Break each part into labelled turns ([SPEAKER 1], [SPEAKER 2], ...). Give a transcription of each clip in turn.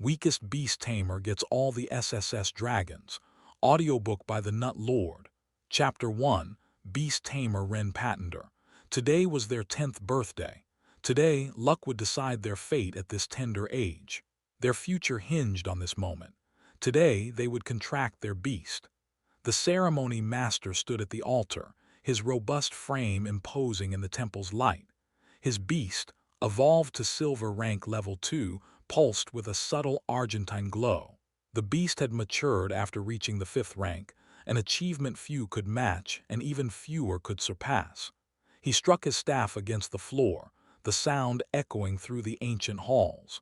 [SPEAKER 1] Weakest Beast Tamer gets all the SSS dragons. Audiobook by the Nut Lord. Chapter 1. Beast Tamer Ren Patender. Today was their 10th birthday. Today, luck would decide their fate at this tender age. Their future hinged on this moment. Today, they would contract their beast. The ceremony master stood at the altar, his robust frame imposing in the temple's light. His beast, evolved to silver rank level 2, pulsed with a subtle argentine glow. The beast had matured after reaching the 5th rank, an achievement few could match and even fewer could surpass. He struck his staff against the floor, the sound echoing through the ancient halls.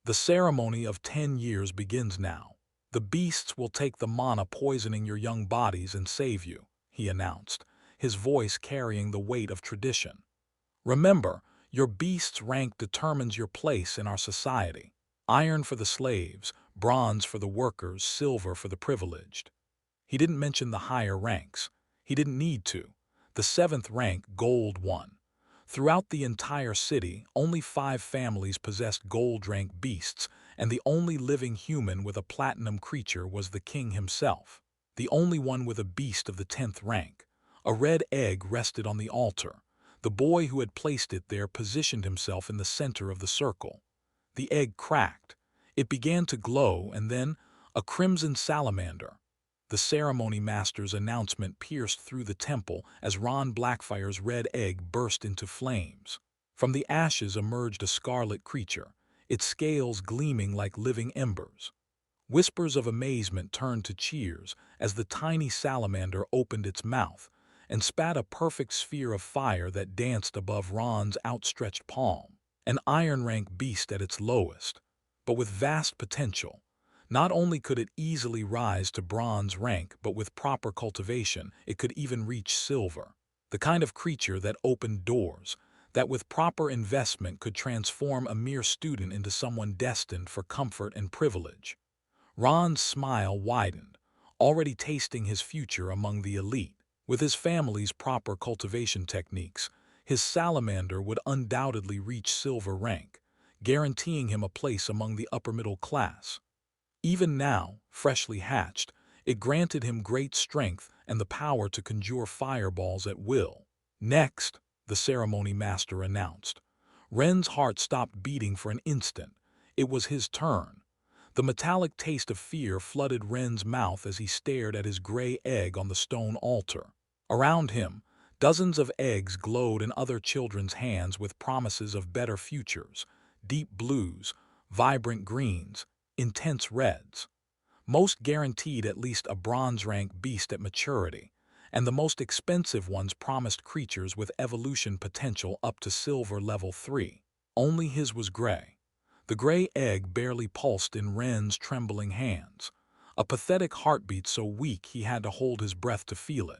[SPEAKER 1] The ceremony of 10 years begins now. The beasts will take the mana poisoning your young bodies and save you, he announced, his voice carrying the weight of tradition. Remember, your beast's rank determines your place in our society. Iron for the slaves, bronze for the workers, silver for the privileged. He didn't mention the higher ranks. He didn't need to. The 7th rank, gold, won. Throughout the entire city, only 5 families possessed gold-rank beasts, and the only living human with a platinum creature was the king himself. The only one with a beast of the 10th rank. A red egg rested on the altar. The boy who had placed it there positioned himself in the center of the circle. The egg cracked. It began to glow, and then a crimson salamander. The ceremony master's announcement pierced through the temple as Ron Blackfire's red egg burst into flames. From the ashes emerged a scarlet creature, its scales gleaming like living embers. Whispers of amazement turned to cheers as the tiny salamander opened its mouth and spat a perfect sphere of fire that danced above Ron's outstretched palm. An iron-rank beast at its lowest, but with vast potential. Not only could it easily rise to bronze rank, but with proper cultivation, it could even reach silver. The kind of creature that opened doors, that with proper investment could transform a mere student into someone destined for comfort and privilege. Ron's smile widened, already tasting his future among the elite. With his family's proper cultivation techniques, his salamander would undoubtedly reach silver rank, guaranteeing him a place among the upper middle class. Even now, freshly hatched, it granted him great strength and the power to conjure fireballs at will. Next, the ceremony master announced. Ren's heart stopped beating for an instant. It was his turn. The metallic taste of fear flooded Ren's mouth as he stared at his gray egg on the stone altar. Around him, dozens of eggs glowed in other children's hands with promises of better futures, deep blues, vibrant greens, intense reds. Most guaranteed at least a bronze-rank beast at maturity, and the most expensive ones promised creatures with evolution potential up to silver level 3. Only his was gray. The gray egg barely pulsed in Ren's trembling hands, a pathetic heartbeat so weak he had to hold his breath to feel it.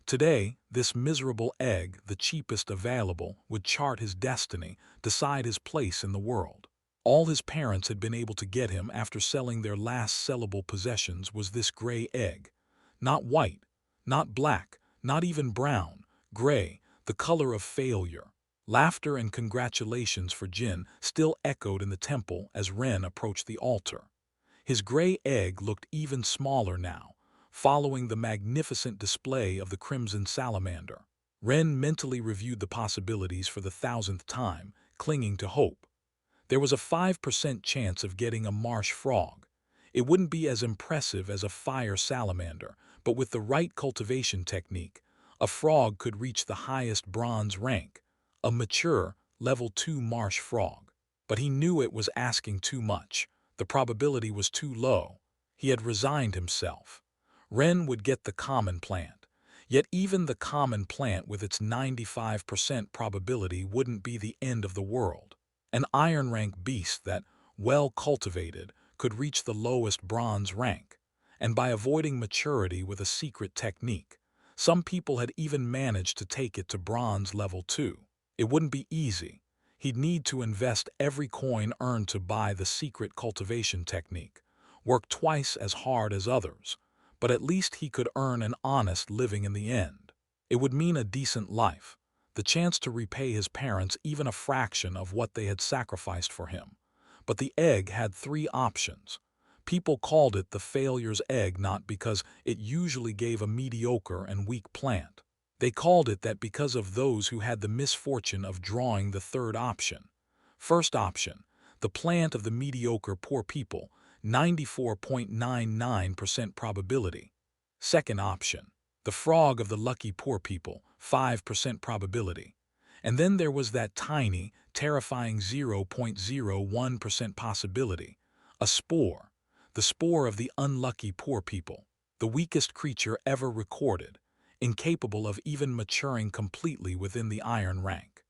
[SPEAKER 1] Today, this miserable egg, the cheapest available, would chart his destiny, decide his place in the world. All his parents had been able to get him after selling their last sellable possessions was this gray egg. Not white, not black, not even brown, gray, the color of failure. Laughter and congratulations for Jin still echoed in the temple as Ren approached the altar. His gray egg looked even smaller now, following the magnificent display of the crimson salamander. Ren mentally reviewed the possibilities for the 1000th time, clinging to hope. There was a 5% chance of getting a marsh frog. It wouldn't be as impressive as a fire salamander, but with the right cultivation technique, a frog could reach the highest bronze rank, a mature, level 2 marsh frog. But he knew it was asking too much. The probability was too low. He had resigned himself. Ren would get the common plant. Yet even the common plant with its 95% probability wouldn't be the end of the world. An iron-rank beast that, well cultivated, could reach the lowest bronze rank, and by avoiding maturity with a secret technique, some people had even managed to take it to bronze level 2. It wouldn't be easy. He'd need to invest every coin earned to buy the secret cultivation technique, work twice as hard as others, but at least he could earn an honest living in the end. It would mean a decent life, the chance to repay his parents even a fraction of what they had sacrificed for him. But the egg had three options. People called it the failures egg not because it usually gave a mediocre and weak plant. They called it that because of those who had the misfortune of drawing the third option. First option, the plant of the mediocre poor people, 94.99% probability. Second option, the frog of the lucky poor people, 5% probability. And then there was that tiny, terrifying 0.01% possibility, a spore, the spore of the unlucky poor people, the weakest creature ever recorded, incapable of even maturing completely within the iron rank.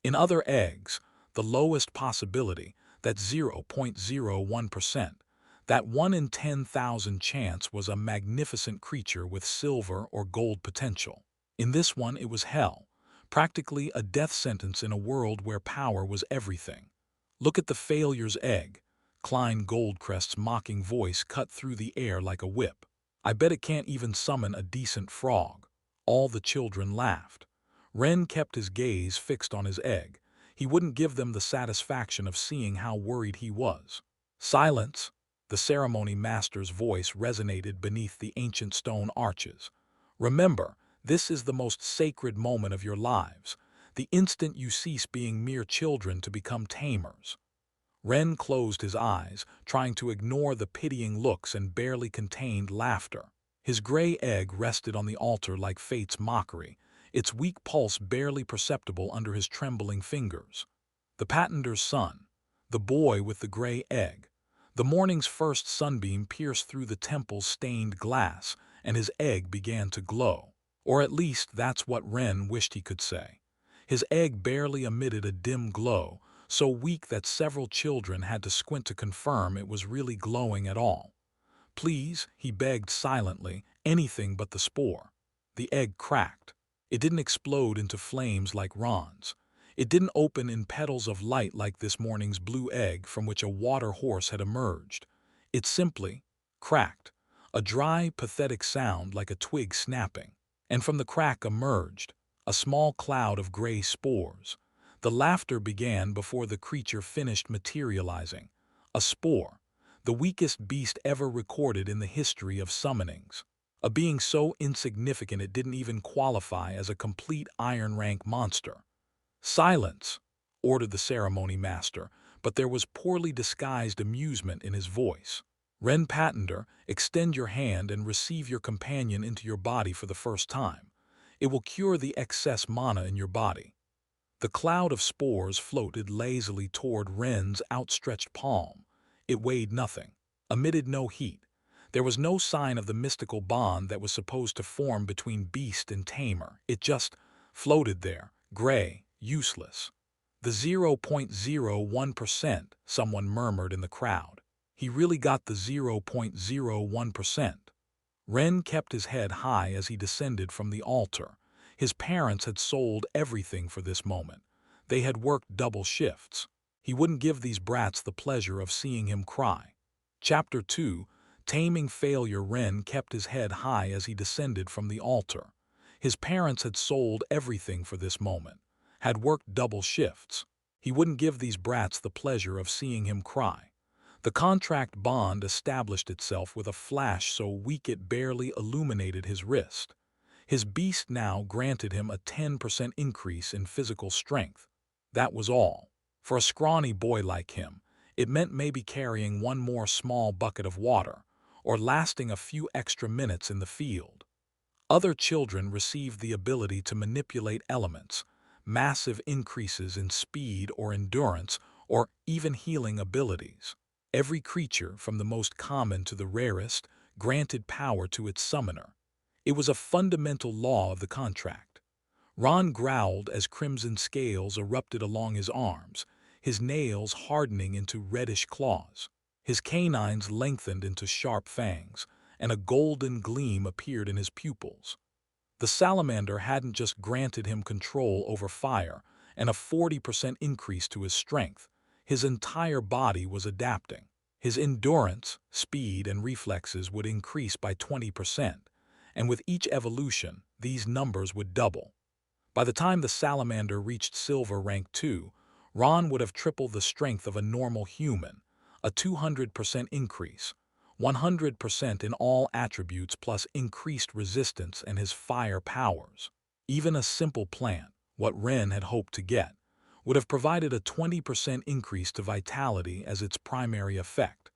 [SPEAKER 1] In other eggs, the lowest possibility, that 0.01%, that 1 in 10,000 chance was a magnificent creature with silver or gold potential. In this one it was hell, practically a death sentence in a world where power was everything. Look at the failures egg. Klein Goldcrest's mocking voice cut through the air like a whip. I bet it can't even summon a decent frog. All the children laughed. Wren kept his gaze fixed on his egg. He wouldn't give them the satisfaction of seeing how worried he was. Silence! The ceremony master's voice resonated beneath the ancient stone arches. Remember, this is the most sacred moment of your lives, the instant you cease being mere children to become tamers. Wren closed his eyes, trying to ignore the pitying looks and barely contained laughter. His gray egg rested on the altar like fate's mockery, its weak pulse barely perceptible under his trembling fingers. The patenter's son, the boy with the gray egg. The morning's first sunbeam pierced through the temple's stained glass, and his egg began to glow. Or at least that's what Wren wished he could say. His egg barely emitted a dim glow, so weak that several children had to squint to confirm it was really glowing at all. Please, he begged silently, anything but the spore. The egg cracked. It didn't explode into flames like Ron's. It didn't open in petals of light like this morning's blue egg from which a water horse had emerged. It simply cracked, a dry, pathetic sound like a twig snapping. And from the crack emerged a small cloud of gray spores. The laughter began before the creature finished materializing. A spore, the weakest beast ever recorded in the history of summonings. A being so insignificant it didn't even qualify as a complete iron rank monster. "Silence," ordered the ceremony master, but there was poorly disguised amusement in his voice. "Wren Patender, extend your hand and receive your companion into your body for the first time. It will cure the excess mana in your body." The cloud of spores floated lazily toward Wren's outstretched palm. It weighed nothing, emitted no heat. There was no sign of the mystical bond that was supposed to form between beast and tamer. It just floated there, gray, useless. "The 0.01%, someone murmured in the crowd. "He really got the 0.01%. Wren kept his head high as he descended from the altar. His parents had sold everything for this moment. They had worked double shifts. He wouldn't give these brats the pleasure of seeing him cry. Chapter 2, Taming Failure. Wren kept his head high as he descended from the altar. His parents had sold everything for this moment, had worked double shifts. He wouldn't give these brats the pleasure of seeing him cry. The contract bond established itself with a flash so weak it barely illuminated his wrist. His beast now granted him a 10% increase in physical strength. That was all. For a scrawny boy like him, it meant maybe carrying one more small bucket of water, or lasting a few extra minutes in the field. Other children received the ability to manipulate elements, massive increases in speed or endurance, or even healing abilities. Every creature, from the most common to the rarest, granted power to its summoner. It was a fundamental law of the contract. Ron growled as crimson scales erupted along his arms, his nails hardening into reddish claws. His canines lengthened into sharp fangs, and a golden gleam appeared in his pupils. The salamander hadn't just granted him control over fire and a 40% increase to his strength. His entire body was adapting. His endurance, speed, and reflexes would increase by 20%, and with each evolution, these numbers would double. By the time the salamander reached silver rank 2, Ron would have tripled the strength of a normal human, a 200% increase, 100% in all attributes plus increased resistance and his fire powers. Even a simple plant, what Ren had hoped to get, would have provided a 20% increase to vitality as its primary effect,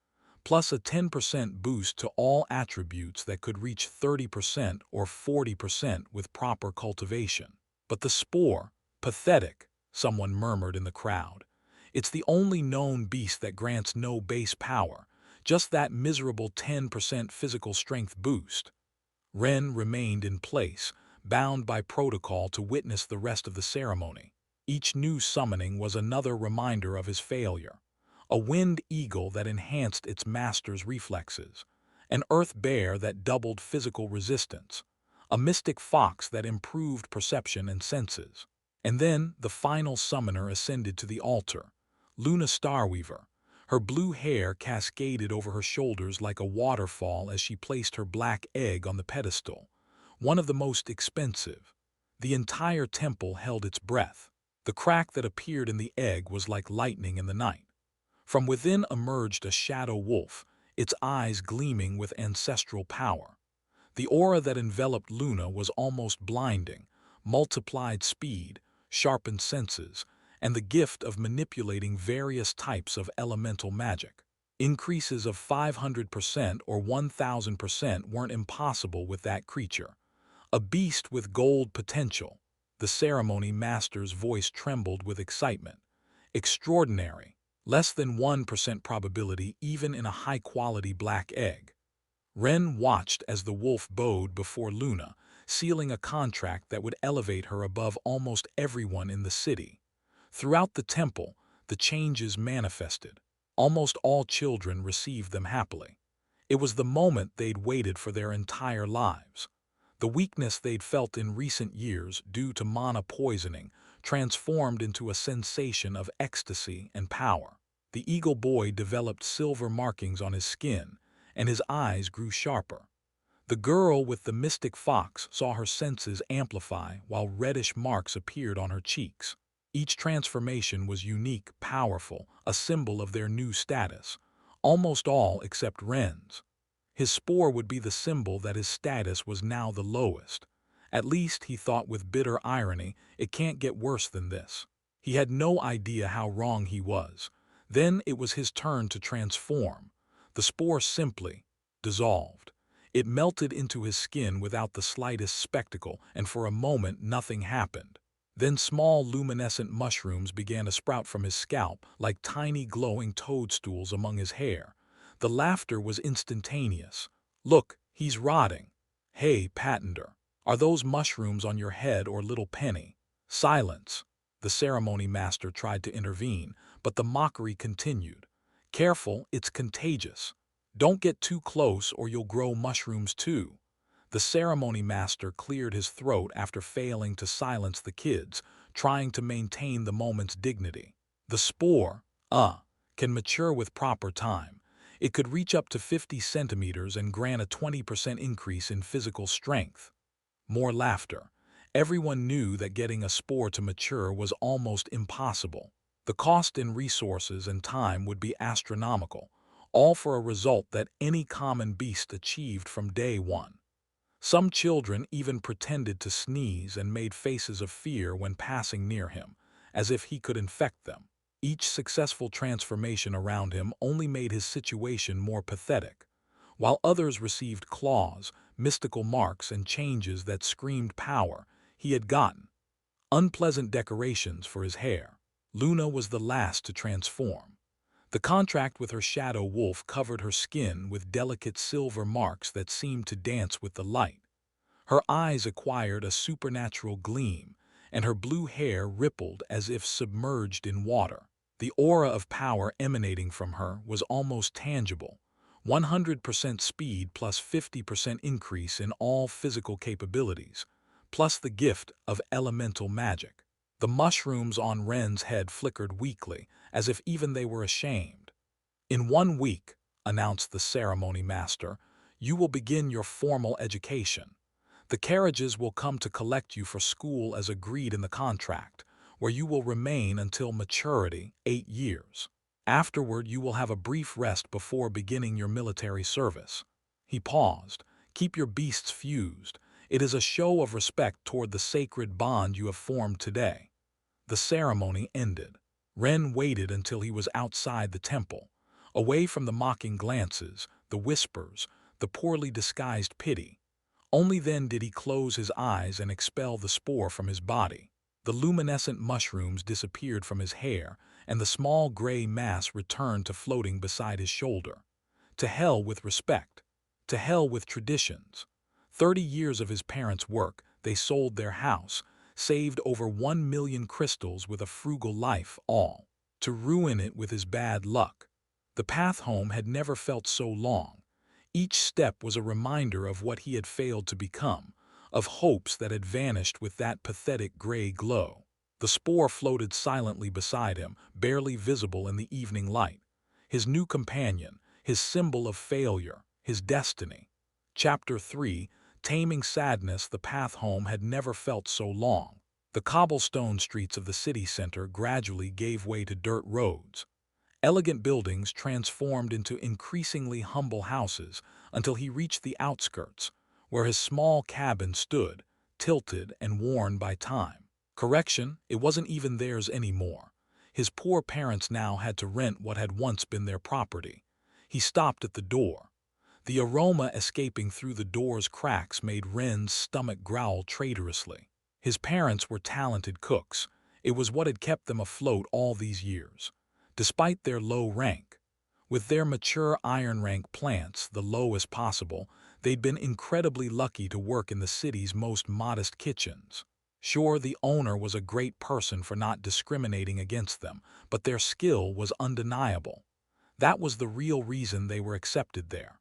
[SPEAKER 1] plus a 10% boost to all attributes that could reach 30% or 40% with proper cultivation. But the spore, pathetic, someone murmured in the crowd. It's the only known beast that grants no base power, just that miserable 10% physical strength boost. Ren remained in place, bound by protocol to witness the rest of the ceremony. Each new summoning was another reminder of his failure. A wind eagle that enhanced its master's reflexes, an earth bear that doubled physical resistance, a mystic fox that improved perception and senses. And then the final summoner ascended to the altar, Luna Starweaver. Her blue hair cascaded over her shoulders like a waterfall as she placed her black egg on the pedestal, one of the most expensive. The entire temple held its breath. The crack that appeared in the egg was like lightning in the night. From within emerged a shadow wolf, its eyes gleaming with ancestral power. The aura that enveloped Luna was almost blinding, multiplied speed, sharpened senses, and the gift of manipulating various types of elemental magic. Increases of 500% or 1,000% weren't impossible with that creature. A beast with gold potential. The ceremony master's voice trembled with excitement. Extraordinary. Less than 1% probability even in a high-quality black egg. Ren watched as the wolf bowed before Luna, sealing a contract that would elevate her above almost everyone in the city. Throughout the temple, the changes manifested. Almost all children received them happily. It was the moment they'd waited for their entire lives. The weakness they'd felt in recent years due to mana poisoning transformed into a sensation of ecstasy and power. The eagle boy developed silver markings on his skin, and his eyes grew sharper. The girl with the mystic fox saw her senses amplify while reddish marks appeared on her cheeks. Each transformation was unique, powerful, a symbol of their new status. Almost all except Ren's. His spore would be the symbol that his status was now the lowest. At least, he thought with bitter irony, it can't get worse than this. He had no idea how wrong he was. Then it was his turn to transform. The spore simply dissolved. It melted into his skin without the slightest spectacle, and for a moment nothing happened. Then small luminescent mushrooms began to sprout from his scalp like tiny glowing toadstools among his hair. The laughter was instantaneous. "Look, he's rotting." "Hey, Pattender, are those mushrooms on your head or little penny?" "Silence." The ceremony master tried to intervene, but the mockery continued. "Careful, it's contagious. Don't get too close or you'll grow mushrooms too." The ceremony master cleared his throat after failing to silence the kids, trying to maintain the moment's dignity. "The spore, can mature with proper time. It could reach up to 50 centimeters and grant a 20% increase in physical strength." More laughter. Everyone knew that getting a spore to mature was almost impossible. The cost in resources and time would be astronomical, all for a result that any common beast achieved from day one. Some children even pretended to sneeze and made faces of fear when passing near him, as if he could infect them. Each successful transformation around him only made his situation more pathetic, while others received claws, mystical marks, and changes that screamed power. He had gotten unpleasant decorations for his hair. Luna was the last to transform. The contract with her shadow wolf covered her skin with delicate silver marks that seemed to dance with the light. Her eyes acquired a supernatural gleam, and her blue hair rippled as if submerged in water. The aura of power emanating from her was almost tangible. 100% speed plus 50% increase in all physical capabilities, plus the gift of elemental magic. The mushrooms on Ren's head flickered weakly, as if even they were ashamed. "In 1 week," announced the ceremony master, "you will begin your formal education. The carriages will come to collect you for school as agreed in the contract, where you will remain until maturity, 8 years. Afterward, you will have a brief rest before beginning your military service." He paused. "Keep your beasts fused. It is a show of respect toward the sacred bond you have formed today." The ceremony ended. Ren waited until he was outside the temple, away from the mocking glances, the whispers, the poorly disguised pity. Only then did he close his eyes and expel the spore from his body. The luminescent mushrooms disappeared from his hair, and the small gray mass returned to floating beside his shoulder. To hell with respect. To hell with traditions. 30 years of his parents' work, they sold their house, saved over 1 million crystals with a frugal life, all to ruin it with his bad luck. The path home had never felt so long. Each step was a reminder of what he had failed to become, of hopes that had vanished with that pathetic gray glow. The spore floated silently beside him, barely visible in the evening light. His new companion, his symbol of failure, his destiny. Chapter 3, Taming Sadness. The path home had never felt so long. The cobblestone streets of the city center gradually gave way to dirt roads. Elegant buildings transformed into increasingly humble houses until he reached the outskirts, where his small cabin stood, tilted and worn by time. Correction, it wasn't even theirs anymore. His poor parents now had to rent what had once been their property. He stopped at the door. The aroma escaping through the door's cracks made Ren's stomach growl traitorously. His parents were talented cooks. It was what had kept them afloat all these years. Despite their low rank, with their mature iron rank plants, the lowest possible, they'd been incredibly lucky to work in the city's most modest kitchens. Sure, the owner was a great person for not discriminating against them, but their skill was undeniable. That was the real reason they were accepted there.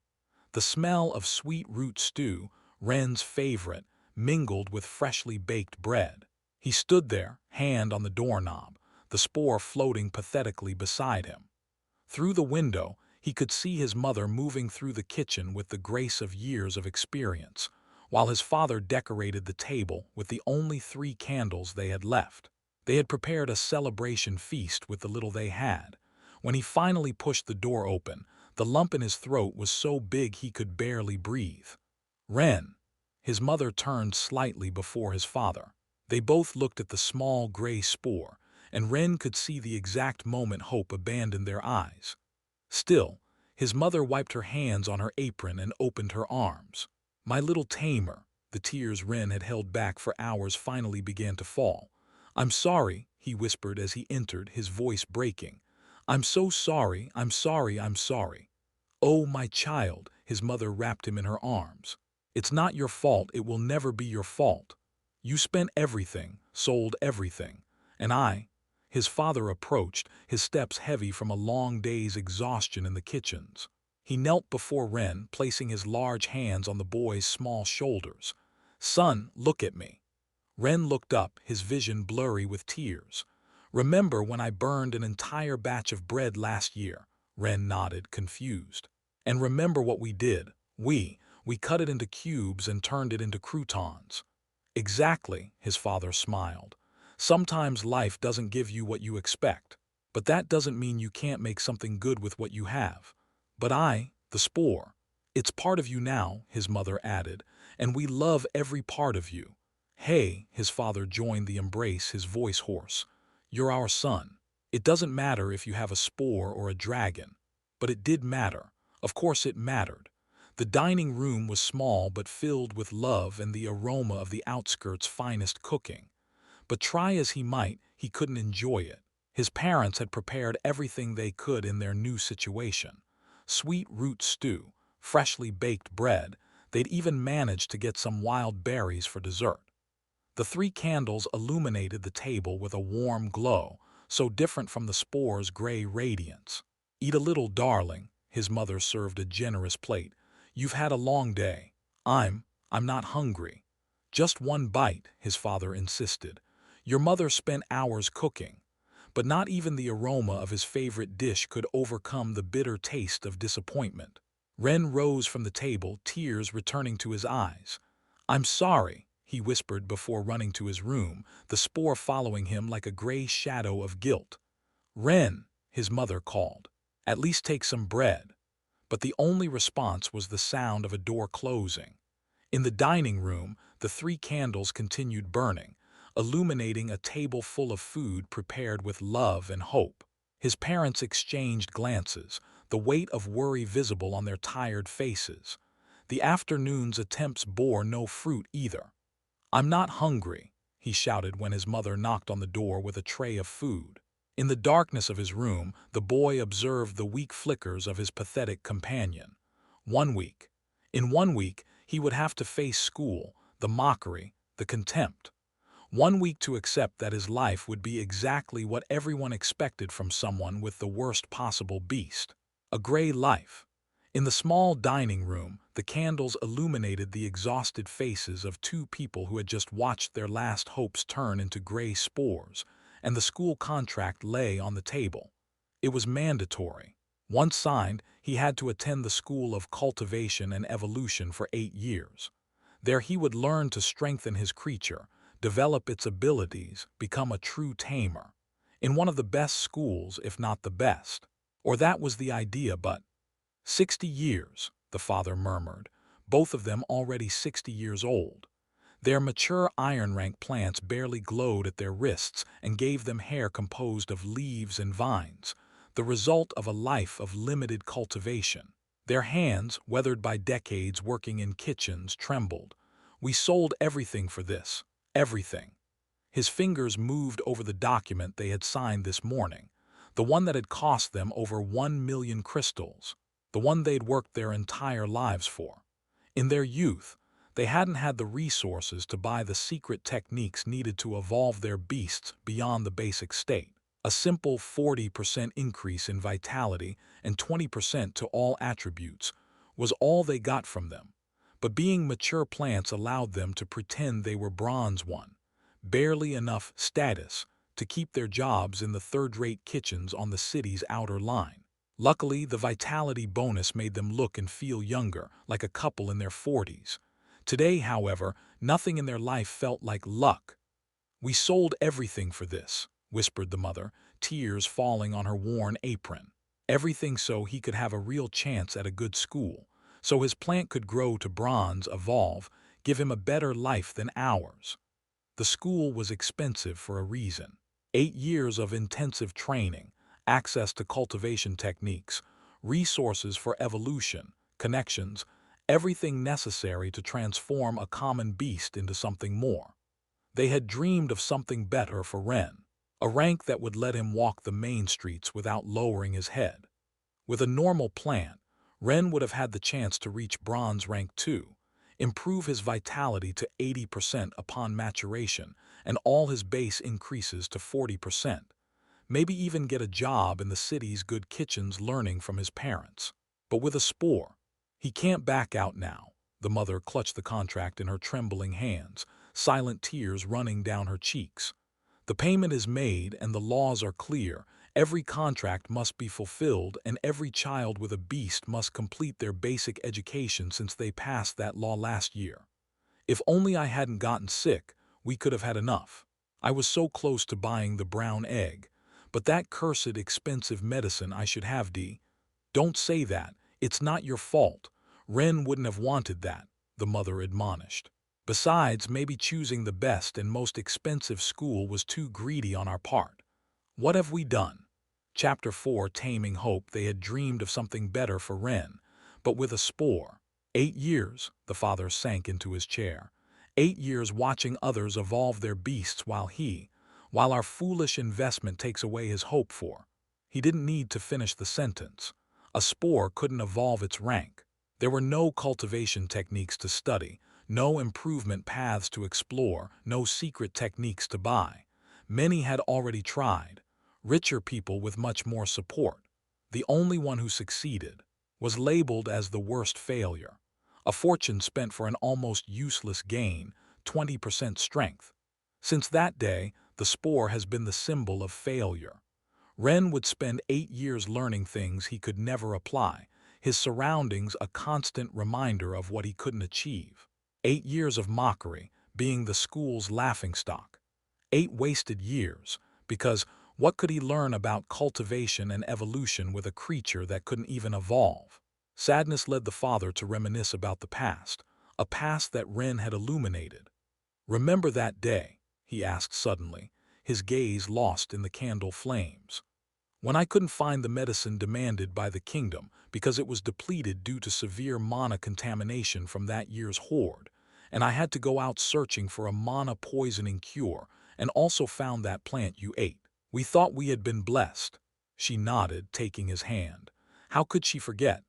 [SPEAKER 1] The smell of sweet root stew, Ren's favorite, mingled with freshly baked bread. He stood there, hand on the doorknob, the spore floating pathetically beside him. Through the window, he could see his mother moving through the kitchen with the grace of years of experience, while his father decorated the table with the only 3 candles they had left. They had prepared a celebration feast with the little they had. When he finally pushed the door open, the lump in his throat was so big he could barely breathe. "Ren." His mother turned slightly before his father. They both looked at the small gray spore, and Ren could see the exact moment hope abandoned their eyes. Still, his mother wiped her hands on her apron and opened her arms. "My little Tamer." The tears Ren had held back for hours finally began to fall. "I'm sorry," he whispered as he entered, his voice breaking. "I'm so sorry, I'm sorry, I'm sorry." "Oh, my child," his mother wrapped him in her arms. "It's not your fault, it will never be your fault. You spent everything, sold everything, and His father approached, his steps heavy from a long day's exhaustion in the kitchens. He knelt before Ren, placing his large hands on the boy's small shoulders. "Son, look at me." Ren looked up, his vision blurry with tears. "Remember when I burned an entire batch of bread last year?" Ren nodded, confused. "And remember what we did? We cut it into cubes and turned it into croutons." "Exactly," his father smiled. "Sometimes life doesn't give you what you expect, but that doesn't mean you can't make something good with what you have. But the spore, it's part of you now," his mother added, "and we love every part of you." "Hey," his father joined the embrace, his voice hoarse. "You're our son. It doesn't matter if you have a spore or a dragon." But it did matter. Of course it mattered. The dining room was small but filled with love and the aroma of the outskirts' finest cooking. But try as he might, he couldn't enjoy it. His parents had prepared everything they could in their new situation. Sweet root stew, freshly baked bread, they'd even managed to get some wild berries for dessert. The 3 candles illuminated the table with a warm glow, so different from the spore's gray radiance. "Eat a little, darling." His mother served a generous plate. "You've had a long day." I'm not hungry." "Just one bite," his father insisted. "Your mother spent hours cooking." But not even the aroma of his favorite dish could overcome the bitter taste of disappointment. Ren rose from the table, tears returning to his eyes. "I'm sorry," he whispered before running to his room, the spore following him like a gray shadow of guilt. "Ren," his mother called, "at least take some bread." But the only response was the sound of a door closing. In the dining room, the 3 candles continued burning, illuminating a table full of food prepared with love and hope. His parents exchanged glances, the weight of worry visible on their tired faces. The afternoon's attempts bore no fruit either. "I'm not hungry," he shouted when his mother knocked on the door with a tray of food. In the darkness of his room, the boy observed the weak flickers of his pathetic companion. 1 week. In 1 week, he would have to face school, the mockery, the contempt. 1 week to accept that his life would be exactly what everyone expected from someone with the worst possible beast. A gray life. In the small dining room, the candles illuminated the exhausted faces of 2 people who had just watched their last hopes turn into gray spores, and the school contract lay on the table. It was mandatory. Once signed, he had to attend the School of Cultivation and Evolution for 8 years. There he would learn to strengthen his creature, develop its abilities, become a true tamer. In one of the best schools, if not the best. Or that was the idea, but 60 years, the father murmured, both of them already 60 years old. Their mature iron-rank plants barely glowed at their wrists and gave them hair composed of leaves and vines, the result of a life of limited cultivation. Their hands, weathered by decades working in kitchens, trembled. "We sold everything for this. Everything." His fingers moved over the document they had signed this morning, the one that had cost them over 1 million crystals, the one they'd worked their entire lives for. In their youth, they hadn't had the resources to buy the secret techniques needed to evolve their beasts beyond the basic state. A simple 40% increase in vitality and 20% to all attributes was all they got from them. But being mature plants allowed them to pretend they were bronze one, barely enough status to keep their jobs in the third-rate kitchens on the city's outer line. Luckily, the vitality bonus made them look and feel younger, like a couple in their 40s. Today, however, nothing in their life felt like luck. "We sold everything for this," whispered the mother, tears falling on her worn apron. "Everything so he could have a real chance at a good school, so his plant could grow to bronze, evolve, give him a better life than ours." The school was expensive for a reason. 8 years of intensive training, access to cultivation techniques, resources for evolution, connections, everything necessary to transform a common beast into something more. They had dreamed of something better for Ren, a rank that would let him walk the main streets without lowering his head. With a normal plant, Ren would have had the chance to reach bronze rank 2, improve his vitality to 80% upon maturation, and all his base increases to 40%. Maybe even get a job in the city's good kitchens learning from his parents. But with a spore, he can't back out now. The mother clutched the contract in her trembling hands, silent tears running down her cheeks. The payment is made and the laws are clear. Every contract must be fulfilled and every child with a beast must complete their basic education since they passed that law last year. If only I hadn't gotten sick, we could have had enough. I was so close to buying the brown egg. But that cursed expensive medicine I should have, Dee. Don't say that. It's not your fault. Ren wouldn't have wanted that, the mother admonished. Besides, maybe choosing the best and most expensive school was too greedy on our part. What have we done? Chapter 4, Taming Hope. They had dreamed of something better for Ren, but with a spore. 8 years, the father sank into his chair. 8 years watching others evolve their beasts while our foolish investment takes away his hope for. He didn't need to finish the sentence. A spore couldn't evolve its rank. There were no cultivation techniques to study, no improvement paths to explore, no secret techniques to buy. Many had already tried, richer people with much more support. The only one who succeeded was labeled as the worst failure. A fortune spent for an almost useless gain, 20% strength. Since that day, the spore has been the symbol of failure. Ren would spend 8 years learning things he could never apply, his surroundings a constant reminder of what he couldn't achieve. 8 years of mockery, being the school's laughingstock. 8 wasted years, because what could he learn about cultivation and evolution with a creature that couldn't even evolve? Sadness led the father to reminisce about the past, a past that Ren had illuminated. "Remember that day?" he asked suddenly, his gaze lost in the candle flames. "When I couldn't find the medicine demanded by the kingdom because it was depleted due to severe mana contamination from that year's horde, and I had to go out searching for a mana poisoning cure and also found that plant you ate. We thought we had been blessed." She nodded, taking his hand. How could she forget?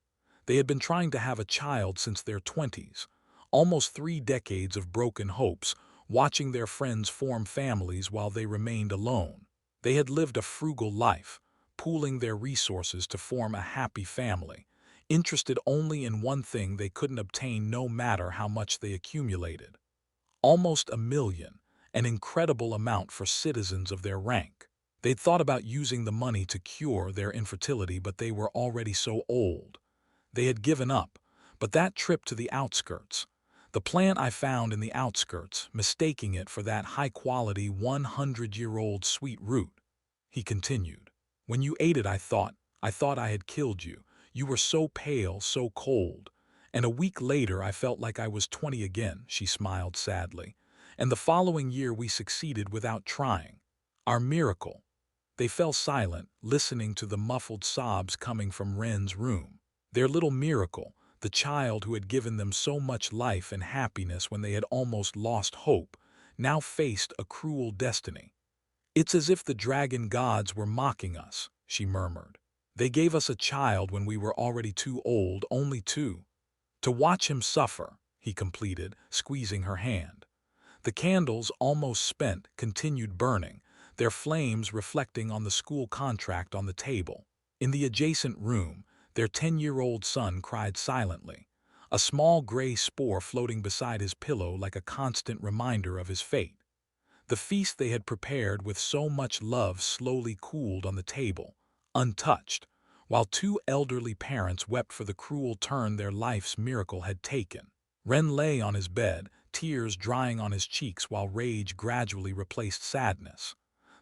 [SPEAKER 1] They had been trying to have a child since their 20s, almost 3 decades of broken hopes, watching their friends form families while they remained alone. They had lived a frugal life, pooling their resources to form a happy family, interested only in one thing they couldn't obtain no matter how much they accumulated. Almost 1 million, an incredible amount for citizens of their rank. They'd thought about using the money to cure their infertility, but they were already so old. They had given up, but that trip to the outskirts, the plant I found in the outskirts, mistaking it for that high-quality 100-year-old sweet root, he continued. "When you ate it, I thought I had killed you. You were so pale, so cold. And a week later I felt like I was 20 again," she smiled sadly. "And the following year we succeeded without trying. Our miracle." They fell silent, listening to the muffled sobs coming from Ren's room. Their little miracle, the child who had given them so much life and happiness when they had almost lost hope, now faced a cruel destiny. "It's as if the dragon gods were mocking us," she murmured. "They gave us a child when we were already too old, only to watch him suffer," he completed, squeezing her hand. The candles, almost spent, continued burning, their flames reflecting on the school contract on the table. In the adjacent room, their 10-year-old son cried silently, a small gray spore floating beside his pillow like a constant reminder of his fate. The feast they had prepared with so much love slowly cooled on the table, untouched, while 2 elderly parents wept for the cruel turn their life's miracle had taken. Ren lay on his bed, tears drying on his cheeks while rage gradually replaced sadness.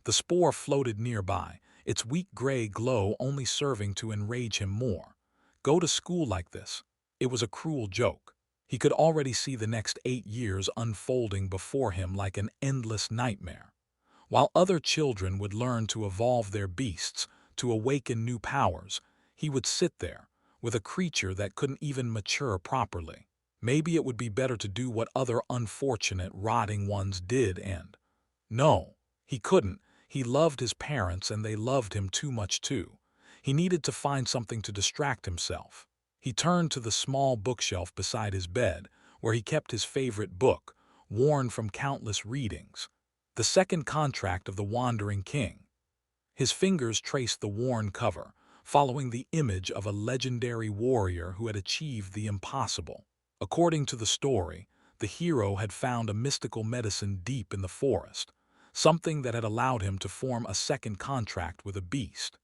[SPEAKER 1] The spore floated nearby, its weak gray glow only serving to enrage him more. Go to school like this? It was a cruel joke. He could already see the next 8 years unfolding before him like an endless nightmare. While other children would learn to evolve their beasts, to awaken new powers, he would sit there, with a creature that couldn't even mature properly. Maybe it would be better to do what other unfortunate, rotting ones did and... No, he couldn't. He loved his parents and they loved him too much too. He needed to find something to distract himself. He turned to the small bookshelf beside his bed, where he kept his favorite book, worn from countless readings, The Second Contract of the Wandering King. His fingers traced the worn cover, following the image of a legendary warrior who had achieved the impossible. According to the story, the hero had found a mystical medicine deep in the forest, something that had allowed him to form a second contract with a beast.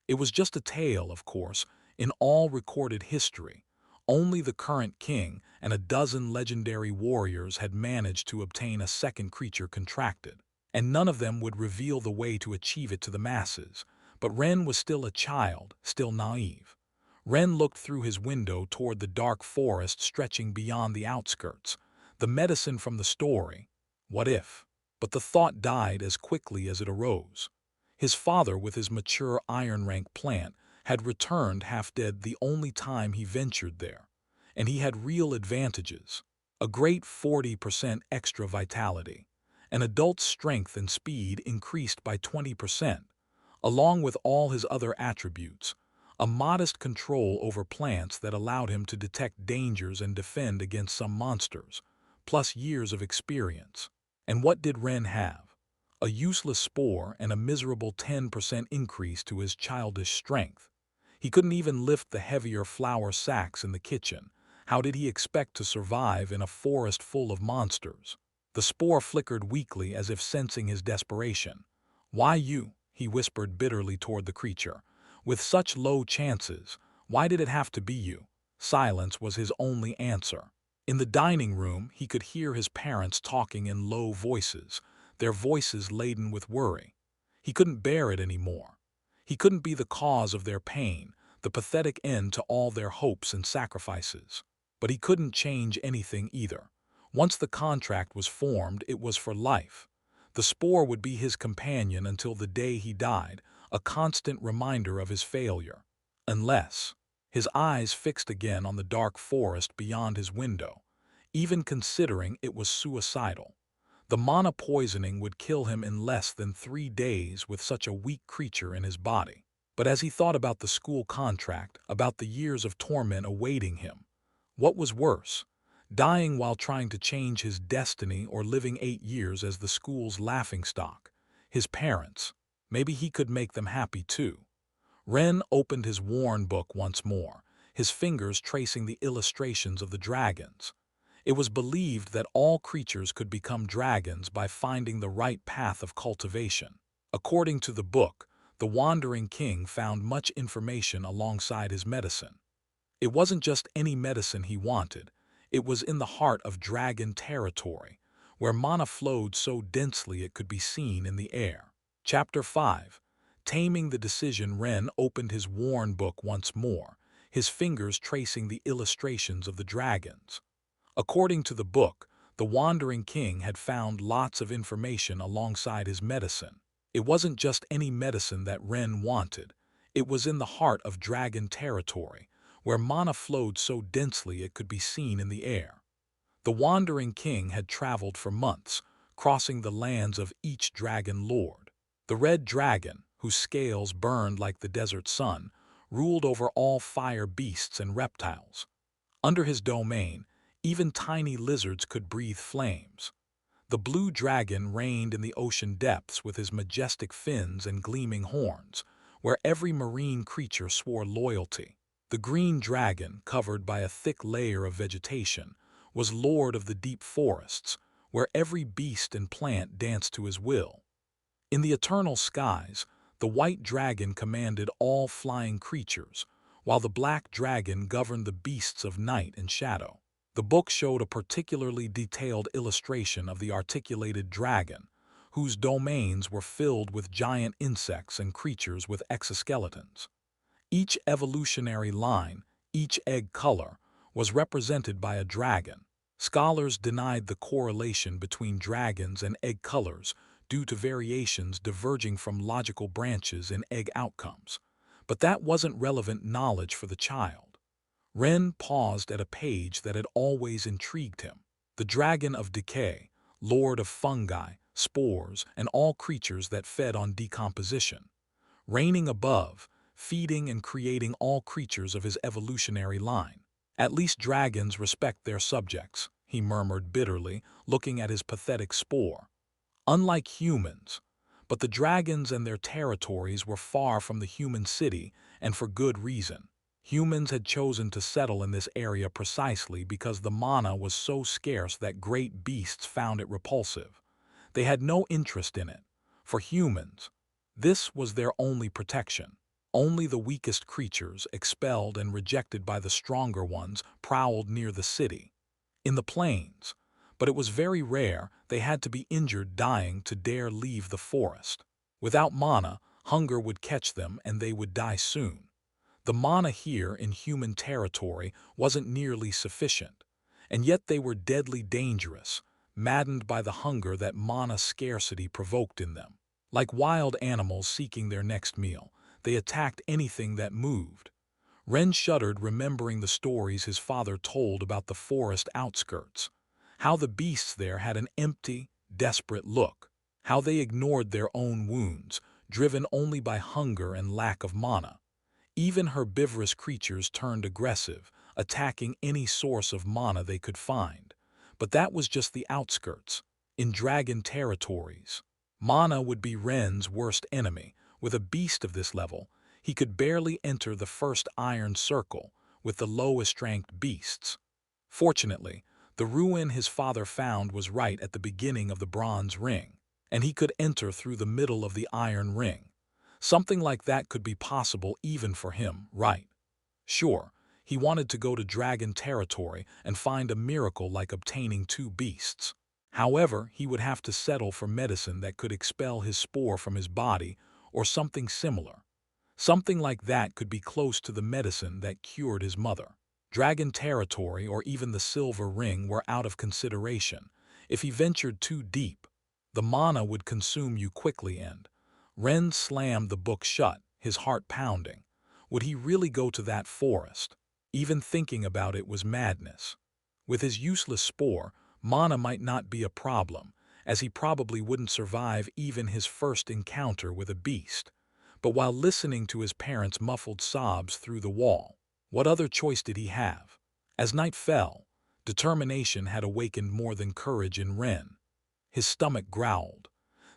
[SPEAKER 1] It was just a tale, of course, in all recorded history. Only the current king and a dozen legendary warriors had managed to obtain a second creature contracted, and none of them would reveal the way to achieve it to the masses. But Ren was still a child, still naive. Ren looked through his window toward the dark forest stretching beyond the outskirts, the medicine from the story. What if? But the thought died as quickly as it arose. His father, with his mature iron-rank plant, had returned half-dead the only time he ventured there, and he had real advantages. A great 40% extra vitality, an adult's strength and speed increased by 20%, along with all his other attributes, a modest control over plants that allowed him to detect dangers and defend against some monsters, plus years of experience. And what did Ren have? A useless spore and a miserable 10% increase to his childish strength. He couldn't even lift the heavier flour sacks in the kitchen. How did he expect to survive in a forest full of monsters? The spore flickered weakly as if sensing his desperation. "Why you?" he whispered bitterly toward the creature. "With such low chances, why did it have to be you?" Silence was his only answer. In the dining room, he could hear his parents talking in low voices, their voices laden with worry. He couldn't bear it anymore. He couldn't be the cause of their pain, the pathetic end to all their hopes and sacrifices. But he couldn't change anything either. Once the contract was formed, it was for life. The spore would be his companion until the day he died, a constant reminder of his failure. Unless, his eyes fixed again on the dark forest beyond his window, even considering it was suicidal. The mana poisoning would kill him in less than 3 days with such a weak creature in his body. But as he thought about the school contract, about the years of torment awaiting him, what was worse? Dying while trying to change his destiny or living 8 years as the school's laughingstock? His parents, maybe he could make them happy too. Ren opened his worn book once more, his fingers tracing the illustrations of the dragons. It was believed that all creatures could become dragons by finding the right path of cultivation. According to the book, the Wandering King found much information alongside his medicine. It wasn't just any medicine he wanted. It was in the heart of dragon territory, where mana flowed so densely it could be seen in the air. Chapter 5. Taming the Decision. Ren opened his worn book once more, his fingers tracing the illustrations of the dragons. According to the book, the Wandering King had found lots of information alongside his medicine. It wasn't just any medicine that Ren wanted. It was in the heart of dragon territory, where mana flowed so densely it could be seen in the air. The Wandering King had traveled for months, crossing the lands of each dragon lord. The red dragon, whose scales burned like the desert sun, ruled over all fire beasts and reptiles. Under his domain, even tiny lizards could breathe flames. The blue dragon reigned in the ocean depths with his majestic fins and gleaming horns, where every marine creature swore loyalty. The green dragon, covered by a thick layer of vegetation, was lord of the deep forests, where every beast and plant danced to his will. In the eternal skies, the white dragon commanded all flying creatures, while the black dragon governed the beasts of night and shadow. The book showed a particularly detailed illustration of the articulated dragon, whose domains were filled with giant insects and creatures with exoskeletons. Each evolutionary line, each egg color, was represented by a dragon. Scholars denied the correlation between dragons and egg colors due to variations diverging from logical branches in egg outcomes. But that wasn't relevant knowledge for the child. Ren paused at a page that had always intrigued him. The dragon of decay, lord of fungi, spores, and all creatures that fed on decomposition. Reigning above, feeding and creating all creatures of his evolutionary line. At least dragons respect their subjects, he murmured bitterly, looking at his pathetic spore. Unlike humans. But the dragons and their territories were far from the human city, and for good reason. Humans had chosen to settle in this area precisely because the mana was so scarce that great beasts found it repulsive. They had no interest in it. For humans, this was their only protection. Only the weakest creatures, expelled and rejected by the stronger ones, prowled near the city. In the plains, but it was very rare they had to be injured dying to dare leave the forest. Without mana, hunger would catch them and they would die soon. The mana here in human territory wasn't nearly sufficient, and yet they were deadly dangerous, maddened by the hunger that mana scarcity provoked in them. Like wild animals seeking their next meal, they attacked anything that moved. Ren shuddered, remembering the stories his father told about the forest outskirts. How the beasts there had an empty, desperate look. How they ignored their own wounds, driven only by hunger and lack of mana. Even herbivorous creatures turned aggressive, attacking any source of mana they could find. But that was just the outskirts. In dragon territories, mana would be Ren's worst enemy. With a beast of this level, he could barely enter the first iron circle with the lowest-ranked beasts. Fortunately, the ruin his father found was right at the beginning of the bronze ring, and he could enter through the middle of the iron ring. Something like that could be possible even for him, right? Sure, He wanted to go to dragon territory and find a miracle like obtaining 2 beasts. However, he would have to settle for medicine that could expel his spore from his body or something similar. Something like that could be close to the medicine that cured his mother. Dragon territory or even the silver ring were out of consideration. If he ventured too deep, the mana would consume you quickly and Ren slammed the book shut, his heart pounding. Would he really go to that forest? Even thinking about it was madness. With his useless spore, mana might not be a problem, as he probably wouldn't survive even his first encounter with a beast. But while listening to his parents' muffled sobs through the wall, what other choice did he have? As night fell, determination had awakened more than courage in Ren. His stomach growled.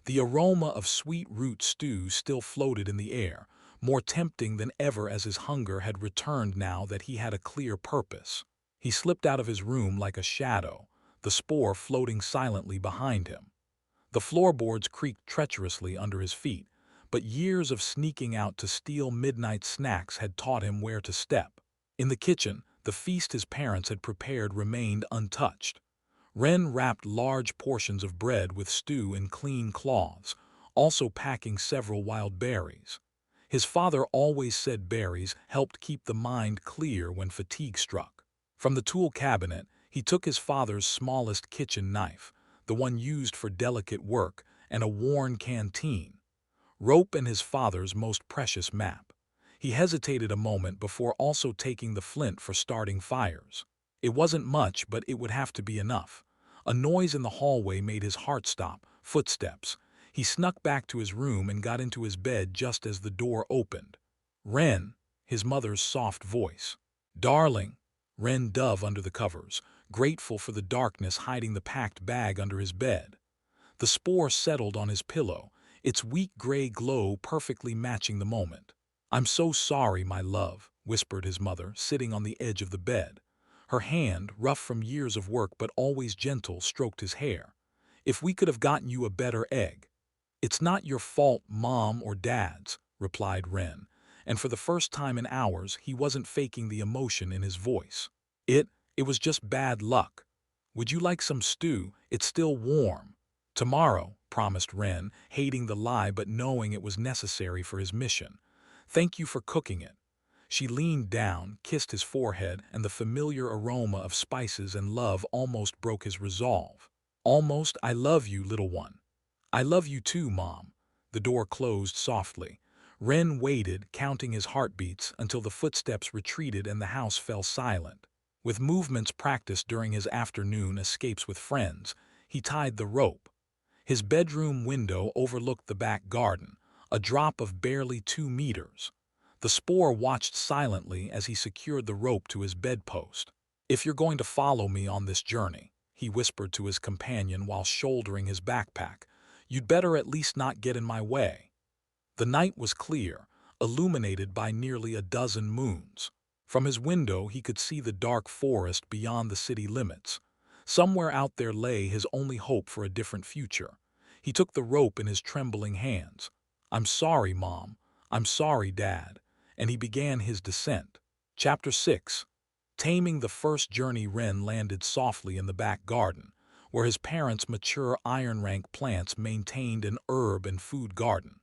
[SPEAKER 1] The aroma of sweet root stew still floated in the air, more tempting than ever as his hunger had returned now that he had a clear purpose. He slipped out of his room like a shadow, the spore floating silently behind him. The floorboards creaked treacherously under his feet, but years of sneaking out to steal midnight snacks had taught him where to step. In the kitchen, the feast his parents had prepared remained untouched. Ren wrapped large portions of bread with stew in clean cloths, also packing several wild berries. His father always said berries helped keep the mind clear when fatigue struck. From the tool cabinet, he took his father's smallest kitchen knife, the one used for delicate work, and a worn canteen. Rope and his father's most precious map. He hesitated a moment before also taking the flint for starting fires. It wasn't much, but it would have to be enough. A noise in the hallway made his heart stop. Footsteps. He snuck back to his room and got into his bed just as the door opened. Ren, his mother's soft voice. Darling. Ren dove under the covers, grateful for the darkness hiding the packed bag under his bed. The spore settled on his pillow, its weak gray glow perfectly matching the moment. I'm so sorry, my love, whispered his mother, sitting on the edge of the bed. Her hand, rough from years of work but always gentle, stroked his hair. If we could have gotten you a better egg. It's not your fault, Mom or Dad's, replied Ren, and for the first time in hours he wasn't faking the emotion in his voice. It was just bad luck. Would you like some stew? It's still warm. Tomorrow, promised Ren, hating the lie but knowing it was necessary for his mission. Thank you for cooking it. She leaned down, kissed his forehead, and the familiar aroma of spices and love almost broke his resolve. Almost. I love you, little one. I love you too, Mom. The door closed softly. Ren waited, counting his heartbeats, until the footsteps retreated and the house fell silent. With movements practiced during his afternoon escapes with friends, he tied the rope. His bedroom window overlooked the back garden, a drop of barely 2 meters. The spore watched silently as he secured the rope to his bedpost. If you're going to follow me on this journey, he whispered to his companion while shouldering his backpack, you'd better at least not get in my way. The night was clear, illuminated by nearly a dozen moons. From his window he could see the dark forest beyond the city limits. Somewhere out there lay his only hope for a different future. He took the rope in his trembling hands. I'm sorry, Mom. I'm sorry, Dad. And he began his descent. Chapter 6. Taming the first journey. Ren landed softly in the back garden, where his parents' mature iron-rank plants maintained an herb and food garden.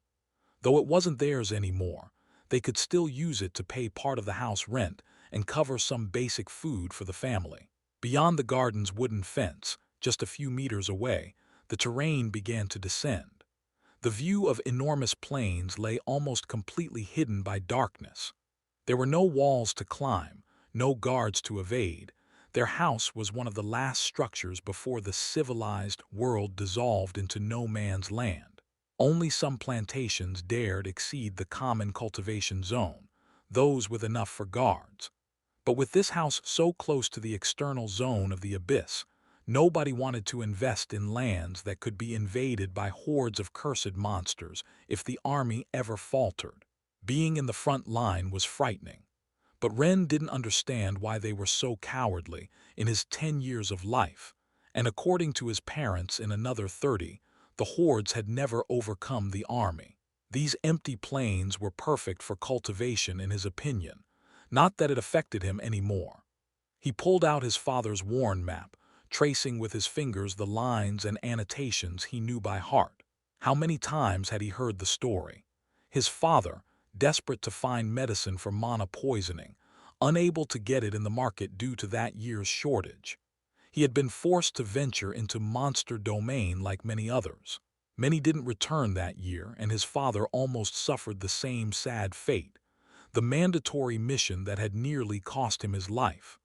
[SPEAKER 1] Though it wasn't theirs anymore, they could still use it to pay part of the house rent and cover some basic food for the family. Beyond the garden's wooden fence, just a few meters away, the terrain began to descend. The view of enormous plains lay almost completely hidden by darkness. There were no walls to climb, no guards to evade. Their house was one of the last structures before the civilized world dissolved into no man's land. Only some plantations dared exceed the common cultivation zone, those with enough for guards. But with this house so close to the external zone of the abyss, nobody wanted to invest in lands that could be invaded by hordes of cursed monsters if the army ever faltered. Being in the front line was frightening. But Ren didn't understand why they were so cowardly in his 10 years of life, and according to his parents in another 30, the hordes had never overcome the army. These empty plains were perfect for cultivation in his opinion. Not that it affected him anymore. He pulled out his father's worn map, tracing with his fingers the lines and annotations he knew by heart. How many times had he heard the story? His father, desperate to find medicine for mana poisoning, unable to get it in the market due to that year's shortage. He had been forced to venture into monster domain like many others. Many didn't return that year, and his father almost suffered the same sad fate, the mandatory mission that had nearly cost him his life.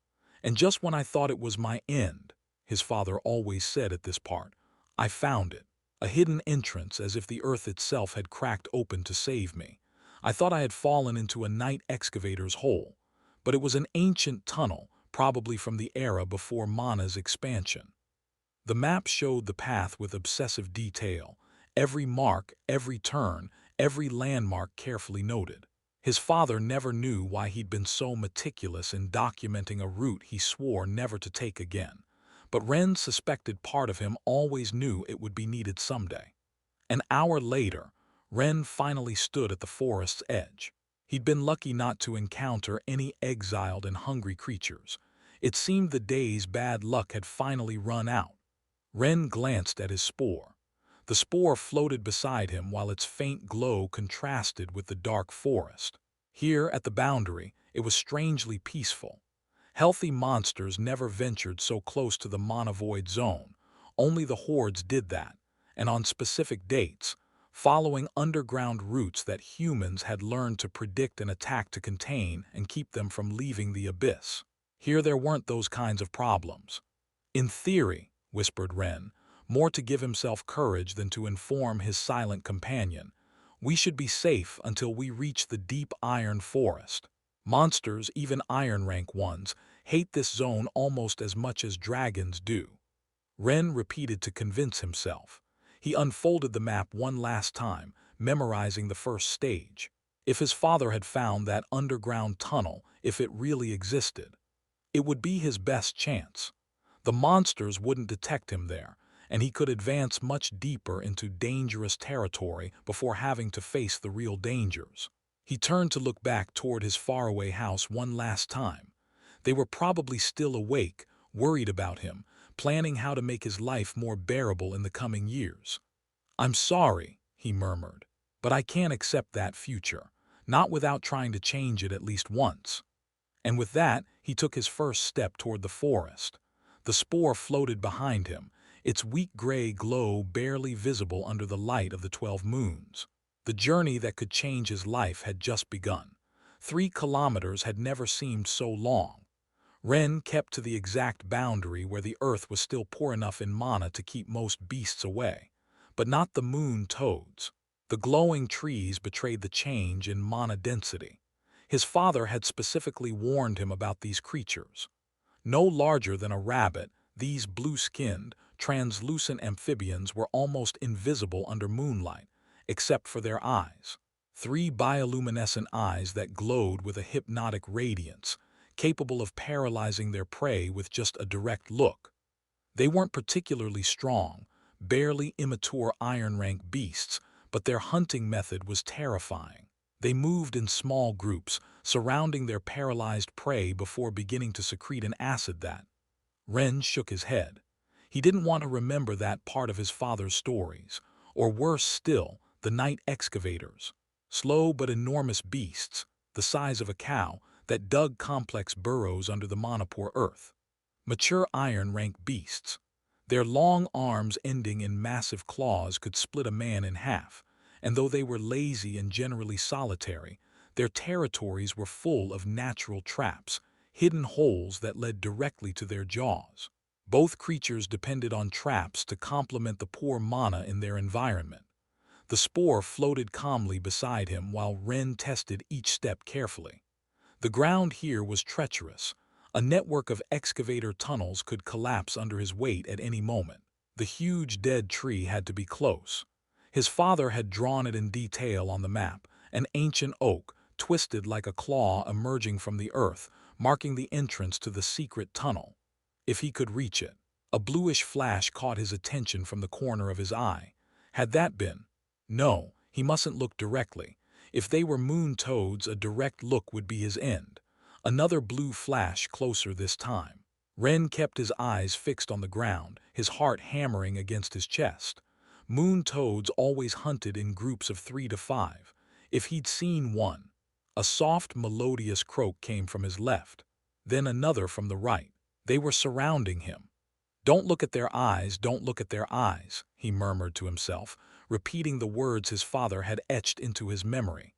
[SPEAKER 1] And just when I thought it was my end, his father always said at this part, I found it, a hidden entrance as if the earth itself had cracked open to save me. I thought I had fallen into a night excavator's hole, but it was an ancient tunnel, probably from the era before Mana's expansion. The map showed the path with obsessive detail, every mark, every turn, every landmark carefully noted. His father never knew why he'd been so meticulous in documenting a route he swore never to take again, but Ren suspected part of him always knew it would be needed someday. An hour later, Ren finally stood at the forest's edge. He'd been lucky not to encounter any exiled and hungry creatures. It seemed the day's bad luck had finally run out. Ren glanced at his spore. The spore floated beside him while its faint glow contrasted with the dark forest. Here, at the boundary, it was strangely peaceful. Healthy monsters never ventured so close to the Monovoid zone. Only the hordes did that, and on specific dates, following underground routes that humans had learned to predict and attack to contain and keep them from leaving the abyss. Here there weren't those kinds of problems. In theory, whispered Ren, more to give himself courage than to inform his silent companion, we should be safe until we reach the deep iron forest. Monsters, even iron rank ones, hate this zone almost as much as dragons do. Ren repeated to convince himself. He unfolded the map one last time, memorizing the first stage. If his father had found that underground tunnel, if it really existed, it would be his best chance. The monsters wouldn't detect him there, and he could advance much deeper into dangerous territory before having to face the real dangers. He turned to look back toward his faraway house one last time. They were probably still awake, worried about him, planning how to make his life more bearable in the coming years. I'm sorry, he murmured, but I can't accept that future, not without trying to change it at least once. And with that, he took his first step toward the forest. The spore floated behind him, its weak gray glow barely visible under the light of the 12 moons. The journey that could change his life had just begun. 3 kilometers had never seemed so long. Ren kept to the exact boundary where the earth was still poor enough in mana to keep most beasts away, but not the moon toads. The glowing trees betrayed the change in mana density. His father had specifically warned him about these creatures. No larger than a rabbit, these blue-skinned, translucent amphibians were almost invisible under moonlight, except for their eyes. 3 bioluminescent eyes that glowed with a hypnotic radiance, capable of paralyzing their prey with just a direct look. They weren't particularly strong, barely immature iron-rank beasts, but their hunting method was terrifying. They moved in small groups, surrounding their paralyzed prey before beginning to secrete an acid that. Ren shook his head. He didn't want to remember that part of his father's stories, or worse still, the night excavators. Slow but enormous beasts, the size of a cow, that dug complex burrows under the monopore earth. Mature iron-rank beasts. Their long arms ending in massive claws could split a man in half, and though they were lazy and generally solitary, their territories were full of natural traps, hidden holes that led directly to their jaws. Both creatures depended on traps to complement the poor mana in their environment. The spore floated calmly beside him while Ren tested each step carefully. The ground here was treacherous. A network of excavator tunnels could collapse under his weight at any moment. The huge dead tree had to be close. His father had drawn it in detail on the map, an ancient oak, twisted like a claw emerging from the earth, marking the entrance to the secret tunnel. If he could reach it. A bluish flash caught his attention from the corner of his eye. Had that been? No, he mustn't look directly. If they were moon toads, a direct look would be his end. Another blue flash closer this time. Wren kept his eyes fixed on the ground, his heart hammering against his chest. Moon toads always hunted in groups of 3 to 5. If he'd seen one, a soft, melodious croak came from his left, then another from the right. They were surrounding him. "Don't look at their eyes, don't look at their eyes," he murmured to himself, repeating the words his father had etched into his memory.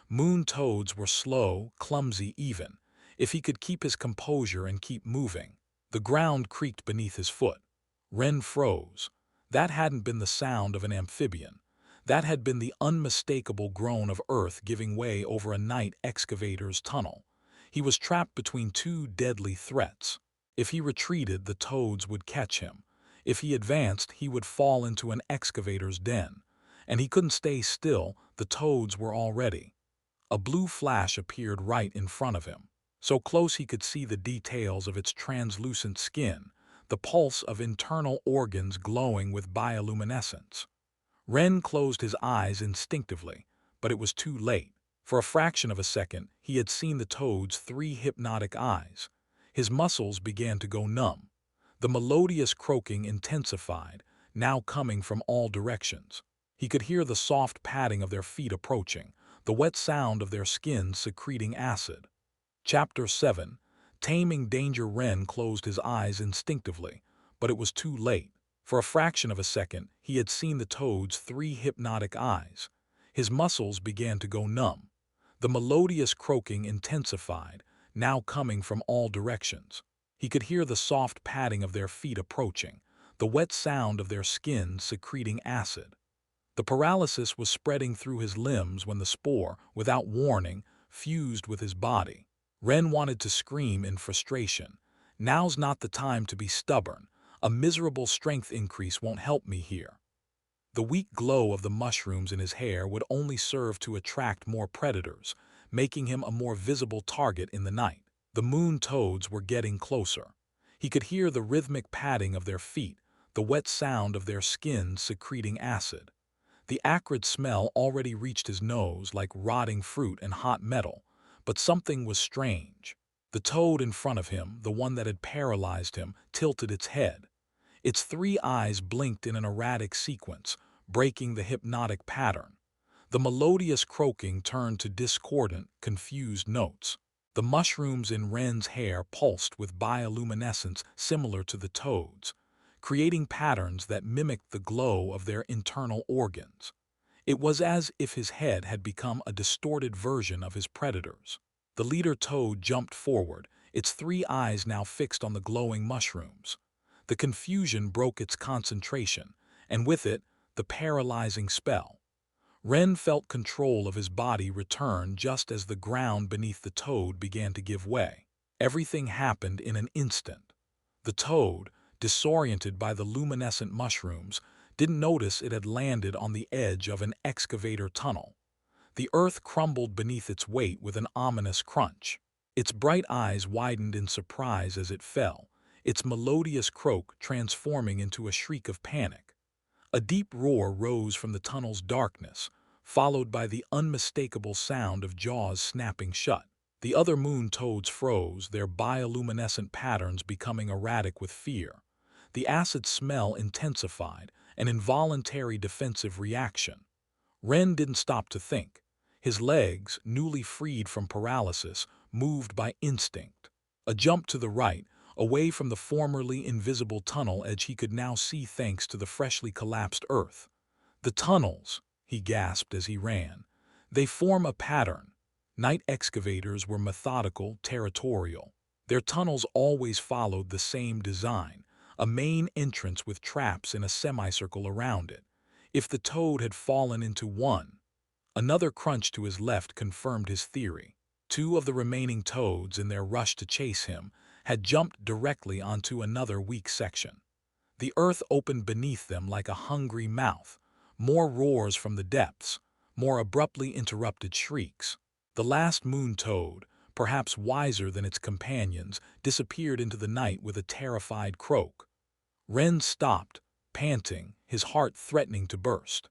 [SPEAKER 1] Moon toads were slow, clumsy even. If he could keep his composure and keep moving. The ground creaked beneath his foot. Wren froze. That hadn't been the sound of an amphibian. That had been the unmistakable groan of earth giving way over a night excavator's tunnel. He was trapped between two deadly threats. If he retreated, the toads would catch him. If he advanced, he would fall into an excavator's den. And he couldn't stay still, the toads were all ready. A blue flash appeared right in front of him. So close he could see the details of its translucent skin, the pulse of internal organs glowing with bioluminescence. Wren closed his eyes instinctively, but it was too late. For a fraction of a second, he had seen the toad's 3 hypnotic eyes. His muscles began to go numb. The melodious croaking intensified, now coming from all directions. He could hear the soft padding of their feet approaching, the wet sound of their skins secreting acid. Chapter 7. Taming Danger. Wren closed his eyes instinctively, but it was too late. For a fraction of a second, he had seen the toad's 3 hypnotic eyes. His muscles began to go numb. The melodious croaking intensified, now coming from all directions. He could hear the soft padding of their feet approaching, the wet sound of their skins secreting acid. The paralysis was spreading through his limbs when the spore, without warning, fused with his body. Wren wanted to scream in frustration. "Now's not the time to be stubborn. A miserable strength increase won't help me here." The weak glow of the mushrooms in his hair would only serve to attract more predators, making him a more visible target in the night. The moon toads were getting closer. He could hear the rhythmic padding of their feet, the wet sound of their skins secreting acid. The acrid smell already reached his nose like rotting fruit and hot metal, but something was strange. The toad in front of him, the one that had paralyzed him, tilted its head. Its 3 eyes blinked in an erratic sequence, breaking the hypnotic pattern. The melodious croaking turned to discordant, confused notes. The mushrooms in Wren's hair pulsed with bioluminescence similar to the toad's, creating patterns that mimicked the glow of their internal organs. It was as if his head had become a distorted version of his predators. The leader toad jumped forward, its 3 eyes now fixed on the glowing mushrooms. The confusion broke its concentration, and with it, the paralyzing spell. Wren felt control of his body return just as the ground beneath the toad began to give way. Everything happened in an instant. The toad, disoriented by the luminescent mushrooms, didn't notice it had landed on the edge of an excavator tunnel. The earth crumbled beneath its weight with an ominous crunch. Its bright eyes widened in surprise as it fell, its melodious croak transforming into a shriek of panic. A deep roar rose from the tunnel's darkness, followed by the unmistakable sound of jaws snapping shut. The other moon toads froze, their bioluminescent patterns becoming erratic with fear. The acid smell intensified, an involuntary defensive reaction. Wren didn't stop to think. His legs, newly freed from paralysis, moved by instinct. A jump to the right, away from the formerly invisible tunnel edge he could now see thanks to the freshly collapsed earth. "The tunnels," he gasped as he ran. "They form a pattern." Night excavators were methodical, territorial. Their tunnels always followed the same design, a main entrance with traps in a semicircle around it. If the toad had fallen into one, another crunch to his left confirmed his theory. 2 of the remaining toads, in their rush to chase him, had jumped directly onto another weak section. The earth opened beneath them like a hungry mouth. More roars from the depths, more abruptly interrupted shrieks. The last moon toad, perhaps wiser than its companions, disappeared into the night with a terrified croak. Wren stopped, panting, his heart threatening to burst.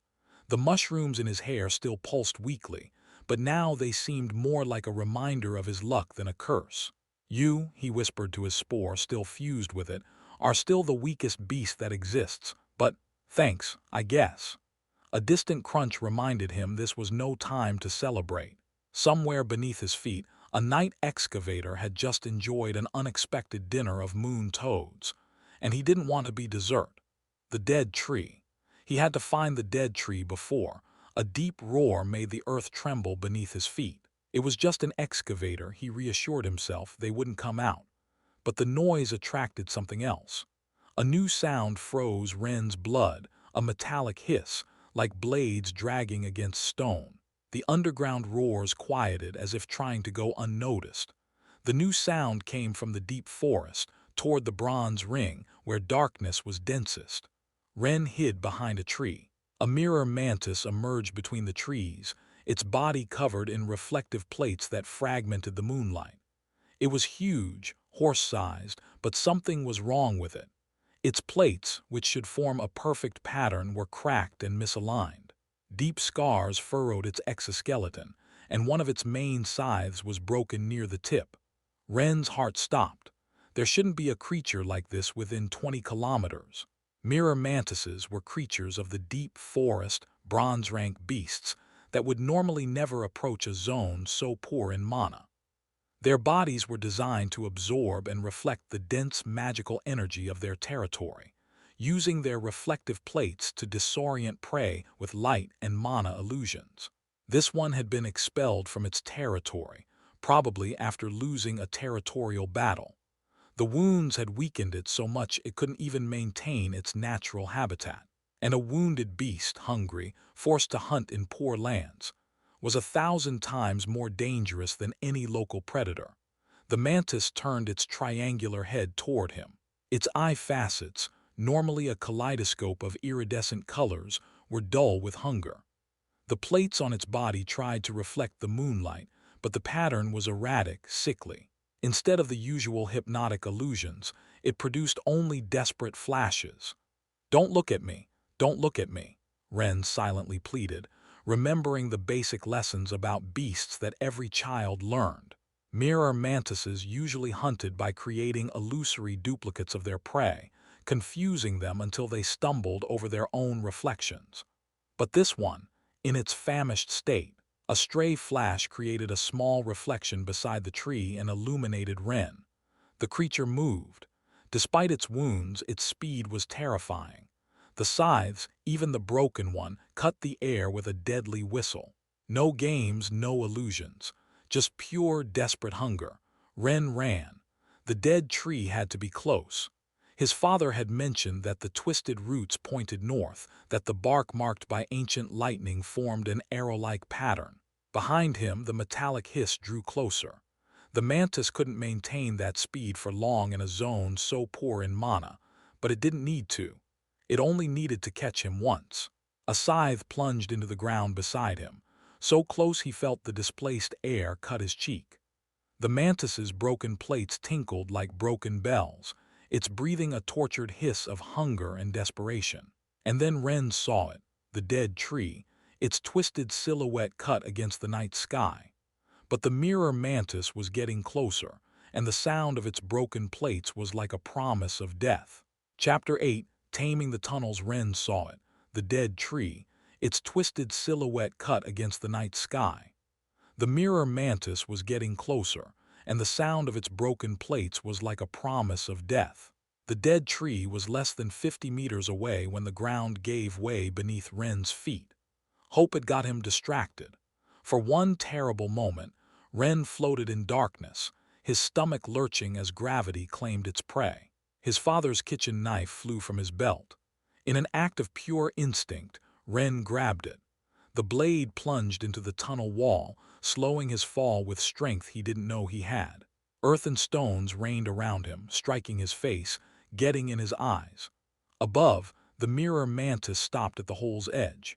[SPEAKER 1] The mushrooms in his hair still pulsed weakly, but now they seemed more like a reminder of his luck than a curse. "You," he whispered to his spore, still fused with it, "are still the weakest beast that exists, but thanks, I guess." A distant crunch reminded him this was no time to celebrate. Somewhere beneath his feet, a night excavator had just enjoyed an unexpected dinner of moon toads, and he didn't want to be dessert. The dead tree. He had to find the dead tree before. A deep roar made the earth tremble beneath his feet. It was just an excavator, he reassured himself. They wouldn't come out. But the noise attracted something else. A new sound froze Ren's blood, a metallic hiss, like blades dragging against stone. The underground roars quieted as if trying to go unnoticed. The new sound came from the deep forest, toward the bronze ring, where darkness was densest. Ren hid behind a tree. A mirror mantis emerged between the trees, its body covered in reflective plates that fragmented the moonlight. It was huge, horse-sized, but something was wrong with it. Its plates, which should form a perfect pattern, were cracked and misaligned. Deep scars furrowed its exoskeleton, and one of its main scythes was broken near the tip. Ren's heart stopped. There shouldn't be a creature like this within 20 kilometers. Mirror mantises were creatures of the deep forest, bronze-rank beasts that would normally never approach a zone so poor in mana. Their bodies were designed to absorb and reflect the dense magical energy of their territory, using their reflective plates to disorient prey with light and mana illusions. This one had been expelled from its territory, probably after losing a territorial battle. The wounds had weakened it so much it couldn't even maintain its natural habitat. And a wounded beast, hungry, forced to hunt in poor lands, was 1,000 times more dangerous than any local predator. The mantis turned its triangular head toward him. Its eye facets, normally a kaleidoscope of iridescent colors, were dull with hunger. The plates on its body tried to reflect the moonlight, but the pattern was erratic, sickly. Instead of the usual hypnotic illusions, it produced only desperate flashes. "Don't look at me, don't look at me," Ren silently pleaded, remembering the basic lessons about beasts that every child learned. Mirror mantises usually hunted by creating illusory duplicates of their prey, confusing them until they stumbled over their own reflections. But this one, in its famished state, a stray flash created a small reflection beside the tree and illuminated Ren. The creature moved. Despite its wounds, its speed was terrifying. The scythes, even the broken one, cut the air with a deadly whistle. No games, no illusions. Just pure, desperate hunger. Ren ran. The dead tree had to be close. His father had mentioned that the twisted roots pointed north, that the bark marked by ancient lightning formed an arrow-like pattern. Behind him, the metallic hiss drew closer. The mantis couldn't maintain that speed for long in a zone so poor in mana, but it didn't need to. It only needed to catch him once. A scythe plunged into the ground beside him, so close he felt the displaced air cut his cheek. The mantis's broken plates tinkled like broken bells, its breathing a tortured hiss of hunger and desperation. And then Ren saw it, the dead tree, its twisted silhouette cut against the night sky. But the mirror mantis was getting closer, and the sound of its broken plates was like a promise of death. Chapter 8, Taming the Tunnels. Ren saw it, the dead tree, its twisted silhouette cut against the night sky. The mirror mantis was getting closer, and the sound of its broken plates was like a promise of death. The dead tree was less than 50 meters away when the ground gave way beneath Ren's feet. Hope had got him distracted. For one terrible moment, Ren floated in darkness, his stomach lurching as gravity claimed its prey. His father's kitchen knife flew from his belt. In an act of pure instinct, Ren grabbed it. The blade plunged into the tunnel wall, slowing his fall with strength he didn't know he had. Earth and stones rained around him, striking his face, getting in his eyes. Above, the mirror mantis stopped at the hole's edge.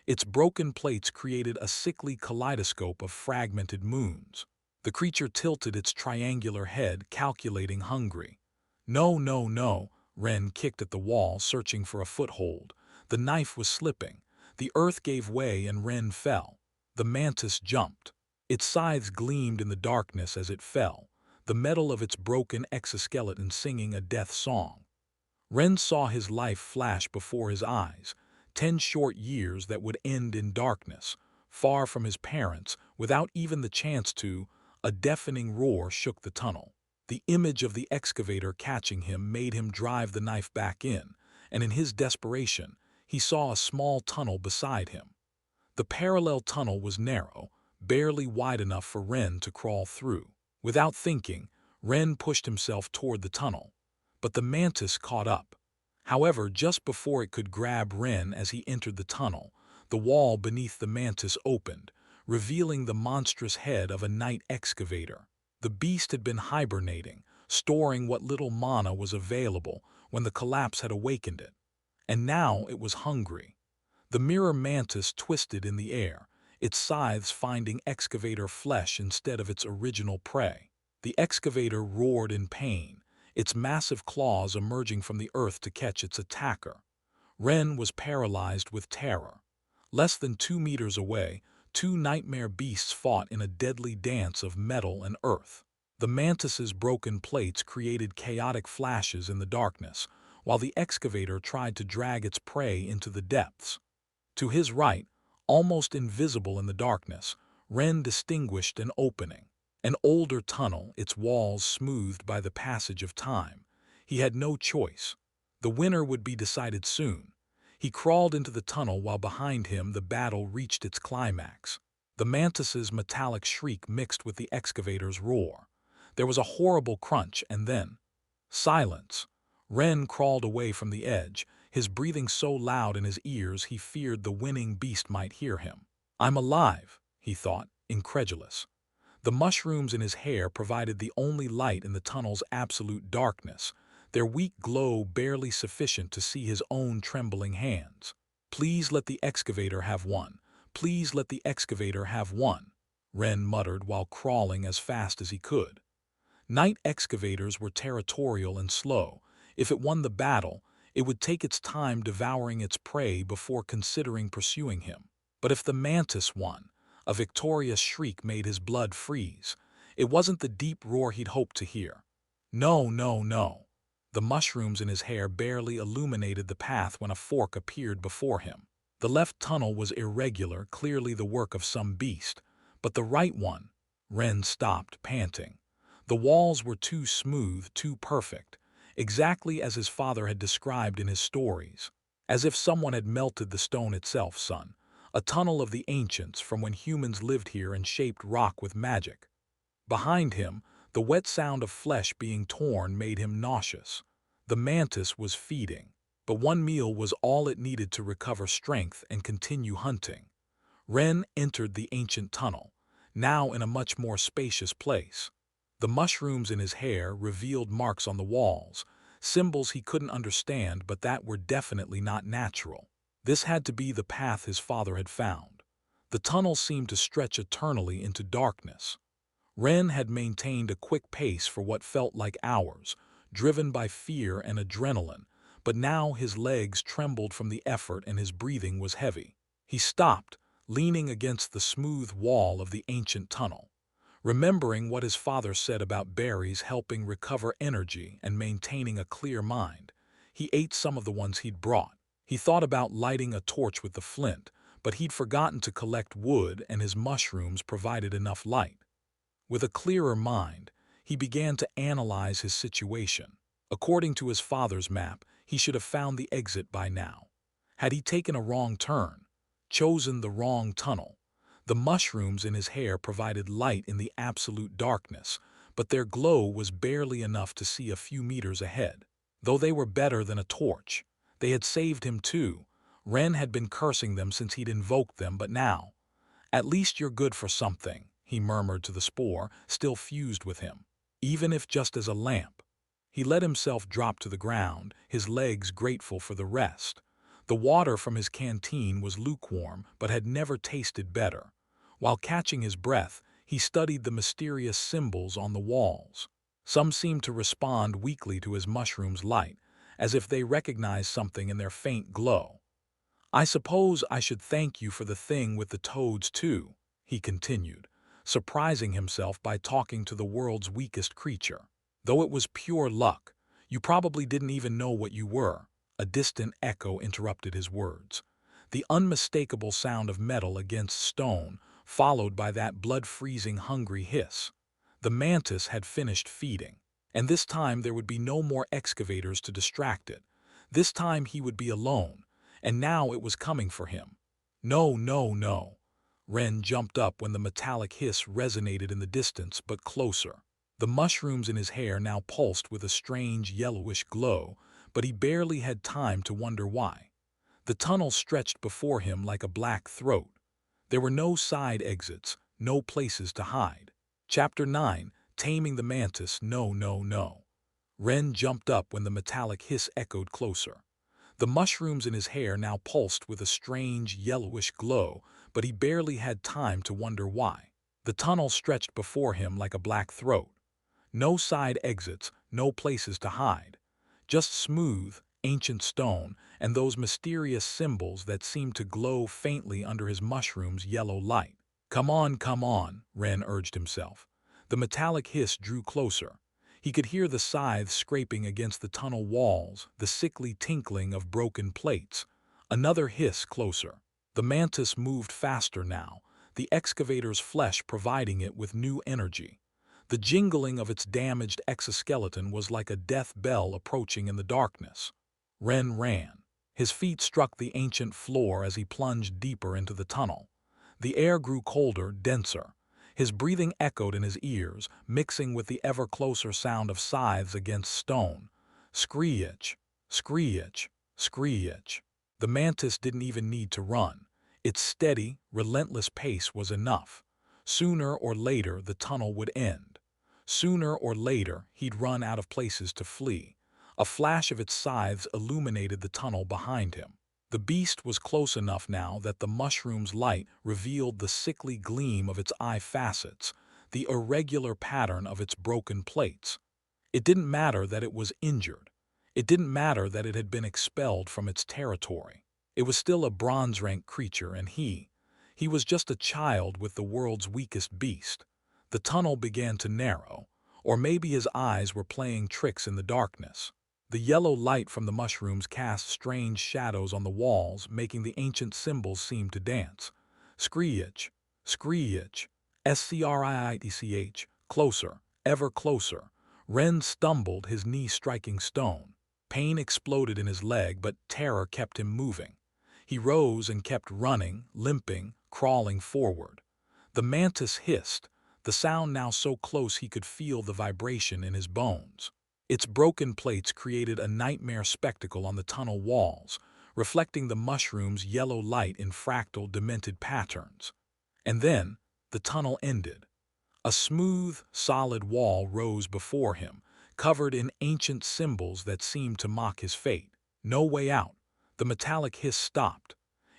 [SPEAKER 1] Its broken plates created a sickly kaleidoscope of fragmented moons. The creature tilted its triangular head, calculating hungry. "No, no, no," Ren kicked at the wall, searching for a foothold. The knife was slipping. The earth gave way and Ren fell. The mantis jumped. Its scythes gleamed in the darkness as it fell, the metal of its broken exoskeleton singing a death song. Ren saw his life flash before his eyes, 10 short years that would end in darkness, far from his parents, without even the chance to. A deafening roar shook the tunnel. The image of the excavator catching him made him drive the knife back in, and in his desperation, he saw a small tunnel beside him. The parallel tunnel was narrow, barely wide enough for Ren to crawl through. Without thinking, Ren pushed himself toward the tunnel, but the mantis caught up. However, just before it could grab Ren as he entered the tunnel, the wall beneath the mantis opened, revealing the monstrous head of a night excavator. The beast had been hibernating, storing what little mana was available when the collapse had awakened it. And now it was hungry. The mirror mantis twisted in the air, its scythes finding excavator flesh instead of its original prey. The excavator roared in pain, its massive claws emerging from the earth to catch its attacker. Ren was paralyzed with terror. Less than 2 meters away, 2 nightmare beasts fought in a deadly dance of metal and earth. The mantis's broken plates created chaotic flashes in the darkness, while the excavator tried to drag its prey into the depths. To his right, almost invisible in the darkness, Ren distinguished an opening. An older tunnel, its walls smoothed by the passage of time. He had no choice. The winner would be decided soon. He crawled into the tunnel while behind him the battle reached its climax. The mantis's metallic shriek mixed with the excavator's roar. There was a horrible crunch and then silence. Ren crawled away from the edge, his breathing so loud in his ears he feared the winning beast might hear him. "I'm alive," he thought, incredulous. The mushrooms in his hair provided the only light in the tunnel's absolute darkness, their weak glow barely sufficient to see his own trembling hands. "Please let the excavator have one. Please let the excavator have one," Ren muttered while crawling as fast as he could. Night excavators were territorial and slow. If it won the battle, it would take its time devouring its prey before considering pursuing him. But if the mantis won, a victorious shriek made his blood freeze. It wasn't the deep roar he'd hoped to hear. No, no, no. The mushrooms in his hair barely illuminated the path when a fork appeared before him. The left tunnel was irregular, clearly the work of some beast. But the right one, Ren stopped, panting. The walls were too smooth, too perfect, exactly as his father had described in his stories. As if someone had melted the stone itself, son. A tunnel of the ancients from when humans lived here and shaped rock with magic. Behind him, the wet sound of flesh being torn made him nauseous. The mantis was feeding, but one meal was all it needed to recover strength and continue hunting. Ren entered the ancient tunnel, now in a much more spacious place. The mushrooms in his hair revealed marks on the walls, symbols he couldn't understand but that were definitely not natural. This had to be the path his father had found. The tunnel seemed to stretch eternally into darkness. Ren had maintained a quick pace for what felt like hours, driven by fear and adrenaline, but now his legs trembled from the effort and his breathing was heavy. He stopped, leaning against the smooth wall of the ancient tunnel. Remembering what his father said about berries helping recover energy and maintaining a clear mind, he ate some of the ones he'd brought. He thought about lighting a torch with the flint, but he'd forgotten to collect wood and his mushrooms provided enough light. With a clearer mind, he began to analyze his situation. According to his father's map, he should have found the exit by now. Had he taken a wrong turn, chosen the wrong tunnel? The mushrooms in his hair provided light in the absolute darkness, but their glow was barely enough to see a few meters ahead. Though they were better than a torch, they had saved him too. Ren had been cursing them since he'd invoked them, but now, "At least you're good for something," he murmured to the spore, still fused with him. "Even if just as a lamp." He let himself drop to the ground, his legs grateful for the rest. The water from his canteen was lukewarm, but had never tasted better. While catching his breath, he studied the mysterious symbols on the walls. Some seemed to respond weakly to his mushroom's light, as if they recognized something in their faint glow. "I suppose I should thank you for the thing with the toads too," he continued, surprising himself by talking to the world's weakest creature. Though it was pure luck, you probably didn't even know what you were. A distant echo interrupted his words. The unmistakable sound of metal against stone, followed by that blood-freezing hungry hiss. The mantis had finished feeding, and this time there would be no more excavators to distract it. This time he would be alone, and now it was coming for him. No, no, no. Ren jumped up when the metallic hiss resonated in the distance, but closer. The mushrooms in his hair now pulsed with a strange yellowish glow, but he barely had time to wonder why. The tunnel stretched before him like a black throat. There were no side exits, no places to hide. Chapter 9, Taming the Mantis. No, no, no. Ren jumped up when the metallic hiss echoed closer. The mushrooms in his hair now pulsed with a strange yellowish glow, but he barely had time to wonder why. The tunnel stretched before him like a black throat. No side exits, no places to hide. Just smooth, ancient stone and those mysterious symbols that seemed to glow faintly under his mushroom's yellow light. Come on, Ren urged himself. The metallic hiss drew closer. He could hear the scythe scraping against the tunnel walls, the sickly tinkling of broken plates. Another hiss closer. The mantis moved faster now, the excavator's flesh providing it with new energy. The jingling of its damaged exoskeleton was like a death bell approaching in the darkness. Ren ran. His feet struck the ancient floor as he plunged deeper into the tunnel. The air grew colder, denser. His breathing echoed in his ears, mixing with the ever-closer sound of scythes against stone. Screech, screech, screech. The mantis didn't even need to run. Its steady, relentless pace was enough. Sooner or later, the tunnel would end. Sooner or later, he'd run out of places to flee. A flash of its scythes illuminated the tunnel behind him. The beast was close enough now that the mushroom's light revealed the sickly gleam of its eye facets, the irregular pattern of its broken plates. It didn't matter that it was injured. It didn't matter that it had been expelled from its territory. It was still a bronze-rank creature, and he was just a child with the world's weakest beast. The tunnel began to narrow, or maybe his eyes were playing tricks in the darkness. The yellow light from the mushrooms cast strange shadows on the walls, making the ancient symbols seem to dance. Screech, screech, screech, closer, ever closer. Ren stumbled, his knee striking stone. Pain exploded in his leg, but terror kept him moving. He rose and kept running, limping, crawling forward. The mantis hissed, the sound now so close he could feel the vibration in his bones. Its broken plates created a nightmare spectacle on the tunnel walls, reflecting the mushroom's yellow light in fractal, demented patterns. And then, the tunnel ended. A smooth, solid wall rose before him, covered in ancient symbols that seemed to mock his fate. No way out. The metallic hiss stopped.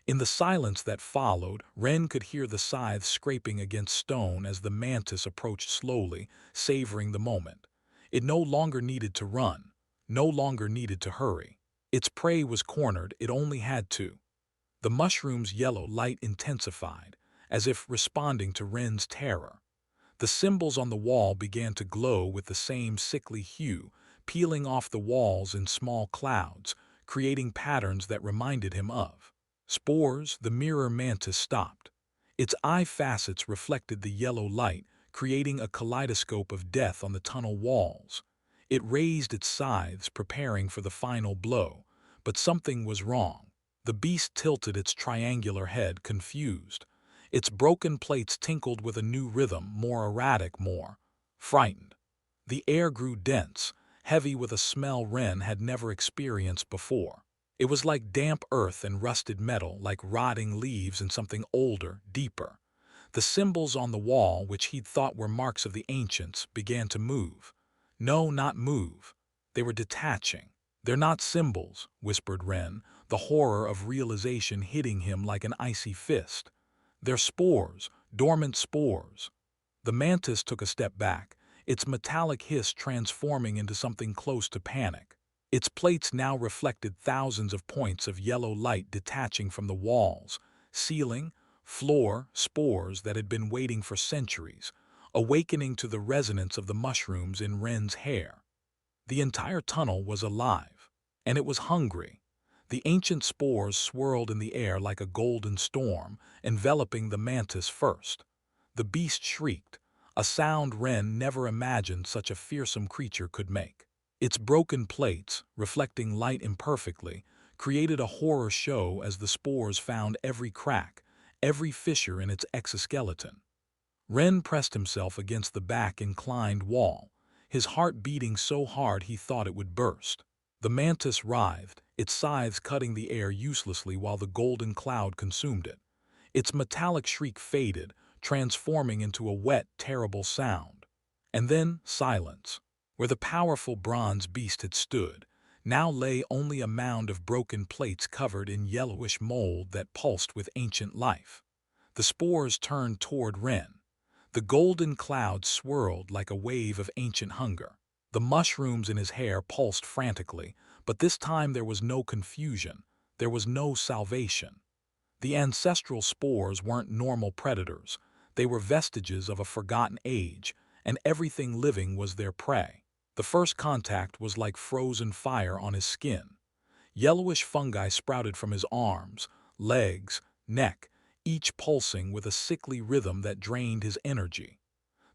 [SPEAKER 1] In the silence that followed, Ren could hear the scythe scraping against stone as the mantis approached slowly, savoring the moment. It no longer needed to run, no longer needed to hurry. Its prey was cornered, it only had to. The mushroom's yellow light intensified, as if responding to Ren's terror. The symbols on the wall began to glow with the same sickly hue, peeling off the walls in small clouds, creating patterns that reminded him of spores. The mirror mantis stopped. Its eye facets reflected the yellow light, creating a kaleidoscope of death on the tunnel walls. It raised its scythes, preparing for the final blow, but something was wrong. The beast tilted its triangular head, confused. Its broken plates tinkled with a new rhythm, more erratic, more frightened. The air grew dense, heavy with a smell Ren had never experienced before. It was like damp earth and rusted metal, like rotting leaves and something older, deeper. The symbols on the wall, which he'd thought were marks of the ancients, began to move. No, not move. They were detaching. They're not symbols, whispered Ren, the horror of realization hitting him like an icy fist. They're spores, dormant spores. The mantis took a step back, its metallic hiss transforming into something close to panic. Its plates now reflected thousands of points of yellow light detaching from the walls, ceiling, Floor, spores that had been waiting for centuries, awakening to the resonance of the mushrooms in Ren's hair. The entire tunnel was alive, and it was hungry. The ancient spores swirled in the air like a golden storm, enveloping the mantis first. The beast shrieked, a sound Ren never imagined such a fearsome creature could make. Its broken plates, reflecting light imperfectly, created a horror show as the spores found every crack, every fissure in its exoskeleton. Ren pressed himself against the back-inclined wall, his heart beating so hard he thought it would burst. The mantis writhed, its scythes cutting the air uselessly while the golden cloud consumed it. Its metallic shriek faded, transforming into a wet, terrible sound. And then silence. Where the powerful bronze beast had stood, now lay only a mound of broken plates covered in yellowish mold that pulsed with ancient life. The spores turned toward Ren. The golden cloud swirled like a wave of ancient hunger. The mushrooms in his hair pulsed frantically, but this time there was no confusion. There was no salvation. The ancestral spores weren't normal predators. They were vestiges of a forgotten age, and everything living was their prey. The first contact was like frozen fire on his skin. Yellowish fungi sprouted from his arms, legs, neck, each pulsing with a sickly rhythm that drained his energy.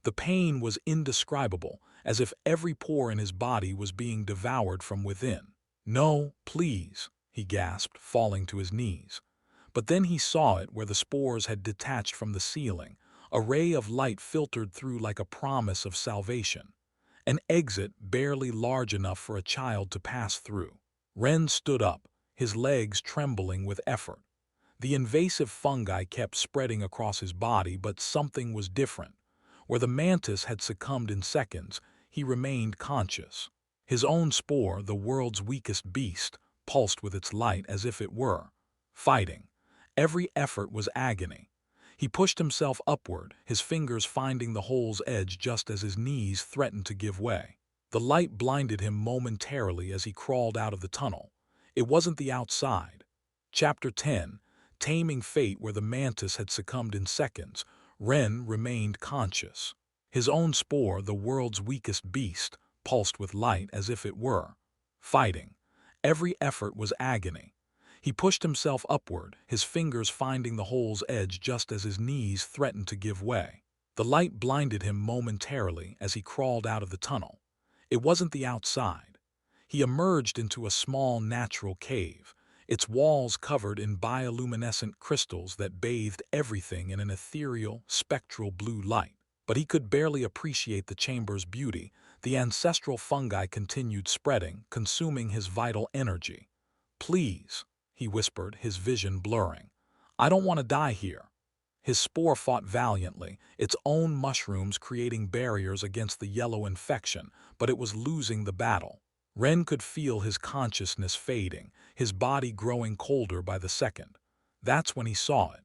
[SPEAKER 1] The pain was indescribable, as if every pore in his body was being devoured from within. "No, please," he gasped, falling to his knees. But then he saw it where the spores had detached from the ceiling. A ray of light filtered through like a promise of salvation. An exit barely large enough for a child to pass through. Ren stood up, his legs trembling with effort. The invasive fungi kept spreading across his body, but something was different. Where the mantis had succumbed in seconds, he remained conscious. His own spore, the world's weakest beast, pulsed with its light as if it were fighting. Every effort was agony. He pushed himself upward, his fingers finding the hole's edge just as his knees threatened to give way. The light blinded him momentarily as he crawled out of the tunnel. It wasn't the outside. Chapter 10, Taming Fate. Where the mantis had succumbed in seconds, Ren remained conscious. His own spore, the world's weakest beast, pulsed with light as if it were fighting. Every effort was agony. He pushed himself upward, his fingers finding the hole's edge just as his knees threatened to give way. The light blinded him momentarily as he crawled out of the tunnel. It wasn't the outside. He emerged into a small natural cave, its walls covered in bioluminescent crystals that bathed everything in an ethereal, spectral blue light. But he could barely appreciate the chamber's beauty. The ancestral fungi continued spreading, consuming his vital energy. "Please," he whispered, his vision blurring. "I don't want to die here." His spore fought valiantly, its own mushrooms creating barriers against the yellow infection, but it was losing the battle. Ren could feel his consciousness fading, his body growing colder by the second. That's when he saw it.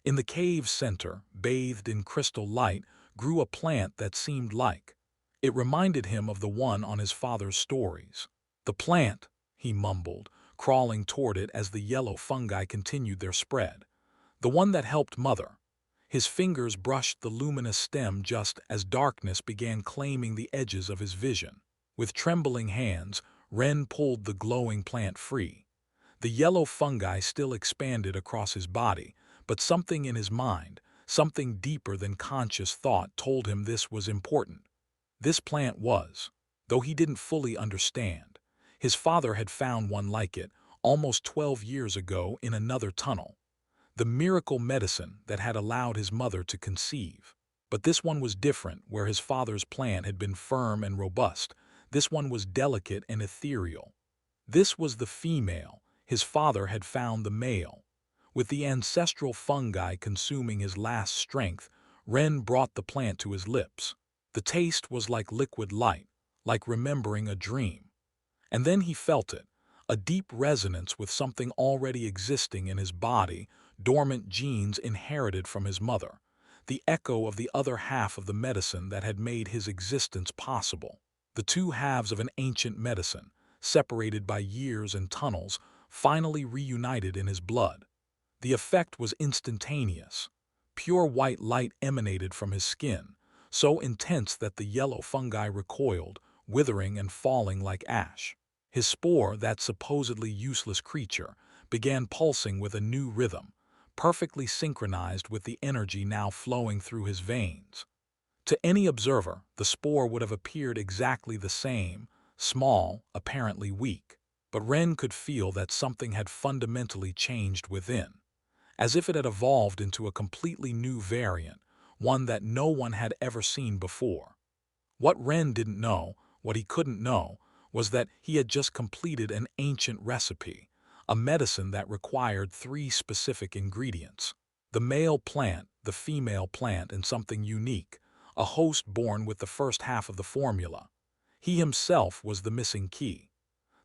[SPEAKER 1] In the cave's center, bathed in crystal light, grew a plant that seemed like. It reminded him of the one on his father's stories. "The plant," he mumbled, crawling toward it as the yellow fungi continued their spread. "The one that helped Mother." His fingers brushed the luminous stem just as darkness began claiming the edges of his vision. With trembling hands, Ren pulled the glowing plant free. The yellow fungi still expanded across his body, but something in his mind, something deeper than conscious thought, told him this was important. This plant was, though he didn't fully understand. His father had found one like it, almost 12 years ago in another tunnel. The miracle medicine that had allowed his mother to conceive. But this one was different. Where his father's plant had been firm and robust, this one was delicate and ethereal. This was the female. His father had found the male. With the ancestral fungi consuming his last strength, Ren brought the plant to his lips. The taste was like liquid light, like remembering a dream. And then he felt it, a deep resonance with something already existing in his body, dormant genes inherited from his mother, the echo of the other half of the medicine that had made his existence possible. The two halves of an ancient medicine, separated by years and tunnels, finally reunited in his blood. The effect was instantaneous. Pure white light emanated from his skin, so intense that the yellow fungi recoiled, withering and falling like ash. His spore, that supposedly useless creature, began pulsing with a new rhythm, perfectly synchronized with the energy now flowing through his veins. To any observer, the spore would have appeared exactly the same, small, apparently weak. But Ren could feel that something had fundamentally changed within, as if it had evolved into a completely new variant, one that no one had ever seen before. What Ren didn't know, what he couldn't know, was that he had just completed an ancient recipe, a medicine that required 3 specific ingredients: the male plant, the female plant, and something unique, a host born with the first half of the formula. He himself was the missing key.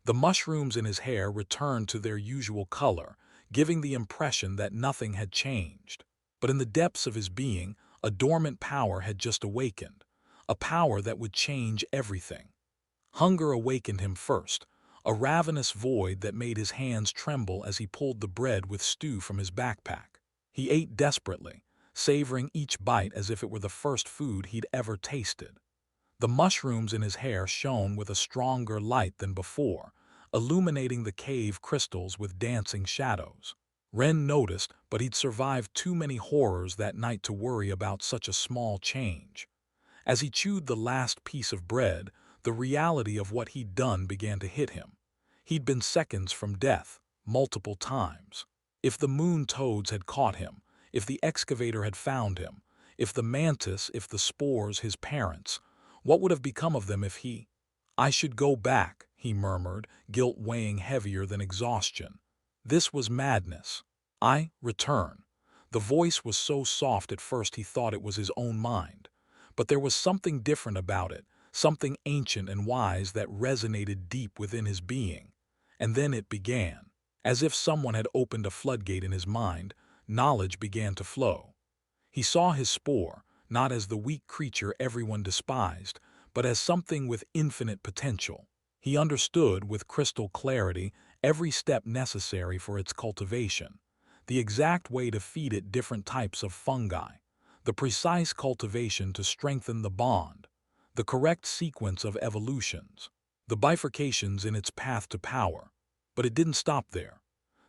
[SPEAKER 1] The mushrooms in his hair returned to their usual color, giving the impression that nothing had changed. But in the depths of his being, a dormant power had just awakened, a power that would change everything. Hunger awakened him first, a ravenous void that made his hands tremble as he pulled the bread with stew from his backpack. He ate desperately, savoring each bite as if it were the first food he'd ever tasted. The mushrooms in his hair shone with a stronger light than before, illuminating the cave crystals with dancing shadows. Ren noticed, but he'd survived too many horrors that night to worry about such a small change. As he chewed the last piece of bread, the reality of what he'd done began to hit him. He'd been seconds from death, multiple times. If the moon toads had caught him, if the excavator had found him, if the mantis, if the spores, his parents, what would have become of them if he— "I should go back," he murmured, guilt weighing heavier than exhaustion. This was madness. "I return." The voice was so soft at first he thought it was his own mind. But there was something different about it, something ancient and wise that resonated deep within his being. And then it began. As if someone had opened a floodgate in his mind, knowledge began to flow. He saw his spore, not as the weak creature everyone despised, but as something with infinite potential. He understood, with crystal clarity, every step necessary for its cultivation, the exact way to feed it different types of fungi, the precise cultivation to strengthen the bond, the correct sequence of evolutions, the bifurcations in its path to power. But it didn't stop there.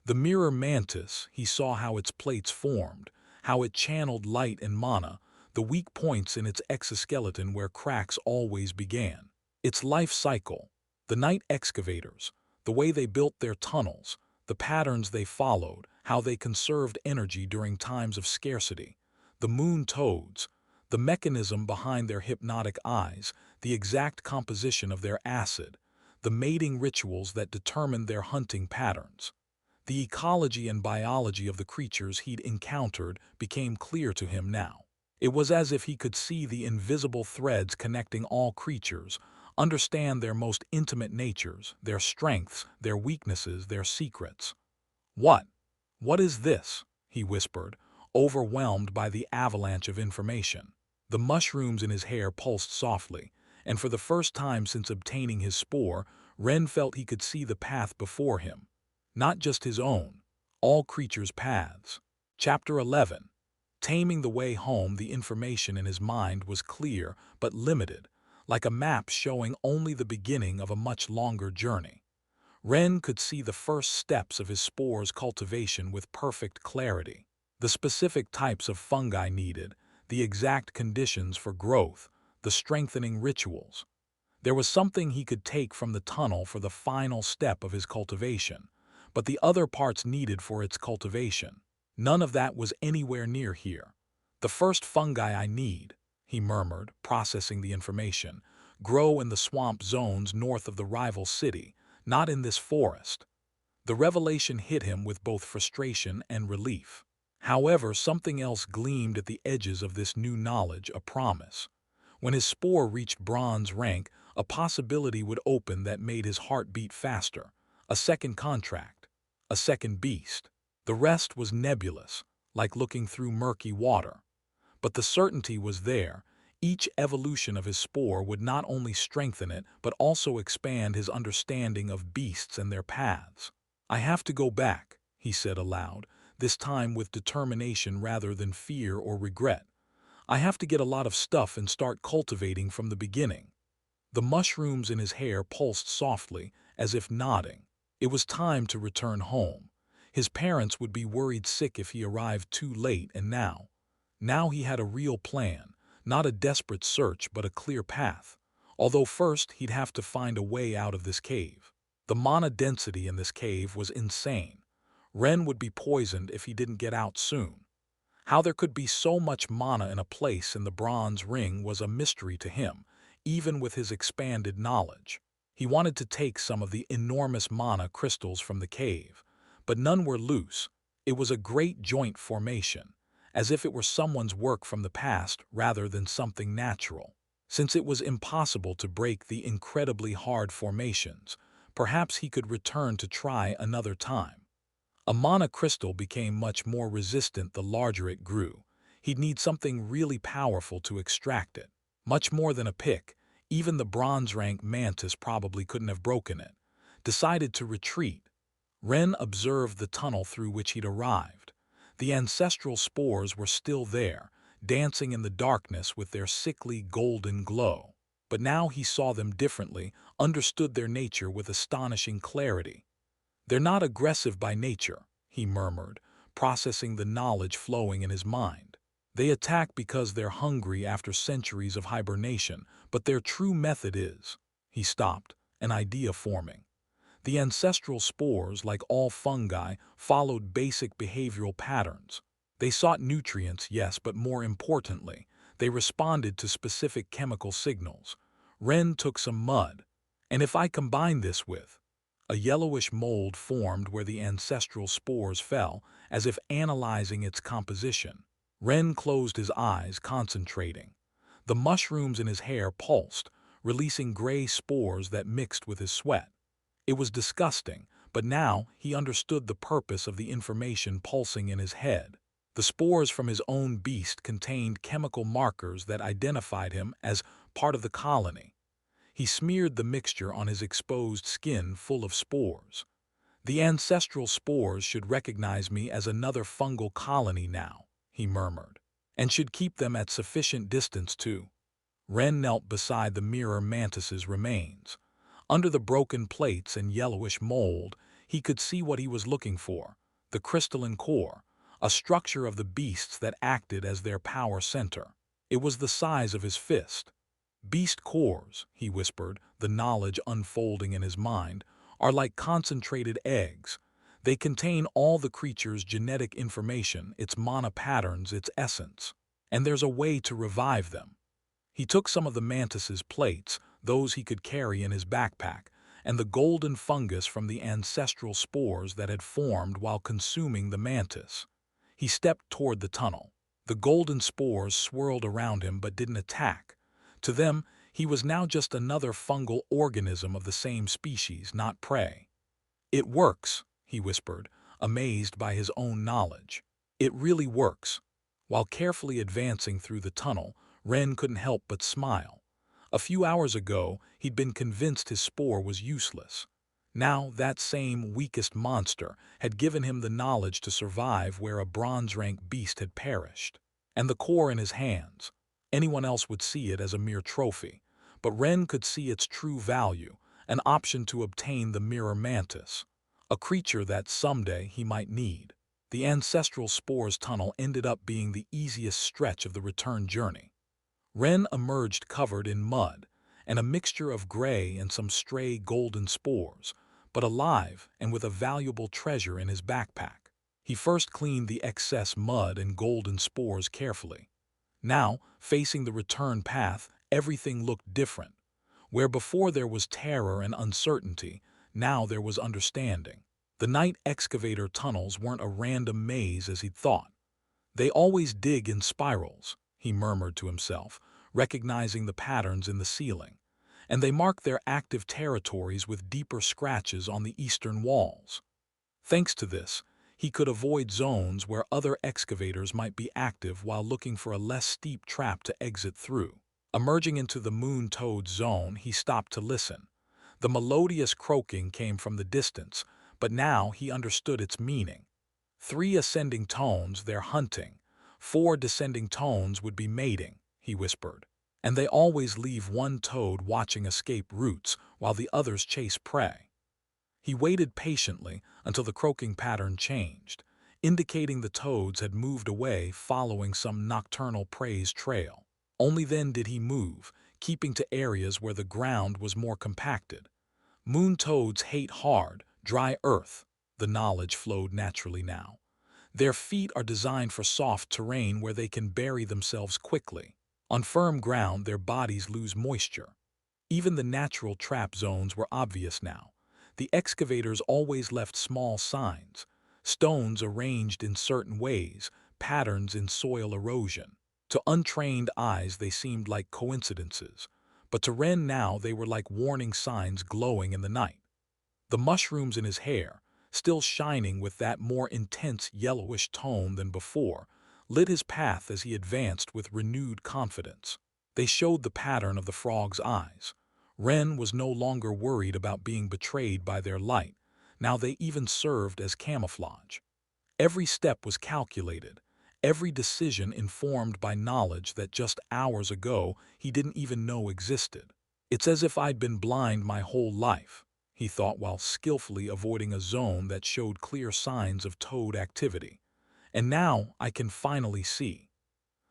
[SPEAKER 1] The mirror mantis, he saw how its plates formed, how it channeled light and mana, the weak points in its exoskeleton where cracks always began. Its life cycle, the night excavators, the way they built their tunnels, the patterns they followed, how they conserved energy during times of scarcity. The moon toads, the mechanism behind their hypnotic eyes, the exact composition of their acid, the mating rituals that determined their hunting patterns. The ecology and biology of the creatures he'd encountered became clear to him now. It was as if he could see the invisible threads connecting all creatures, understand their most intimate natures, their strengths, their weaknesses, their secrets. "What? What is this?" he whispered, overwhelmed by the avalanche of information. The mushrooms in his hair pulsed softly, and for the first time since obtaining his spore, Ren felt he could see the path before him. Not just his own, all creatures' paths. Chapter 11. Taming the way home. The information in his mind was clear but limited, like a map showing only the beginning of a much longer journey. Ren could see the first steps of his spore's cultivation with perfect clarity. The specific types of fungi needed, the exact conditions for growth, the strengthening rituals. There was something he could take from the tunnel for the final step of his cultivation, but the other parts needed for its cultivation. None of that was anywhere near here. "The first fungi I need," he murmured, processing the information, "grow in the swamp zones north of the rival city, not in this forest." The revelation hit him with both frustration and relief. However, something else gleamed at the edges of this new knowledge, a promise. When his spore reached bronze rank, a possibility would open that made his heart beat faster. A second contract, a second beast. The rest was nebulous, like looking through murky water. But the certainty was there. Each evolution of his spore would not only strengthen it, but also expand his understanding of beasts and their paths. "I have to go back," he said aloud, this time with determination rather than fear or regret. I have to get a lot of stuff and start cultivating from the beginning. The mushrooms in his hair pulsed softly, as if nodding. It was time to return home. His parents would be worried sick if he arrived too late, and now he had a real plan, not a desperate search but a clear path. Although first he'd have to find a way out of this cave. The mana density in this cave was insane. Ren would be poisoned if he didn't get out soon. How there could be so much mana in a place in the bronze ring was a mystery to him, even with his expanded knowledge. He wanted to take some of the enormous mana crystals from the cave, but none were loose. It was a great joint formation, as if it were someone's work from the past rather than something natural. Since it was impossible to break the incredibly hard formations, perhaps he could return to try another time. A mana crystal became much more resistant the larger it grew. He'd need something really powerful to extract it. Much more than a pick, even the bronze-rank mantis probably couldn't have broken it. Decided to retreat. Ren observed the tunnel through which he'd arrived. The ancestral spores were still there, dancing in the darkness with their sickly golden glow. But now he saw them differently, understood their nature with astonishing clarity. "They're not aggressive by nature," he murmured, processing the knowledge flowing in his mind. "They attack because they're hungry after centuries of hibernation, but their true method is—" He stopped, an idea forming. The ancestral spores, like all fungi, followed basic behavioral patterns. They sought nutrients, yes, but more importantly, they responded to specific chemical signals. Ren took some mud, and if I combine this with— A yellowish mold formed where the ancestral spores fell, as if analyzing its composition. Ren closed his eyes, concentrating. The mushrooms in his hair pulsed, releasing gray spores that mixed with his sweat. It was disgusting, but now he understood the purpose of the information pulsing in his head. The spores from his own beast contained chemical markers that identified him as part of the colony. He smeared the mixture on his exposed skin full of spores. "The ancestral spores should recognize me as another fungal colony now," he murmured, "and should keep them at sufficient distance too." Ren knelt beside the mirror mantis's remains. Under the broken plates and yellowish mold, he could see what he was looking for: the crystalline core, a structure of the beasts that acted as their power center. It was the size of his fist. "Beast cores," he whispered, the knowledge unfolding in his mind, "are like concentrated eggs. They contain all the creature's genetic information, its mana patterns, its essence. And there's a way to revive them." He took some of the mantis's plates, those he could carry in his backpack, and the golden fungus from the ancestral spores that had formed while consuming the mantis. He stepped toward the tunnel. The golden spores swirled around him but didn't attack. To them, he was now just another fungal organism of the same species, not prey. "It works," he whispered, amazed by his own knowledge. "It really works." While carefully advancing through the tunnel, Ren couldn't help but smile. A few hours ago, he'd been convinced his spore was useless. Now, that same weakest monster had given him the knowledge to survive where a bronze-rank beast had perished. And the core in his hands. Anyone else would see it as a mere trophy, but Ren could see its true value, an option to obtain the mirror mantis, a creature that someday he might need. The ancestral spores tunnel ended up being the easiest stretch of the return journey. Ren emerged covered in mud, and a mixture of gray and some stray golden spores, but alive and with a valuable treasure in his backpack. He first cleaned the excess mud and golden spores carefully. Now, facing the return path, everything looked different. Where before there was terror and uncertainty, now there was understanding. The night excavator tunnels weren't a random maze as he'd thought. "They always dig in spirals," he murmured to himself, recognizing the patterns in the ceiling. "And they mark their active territories with deeper scratches on the eastern walls." Thanks to this, he could avoid zones where other excavators might be active while looking for a less steep trap to exit through. Emerging into the moon-toad zone, he stopped to listen. The melodious croaking came from the distance, but now he understood its meaning. 3 ascending tones, they're hunting. 4 descending tones would be mating, he whispered. And they always leave one toad watching escape routes while the others chase prey. He waited patiently until the croaking pattern changed, indicating the toads had moved away following some nocturnal prey's trail. Only then did he move, keeping to areas where the ground was more compacted. Moon toads hate hard, dry earth. The knowledge flowed naturally now. Their feet are designed for soft terrain where they can bury themselves quickly. On firm ground, their bodies lose moisture. Even the natural trap zones were obvious now. The excavators always left small signs, stones arranged in certain ways, patterns in soil erosion. To untrained eyes they seemed like coincidences, but to Wren now they were like warning signs glowing in the night. The mushrooms in his hair, still shining with that more intense yellowish tone than before, lit his path as he advanced with renewed confidence. They showed the pattern of the frog's eyes. Wren was no longer worried about being betrayed by their light. Now they even served as camouflage. Every step was calculated, every decision informed by knowledge that just hours ago he didn't even know existed. It's as if I'd been blind my whole life, he thought while skillfully avoiding a zone that showed clear signs of toad activity. And now I can finally see.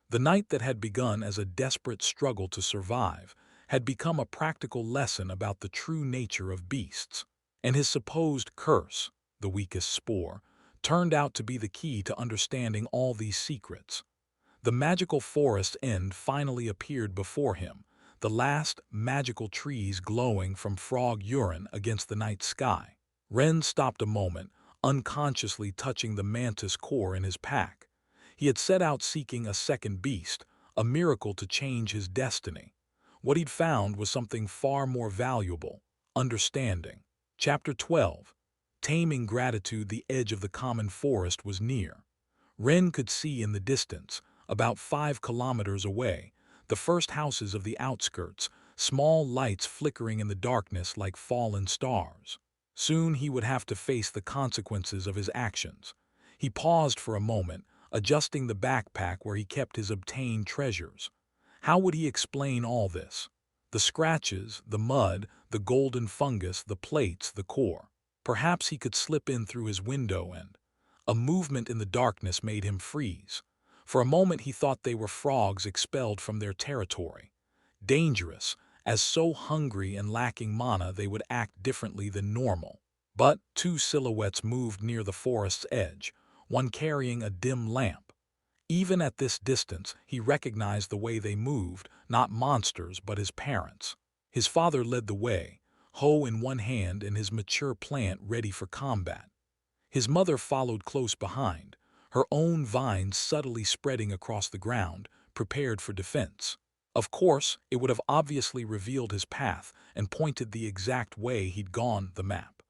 [SPEAKER 1] The night that had begun as a desperate struggle to survive had become a practical lesson about the true nature of beasts. And his supposed curse, the weakest spore, turned out to be the key to understanding all these secrets. The magical forest end finally appeared before him, the last magical trees glowing from frog urine against the night sky. Wren stopped a moment, unconsciously touching the mantis core in his pack. He had set out seeking a second beast, a miracle to change his destiny. What he'd found was something far more valuable: understanding. Chapter 12. Taming gratitude. The edge of the common forest was near. Wren could see in the distance, about 5 kilometers away, the first houses of the outskirts, small lights flickering in the darkness like fallen stars. Soon he would have to face the consequences of his actions. He paused for a moment, adjusting the backpack where he kept his obtained treasures. How would he explain all this? The scratches, the mud, the golden fungus, the plates, the core. Perhaps he could slip in through his window and... A movement in the darkness made him freeze. For a moment he thought they were frogs expelled from their territory. Dangerous, as so hungry and lacking mana they would act differently than normal. But 2 silhouettes moved near the forest's edge, one carrying a dim lamp. Even at this distance, he recognized the way they moved, not monsters but his parents. His father led the way, hoe in one hand and his mature plant ready for combat. His mother followed close behind, her own vines subtly spreading across the ground, prepared for defense. Of course, it would have obviously revealed his path and pointed the exact way he'd gone. The map.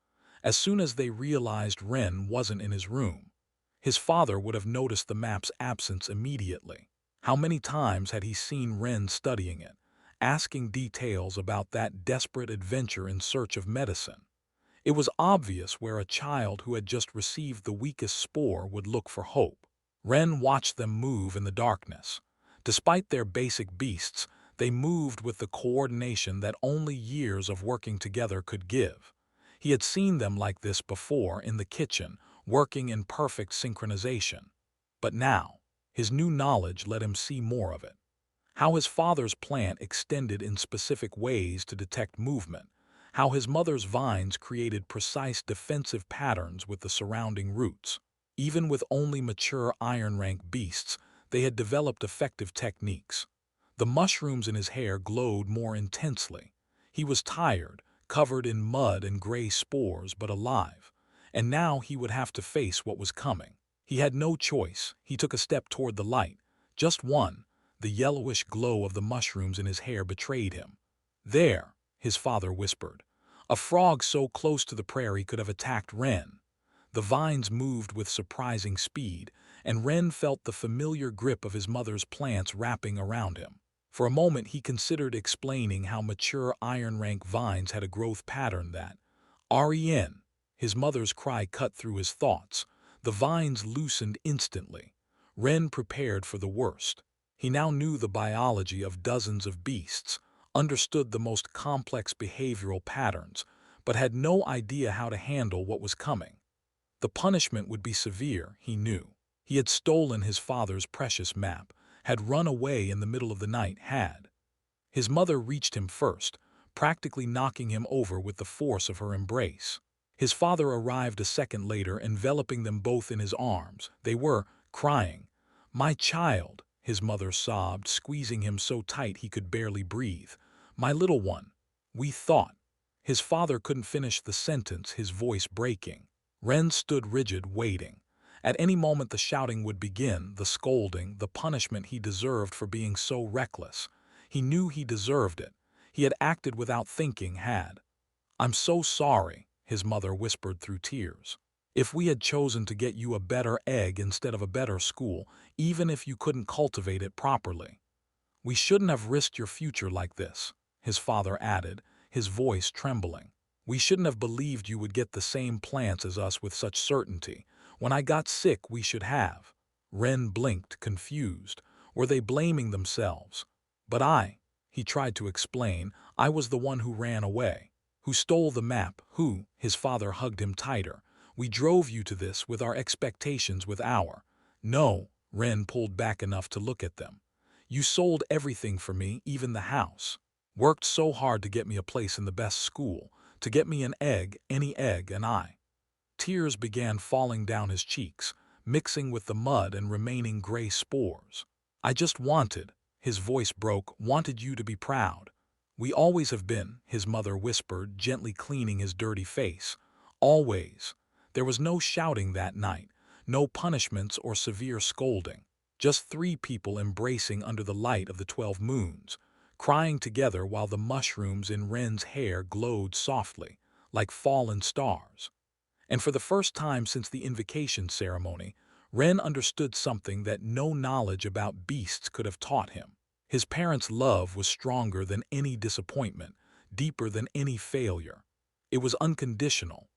[SPEAKER 1] As soon as they realized Wren wasn't in his room, his father would have noticed the map's absence immediately. How many times had he seen Wren studying it, asking details about that desperate adventure in search of medicine? It was obvious where a child who had just received the weakest spore would look for hope. Wren watched them move in the darkness. Despite their basic beasts, they moved with the coordination that only years of working together could give. He had seen them like this before in the kitchen, working in perfect synchronization. But now, his new knowledge let him see more of it. How his father's plant extended in specific ways to detect movement, how his mother's vines created precise defensive patterns with the surrounding roots. Even with only mature iron-rank beasts, they had developed effective techniques. The mushrooms in his hair glowed more intensely. He was tired, covered in mud and gray spores, but alive. And now he would have to face what was coming. He had no choice. He took a step toward the light. Just one. The yellowish glow of the mushrooms in his hair betrayed him. "There," his father whispered. A frog so close to the prairie could have attacked Wren. The vines moved with surprising speed, and Wren felt the familiar grip of his mother's plants wrapping around him. For a moment he considered explaining how mature iron-rank vines had a growth pattern that... "Ren!" His mother's cry cut through his thoughts. The vines loosened instantly. Ren prepared for the worst. He now knew the biology of dozens of beasts, understood the most complex behavioral patterns, but had no idea how to handle what was coming. The punishment would be severe, he knew. He had stolen his father's precious map, had run away in the middle of the night, had. His mother reached him first, practically knocking him over with the force of her embrace. His father arrived a second later, enveloping them both in his arms. They were crying. "My child," his mother sobbed, squeezing him so tight he could barely breathe. "My little one. We thought." His father couldn't finish the sentence, his voice breaking. Ren stood rigid, waiting. At any moment the shouting would begin, the scolding, the punishment he deserved for being so reckless. He knew he deserved it. He had acted without thinking, had. "I'm so sorry," his mother whispered through tears. "If we had chosen to get you a better egg instead of a better school, even if you couldn't cultivate it properly. We shouldn't have risked your future like this," his father added, his voice trembling. "We shouldn't have believed you would get the same plants as us with such certainty. When I got sick, we should have." Ren blinked, confused. Were they blaming themselves? "But he tried to explain, "I was the one who ran away, who stole the map, who," his father hugged him tighter. "We drove you to this with our expectations, with our—" "No," Ren pulled back enough to look at them. "You sold everything for me, even the house. Worked so hard to get me a place in the best school, to get me an egg, any egg, and I." Tears began falling down his cheeks, mixing with the mud and remaining gray spores. "I just wanted," his voice broke, "wanted you to be proud. We always have been," his mother whispered, gently cleaning his dirty face. "Always." There was no shouting that night, no punishments or severe scolding. Just three people embracing under the light of the 12 moons, crying together while the mushrooms in Ren's hair glowed softly, like fallen stars. And for the first time since the invocation ceremony, Ren understood something that no knowledge about beasts could have taught him. His parents' love was stronger than any disappointment, deeper than any failure. It was unconditional.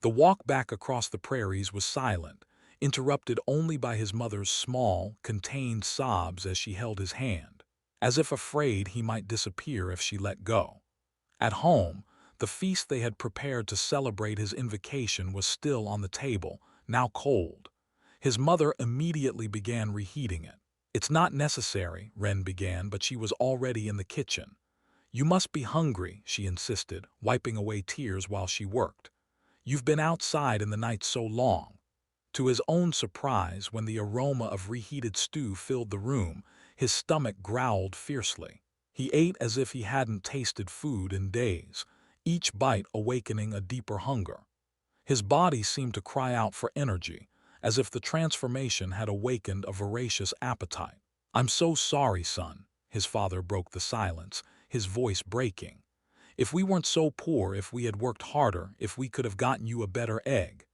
[SPEAKER 1] The walk back across the prairies was silent, interrupted only by his mother's small, contained sobs as she held his hand, as if afraid he might disappear if she let go. At home, the feast they had prepared to celebrate his invocation was still on the table, now cold. His mother immediately began reheating it. "It's not necessary," Ren began, but she was already in the kitchen. "You must be hungry," she insisted, wiping away tears while she worked. "You've been outside in the night so long." To his own surprise, when the aroma of reheated stew filled the room, his stomach growled fiercely. He ate as if he hadn't tasted food in days, each bite awakening a deeper hunger. His body seemed to cry out for energy, as if the transformation had awakened a voracious appetite. "I'm so sorry, son," his father broke the silence, his voice breaking. "If we weren't so poor, if we had worked harder, if we could have gotten you a better egg.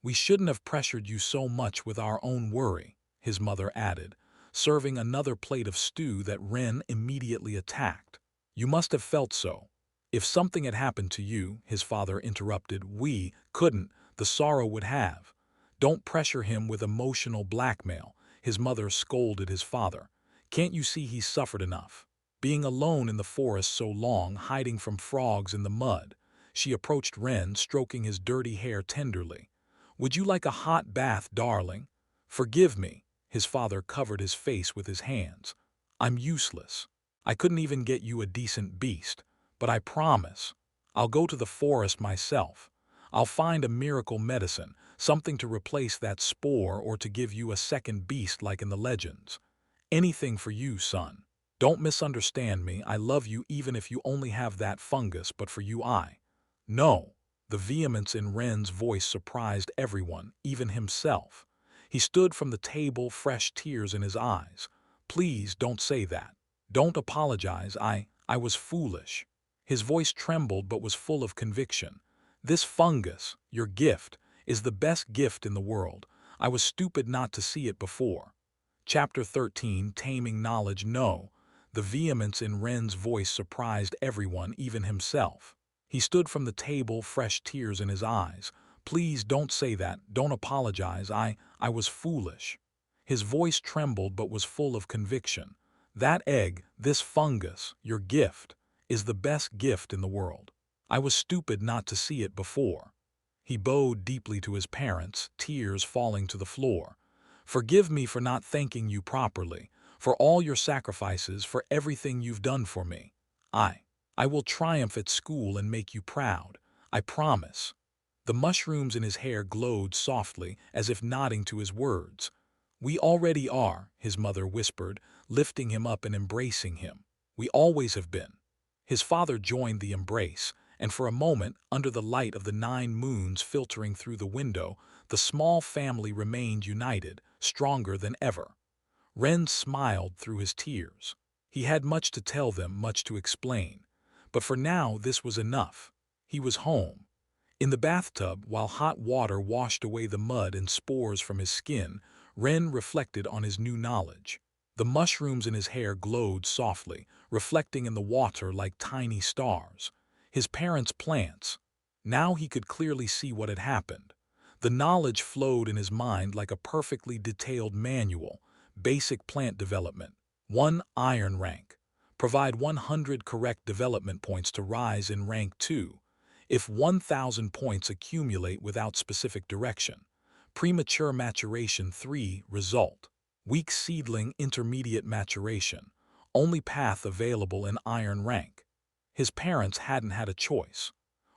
[SPEAKER 1] We shouldn't have pressured you so much with our own worry," his mother added, serving another plate of stew that Ren immediately attacked. "You must have felt so. If something had happened to you," his father interrupted, "we couldn't, the sorrow would have." "Don't pressure him with emotional blackmail," his mother scolded his father. "Can't you see he's suffered enough? Being alone in the forest so long, hiding from frogs in the mud." She approached Ren, stroking his dirty hair tenderly. "Would you like a hot bath, darling?" "Forgive me." His father covered his face with his hands. "I'm useless. I couldn't even get you a decent beast. But I promise, I'll go to the forest myself. I'll find a miracle medicine, something to replace that spore or to give you a second beast like in the legends. Anything for you, son. Don't misunderstand me. I love you even if you only have that fungus, but for you I—" "No." The vehemence in Ren's voice surprised everyone, even himself. He stood from the table, fresh tears in his eyes. "Please don't say that. Don't apologize. I was foolish." His voice trembled but was full of conviction. "This fungus, your gift, is the best gift in the world. I was stupid not to see it before." Chapter 13, Taming Knowledge. "No." The vehemence in Ren's voice surprised everyone, even himself. He stood from the table, fresh tears in his eyes. Please don't say that, don't apologize, I was foolish. His voice trembled but was full of conviction. That egg, this fungus, your gift, is the best gift in the world. I was stupid not to see it before. He bowed deeply to his parents, tears falling to the floor. Forgive me for not thanking you properly, for all your sacrifices, for everything you've done for me. I will triumph at school and make you proud. I promise. The mushrooms in his hair glowed softly, as if nodding to his words. We already are, his mother whispered, lifting him up and embracing him. We always have been. His father joined the embrace, and for a moment, under the light of the 9 moons filtering through the window, the small family remained united, stronger than ever. Ren smiled through his tears. He had much to tell them, much to explain. But for now, this was enough. He was home. In the bathtub, while hot water washed away the mud and spores from his skin, Ren reflected on his new knowledge. The mushrooms in his hair glowed softly, reflecting in the water like tiny stars. His parents' plants. Now he could clearly see what had happened. The knowledge flowed in his mind like a perfectly detailed manual. Basic plant development. 1 iron rank. Provide 100 correct development points to rise in rank 2. If 1,000 points accumulate without specific direction. Premature maturation 3. Result. Weak seedling intermediate maturation. Only path available in iron rank. His parents hadn't had a choice.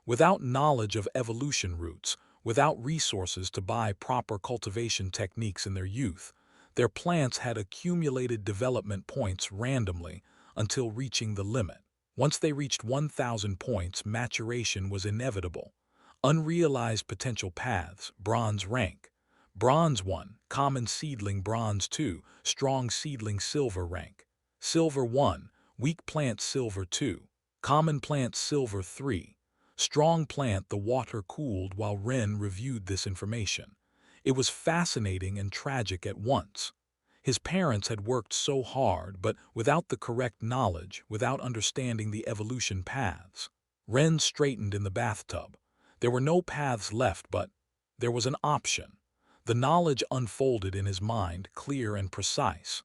[SPEAKER 1] Without knowledge of evolution routes, without resources to buy proper cultivation techniques in their youth, their plants had accumulated development points randomly until reaching the limit. Once they reached 1,000 points, maturation was inevitable. Unrealized potential paths, bronze rank. Bronze 1, common seedling bronze 2, strong seedling silver rank. Silver 1, weak plant silver 2, common plant silver 3. Strong plant. The water cooled while Ren reviewed this information. It was fascinating and tragic at once. His parents had worked so hard, but without the correct knowledge, without understanding the evolution paths. Ren straightened in the bathtub. There were no paths left, but there was an option. The knowledge unfolded in his mind, clear and precise.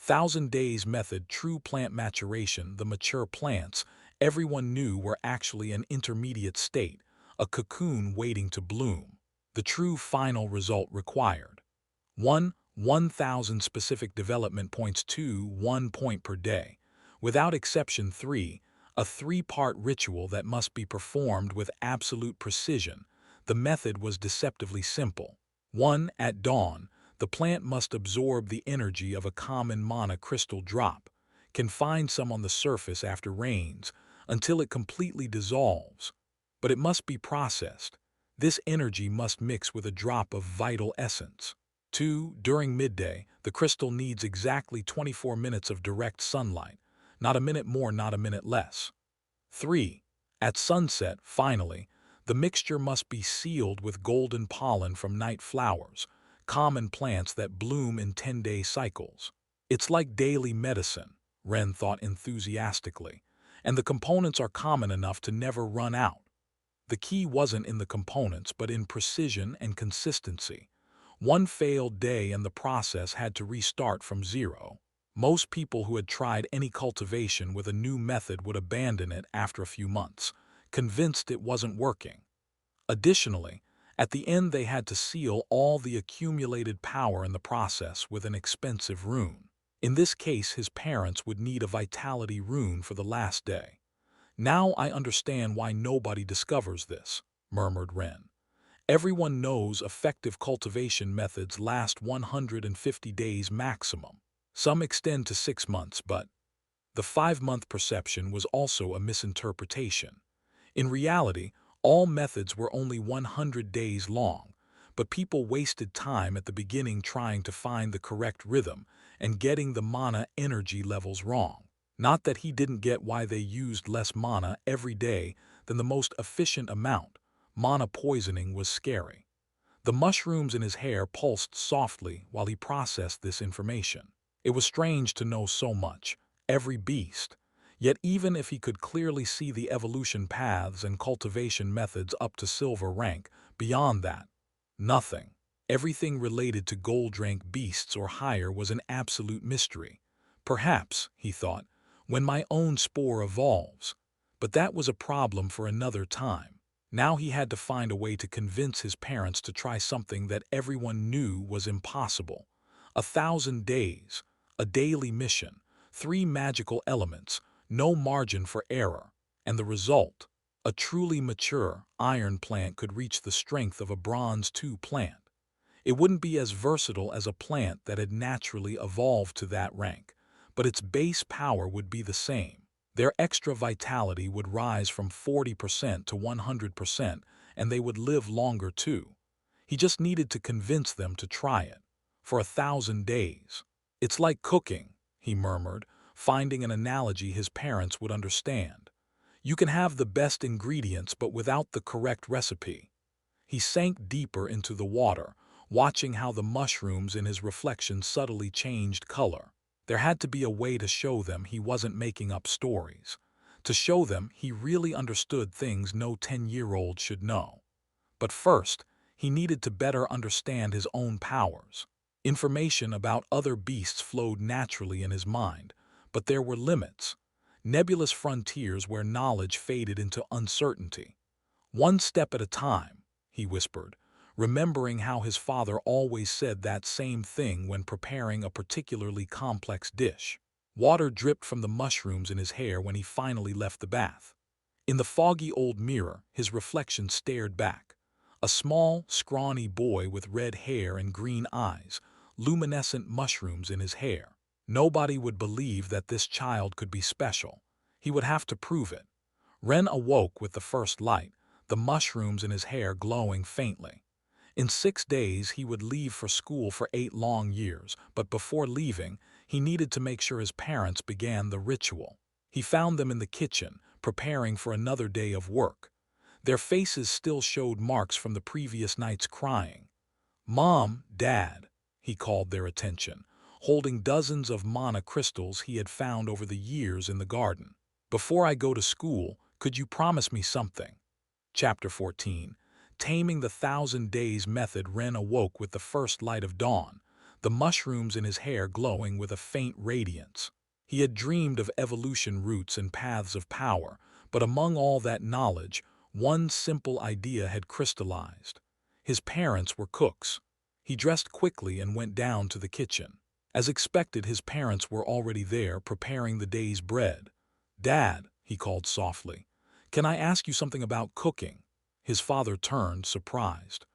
[SPEAKER 1] 1,000 days method, true plant maturation. The mature plants, everyone knew, were actually an intermediate state, a cocoon waiting to bloom. The true final result required 1,000 specific development points. 2, 1 point per day. Without exception. 3, a 3-part ritual that must be performed with absolute precision. The method was deceptively simple. 1, at dawn, the plant must absorb the energy of a common mana crystal drop, can find some on the surface after rains, until it completely dissolves. But it must be processed. This energy must mix with a drop of vital essence. 2, during midday, the crystal needs exactly 24 minutes of direct sunlight, not a minute more, not a minute less. 3, at sunset, finally, the mixture must be sealed with golden pollen from night flowers, common plants that bloom in 10-day cycles. It's like daily medicine, Ren thought enthusiastically, and the components are common enough to never run out. The key wasn't in the components, but in precision and consistency. One failed day and the process had to restart from zero. Most people who had tried any cultivation with a new method would abandon it after a few months, convinced it wasn't working. Additionally, at the end they had to seal all the accumulated power in the process with an expensive rune. In this case, his parents would need a vitality rune for the last day. Now I understand why nobody discovers this, murmured Ren. Everyone knows effective cultivation methods last 150 days maximum. Some extend to 6 months, but the 5-month perception was also a misinterpretation. In reality, all methods were only 100 days long, but people wasted time at the beginning trying to find the correct rhythm and getting the mana energy levels wrong. Not that he didn't get why they used less mana every day than the most efficient amount. Mana poisoning was scary. The mushrooms in his hair pulsed softly while he processed this information. It was strange to know so much, every beast. Yet even if he could clearly see the evolution paths and cultivation methods up to silver rank, Beyond that, nothing. Everything related to gold-rank beasts or higher was an absolute mystery. Perhaps, he thought, when my own spore evolves. But that was a problem for another time. Now he had to find a way to convince his parents to try something that everyone knew was impossible. 1,000 days, a daily mission, 3 magical elements, no margin for error. And the result? A truly mature iron plant could reach the strength of a bronze 2 plant. It wouldn't be as versatile as a plant that had naturally evolved to that rank, but its base power would be the same. Their extra vitality would rise from 40% to 100%, and they would live longer too. He just needed to convince them to try it. For 1,000 days. It's like cooking, he murmured, finding an analogy his parents would understand. You can have the best ingredients but without the correct recipe. He sank deeper into the water, watching how the mushrooms in his reflection subtly changed color. There had to be a way to show them he wasn't making up stories. To show them he really understood things no 10-year-old should know. But first, he needed to better understand his own powers. Information about other beasts flowed naturally in his mind, but there were limits. Nebulous frontiers where knowledge faded into uncertainty. "One step at a time," he whispered, remembering how his father always said that same thing when preparing a particularly complex dish. Water dripped from the mushrooms in his hair when he finally left the bath. In the foggy old mirror, his reflection stared back. A small, scrawny boy with red hair and green eyes, luminescent mushrooms in his hair. Nobody would believe that this child could be special. He would have to prove it. Ren awoke with the first light, the mushrooms in his hair glowing faintly. In 6 days he would leave for school for 8 long years, but before leaving, he needed to make sure his parents began the ritual. He found them in the kitchen, preparing for another day of work. Their faces still showed marks from the previous night's crying. "Mom, Dad," he called their attention, holding dozens of mana crystals he had found over the years in the garden. "Before I go to school, could you promise me something?" Chapter 14. Taming the 1,000 Days Method. Ren awoke with the first light of dawn, the mushrooms in his hair glowing with a faint radiance. He had dreamed of evolution routes and paths of power, but among all that knowledge, one simple idea had crystallized. His parents were cooks. He dressed quickly and went down to the kitchen. As expected, his parents were already there preparing the day's bread. "Dad," he called softly, "can I ask you something about cooking?" His father turned, surprised.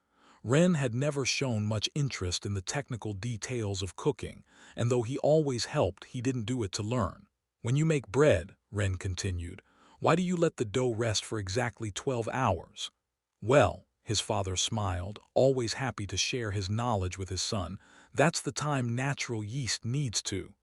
[SPEAKER 1] Ren had never shown much interest in the technical details of cooking, and though he always helped, he didn't do it to learn. "When you make bread," Ren continued, "why do you let the dough rest for exactly 12 hours? "Well," his father smiled, always happy to share his knowledge with his son, "that's the time natural yeast needs to.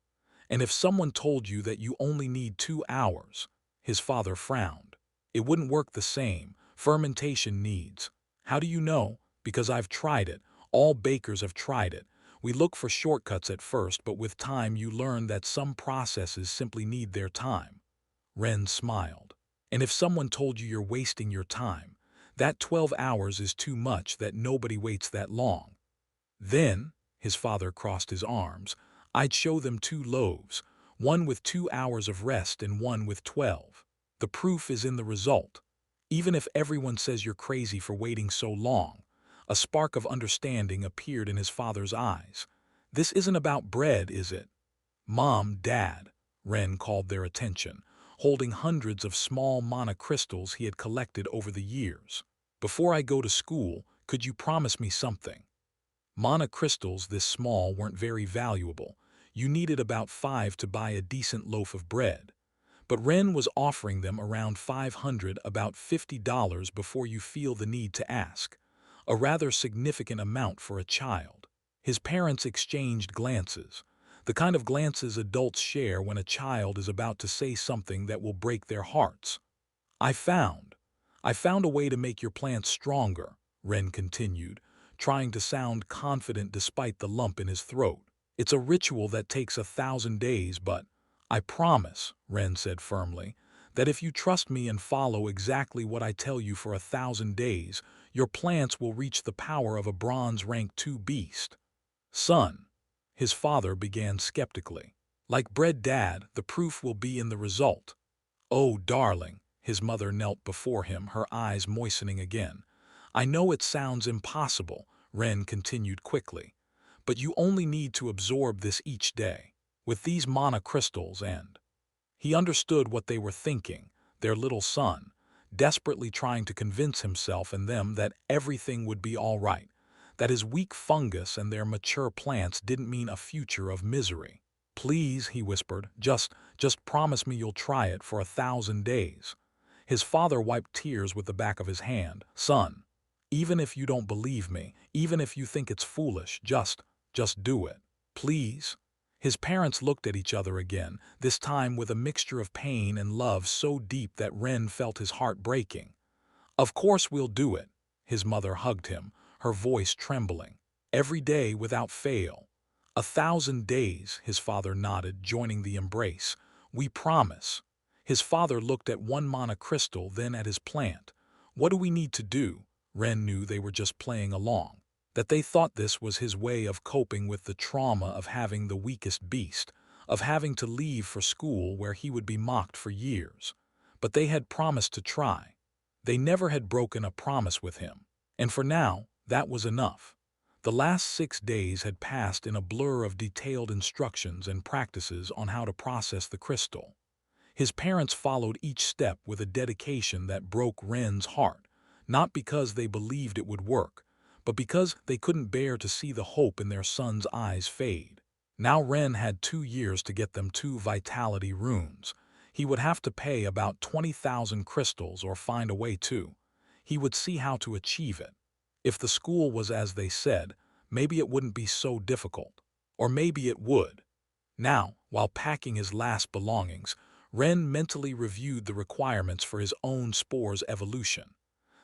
[SPEAKER 1] And if someone told you that you only need 2 hours, his father frowned. "It wouldn't work the same. Fermentation needs." "How do you know?" "Because I've tried it. All bakers have tried it. We look for shortcuts at first, but with time you learn that some processes simply need their time." Ren smiled. "And if someone told you you're wasting your time, that 12 hours is too much, that nobody waits that long?" "Then," his father crossed his arms, "I'd show them 2 loaves, one with 2 hours of rest and one with 12. The proof is in the result. Even if everyone says you're crazy for waiting so long." A spark of understanding appeared in his father's eyes. "This isn't about bread, is it?" "Mom, Dad," Ren called their attention, holding hundreds of small mana crystals he had collected over the years. "Before I go to school, could you promise me something?" Mana crystals this small weren't very valuable. You needed about 5 to buy a decent loaf of bread. But Ren was offering them around 500, about $50 before you feel the need to ask. A rather significant amount for a child. His parents exchanged glances. The kind of glances adults share when a child is about to say something that will break their hearts. I found a way to make your plants stronger," Ren continued, trying to sound confident despite the lump in his throat. "It's a ritual that takes 1,000 days, but I promise," Ren said firmly, "that if you trust me and follow exactly what I tell you for 1,000 days, your plants will reach the power of a bronze rank 2 beast. Son, his father began skeptically. Like bread, Dad, the proof will be in the result. Oh, darling, his mother knelt before him, her eyes moistening again. I know it sounds impossible, Ren continued quickly, but you only need to absorb this each day. With these mana crystals and... He understood what they were thinking, their little son, desperately trying to convince himself and them that everything would be all right, that his weak fungus and their mature plants didn't mean a future of misery. Please, he whispered, just promise me you'll try it for 1,000 days. His father wiped tears with the back of his hand. Son, even if you don't believe me, even if you think it's foolish, just do it. Please? His parents looked at each other again, this time with a mixture of pain and love so deep that Ren felt his heart breaking. Of course we'll do it. His mother hugged him, her voice trembling. Every day without fail. 1,000 days, his father nodded, joining the embrace. We promise. His father looked at one mana crystal, then at his plant. What do we need to do? Ren knew they were just playing along, that they thought this was his way of coping with the trauma of having the weakest beast, of having to leave for school where he would be mocked for years. But they had promised to try. They never had broken a promise with him. And for now, that was enough. The last 6 days had passed in a blur of detailed instructions and practices on how to process the crystal. His parents followed each step with a dedication that broke Ren's heart, not because they believed it would work, but because they couldn't bear to see the hope in their son's eyes fade. Now Ren had 2 years to get them 2 vitality runes. He would have to pay about 20,000 crystals or find a way to. He would see how to achieve it. If the school was as they said, maybe it wouldn't be so difficult. Or maybe it would. Now, while packing his last belongings, Ren mentally reviewed the requirements for his own spore's evolution.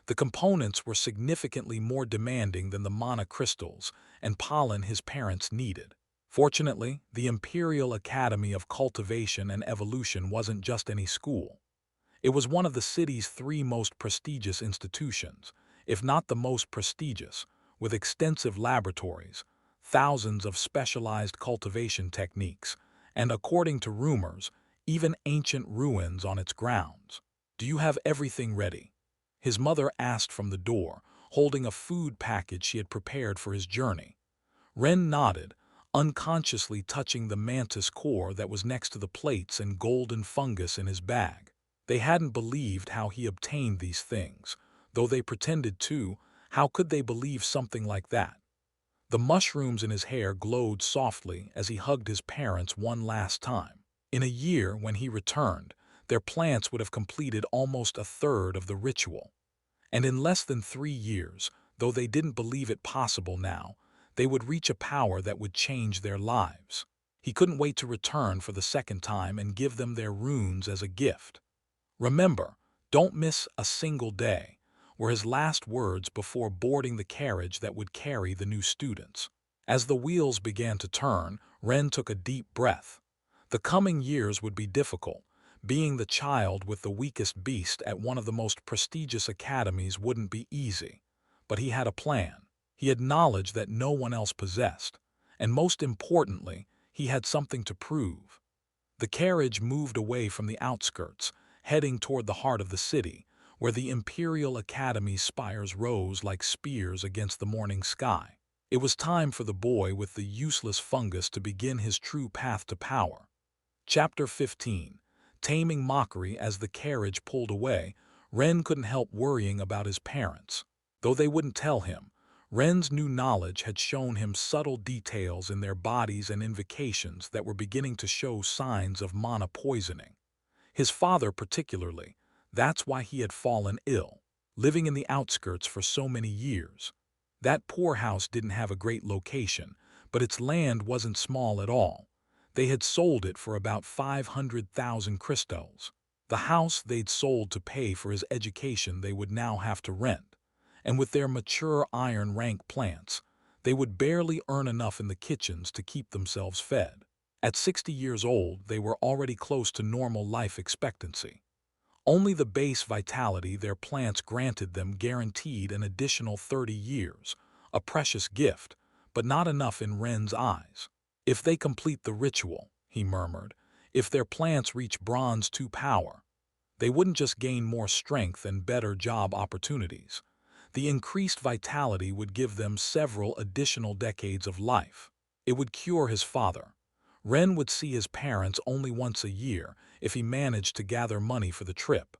[SPEAKER 1] The components were significantly more demanding than the mana crystals and pollen his parents needed. Fortunately, the Imperial Academy of Cultivation and Evolution wasn't just any school. It was one of the city's 3 most prestigious institutions, if not the most prestigious, with extensive laboratories, thousands of specialized cultivation techniques, and according to rumors, even ancient ruins on its grounds. Do you have everything ready? His mother asked from the door, holding a food package she had prepared for his journey. Ren nodded, unconsciously touching the mantis core that was next to the plates and golden fungus in his bag. They hadn't believed how he obtained these things. Though they pretended to, how could they believe something like that? The mushrooms in his hair glowed softly as he hugged his parents one last time. In a year, when he returned, their plants would have completed almost a third of the ritual. And in less than 3 years, though they didn't believe it possible now, they would reach a power that would change their lives. He couldn't wait to return for the second time and give them their runes as a gift. Remember, don't miss a single day, were his last words before boarding the carriage that would carry the new students. As the wheels began to turn, Ren took a deep breath. The coming years would be difficult. Being the child with the weakest beast at one of the most prestigious academies wouldn't be easy. But he had a plan. He had knowledge that no one else possessed. And most importantly, he had something to prove. The carriage moved away from the outskirts, heading toward the heart of the city, where the Imperial Academy's spires rose like spears against the morning sky. It was time for the boy with the useless fungus to begin his true path to power. Chapter 15. Taming mockery. As the carriage pulled away, Ren couldn't help worrying about his parents. Though they wouldn't tell him, Ren's new knowledge had shown him subtle details in their bodies and invocations that were beginning to show signs of mana poisoning. His father particularly, that's why he had fallen ill, living in the outskirts for so many years. That poor house didn't have a great location, but its land wasn't small at all. They had sold it for about 500,000 crystals. The house they'd sold to pay for his education they would now have to rent. And with their mature iron-rank plants, they would barely earn enough in the kitchens to keep themselves fed. At 60 years old, they were already close to normal life expectancy. Only the base vitality their plants granted them guaranteed an additional 30 years, a precious gift, but not enough in Ren's eyes. If they complete the ritual, he murmured, if their plants reach Bronze 2 power, they wouldn't just gain more strength and better job opportunities. The increased vitality would give them several additional decades of life. It would cure his father. Ren would see his parents only once a year if he managed to gather money for the trip.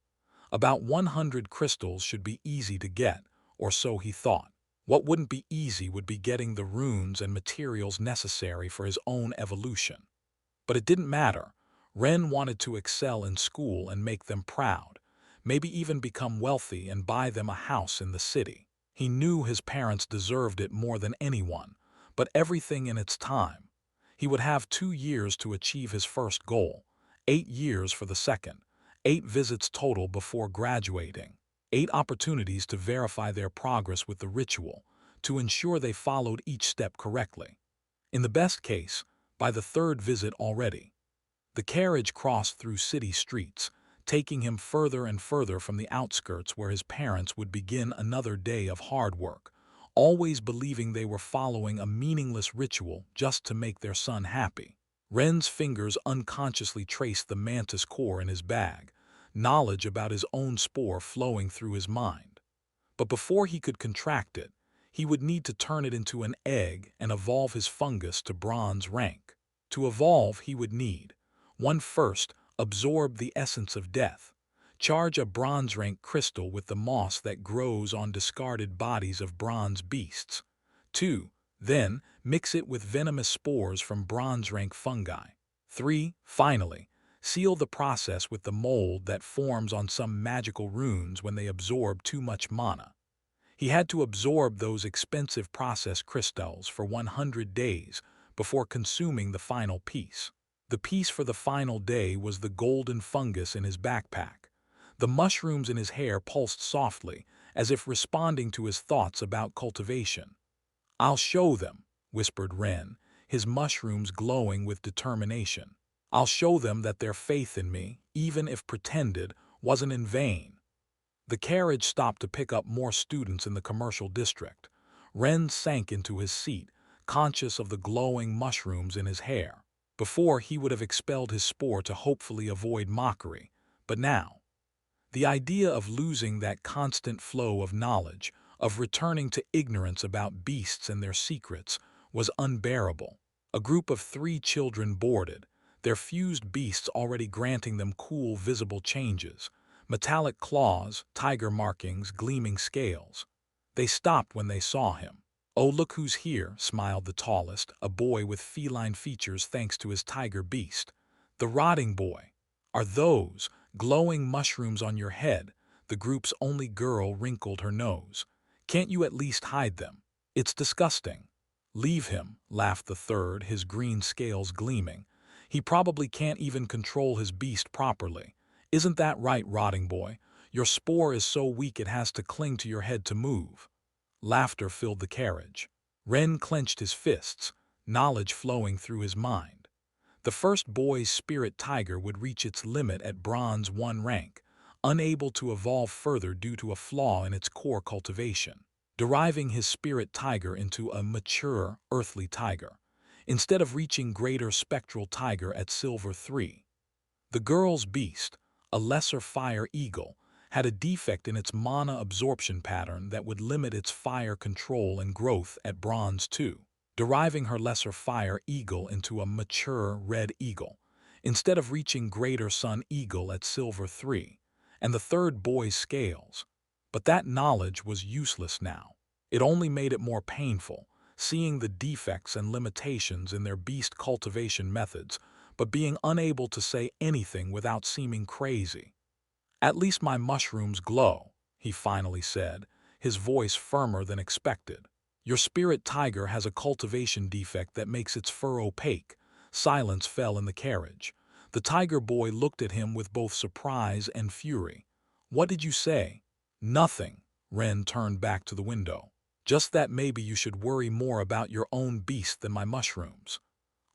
[SPEAKER 1] About 100 crystals should be easy to get, or so he thought. What wouldn't be easy would be getting the runes and materials necessary for his own evolution. But it didn't matter. Ren wanted to excel in school and make them proud, maybe even become wealthy and buy them a house in the city. He knew his parents deserved it more than anyone, but everything in its time. He would have 2 years to achieve his first goal, 8 years for the second, 8 visits total before graduating, 8 opportunities to verify their progress with the ritual, to ensure they followed each step correctly. In the best case, by the 3rd visit already. The carriage crossed through city streets, taking him further and further from the outskirts where his parents would begin another day of hard work, always believing they were following a meaningless ritual just to make their son happy. Ren's fingers unconsciously traced the mantis core in his bag, knowledge about his own spore flowing through his mind. But before he could contract it, he would need to turn it into an egg and evolve his fungus to bronze rank. To evolve, he would need 1. First, absorb the essence of death. Charge a bronze rank crystal with the moss that grows on discarded bodies of bronze beasts. 2. Then, mix it with venomous spores from bronze rank fungi. 3. Finally, seal the process with the mold that forms on some magical runes when they absorb too much mana. He had to absorb those expensive process crystals for 100 days before consuming the final piece. The piece for the final day was the golden fungus in his backpack. The mushrooms in his hair pulsed softly, as if responding to his thoughts about cultivation. "I'll show them," whispered Ren, his mushrooms glowing with determination. "I'll show them that their faith in me, even if pretended, wasn't in vain." The carriage stopped to pick up more students in the commercial district. Ren sank into his seat, conscious of the glowing mushrooms in his hair. Before, he would have expelled his spore to hopefully avoid mockery, but now, the idea of losing that constant flow of knowledge, of returning to ignorance about beasts and their secrets, was unbearable. A group of 3 children boarded, their fused beasts already granting them cool, visible changes. Metallic claws, tiger markings, gleaming scales. They stopped when they saw him. "Oh, look who's here," smiled the tallest, a boy with feline features thanks to his tiger beast. "The rotting boy." "Are those glowing mushrooms on your head?" The group's only girl wrinkled her nose. "Can't you at least hide them? It's disgusting." "Leave him," laughed the third, his green scales gleaming. "He probably can't even control his beast properly. Isn't that right, rotting boy? Your spore is so weak it has to cling to your head to move." Laughter filled the carriage. Ren clenched his fists, knowledge flowing through his mind. The first boy's spirit tiger would reach its limit at bronze 1 rank, unable to evolve further due to a flaw in its core cultivation, deriving his spirit tiger into a mature, earthly tiger, instead of reaching greater spectral tiger at silver 3. The girl's beast, a lesser fire eagle, had a defect in its mana absorption pattern that would limit its fire control and growth at bronze 2, deriving her lesser fire eagle into a mature red eagle, instead of reaching greater sun eagle at silver 3, and the third boy's scales. But that knowledge was useless now. It only made it more painful, seeing the defects and limitations in their beast cultivation methods, but being unable to say anything without seeming crazy. "At least my mushrooms glow," he finally said, his voice firmer than expected. "Your spirit tiger has a cultivation defect that makes its fur opaque." Silence fell in the carriage. The tiger boy looked at him with both surprise and fury. "What did you say?" "Nothing." Ren turned back to the window. "Just that maybe you should worry more about your own beast than my mushrooms."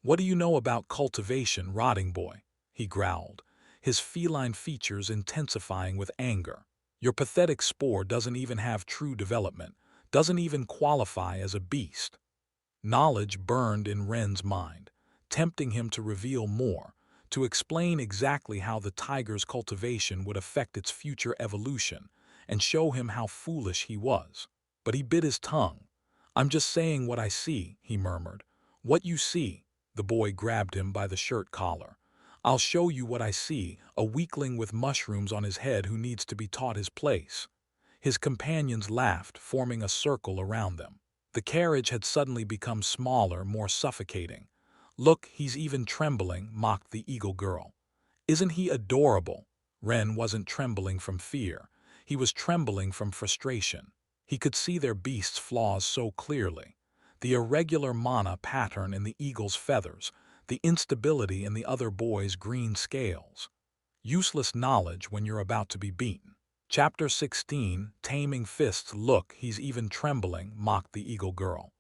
[SPEAKER 1] "What do you know about cultivation, rotting boy?" he growled, his feline features intensifying with anger. Your pathetic spore doesn't even have true development, doesn't even qualify as a beast. Knowledge burned in Ren's mind, tempting him to reveal more, to explain exactly how the tiger's cultivation would affect its future evolution, and show him how foolish he was. But he bit his tongue. "I'm just saying what I see," he murmured. "What you see?" The boy grabbed him by the shirt collar. "I'll show you what I see, a weakling with mushrooms on his head who needs to be taught his place." His companions laughed, forming a circle around them. The carriage had suddenly become smaller, more suffocating. "Look, he's even trembling," mocked the eagle girl. "Isn't he adorable?" Ren wasn't trembling from fear. He was trembling from frustration. He could see their beast's flaws so clearly. The irregular mana pattern in the eagle's feathers, the instability in the other boy's green scales. Useless knowledge when you're about to be beaten. Chapter 16, Taming Fists. "Look, he's even trembling," mocked the eagle girl.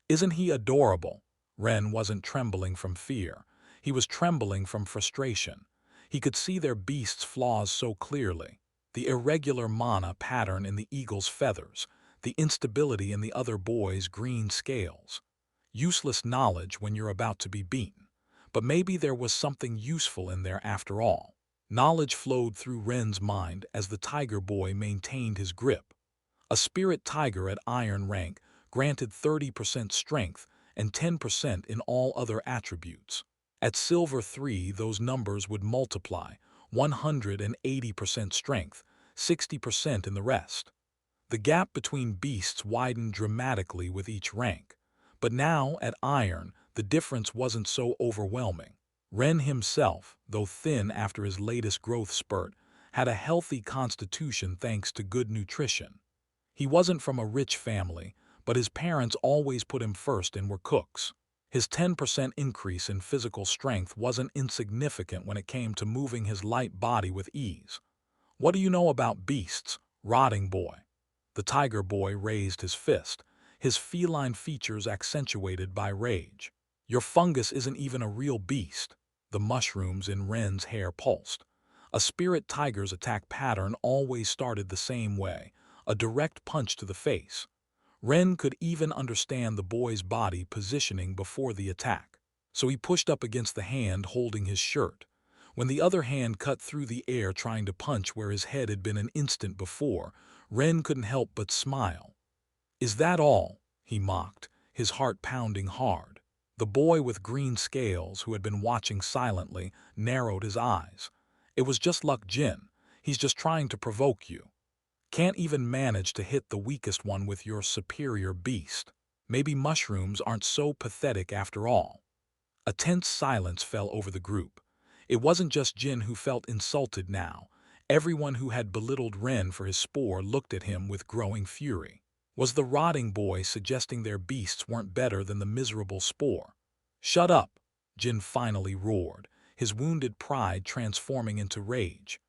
[SPEAKER 1] "Isn't he adorable?" Ren wasn't trembling from fear. He was trembling from frustration. He could see their beast's flaws so clearly. The irregular mana pattern in the eagle's feathers, the instability in the other boy's green scales. Useless knowledge when you're about to be beaten. But maybe there was something useful in there after all. Knowledge flowed through Ren's mind as the tiger boy maintained his grip. A spirit tiger at iron rank granted 30% strength and 10% in all other attributes. At silver 3, those numbers would multiply: 180% strength, 60% in the rest. The gap between beasts widened dramatically with each rank. But now, at iron, the difference wasn't so overwhelming. Ren himself, though thin after his latest growth spurt, had a healthy constitution thanks to good nutrition. He wasn't from a rich family, but his parents always put him first and were cooks. His 10% increase in physical strength wasn't insignificant when it came to moving his light body with ease. "What do you know about beasts, rotting boy?" The tiger boy raised his fist, his feline features accentuated by rage. "Your fungus isn't even a real beast." The mushrooms in Ren's hair pulsed. A spirit tiger's attack pattern always started the same way, a direct punch to the face. Ren could even understand the boy's body positioning before the attack. So he pushed up against the hand holding his shirt. When the other hand cut through the air trying to punch where his head had been an instant before, Ren couldn't help but smile. "Is that all?" he mocked, his heart pounding hard. The boy with green scales, who had been watching silently, narrowed his eyes. "It was just luck, Jin. He's just trying to provoke you. Can't even manage to hit the weakest one with your superior beast. Maybe mushrooms aren't so pathetic after all." A tense silence fell over the group. It wasn't just Jin who felt insulted now. Everyone who had belittled Ren for his spore looked at him with growing fury. Was the rotting boy suggesting their beasts weren't better than the miserable spore? "Shut up!" Jin finally roared, his wounded pride transforming into rage.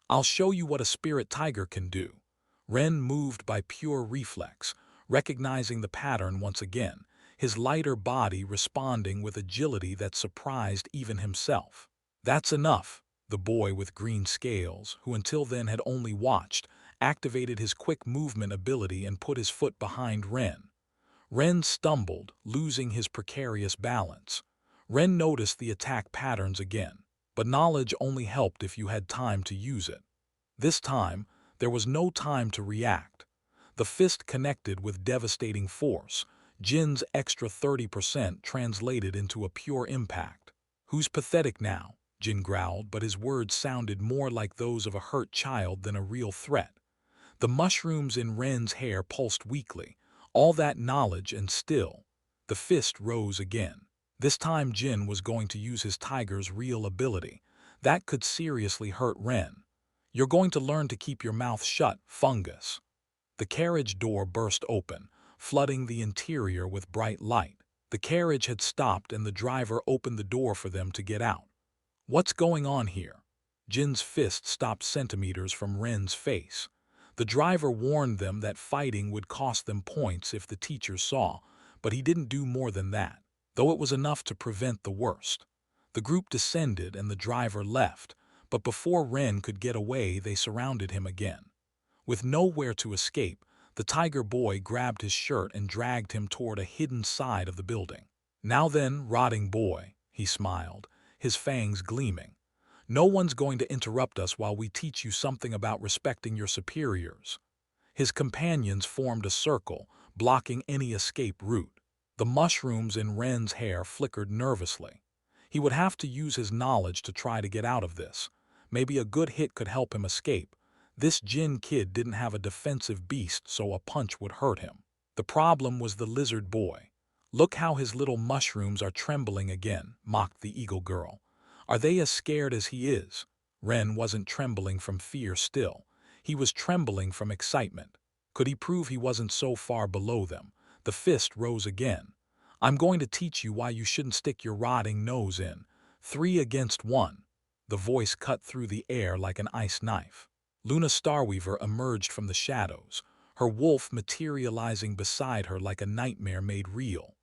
[SPEAKER 1] "I'll show you what a spirit tiger can do." Ren moved by pure reflex, recognizing the pattern once again, his lighter body responding with agility that surprised even himself. "That's enough." The boy with green scales, who until then had only watched, activated his quick movement ability and put his foot behind Ren. Ren stumbled, losing his precarious balance. Ren noticed the attack patterns again, but knowledge only helped if you had time to use it. This time, there was no time to react. The fist connected with devastating force. Jin's extra 30% translated into a pure impact. "Who's pathetic now?" Jin growled, but his words sounded more like those of a hurt child than a real threat. The mushrooms in Ren's hair pulsed weakly. All that knowledge and still. The fist rose again. This time Jin was going to use his tiger's real ability. That could seriously hurt Ren. "You're going to learn to keep your mouth shut, fungus." The carriage door burst open, flooding the interior with bright light. The carriage had stopped and the driver opened the door for them to get out. "What's going on here?" Jin's fist stopped centimeters from Ren's face. The driver warned them that fighting would cost them points if the teachers saw, but he didn't do more than that, though it was enough to prevent the worst. The group descended and the driver left, But before Ren could get away, they surrounded him again. With nowhere to escape, the tiger boy grabbed his shirt and dragged him toward a hidden side of the building. "Now then, rotting boy," he smiled, his fangs gleaming. "No one's going to interrupt us while we teach you something about respecting your superiors." His companions formed a circle, blocking any escape route. The mushrooms in Ren's hair flickered nervously. He would have to use his knowledge to try to get out of this. Maybe a good hit could help him escape. This Jin kid didn't have a defensive beast, so a punch would hurt him. The problem was the lizard boy. "Look how his little mushrooms are trembling again," mocked the eagle girl. "Are they as scared as he is?" Ren wasn't trembling from fear still. He was trembling from excitement. Could he prove he wasn't so far below them? The fist rose again. "I'm going to teach you why you shouldn't stick your rotting nose in. 3 against 1. The voice cut through the air like an ice knife. Luna Starweaver emerged from the shadows, her wolf materializing beside her like a nightmare made real.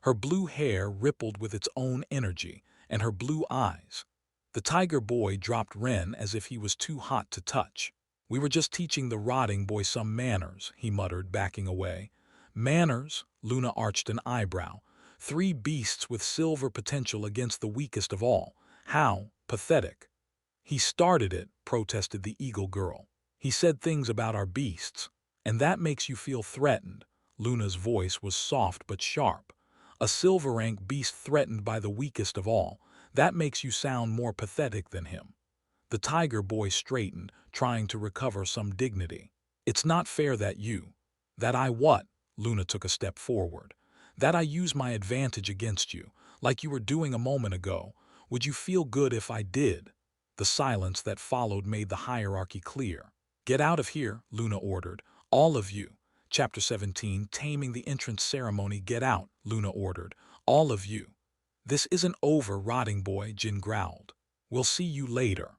[SPEAKER 1] Her blue hair rippled with its own energy, and her blue eyes. The tiger boy dropped Ren as if he was too hot to touch. "We were just teaching the rotting boy some manners," he muttered, backing away. "Manners?" Luna arched an eyebrow. 3 beasts with silver potential against the weakest of all. How pathetic. "He started it," protested the eagle girl. "He said things about our beasts. And that makes you feel threatened." Luna's voice was soft but sharp. "A silver rank beast threatened by the weakest of all. That makes you sound more pathetic than him." The tiger boy straightened, trying to recover some dignity. "It's not fair that you—" "That I what?" Luna took a step forward. "That I use my advantage against you, like you were doing a moment ago. Would you feel good if I did?" The silence that followed made the hierarchy clear. "Get out of here," Luna ordered. "All of you." Chapter 17, Taming the Entrance Ceremony. "Get out," Luna ordered. "All of you." "This isn't over, rotting boy," Jin growled. "We'll see you later."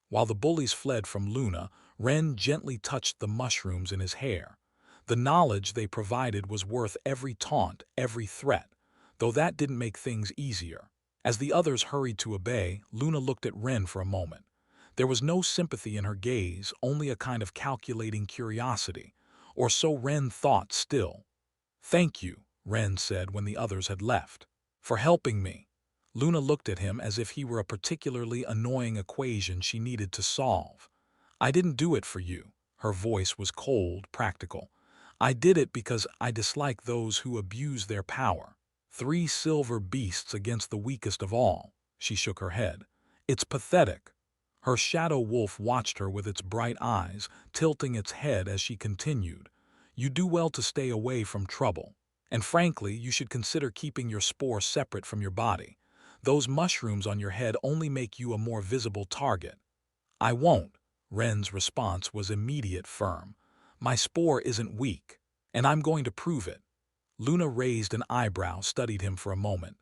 [SPEAKER 1] While the bullies fled from Luna, Ren gently touched the mushrooms in his hair. The knowledge they provided was worth every taunt, every threat, though that didn't make things easier. As the others hurried to obey, Luna looked at Ren for a moment. There was no sympathy in her gaze, only a kind of calculating curiosity. Or so Ren thought still. "Thank you," Ren said when the others had left. "For helping me." Luna looked at him as if he were a particularly annoying equation she needed to solve. "I didn't do it for you." Her voice was cold, practical. "I did it because I dislike those who abuse their power." 3 silver beasts against the weakest of all. She shook her head. "It's pathetic." Her shadow wolf watched her with its bright eyes, tilting its head as she continued. "You do well to stay away from trouble. And frankly, you should consider keeping your spore separate from your body. Those mushrooms on your head only make you a more visible target." "I won't." Ren's response was immediate, firm. "My spore isn't weak, and I'm going to prove it." Luna raised an eyebrow, studied him for a moment.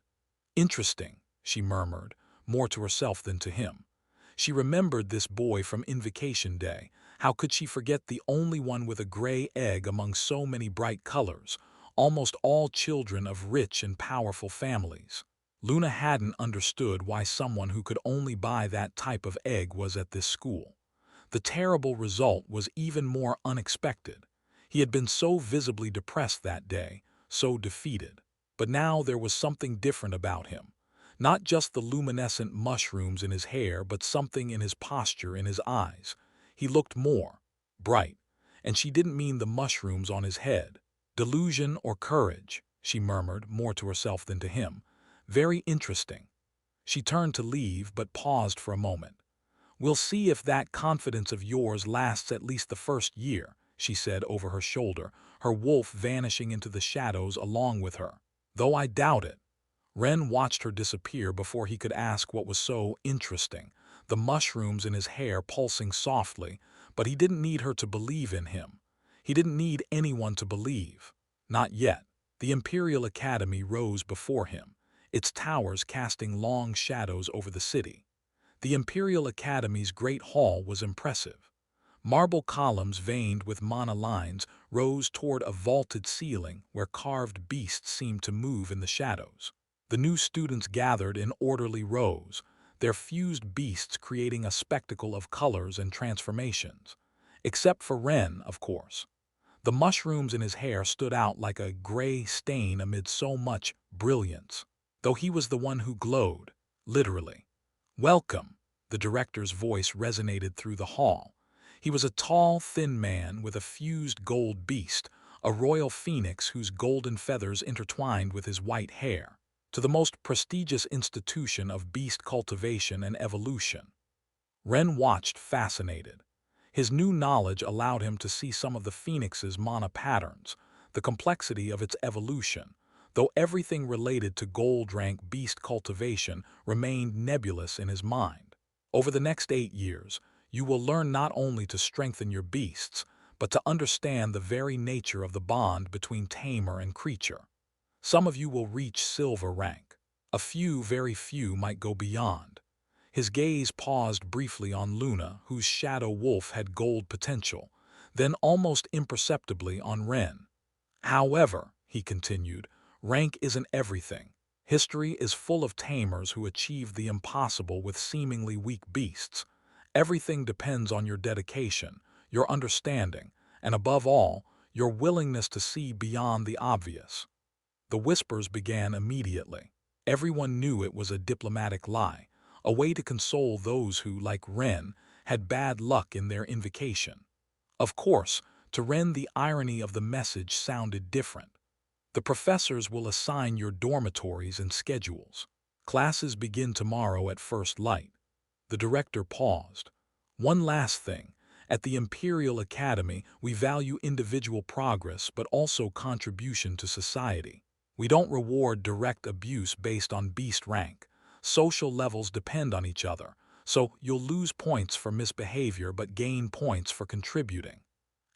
[SPEAKER 1] "Interesting," she murmured, more to herself than to him. She remembered this boy from Invocation Day. How could she forget the only one with a gray egg among so many bright colors, almost all children of rich and powerful families? Luna hadn't understood why someone who could only buy that type of egg was at this school. The terrible result was even more unexpected. He had been so visibly depressed that day, so defeated. But now there was something different about him. Not just the luminescent mushrooms in his hair, but something in his posture, in his eyes. He looked more bright, and she didn't mean the mushrooms on his head. "Delusion or courage," she murmured, more to herself than to him. "Very interesting." She turned to leave, but paused for a moment. "We'll see if that confidence of yours lasts at least the first year," she said over her shoulder, her wolf vanishing into the shadows along with her. "Though I doubt it." Ren watched her disappear before he could ask what was so interesting, the mushrooms in his hair pulsing softly, but he didn't need her to believe in him. He didn't need anyone to believe. Not yet. The Imperial Academy rose before him, its towers casting long shadows over the city. The Imperial Academy's great hall was impressive. Marble columns veined with mana lines rose toward a vaulted ceiling where carved beasts seemed to move in the shadows. The new students gathered in orderly rows, their fused beasts creating a spectacle of colors and transformations. Except for Ren, of course. The mushrooms in his hair stood out like a gray stain amid so much brilliance, though he was the one who glowed, literally. "Welcome," the director's voice resonated through the hall. He was a tall, thin man with a fused gold beast, a royal phoenix whose golden feathers intertwined with his white hair, to the most prestigious institution of beast cultivation and evolution. Ren watched fascinated. His new knowledge allowed him to see some of the phoenix's mana patterns, the complexity of its evolution, though everything related to gold-rank beast cultivation remained nebulous in his mind. Over the next 8 years, you will learn not only to strengthen your beasts, but to understand the very nature of the bond between tamer and creature. Some of you will reach silver rank. A few, very few, might go beyond. His gaze paused briefly on Luna, whose shadow wolf had gold potential, then almost imperceptibly on Ren. "However," he continued, "rank isn't everything. History is full of tamers who achieved the impossible with seemingly weak beasts. Everything depends on your dedication, your understanding, and above all, your willingness to see beyond the obvious." The whispers began immediately. Everyone knew it was a diplomatic lie, a way to console those who, like Ren, had bad luck in their invocation. Of course, to Ren the irony of the message sounded different. "The professors will assign your dormitories and schedules. Classes begin tomorrow at first light." The director paused. "One last thing. At the Imperial Academy, we value individual progress but also contribution to society. We don't reward direct abuse based on beast rank. Social levels depend on each other, so you'll lose points for misbehavior but gain points for contributing.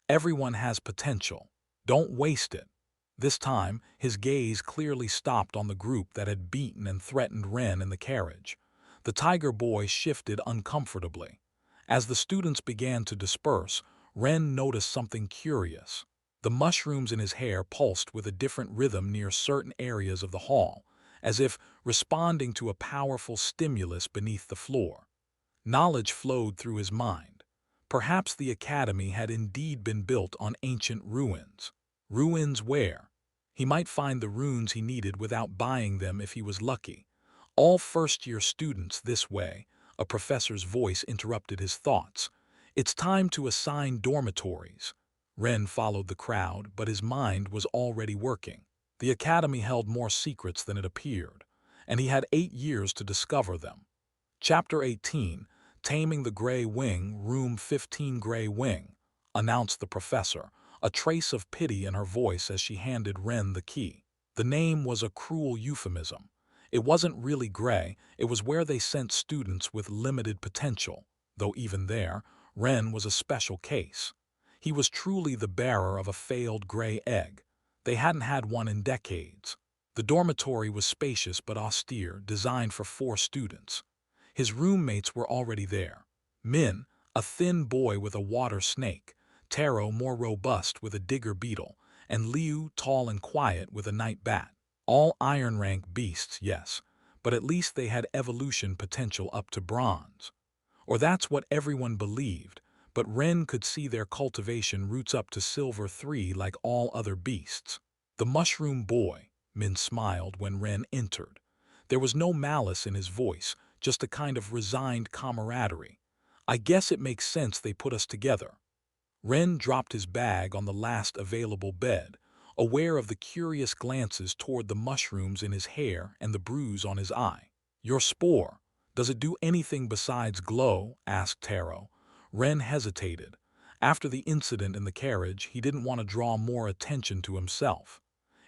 [SPEAKER 1] Everyone has potential. Don't waste it." This time, his gaze clearly stopped on the group that had beaten and threatened Ren in the carriage. The tiger boy shifted uncomfortably. As the students began to disperse, Ren noticed something curious. The mushrooms in his hair pulsed with a different rhythm near certain areas of the hall, as if responding to a powerful stimulus beneath the floor. Knowledge flowed through his mind. Perhaps the academy had indeed been built on ancient ruins. Ruins where? He might find the runes he needed without buying them if he was lucky. "All first-year students this way," a professor's voice interrupted his thoughts. "It's time to assign dormitories." Ren followed the crowd, but his mind was already working. The academy held more secrets than it appeared, and he had 8 years to discover them. Chapter 18, Taming the Gray Wing, Room 15 Gray Wing, announced the professor, a trace of pity in her voice as she handed Ren the key. The name was a cruel euphemism. It wasn't really gray, it was where they sent students with limited potential, though even there, Ren was a special case. He was truly the bearer of a failed gray egg. They hadn't had one in decades. The dormitory was spacious but austere, designed for 4 students. His roommates were already there. Min, a thin boy with a water snake, Taro, more robust with a digger beetle, and Liu, tall and quiet with a night bat. All iron rank beasts, yes, but at least they had evolution potential up to bronze. Or that's what everyone believed, but Ren could see their cultivation roots up to silver 3 like all other beasts. "The mushroom boy," Min smiled when Ren entered. There was no malice in his voice, just a kind of resigned camaraderie. "I guess it makes sense they put us together." Ren dropped his bag on the last available bed, aware of the curious glances toward the mushrooms in his hair and the bruise on his eye. "Your spore, does it do anything besides glow?" asked Taro. Ren hesitated. After the incident in the carriage, he didn't want to draw more attention to himself.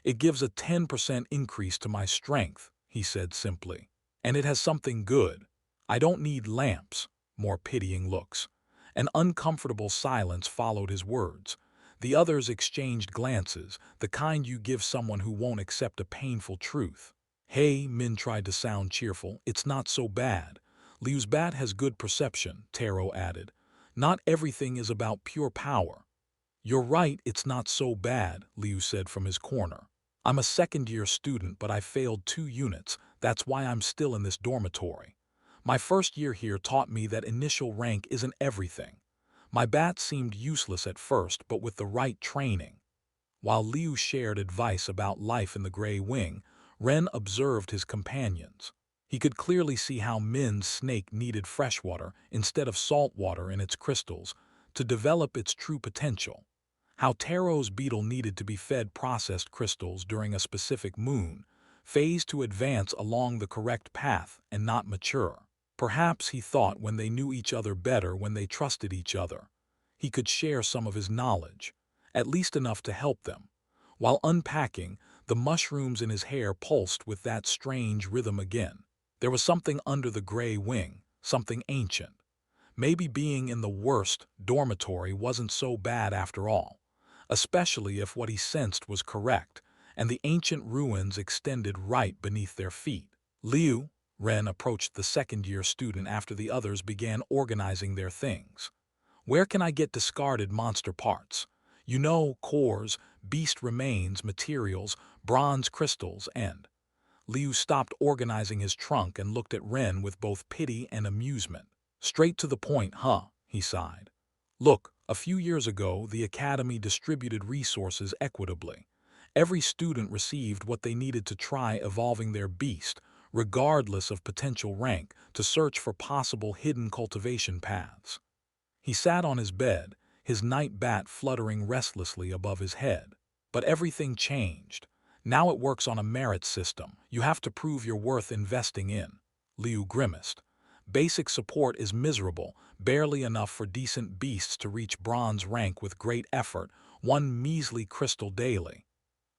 [SPEAKER 1] "It gives a 10% increase to my strength," he said simply. "And it has something good. I don't need lamps." More pitying looks. An uncomfortable silence followed his words. The others exchanged glances, the kind you give someone who won't accept a painful truth. "Hey," Min tried to sound cheerful, "it's not so bad. Liu's bat has good perception," Taro added. "Not everything is about pure power." "You're right, it's not so bad," Liu said from his corner. "I'm a second-year student, but I failed 2 units. That's why I'm still in this dormitory. My first year here taught me that initial rank isn't everything. My bat seemed useless at first, but with the right training. While Liu shared advice about life in the Grey Wing, Ren observed his companions. He could clearly see how Min's snake needed freshwater instead of salt water in its crystals to develop its true potential. How Taro's beetle needed to be fed processed crystals during a specific moon phase to advance along the correct path and not mature. Perhaps he thought when they knew each other better, when they trusted each other, he could share some of his knowledge, at least enough to help them. While unpacking, the mushrooms in his hair pulsed with that strange rhythm again. There was something under the Grey Wing, something ancient. Maybe being in the worst dormitory wasn't so bad after all, especially if what he sensed was correct, and the ancient ruins extended right beneath their feet. Liu, Ren approached the second-year student after the others began organizing their things. Where can I get discarded monster parts? You know, cores, beast remains, materials, bronze crystals, and... Liu stopped organizing his trunk and looked at Ren with both pity and amusement. Straight to the point, huh? He sighed. Look, a few years ago, the Academy distributed resources equitably. Every student received what they needed to try evolving their beast, regardless of potential rank, to search for possible hidden cultivation paths. He sat on his bed, his night bat fluttering restlessly above his head. But everything changed. Now it works on a merit system. You have to prove your worth investing in. Liu grimaced. Basic support is miserable, barely enough for decent beasts to reach bronze rank with great effort, one measly crystal daily.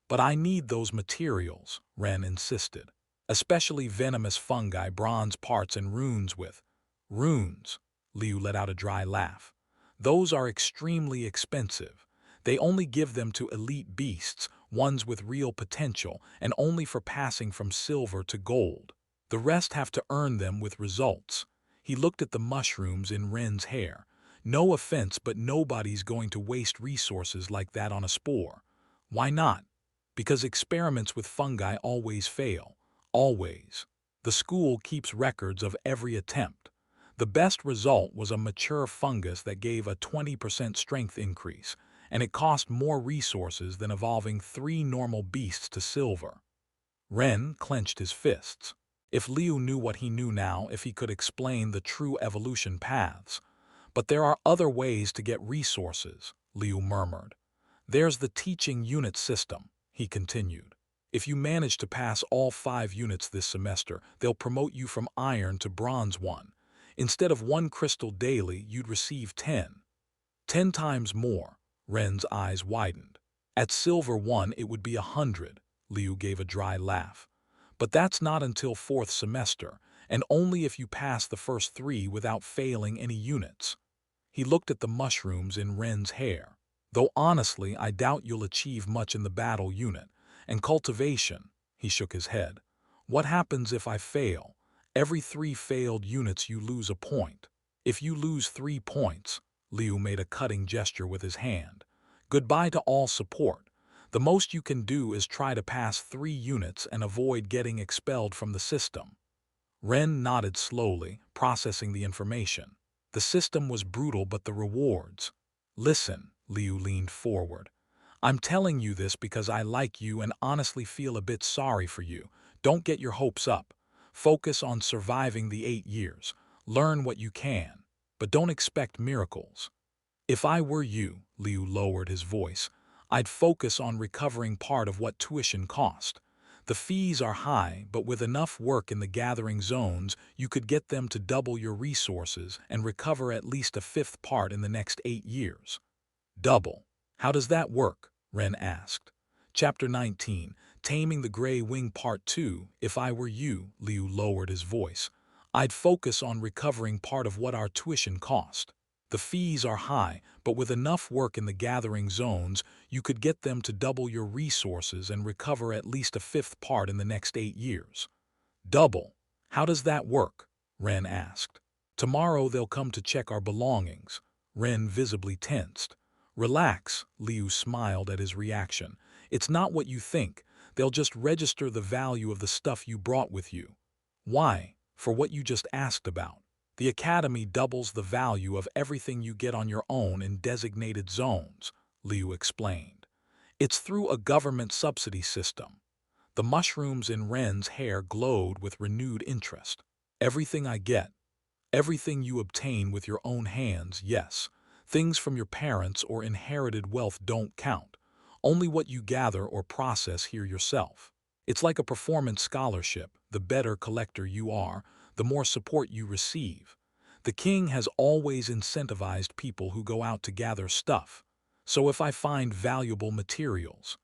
[SPEAKER 1] But I need those materials, Ren insisted. Especially venomous fungi, bronze parts, and runes with... Runes, Liu let out a dry laugh. Those are extremely expensive. They only give them to elite beasts, ones with real potential, and only for passing from silver to gold. The rest have to earn them with results. He looked at the mushrooms in Ren's hair. No offense, but nobody's going to waste resources like that on a spore. Why not? Because experiments with fungi always fail. Always. The school keeps records of every attempt. The best result was a mature fungus that gave a 20% strength increase, and it cost more resources than evolving 3 normal beasts to silver. Ren clenched his fists. If Liu knew what he knew now, if he could explain the true evolution paths. But there are other ways to get resources, Liu murmured. There's the teaching unit system, he continued. If you manage to pass all 5 units this semester, they'll promote you from iron to bronze 1. Instead of 1 crystal daily, you'd receive 10. 10 times more. Ren's eyes widened. At silver 1, it would be 100. Liu gave a dry laugh. But that's not until 4th semester, and only if you pass the first 3 without failing any units. He looked at the mushrooms in Ren's hair. Though honestly, I doubt you'll achieve much in the battle unit. And cultivation, he shook his head. What happens if I fail? Every 3 failed units you lose a point. If you lose 3 points, Liu made a cutting gesture with his hand. Goodbye to all support. The most you can do is try to pass 3 units and avoid getting expelled from the system. Ren nodded slowly, processing the information. The system was brutal, but the rewards... Listen, Liu leaned forward. I'm telling you this because I like you and honestly feel a bit sorry for you. Don't get your hopes up. Focus on surviving the 8 years. Learn what you can, but don't expect miracles. If I were you, Liu lowered his voice, I'd focus on recovering part of what tuition cost. The fees are high, but with enough work in the gathering zones, you could get them to double your resources and recover at least a 5th part in the next 8 years. Double. How does that work? Ren asked. Chapter 19, Taming the Grey Wing Part 2. If I were you, Liu lowered his voice, I'd focus on recovering part of what our tuition cost. The fees are high, but with enough work in the gathering zones, you could get them to double your resources and recover at least a 5th part in the next 8 years. Double. How does that work? Ren asked. Tomorrow they'll come to check our belongings. Ren visibly tensed. Relax, Liu smiled at his reaction. It's not what you think. They'll just register the value of the stuff you brought with you. Why? for what you just asked about. The Academy doubles the value of everything you get on your own in designated zones, Liu explained. It's through a government subsidy system. The mushrooms in Ren's hair glowed with renewed interest. Everything I get, everything you obtain with your own hands, yes. Things from your parents or inherited wealth don't count. Only what you gather or process here yourself. It's like a performance scholarship. The better collector you are, the more support you receive. The king has always incentivized people who go out to gather stuff. So if I find valuable materials,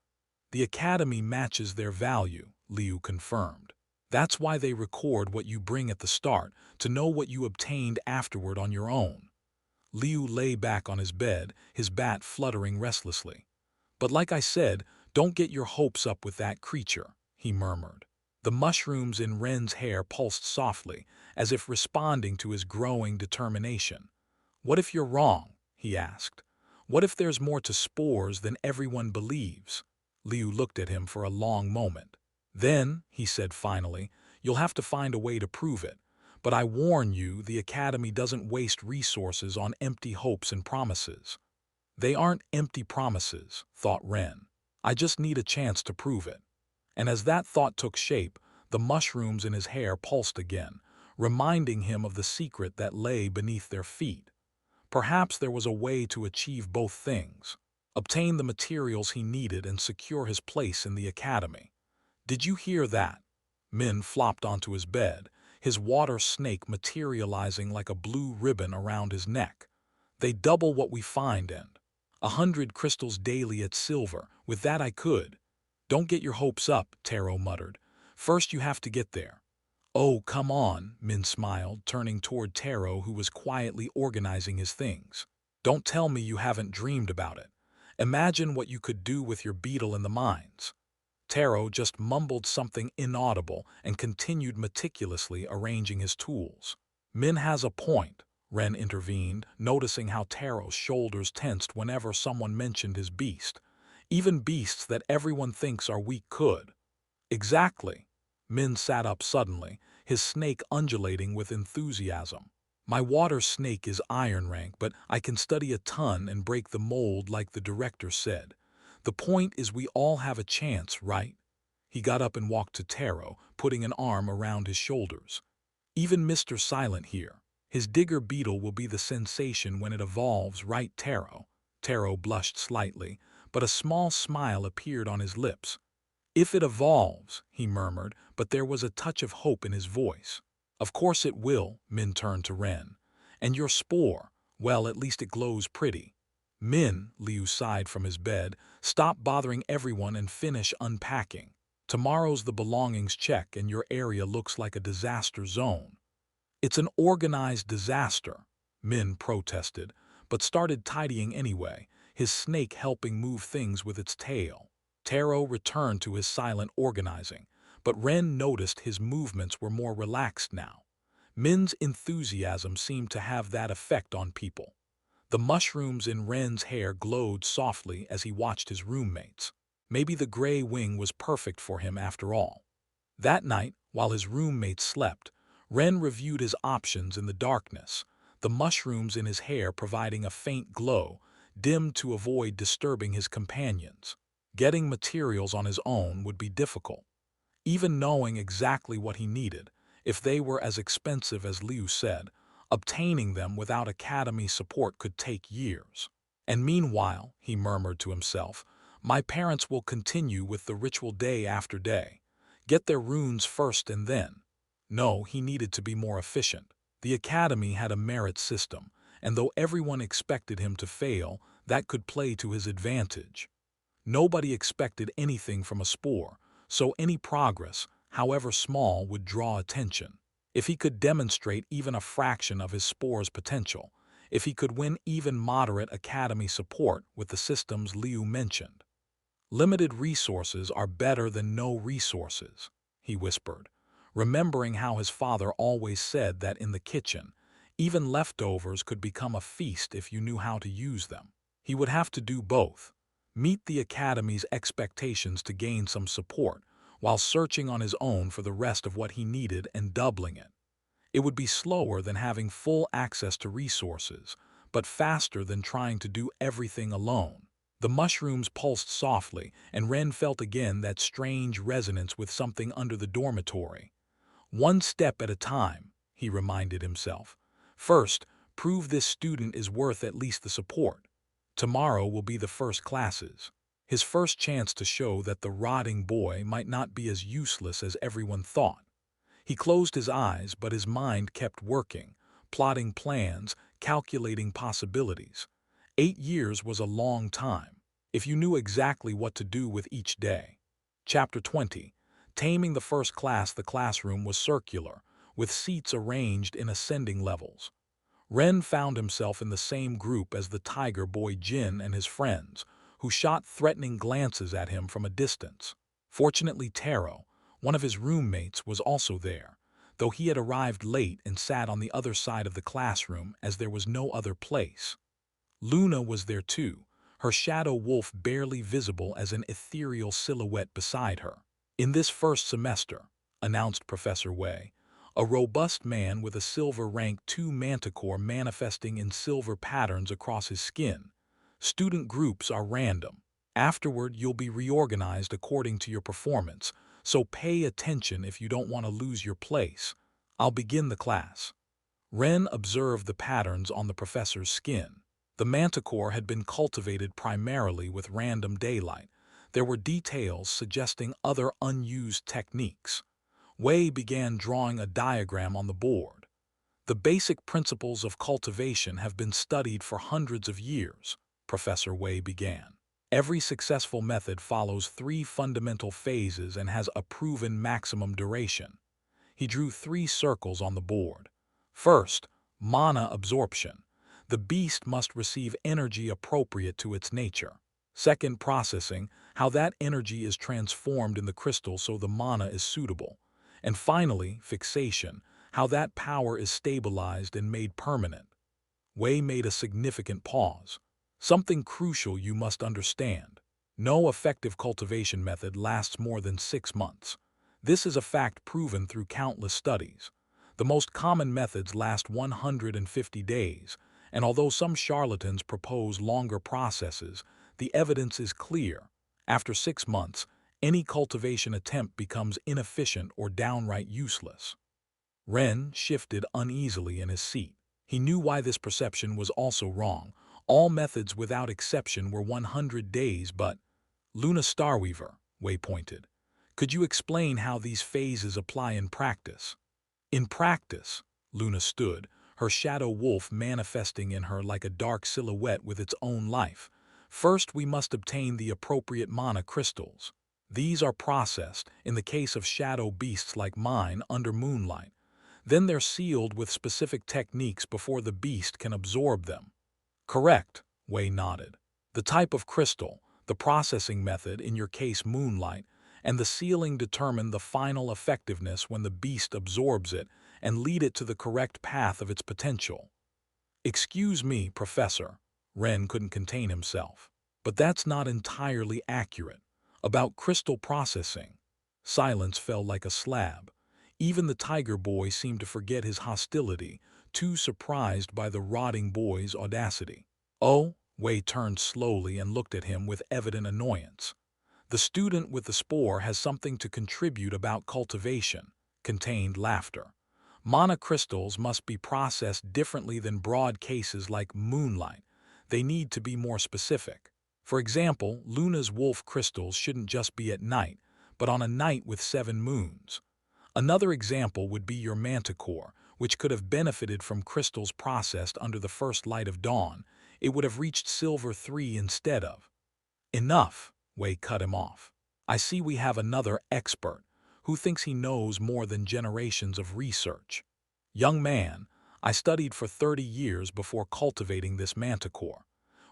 [SPEAKER 1] the Academy matches their value, Liu confirmed. That's why they record what you bring at the start, to know what you obtained afterward on your own. Liu lay back on his bed, his bat fluttering restlessly. But like I said, don't get your hopes up with that creature, he murmured. The mushrooms in Ren's hair pulsed softly, as if responding to his growing determination. What if you're wrong? He asked. What if there's more to spores than everyone believes? Liu looked at him for a long moment. Then, he said finally, you'll have to find a way to prove it. But I warn you, the Academy doesn't waste resources on empty hopes and promises. They aren't empty promises, thought Ren. I just need a chance to prove it. And as that thought took shape, the mushrooms in his hair pulsed again, reminding him of the secret that lay beneath their feet. Perhaps there was a way to achieve both things. Obtain the materials he needed and secure his place in the Academy. Did you hear that? Min flopped onto his bed, his water snake materializing like a blue ribbon around his neck. They double what we find and 100 crystals daily at silver. With that I could. Don't get your hopes up, Taro muttered. First you have to get there. Oh, come on, Min smiled, turning toward Taro, who was quietly organizing his things. Don't tell me you haven't dreamed about it. Imagine what you could do with your beetle in the mines. Taro just mumbled something inaudible and continued meticulously arranging his tools. Min has a point, Ren intervened, noticing how Taro's shoulders tensed whenever someone mentioned his beast. Even beasts that everyone thinks are weak could. Exactly. Min sat up suddenly, his snake undulating with enthusiasm. My water snake is iron rank, but I can study a ton and break the mold like the director said. The point is we all have a chance, right? He got up and walked to Taro, putting an arm around his shoulders. Even Mr. Silent here. His digger beetle will be the sensation when it evolves, right, Taro? Taro blushed slightly, but a small smile appeared on his lips. If it evolves, he murmured, but there was a touch of hope in his voice. Of course it will, Min turned to Ren. And your spore, well, at least it glows pretty. Min, Liu sighed from his bed, stop bothering everyone and finish unpacking. Tomorrow's the belongings check and your area looks like a disaster zone. It's an organized disaster, Min protested, but started tidying anyway, his snake helping move things with its tail. Taro returned to his silent organizing, but Ren noticed his movements were more relaxed now. Min's enthusiasm seemed to have that effect on people. The mushrooms in Ren's hair glowed softly as he watched his roommates. Maybe the gray wing was perfect for him after all. That night, while his roommates slept, Ren reviewed his options in the darkness, the mushrooms in his hair providing a faint glow, dimmed to avoid disturbing his companions. Getting materials on his own would be difficult. Even knowing exactly what he needed, if they were as expensive as Liu said, obtaining them without Academy support could take years. And meanwhile, he murmured to himself, my parents will continue with the ritual day after day. Get their runes first and then. No, he needed to be more efficient. The Academy had a merit system, and though everyone expected him to fail, that could play to his advantage. Nobody expected anything from a spore, so any progress, however small, would draw attention. If he could demonstrate even a fraction of his spore's potential, if he could win even moderate Academy support with the systems Liu mentioned. Limited resources are better than no resources, he whispered, remembering how his father always said that in the kitchen, even leftovers could become a feast if you knew how to use them. He would have to do both. Meet the Academy's expectations to gain some support, while searching on his own for the rest of what he needed and doubling it. It would be slower than having full access to resources, but faster than trying to do everything alone. The mushrooms pulsed softly, and Ren felt again that strange resonance with something under the dormitory. One step at a time, he reminded himself. First, prove this student is worth at least the support. Tomorrow will be the first classes. His first chance to show that the rotting boy might not be as useless as everyone thought. He closed his eyes, but his mind kept working, plotting plans, calculating possibilities. 8 years was a long time, if you knew exactly what to do with each day. Chapter 20. Taming the first class. The classroom was circular, with seats arranged in ascending levels. Ren found himself in the same group as the tiger boy Jin and his friends, who shot threatening glances at him from a distance. Fortunately, Taro, one of his roommates, was also there, though he had arrived late and sat on the other side of the classroom as there was no other place. Luna was there too, her shadow wolf barely visible as an ethereal silhouette beside her. In this first semester, announced Professor Wei, a robust man with a silver rank 2 manticore manifesting in silver patterns across his skin. Student groups are random. Afterward, you'll be reorganized according to your performance, so pay attention if you don't want to lose your place. I'll begin the class. Ren observed the patterns on the professor's skin. The manticore had been cultivated primarily with random daylight. There were details suggesting other unused techniques. Wei began drawing a diagram on the board. The basic principles of cultivation have been studied for hundreds of years, Professor Wei began. Every successful method follows 3 fundamental phases and has a proven maximum duration. He drew 3 circles on the board. First, mana absorption. The beast must receive energy appropriate to its nature. Second, processing, how that energy is transformed in the crystal so the mana is suitable. And finally, fixation, how that power is stabilized and made permanent. Wei made a significant pause. Something crucial you must understand. No effective cultivation method lasts more than 6 months. This is a fact proven through countless studies. The most common methods last 150 days, and although some charlatans propose longer processes, the evidence is clear. After 6 months, any cultivation attempt becomes inefficient or downright useless. Ren shifted uneasily in his seat. He knew why this perception was also wrong. All methods without exception were 100 days, but Luna Starweaver, Wei pointed. Could you explain how these phases apply in practice? In practice, Luna stood, her shadow wolf manifesting in her like a dark silhouette with its own life. First, we must obtain the appropriate mana crystals. These are processed, in the case of shadow beasts like mine, under moonlight. Then they're sealed with specific techniques before the beast can absorb them. Correct, Wei nodded. The type of crystal, the processing method, in your case moonlight, and the sealing determine the final effectiveness when the beast absorbs it and lead it to the correct path of its potential. Excuse me, Professor. Ren couldn't contain himself. But that's not entirely accurate. About crystal processing. Silence fell like a slab. Even the tiger boy seemed to forget his hostility, too surprised by the rotting boy's audacity. Oh, Wei turned slowly and looked at him with evident annoyance. The student with the spore has something to contribute about cultivation, contained laughter. Mana crystals must be processed differently than broad cases like moonlight. They need to be more specific. For example, Luna's wolf crystals shouldn't just be at night, but on a night with 7 moons. Another example would be your manticore, which could have benefited from crystals processed under the first light of dawn. It would have reached silver 3 instead of. Enough, Wei cut him off. I see we have another expert who thinks he knows more than generations of research. Young man, I studied for 30 years before cultivating this manticore.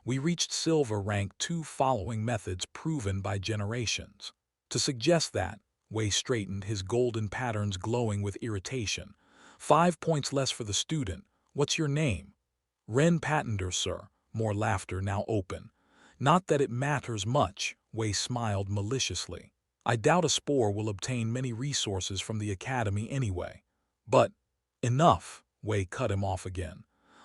[SPEAKER 1] We reached silver rank 2 following methods proven by generations. To suggest that, Wei straightened, his golden patterns glowing with irritation. 5 points less for the student. What's your name? Ren Patender, sir. More laughter, now open. Not that it matters much, Wei smiled maliciously. I doubt a spore will obtain many resources from the academy anyway. But Enough, Wei cut him off again.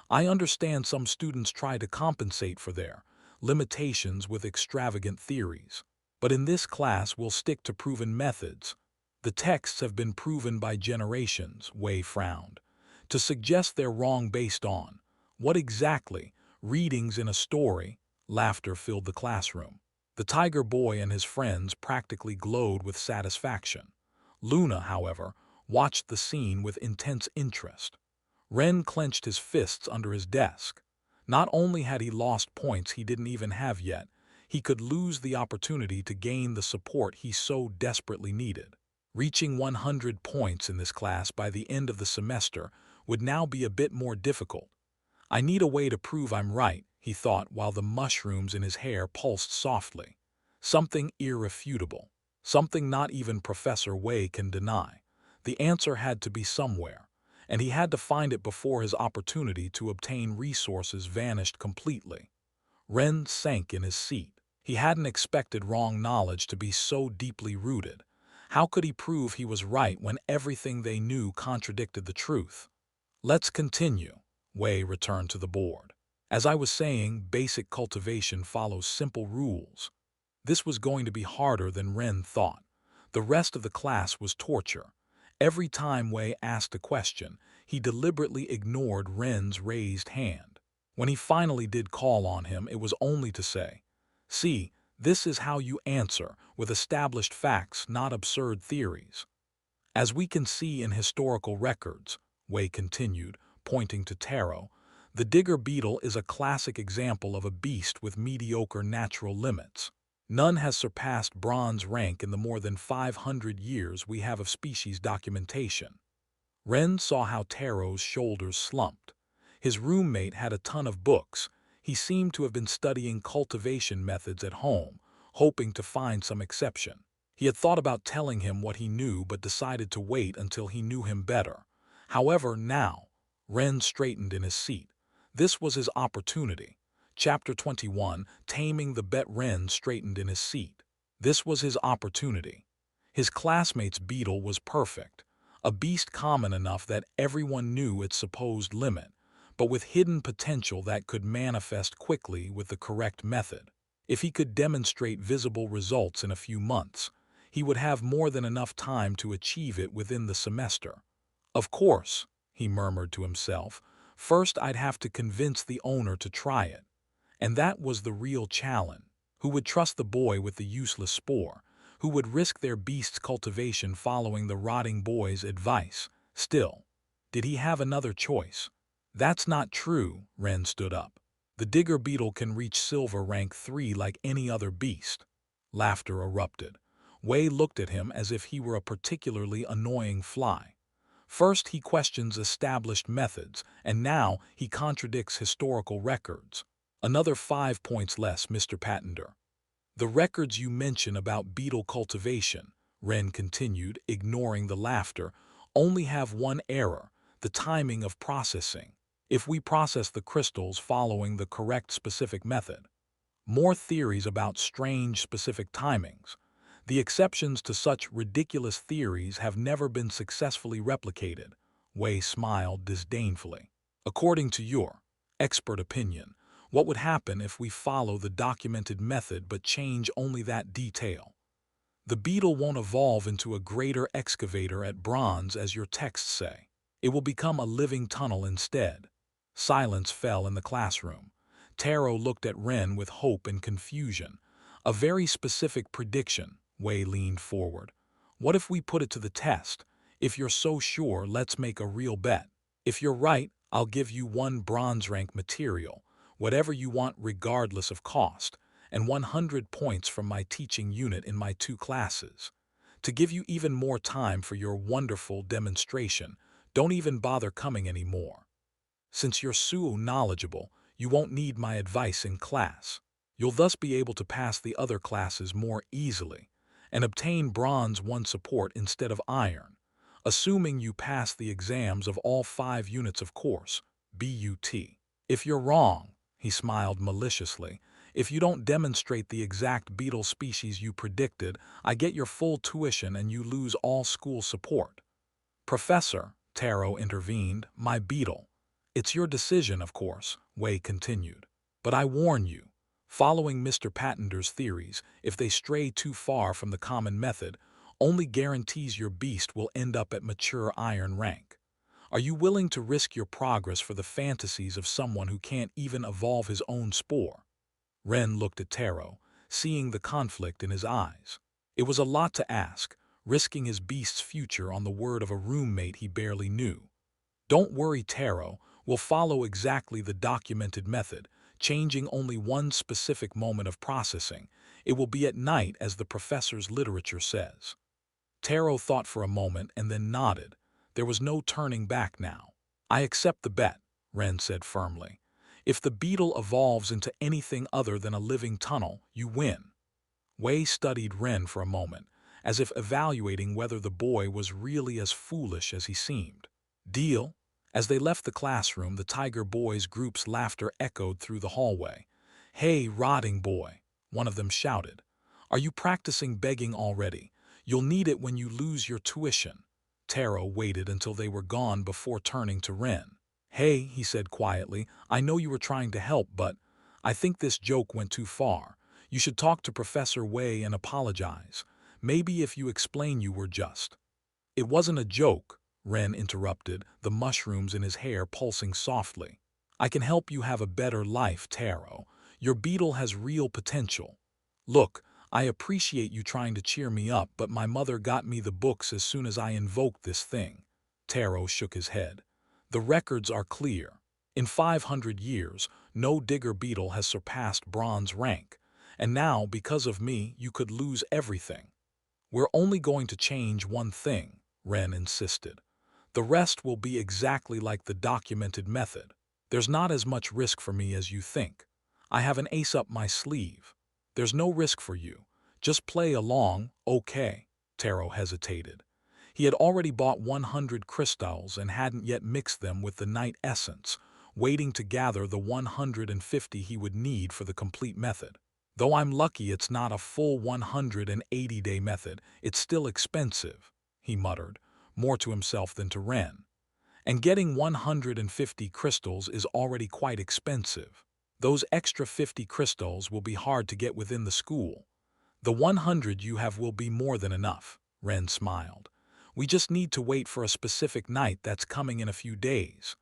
[SPEAKER 1] I understand some students try to compensate for their limitations with extravagant theories. But in this class we'll stick to proven methods. The texts have been proven by generations, Wei frowned. To suggest they're wrong based on what exactly? Readings in a story. Laughter filled the classroom. The tiger boy and his friends practically glowed with satisfaction. Luna, however, watched the scene with intense interest. Ren clenched his fists under his desk. Not only had he lost points he didn't even have yet, he could lose the opportunity to gain the support he so desperately needed. Reaching 100 points in this class by the end of the semester would now be a bit more difficult. I need a way to prove I'm right, he thought while the mushrooms in his hair pulsed softly. Something irrefutable. Something not even Professor Wei can deny. The answer had to be somewhere, and he had to find it before his opportunity to obtain resources vanished completely. Ren sank in his seat. He hadn't expected wrong knowledge to be so deeply rooted. How could he prove he was right when everything they knew contradicted the truth? Let's continue. Wei returned to the board. As I was saying, basic cultivation follows simple rules. This was going to be harder than Ren thought. The rest of the class was torture. Every time Wei asked a question, he deliberately ignored Ren's raised hand. When he finally did call on him, it was only to say, "See, this is how you answer, with established facts, not absurd theories." As we can see in historical records, Wei continued, pointing to Taro, the digger beetle is a classic example of a beast with mediocre natural limits. None has surpassed bronze rank in the more than 500 years we have of species documentation. Ren saw how Taro's shoulders slumped. His roommate had a ton of books. He seemed to have been studying cultivation methods at home, hoping to find some exception. He had thought about telling him what he knew but decided to wait until he knew him better. However, now, Ren straightened in his seat. This was his opportunity. Chapter 21, Taming the Bet. Ren straightened in his seat. This was his opportunity. His classmate's beetle was perfect, a beast common enough that everyone knew its supposed limit, but with hidden potential that could manifest quickly with the correct method. If he could demonstrate visible results in a few months, he would have more than enough time to achieve it within the semester. Of course, he murmured to himself, first I'd have to convince the owner to try it. And that was the real challenge. Who would trust the boy with the useless spore? Who would risk their beast's cultivation following the rotting boy's advice? Still, did he have another choice? That's not true, Ren stood up. The digger beetle can reach silver rank 3 like any other beast. Laughter erupted. Wei looked at him as if he were a particularly annoying fly. First he questions established methods, and now he contradicts historical records. Another 5 points less, Mr. Patender. The records you mention about beetle cultivation, Ren continued, ignoring the laughter, only have one error, the timing of processing. If we process the crystals following the correct specific method. More theories about strange specific timings. The exceptions to such ridiculous theories have never been successfully replicated. Wei smiled disdainfully. According to your expert opinion, what would happen if we follow the documented method but change only that detail? The beetle won't evolve into a greater excavator at bronze as your texts say. It will become a living tunnel instead. Silence fell in the classroom. Taro looked at Ren with hope and confusion. A very specific prediction. Wei leaned forward. What if we put it to the test? If you're so sure, let's make a real bet. If you're right, I'll give you 1 bronze rank material, whatever you want regardless of cost, and 100 points from my teaching unit in my 2 classes. To give you even more time for your wonderful demonstration, don't even bother coming anymore. Since you're so knowledgeable, you won't need my advice in class. You'll thus be able to pass the other classes more easily and obtain bronze 1 support instead of iron, assuming you pass the exams of all 5 units of course, BUT. If you're wrong, he smiled maliciously, if you don't demonstrate the exact beetle species you predicted, I get your full tuition and you lose all school support. Professor, Taro intervened. My beetle. It's your decision, of course, Wei continued. But I warn you, following Mr. Pattender's theories, if they stray too far from the common method, only guarantees your beast will end up at mature iron rank. Are you willing to risk your progress for the fantasies of someone who can't even evolve his own spore? Ren looked at Taro, seeing the conflict in his eyes. It was a lot to ask, risking his beast's future on the word of a roommate he barely knew. Don't worry, Taro, we'll follow exactly the documented method, changing only one specific moment of processing. It will be at night, as the professor's literature says. Taro thought for a moment and then nodded. There was no turning back now. I accept the bet, Ren said firmly. If the beetle evolves into anything other than a living tunnel, you win. Wei studied Ren for a moment, as if evaluating whether the boy was really as foolish as he seemed. Deal? As they left the classroom, the Tiger Boys' group's laughter echoed through the hallway. Hey, rotting boy, one of them shouted. Are you practicing begging already? You'll need it when you lose your tuition. Taro waited until they were gone before turning to Ren. Hey, he said quietly, I know you were trying to help, but I think this joke went too far. You should talk to Professor Wei and apologize. Maybe if you explain you were just. It wasn't a joke, Ren interrupted, the mushrooms in his hair pulsing softly. I can help you have a better life, Taro. Your beetle has real potential. Look, I appreciate you trying to cheer me up, but my mother got me the books as soon as I invoked this thing. Taro shook his head. The records are clear. In 500 years, no digger beetle has surpassed bronze rank. And now, because of me, you could lose everything. We're only going to change one thing, Ren insisted. The rest will be exactly like the documented method. There's not as much risk for me as you think. I have an ace up my sleeve. There's no risk for you. Just play along, okay? Taro hesitated. He had already bought 100 crystals and hadn't yet mixed them with the night essence, waiting to gather the 150 he would need for the complete method. Though I'm lucky it's not a full 180-day method, it's still expensive, he muttered, more to himself than to Ren. And getting 150 crystals is already quite expensive. Those extra 50 crystals will be hard to get within the school. The 100 you have will be more than enough, Ren smiled. We just need to wait for a specific night that's coming in a few days.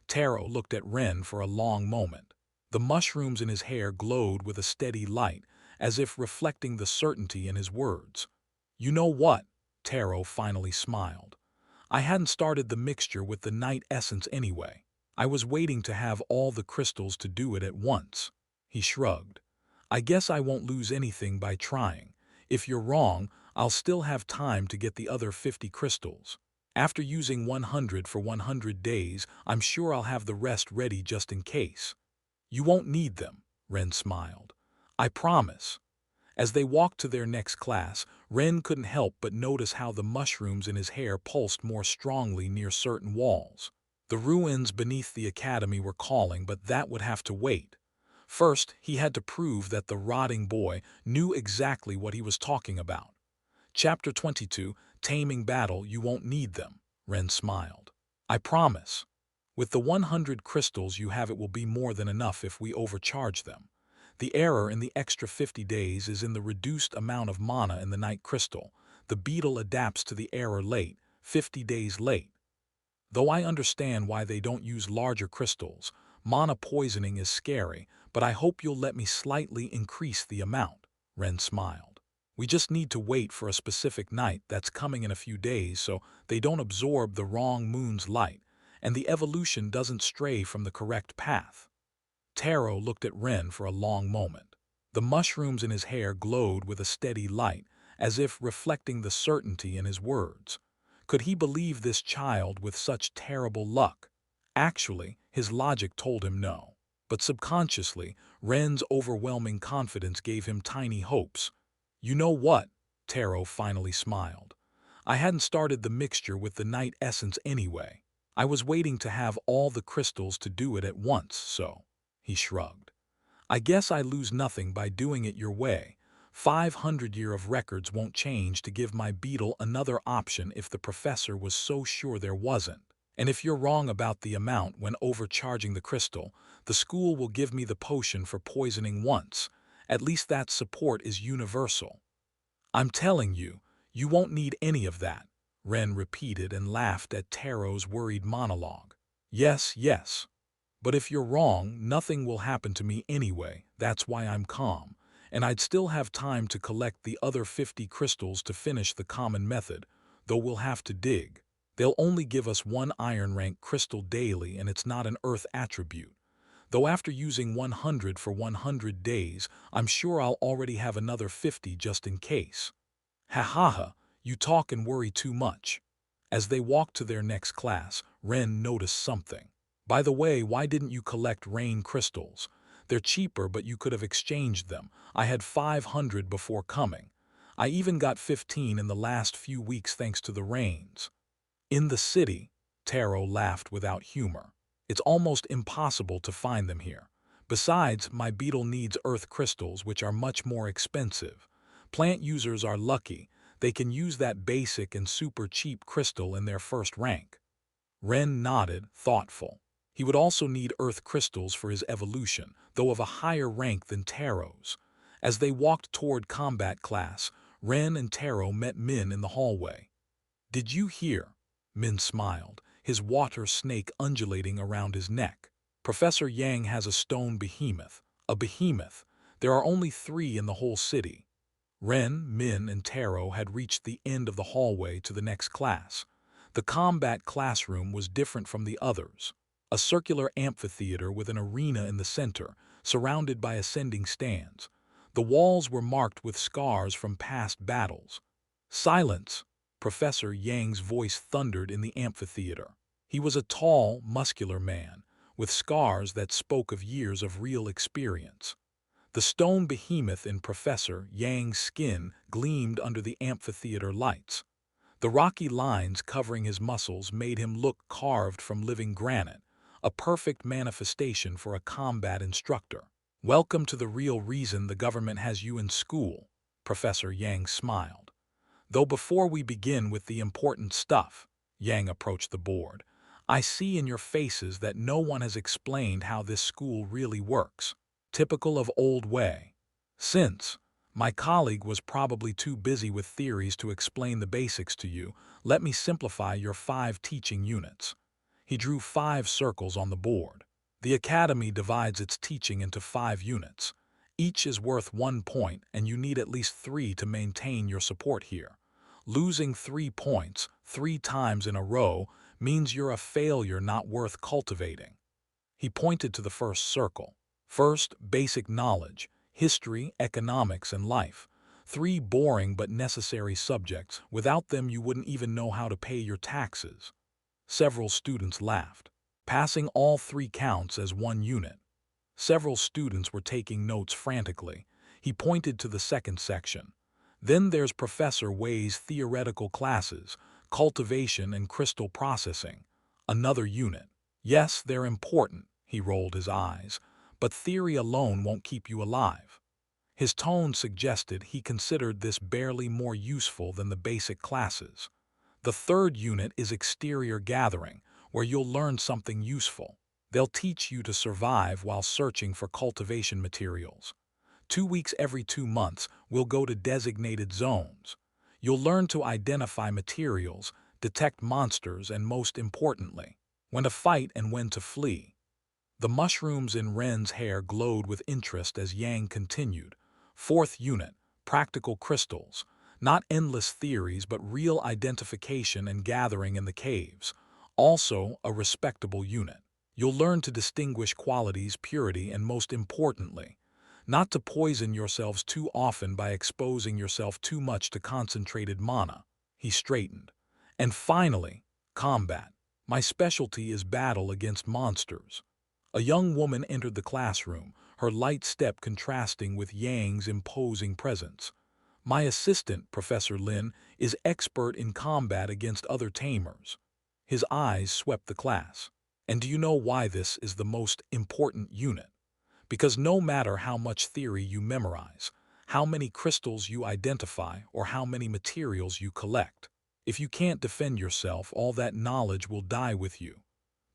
[SPEAKER 1] Taro looked at Ren for a long moment. The mushrooms in his hair glowed with a steady light, as if reflecting the certainty in his words. You know what? Taro finally smiled. I hadn't started the mixture with the night essence anyway. I was waiting to have all the crystals to do it at once. He shrugged. I guess I won't lose anything by trying. If you're wrong, I'll still have time to get the other 50 crystals. After using 100 for 100 days, I'm sure I'll have the rest ready just in case. You won't need them, Ren smiled. I promise. As they walked to their next class, Ren couldn't help but notice how the mushrooms in his hair pulsed more strongly near certain walls. The ruins beneath the academy were calling, but that would have to wait. First, he had to prove that the rotting boy knew exactly what he was talking about. Chapter 22, Taming Battle, You Won't Need Them, Ren smiled. I promise. With the 100 crystals you have, it will be more than enough if we overcharge them. The error in the extra 50 days is in the reduced amount of mana in the night crystal. The beetle adapts to the error late, 50 days late. Though I understand why they don't use larger crystals, mana poisoning is scary, but I hope you'll let me slightly increase the amount, Ren smiled. We just need to wait for a specific night that's coming in a few days so they don't absorb the wrong moon's light, and the evolution doesn't stray from the correct path. Taro looked at Ren for a long moment. The mushrooms in his hair glowed with a steady light, as if reflecting the certainty in his words. Could he believe this child with such terrible luck? Actually, his logic told him no. But subconsciously, Ren's overwhelming confidence gave him tiny hopes. You know what? Taro finally smiled. I hadn't started the mixture with the night essence anyway. I was waiting to have all the crystals to do it at once, so. He shrugged. I guess I lose nothing by doing it your way. 500 years of records won't change to give my beetle another option if the professor was so sure there wasn't. And if you're wrong about the amount when overcharging the crystal, the school will give me the potion for poisoning once. At least that support is universal. I'm telling you, you won't need any of that, Ren repeated and laughed at Taro's worried monologue. Yes, yes. But if you're wrong, nothing will happen to me anyway. That's why I'm calm. And I'd still have time to collect the other 50 crystals to finish the common method, though we'll have to dig. They'll only give us one iron rank crystal daily, and it's not an earth attribute. Though after using 100 for 100 days, I'm sure I'll already have another 50 just in case. Ha ha ha, you talk and worry too much. As they walked to their next class, Ren noticed something. By the way, why didn't you collect rain crystals? They're cheaper, but you could have exchanged them. I had 500 before coming. I even got 15 in the last few weeks thanks to the rains. In the city, Taro laughed without humor. It's almost impossible to find them here. Besides, my beetle needs earth crystals, which are much more expensive. Plant users are lucky. They can use that basic and super cheap crystal in their first rank. Ren nodded, thoughtful. He would also need earth crystals for his evolution, though of a higher rank than Taro's. As they walked toward combat class, Ren and Taro met Min in the hallway. Did you hear? Min smiled, his water snake undulating around his neck. Professor Yang has a stone behemoth. A behemoth. There are only 3 in the whole city. Ren, Min, and Taro had reached the end of the hallway to the next class. The combat classroom was different from the others. A circular amphitheater with an arena in the center, surrounded by ascending stands. The walls were marked with scars from past battles. Silence! Professor Yang's voice thundered in the amphitheater. He was a tall, muscular man, with scars that spoke of years of real experience. The stone behemoth in Professor Yang's skin gleamed under the amphitheater lights. The rocky lines covering his muscles made him look carved from living granite, a perfect manifestation for a combat instructor. Welcome to the real reason the government has you in school, Professor Yang smiled. Though before we begin with the important stuff, Yang approached the board, I see in your faces that no one has explained how this school really works. Typical of old way. Since my colleague was probably too busy with theories to explain the basics to you, let me simplify your 5 teaching units. He drew 5 circles on the board. The academy divides its teaching into 5 units. Each is worth 1 point, and you need at least 3 to maintain your support here. Losing 3 points 3 times in a row means you're a failure not worth cultivating. He pointed to the first circle. First, basic knowledge, history, economics, and life. 3 boring but necessary subjects. Without them, you wouldn't even know how to pay your taxes. Several students laughed. Passing all 3 counts as 1 unit. Several students were taking notes frantically. He pointed to the second section. Then there's Professor Wei's theoretical classes, cultivation and crystal processing. Another unit. Yes, they're important, he rolled his eyes, but theory alone won't keep you alive. His tone suggested he considered this barely more useful than the basic classes. The third unit is exterior gathering, where you'll learn something useful. They'll teach you to survive while searching for cultivation materials. 2 weeks every 2 months, we'll go to designated zones. You'll learn to identify materials, detect monsters, and most importantly, when to fight and when to flee. The mushrooms in Ren's hair glowed with interest as Yang continued. 4th unit, practical crystals. Not endless theories, but real identification and gathering in the caves. Also, a respectable unit. You'll learn to distinguish qualities, purity, and most importantly, not to poison yourselves too often by exposing yourself too much to concentrated mana. He straightened. And finally, combat. My specialty is battle against monsters. A young woman entered the classroom, her light step contrasting with Yang's imposing presence. My assistant, Professor Lin, is expert in combat against other tamers. His eyes swept the class. And do you know why this is the most important unit? Because no matter how much theory you memorize, how many crystals you identify, or how many materials you collect, If you can't defend yourself, all that knowledge will die with you.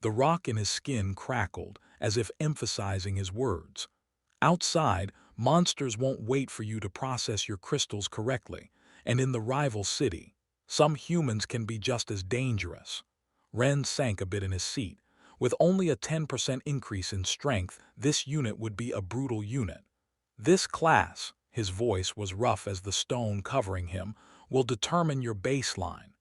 [SPEAKER 1] The rock in his skin crackled, as if emphasizing his words. Outside, monsters won't wait for you to process your crystals correctly, and in the rival city, some humans can be just as dangerous. Ren sank a bit in his seat. With only a 10% increase in strength, this unit would be a brutal unit. This class, his voice was rough as the stone covering him, will determine your baseline.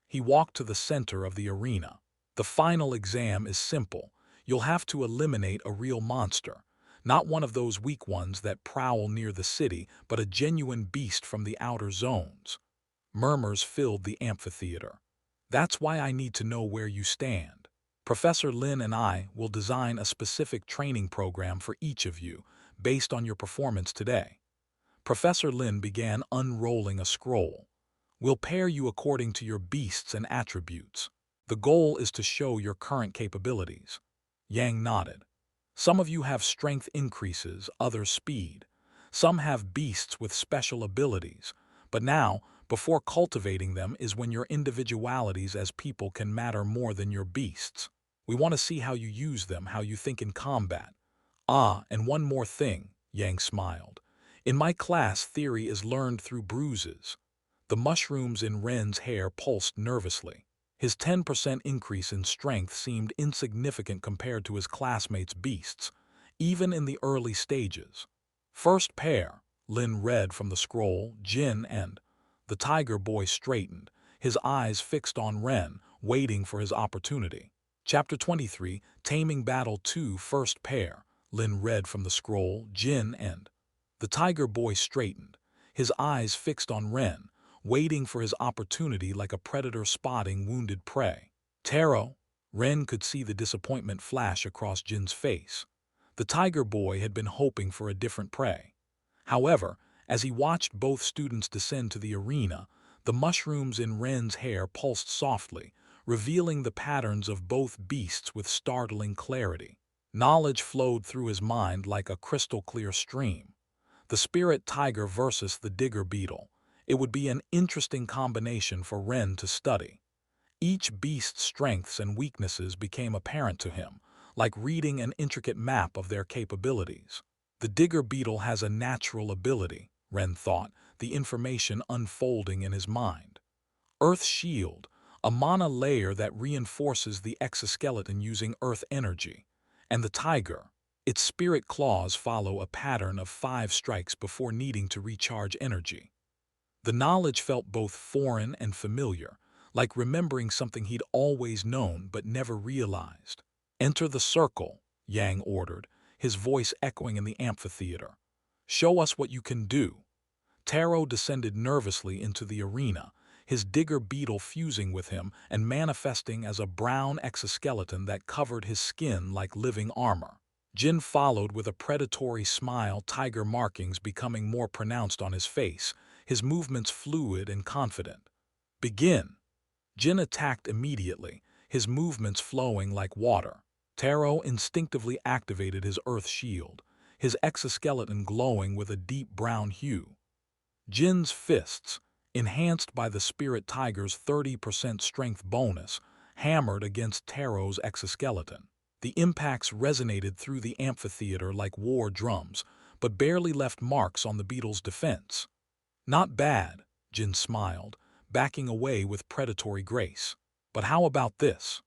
[SPEAKER 1] He walked to the center of the arena. The final exam is simple. You'll have to eliminate a real monster. Not one of those weak ones that prowl near the city, but a genuine beast from the outer zones. Murmurs filled the amphitheater. That's why I need to know where you stand. Professor Lin and I will design a specific training program for each of you, based on your performance today. Professor Lin began unrolling a scroll. We'll pair you according to your beasts and attributes. The goal is to show your current capabilities. Yang nodded. Some of you have strength increases, others speed. Some have beasts with special abilities. But now, before cultivating them is when your individualities as people can matter more than your beasts. We want to see how you use them, how you think in combat. Ah, and one more thing, Yang smiled. In my class, theory is learned through bruises. The mushrooms in Ren's hair pulsed nervously. His 10% increase in strength seemed insignificant compared to his classmates' beasts, even in the early stages. First pair, Lin read from the scroll, Jin and... The tiger boy straightened, his eyes fixed on Ren, waiting for his opportunity. Chapter 23, Taming Battle 2, First Pair, Lin read from the scroll, Jin and... The tiger boy straightened, his eyes fixed on Ren, waiting for his opportunity like a predator spotting wounded prey. Taro, Ren could see the disappointment flash across Jin's face. The tiger boy had been hoping for a different prey. However, as he watched both students descend to the arena, the mushrooms in Ren's hair pulsed softly, revealing the patterns of both beasts with startling clarity. Knowledge flowed through his mind like a crystal-clear stream. The spirit tiger versus the digger beetle. It would be an interesting combination for Ren to study. Each beast's strengths and weaknesses became apparent to him, like reading an intricate map of their capabilities. The digger beetle has a natural ability, Ren thought, the information unfolding in his mind. Earth's shield, a mana layer that reinforces the exoskeleton using earth energy. And the tiger, its spirit claws follow a pattern of 5 strikes before needing to recharge energy. The knowledge felt both foreign and familiar, like remembering something he'd always known but never realized. Enter the circle, Yang ordered, his voice echoing in the amphitheater. Show us what you can do. Taro descended nervously into the arena, his digger beetle fusing with him and manifesting as a brown exoskeleton that covered his skin like living armor. Jin followed with a predatory smile, tiger markings becoming more pronounced on his face, his movements fluid and confident. Begin. Jin attacked immediately, his movements flowing like water. Taro instinctively activated his earth shield, his exoskeleton glowing with a deep brown hue. Jin's fists, enhanced by the spirit tiger's 30% strength bonus, hammered against Taro's exoskeleton. The impacts resonated through the amphitheater like war drums, but barely left marks on the beetle's defense. Not bad, Jin smiled, backing away with predatory grace. But how about this?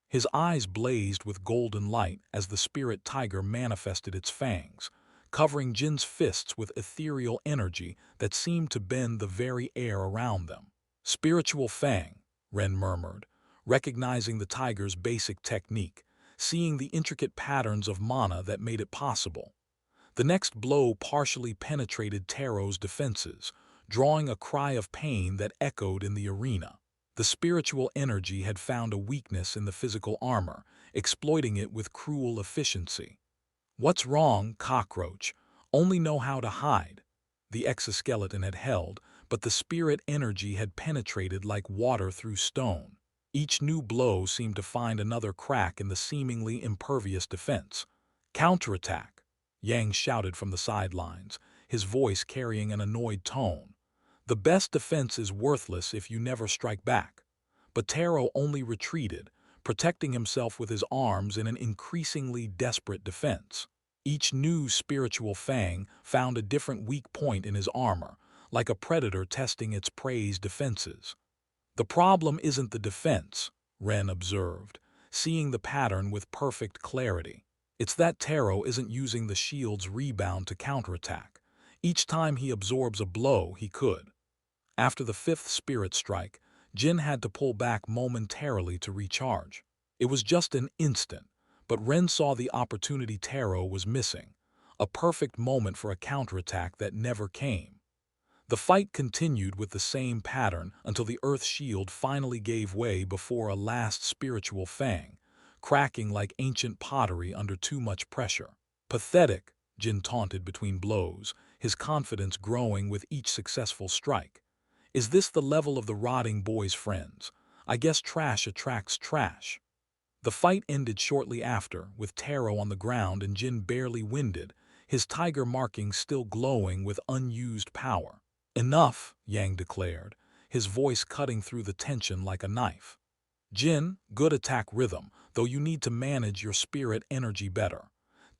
[SPEAKER 1] His eyes blazed with golden light as the spirit tiger manifested its fangs, covering Jin's fists with ethereal energy that seemed to bend the very air around them. Spiritual Fang, Ren murmured, recognizing the tiger's basic technique, seeing the intricate patterns of mana that made it possible. The next blow partially penetrated Taro's defenses, drawing a cry of pain that echoed in the arena. The spiritual energy had found a weakness in the physical armor, exploiting it with cruel efficiency. What's wrong, cockroach? Only know how to hide. The exoskeleton had held, but the spirit energy had penetrated like water through stone. Each new blow seemed to find another crack in the seemingly impervious defense. Counterattack, Yang shouted from the sidelines, his voice carrying an annoyed tone. The best defense is worthless if you never strike back. But Taro only retreated, protecting himself with his arms in an increasingly desperate defense. Each new spiritual fang found a different weak point in his armor, like a predator testing its prey's defenses. The problem isn't the defense, Ren observed, seeing the pattern with perfect clarity. It's that Taro isn't using the shield's rebound to counterattack. Each time he absorbs a blow, he could. After the fifth spirit strike, Jin had to pull back momentarily to recharge. It was just an instant, but Ren saw the opportunity Taro was missing, a perfect moment for a counterattack that never came. The fight continued with the same pattern until the Earth Shield finally gave way before a last spiritual fang, cracking like ancient pottery under too much pressure. Pathetic, Jin taunted between blows, his confidence growing with each successful strike. Is this the level of the rotting boy's friends? I guess trash attracts trash. The fight ended shortly after, with Taro on the ground and Jin barely winded, his tiger markings still glowing with unused power. Enough, Yang declared, his voice cutting through the tension like a knife. Jin, good attack rhythm, though you need to manage your spirit energy better.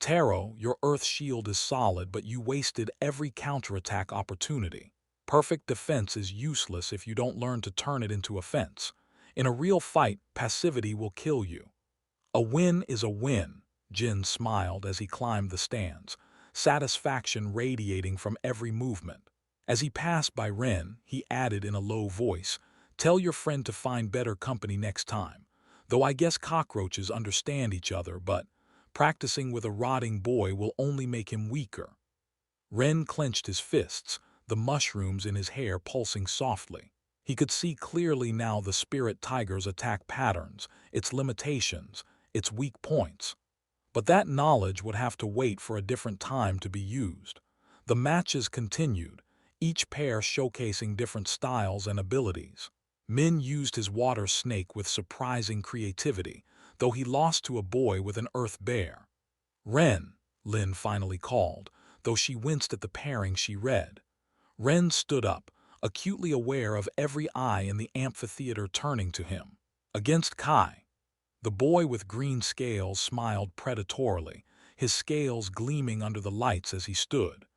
[SPEAKER 1] Taro, your earth shield is solid, but you wasted every counterattack opportunity. Perfect defense is useless if you don't learn to turn it into offense. In a real fight, passivity will kill you. A win is a win, Jin smiled as he climbed the stands, satisfaction radiating from every movement. As he passed by Ren, he added in a low voice, "Tell your friend to find better company next time. Though I guess cockroaches understand each other, but practicing with a rotting boy will only make him weaker." Ren clenched his fists, the mushrooms in his hair pulsing softly. He could see clearly now the spirit tiger's attack patterns, its limitations, its weak points. But that knowledge would have to wait for a different time to be used. The matches continued, each pair showcasing different styles and abilities. Min used his water snake with surprising creativity, though he lost to a boy with an earth bear. "Ren," Lin finally called, though she winced at the pairing she read. Ren stood up, acutely aware of every eye in the amphitheater turning to him. Against Kai. The boy with green scales smiled predatorily, his scales gleaming under the lights as he stood.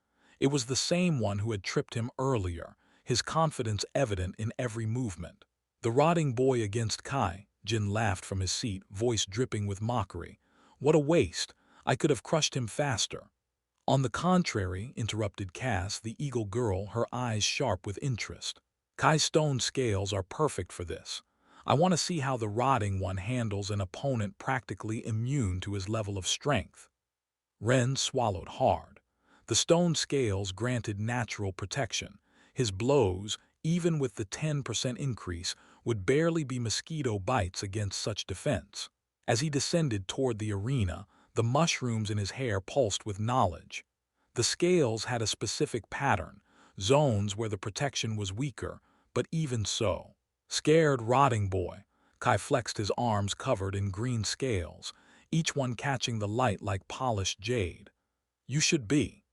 [SPEAKER 1] It was the same one who had tripped him earlier, his confidence evident in every movement. "The rotting boy against Kai," Jin laughed from his seat, voice dripping with mockery. "What a waste! I could have crushed him faster." "On the contrary," interrupted Cass, the eagle girl, her eyes sharp with interest. "Kai's stone scales are perfect for this. I want to see how the rotting one handles an opponent practically immune to his level of strength." Ren swallowed hard. The stone scales granted natural protection. His blows, even with the 10% increase, would barely be mosquito bites against such defense. As he descended toward the arena, the mushrooms in his hair pulsed with knowledge. The scales had a specific pattern, zones where the protection was weaker, but even so. "Scared rotting boy." Kai flexed his arms covered in green scales, each one catching the light like polished jade. "You should be."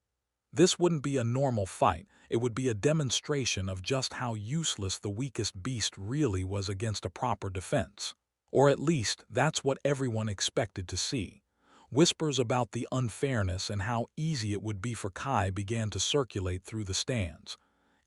[SPEAKER 1] This wouldn't be a normal fight, it would be a demonstration of just how useless the weakest beast really was against a proper defense. Or at least, that's what everyone expected to see. Whispers about the unfairness and how easy it would be for Kai began to circulate through the stands.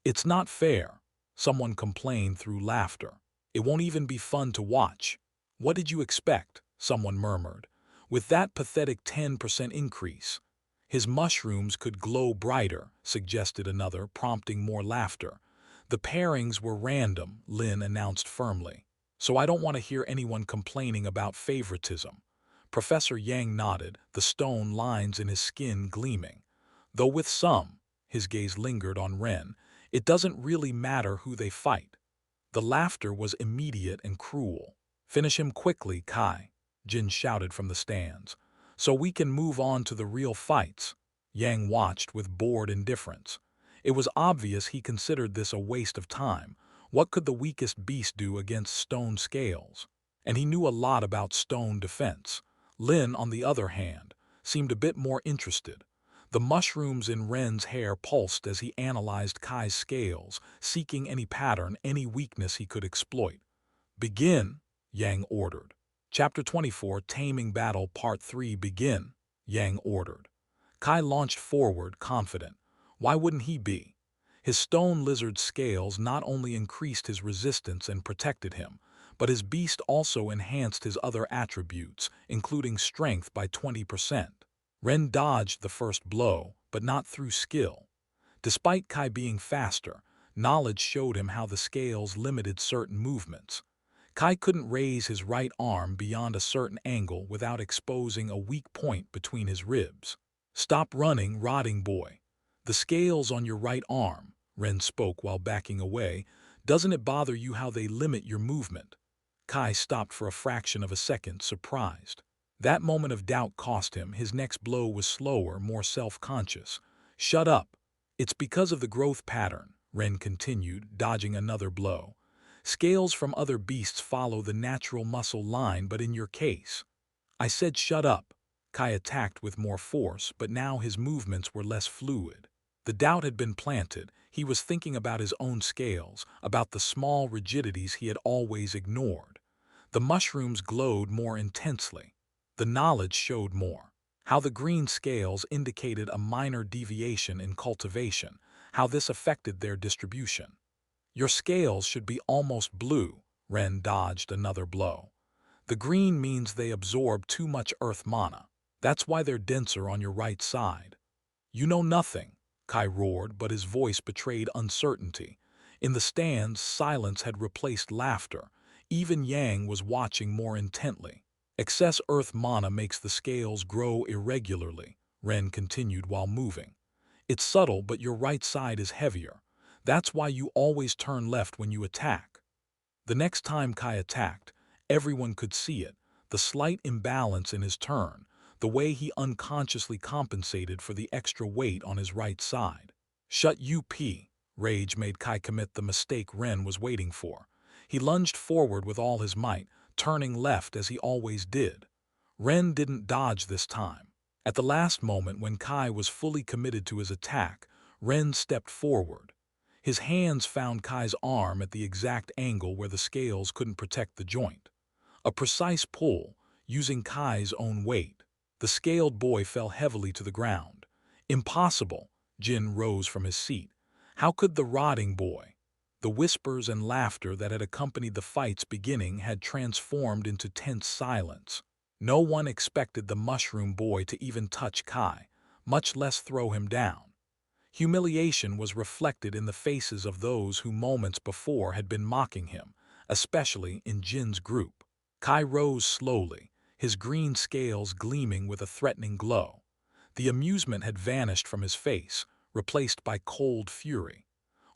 [SPEAKER 1] "It's not fair," someone complained through laughter. "It won't even be fun to watch." "What did you expect?" someone murmured. "With that pathetic 10% increase." "His mushrooms could glow brighter," suggested another, prompting more laughter. "The pairings were random," Lin announced firmly. "So I don't want to hear anyone complaining about favoritism." Professor Yang nodded, the stone lines in his skin gleaming. "Though with some," his gaze lingered on Ren, "it doesn't really matter who they fight." The laughter was immediate and cruel. "Finish him quickly, Kai," Jin shouted from the stands. "So we can move on to the real fights." Yang watched with bored indifference. It was obvious he considered this a waste of time. What could the weakest beast do against stone scales? And he knew a lot about stone defense. Lin, on the other hand, seemed a bit more interested. The mushrooms in Ren's hair pulsed as he analyzed Kai's scales, seeking any pattern, any weakness he could exploit. "Begin," Yang ordered. Chapter 24, Taming Battle Part 3. "Begin," Yang ordered. Kai launched forward, confident. Why wouldn't he be? His stone lizard scales not only increased his resistance and protected him, but his beast also enhanced his other attributes, including strength by 20%. Ren dodged the first blow, but not through skill. Despite Kai being faster, knowledge showed him how the scales limited certain movements. Kai couldn't raise his right arm beyond a certain angle without exposing a weak point between his ribs. "Stop running, rotting boy. The scales on your right arm," Ren spoke while backing away. "Doesn't it bother you how they limit your movement?" Kai stopped for a fraction of a second, surprised. That moment of doubt cost him. His next blow was slower, more self-conscious. "Shut up. It's because of the growth pattern," Ren continued, dodging another blow. "Scales from other beasts follow the natural muscle line, but in your case—" "I said shut up." Kai attacked with more force, but now his movements were less fluid. The doubt had been planted. He was thinking about his own scales, about the small rigidities he had always ignored. The mushrooms glowed more intensely. The knowledge showed more. How the green scales indicated a minor deviation in cultivation, how this affected their distribution. "Your scales should be almost blue." Ren dodged another blow. "The green means they absorb too much earth mana. That's why they're denser on your right side." "You know nothing," Kai roared, but his voice betrayed uncertainty. In the stands, silence had replaced laughter. Even Yang was watching more intently. "Excess earth mana makes the scales grow irregularly," Ren continued while moving. "It's subtle, but your right side is heavier. That's why you always turn left when you attack." The next time Kai attacked, everyone could see it, the slight imbalance in his turn, the way he unconsciously compensated for the extra weight on his right side. "Shut up!" Rage made Kai commit the mistake Ren was waiting for. He lunged forward with all his might, turning left as he always did. Ren didn't dodge this time. At the last moment, when Kai was fully committed to his attack, Ren stepped forward. His hands found Kai's arm at the exact angle where the scales couldn't protect the joint. A precise pull, using Kai's own weight. The scaled boy fell heavily to the ground. "Impossible!" Jin rose from his seat. "How could the rotting boy?" The whispers and laughter that had accompanied the fight's beginning had transformed into tense silence. No one expected the mushroom boy to even touch Kai, much less throw him down. Humiliation was reflected in the faces of those who moments before had been mocking him, especially in Jin's group. Kai rose slowly, his green scales gleaming with a threatening glow. The amusement had vanished from his face, replaced by cold fury.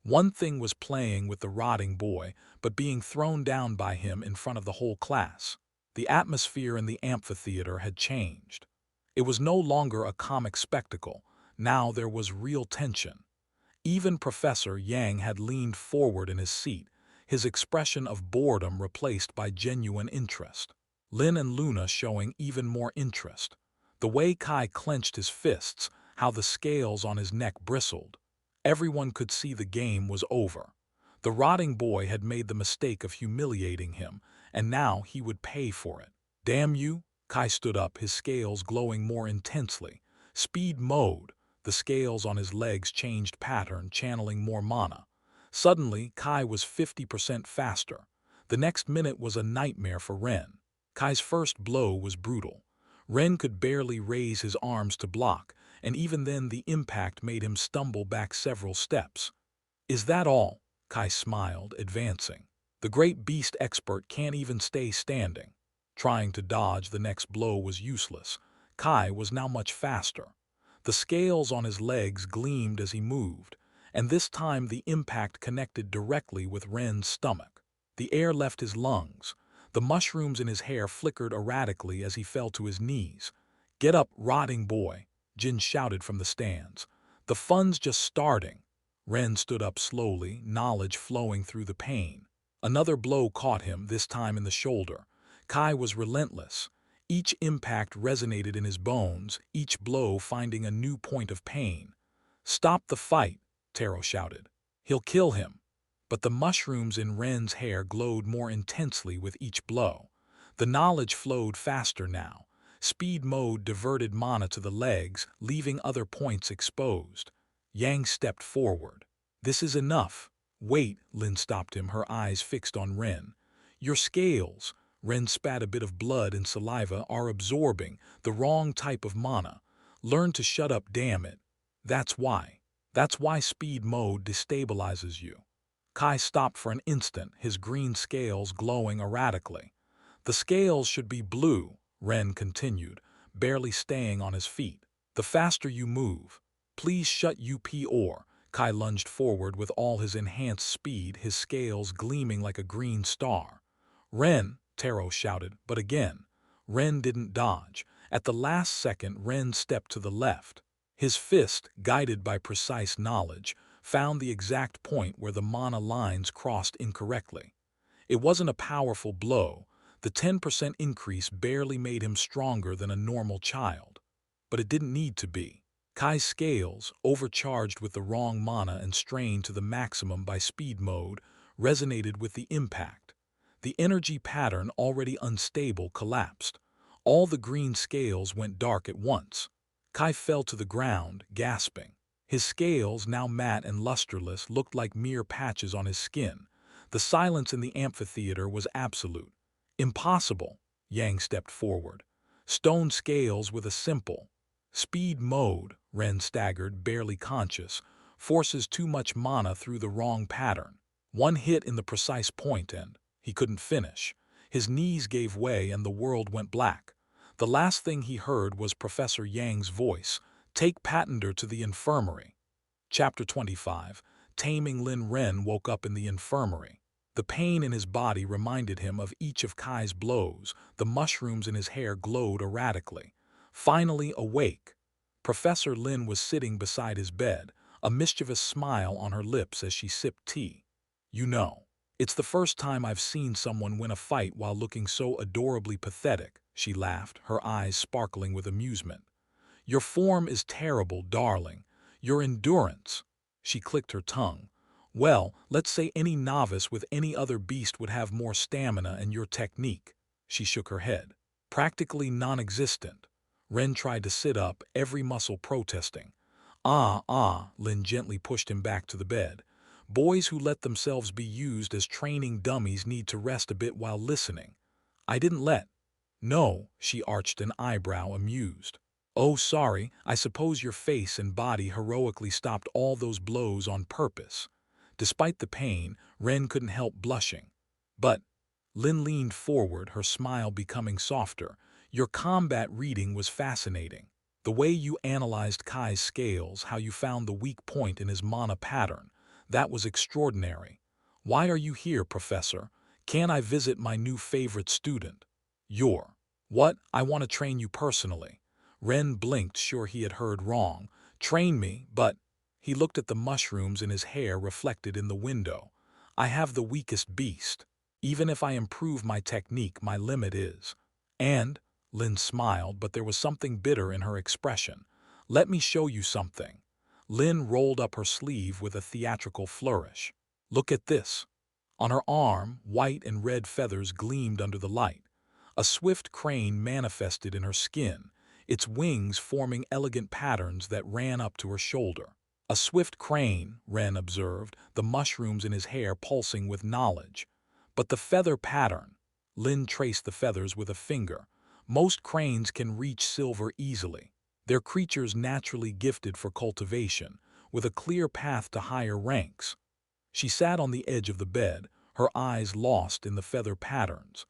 [SPEAKER 1] One thing was playing with the rotting boy, but being thrown down by him in front of the whole class. The atmosphere in the amphitheater had changed. It was no longer a comic spectacle. Now there was real tension. Even Professor Yang had leaned forward in his seat, his expression of boredom replaced by genuine interest. Lin and Luna showing even more interest. The way Kai clenched his fists, how the scales on his neck bristled. Everyone could see the game was over. The rotting boy had made the mistake of humiliating him, and now he would pay for it. "Damn you!" Kai stood up, his scales glowing more intensely. Speed mode. The scales on his legs changed pattern, channeling more mana. Suddenly, Kai was 50% faster. The next minute was a nightmare for Ren. Kai's first blow was brutal. Ren could barely raise his arms to block, and even then the impact made him stumble back several steps. "Is that all?" Kai smiled, advancing. "The great beast expert can't even stay standing." Trying to dodge the next blow was useless. Kai was now much faster. The scales on his legs gleamed as he moved, and this time the impact connected directly with Ren's stomach. The air left his lungs. The mushrooms in his hair flickered erratically as he fell to his knees. "Get up, rotting boy," Jin shouted from the stands. "The fun's just starting." Ren stood up slowly, knowledge flowing through the pain. Another blow caught him, this time in the shoulder. Kai was relentless. Each impact resonated in his bones, each blow finding a new point of pain. "Stop the fight," Taro shouted. "He'll kill him." But the mushrooms in Ren's hair glowed more intensely with each blow. The knowledge flowed faster now. Speed mode diverted mana to the legs, leaving other points exposed. Yang stepped forward. "This is enough." "Wait," Lin stopped him, her eyes fixed on Ren. "Your scales," Ren spat a bit of blood and saliva, "are absorbing the wrong type of mana. Learn to shut up, damn it. That's why. That's why speed mode destabilizes you." Kai stopped for an instant, his green scales glowing erratically. "The scales should be blue," Ren continued, barely staying on his feet. "The faster you move." "Please shut up or—" Kai lunged forward with all his enhanced speed, his scales gleaming like a green star. "Ren!" Taro shouted, but again, Ren didn't dodge. At the last second, Ren stepped to the left. His fist, guided by precise knowledge, found the exact point where the mana lines crossed incorrectly. It wasn't a powerful blow. The 10% increase barely made him stronger than a normal child. But it didn't need to be. Kai's scales, overcharged with the wrong mana and strained to the maximum by speed mode, resonated with the impact. The energy pattern, already unstable, collapsed. All the green scales went dark at once. Kai fell to the ground, gasping. His scales, now matte and lusterless, looked like mere patches on his skin. The silence in the amphitheater was absolute. "Impossible," Yang stepped forward. "Stone scales with a simple speed mode," Ren staggered, barely conscious, "forces too much mana through the wrong pattern. One hit in the precise point and—" He couldn't finish. His knees gave way and the world went black. The last thing he heard was Professor Yang's voice. "Take Patender to the infirmary." Chapter 25. Taming Lin. Ren woke up in the infirmary. The pain in his body reminded him of each of Kai's blows. The mushrooms in his hair glowed erratically. Finally awake, Professor Lin was sitting beside his bed, a mischievous smile on her lips as she sipped tea. "You know, it's the first time I've seen someone win a fight while looking so adorably pathetic," she laughed, her eyes sparkling with amusement. "Your form is terrible, darling. Your endurance—" She clicked her tongue. "Well, let's say any novice with any other beast would have more stamina, and your technique—" She shook her head. "Practically non-existent." Ren tried to sit up, every muscle protesting. Lin gently pushed him back to the bed. "Boys who let themselves be used as training dummies need to rest a bit while listening." "I didn't let—" "No," she arched an eyebrow, amused. "Oh, sorry, I suppose your face and body heroically stopped all those blows on purpose." Despite the pain, Ren couldn't help blushing. "But—" Lin leaned forward, her smile becoming softer. "Your combat reading was fascinating. The way you analyzed Kai's scales, how you found the weak point in his mana pattern, that was extraordinary. Why are you here, Professor? Can I visit my new favorite student?" "You're—" "What? I want to train you personally." Ren blinked, sure he had heard wrong. "Train me, but—" He looked at the mushrooms in his hair reflected in the window. "I have the weakest beast. Even if I improve my technique, my limit is—" "And—" Lin smiled, but there was something bitter in her expression. "Let me show you something." Lin rolled up her sleeve with a theatrical flourish. "Look at this." On her arm, white and red feathers gleamed under the light. A swift crane manifested in her skin, its wings forming elegant patterns that ran up to her shoulder. "A swift crane," Ren observed, the mushrooms in his hair pulsing with knowledge. "But the feather pattern—" Lin traced the feathers with a finger. "Most cranes can reach silver easily. They're creatures naturally gifted for cultivation, with a clear path to higher ranks." She sat on the edge of the bed, her eyes lost in the feather patterns.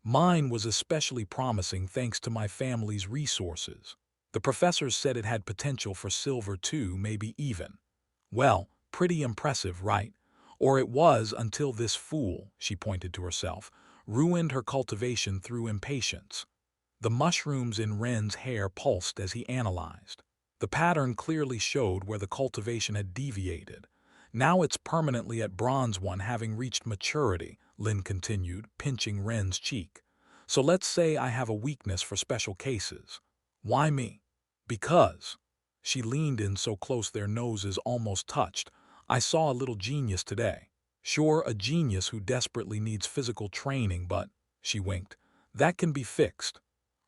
[SPEAKER 1] "Mine was especially promising thanks to my family's resources. The professors said it had potential for silver too, maybe even. Well, pretty impressive, right? Or it was until this fool," she pointed to herself, "ruined her cultivation through impatience." The mushrooms in Ren's hair pulsed as he analyzed. The pattern clearly showed where the cultivation had deviated. "Now it's permanently at bronze 1, having reached maturity," Lin continued, pinching Ren's cheek. So let's say I have a weakness for special cases. Why me? Because. She leaned in so close their noses almost touched. I saw a little genius today. Sure, a genius who desperately needs physical training, but, she winked, that can be fixed.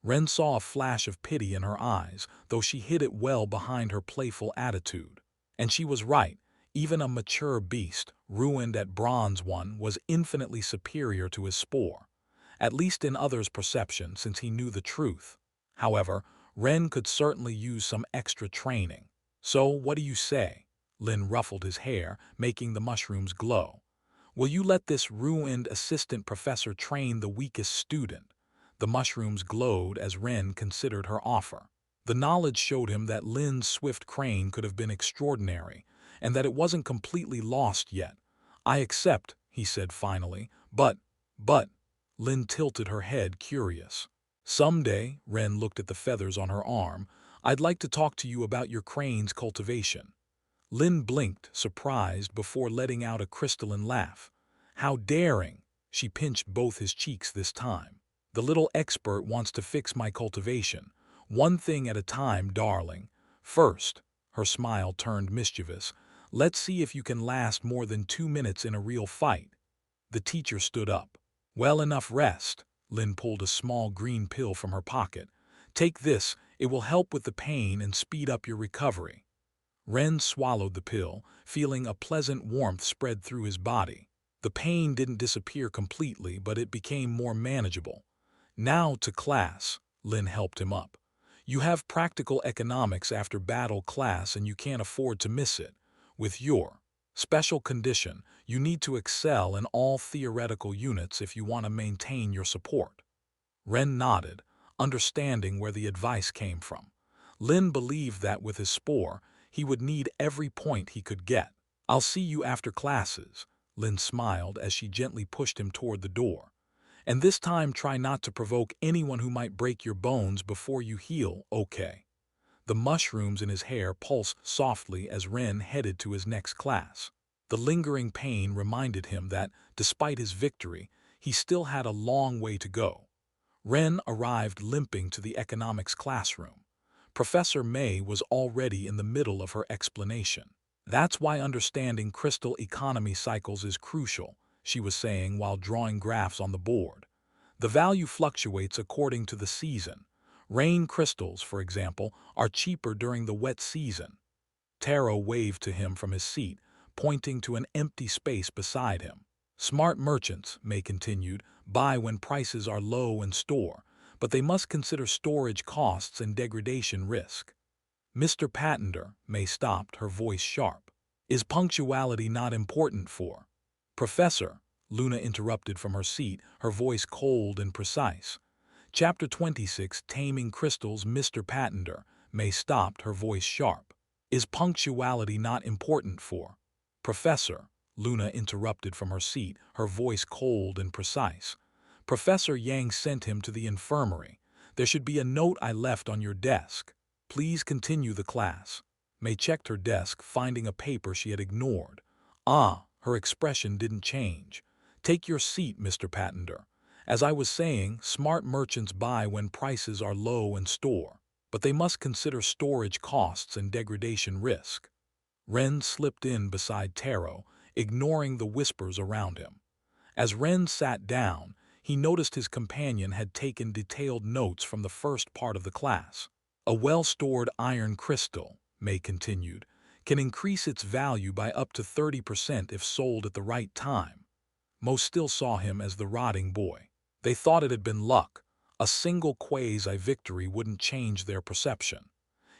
[SPEAKER 1] Ren saw a flash of pity in her eyes, though she hid it well behind her playful attitude. And she was right. Even a mature beast, ruined at bronze one, was infinitely superior to his spore. At least in others' perception, since he knew the truth. However, Ren could certainly use some extra training. So, what do you say? Lin ruffled his hair, making the mushrooms glow. Will you let this ruined assistant professor train the weakest student? The mushrooms glowed as Ren considered her offer. The knowledge showed him that Lin's swift crane could have been extraordinary, and that it wasn't completely lost yet. I accept, he said finally, but, Lin tilted her head, curious. Someday, Ren looked at the feathers on her arm, I'd like to talk to you about your crane's cultivation. Lin blinked, surprised, before letting out a crystalline laugh. How daring! She pinched both his cheeks this time. The little expert wants to fix my cultivation. One thing at a time, darling. First, her smile turned mischievous, let's see if you can last more than 2 minutes in a real fight. The teacher stood up. Well, enough rest. Lin pulled a small green pill from her pocket. Take this, it will help with the pain and speed up your recovery. Ren swallowed the pill, feeling a pleasant warmth spread through his body. The pain didn't disappear completely, but it became more manageable. Now to class, Lin helped him up. You have practical economics after battle class and you can't afford to miss it. With your special condition, you need to excel in all theoretical units if you want to maintain your support. Ren nodded, understanding where the advice came from. Lin believed that with his spore, he would need every point he could get. I'll see you after classes, Lin smiled as she gently pushed him toward the door. And this time try not to provoke anyone who might break your bones before you heal, okay? The mushrooms in his hair pulsed softly as Ren headed to his next class. The lingering pain reminded him that, despite his victory, he still had a long way to go. Ren arrived limping to the economics classroom. Professor May was already in the middle of her explanation. That's why understanding crystal economy cycles is crucial, she was saying while drawing graphs on the board. The value fluctuates according to the season. Rain crystals, for example, are cheaper during the wet season. Taro waved to him from his seat, pointing to an empty space beside him. Smart merchants, May continued, buy when prices are low and store, but they must consider storage costs and degradation risk. Mr. Pattender, May stopped, her voice sharp. Is punctuality not important for? Professor, Luna interrupted from her seat, her voice cold and precise. Chapter 26, Taming Crystals, Mr. Pattender, May stopped, her voice sharp. Is punctuality not important for? Professor, Luna interrupted from her seat, her voice cold and precise. Professor Yang sent him to the infirmary. There should be a note I left on your desk. Please continue the class. May checked her desk, finding a paper she had ignored. Ah, her expression didn't change. Take your seat, Mr. Pattender. As I was saying, smart merchants buy when prices are low and store, but they must consider storage costs and degradation risk. Ren slipped in beside Taro, ignoring the whispers around him. As Ren sat down, he noticed his companion had taken detailed notes from the first part of the class. A well-stored iron crystal, May continued, can increase its value by up to 30% if sold at the right time. Most still saw him as the rotting boy. They thought it had been luck. A single quasi-victory wouldn't change their perception.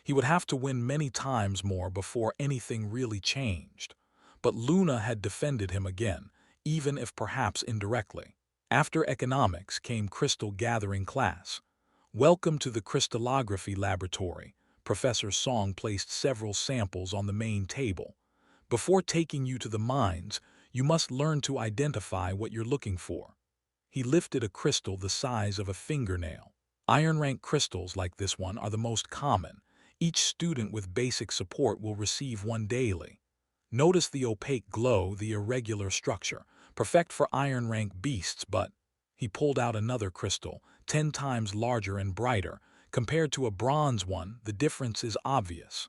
[SPEAKER 1] He would have to win many times more before anything really changed. But Luna had defended him again, even if perhaps indirectly. After economics came crystal gathering class. Welcome to the crystallography laboratory. Professor Song placed several samples on the main table. Before taking you to the mines, you must learn to identify what you're looking for. He lifted a crystal the size of a fingernail. Iron rank crystals like this one are the most common. Each student with basic support will receive one daily. Notice the opaque glow, the irregular structure, perfect for iron rank beasts, but He pulled out another crystal, 10 times larger and brighter. Compared to a bronze one, the difference is obvious.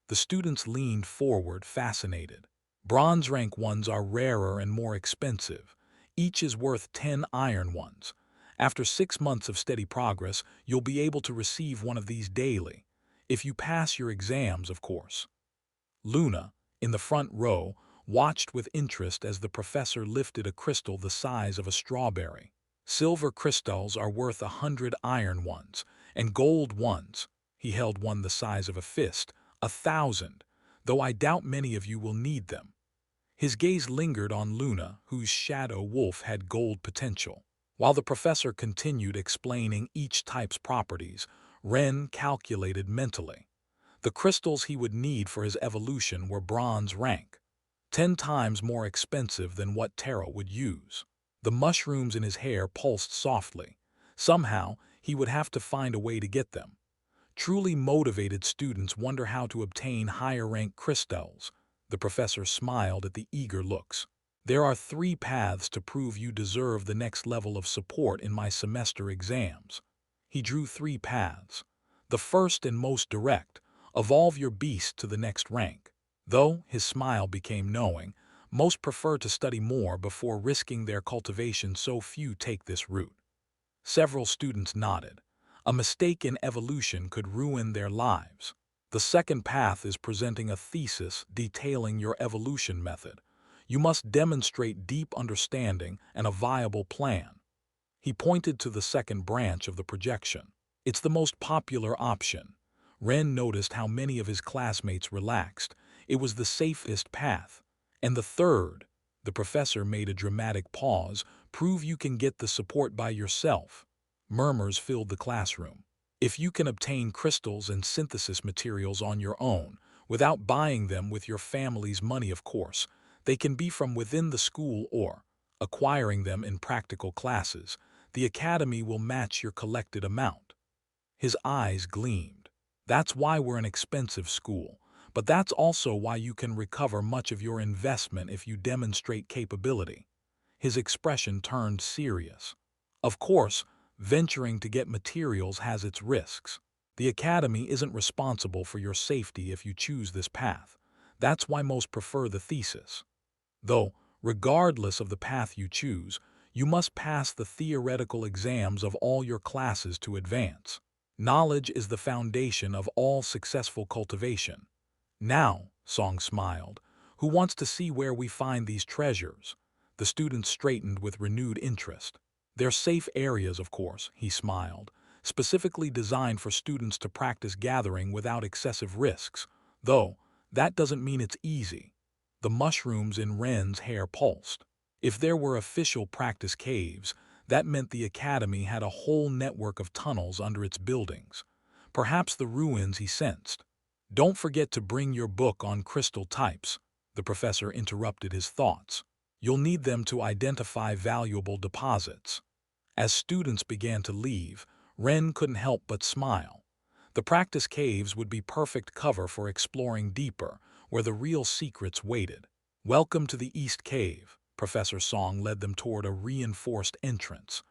[SPEAKER 1] The students leaned forward, fascinated. Bronze rank ones are rarer and more expensive. Each is worth 10 iron ones. After 6 months of steady progress, you'll be able to receive one of these daily. If you pass your exams, of course. Luna, in the front row, watched with interest as the professor lifted a crystal the size of a strawberry. Silver crystals are worth 100 iron ones, and gold ones, he held one the size of a fist, 1,000, though I doubt many of you will need them. His gaze lingered on Luna, whose shadow wolf had gold potential. While the professor continued explaining each type's properties, Ren calculated mentally. The crystals he would need for his evolution were bronze rank, 10 times more expensive than what Tara would use. The mushrooms in his hair pulsed softly. Somehow, he would have to find a way to get them. Truly motivated students wonder how to obtain higher-rank crystals. The professor smiled at the eager looks. There are 3 paths to prove you deserve the next level of support in my semester exams. He drew 3 paths. The first and most direct, evolve your beast to the next rank. Though his smile became knowing, most prefer to study more before risking their cultivation, so few take this route. Several students nodded. A mistake in evolution could ruin their lives. The second path is presenting a thesis detailing your evolution method. You must demonstrate deep understanding and a viable plan. He pointed to the second branch of the projection. It's the most popular option. Ren noticed how many of his classmates relaxed. It was the safest path. And the third, the professor made a dramatic pause, prove you can get the support by yourself. Murmurs filled the classroom. If you can obtain crystals and synthesis materials on your own, without buying them with your family's money, of course, they can be from within the school or, acquiring them in practical classes, the academy will match your collected amount. His eyes gleamed. That's why we're an expensive school, but that's also why you can recover much of your investment if you demonstrate capability. His expression turned serious. Of course, venturing to get materials has its risks. The academy isn't responsible for your safety if you choose this path. That's why most prefer the thesis. Though, regardless of the path you choose, you must pass the theoretical exams of all your classes to advance. Knowledge is the foundation of all successful cultivation. Now, Song smiled, who wants to see where we find these treasures? The students straightened with renewed interest. They're safe areas, of course, he smiled, specifically designed for students to practice gathering without excessive risks. Though, that doesn't mean it's easy. The mushrooms in Ren's hair pulsed. If there were official practice caves, that meant the academy had a whole network of tunnels under its buildings. Perhaps the ruins, he sensed. Don't forget to bring your book on crystal types, the professor interrupted his thoughts. You'll need them to identify valuable deposits. As students began to leave, Ren couldn't help but smile. The practice caves would be perfect cover for exploring deeper, where the real secrets waited. Welcome to the East Cave. Professor Song led them toward a reinforced entrance.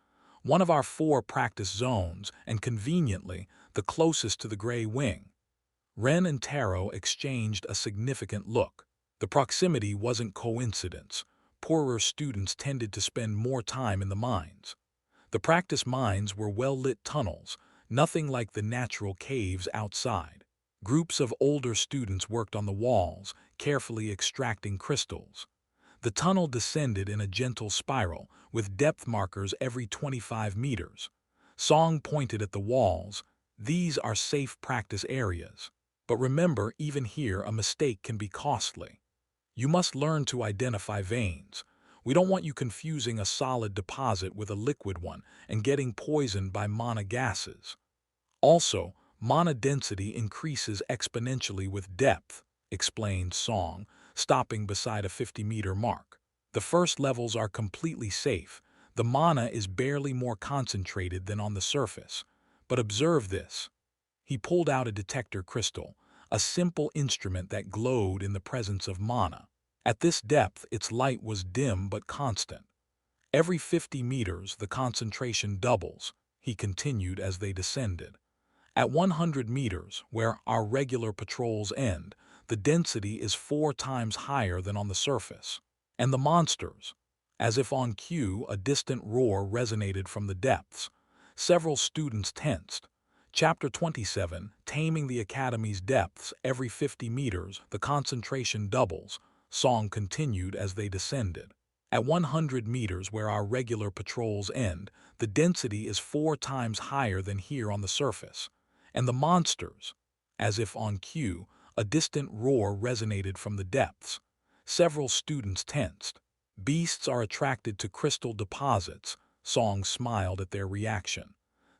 [SPEAKER 1] One of our 4 practice zones, and conveniently, the closest to the Gray Wing. Ren and Taro exchanged a significant look. The proximity wasn't coincidence. Poorer students tended to spend more time in the mines. The practice mines were well-lit tunnels, nothing like the natural caves outside. Groups of older students worked on the walls, carefully extracting crystals. The tunnel descended in a gentle spiral, with depth markers every 25 meters. Song pointed at the walls. These are safe practice areas. But remember, even here, a mistake can be costly. You must learn to identify veins. We don't want you confusing a solid deposit with a liquid one and getting poisoned by mana gases. Also, mana density increases exponentially with depth, explained Song, stopping beside a 50-meter mark. The first levels are completely safe. The mana is barely more concentrated than on the surface. But observe this. He pulled out a detector crystal, a simple instrument that glowed in the presence of mana. At this depth, its light was dim but constant. Every 50 meters, the concentration doubles, he continued as they descended. At 100 meters, where our regular patrols end, the density is 4 times higher than on the surface. And the monsters. As if on cue, a distant roar resonated from the depths. Several students tensed. Chapter 27, Taming the Academy's Depths. Every 50 meters, the concentration doubles. Song continued as they descended. At 100 meters, where our regular patrols end, the density is 4 times higher than here on the surface. And the monsters. As if on cue, a distant roar resonated from the depths. Several students tensed. Beasts are attracted to crystal deposits. Song smiled at their reaction.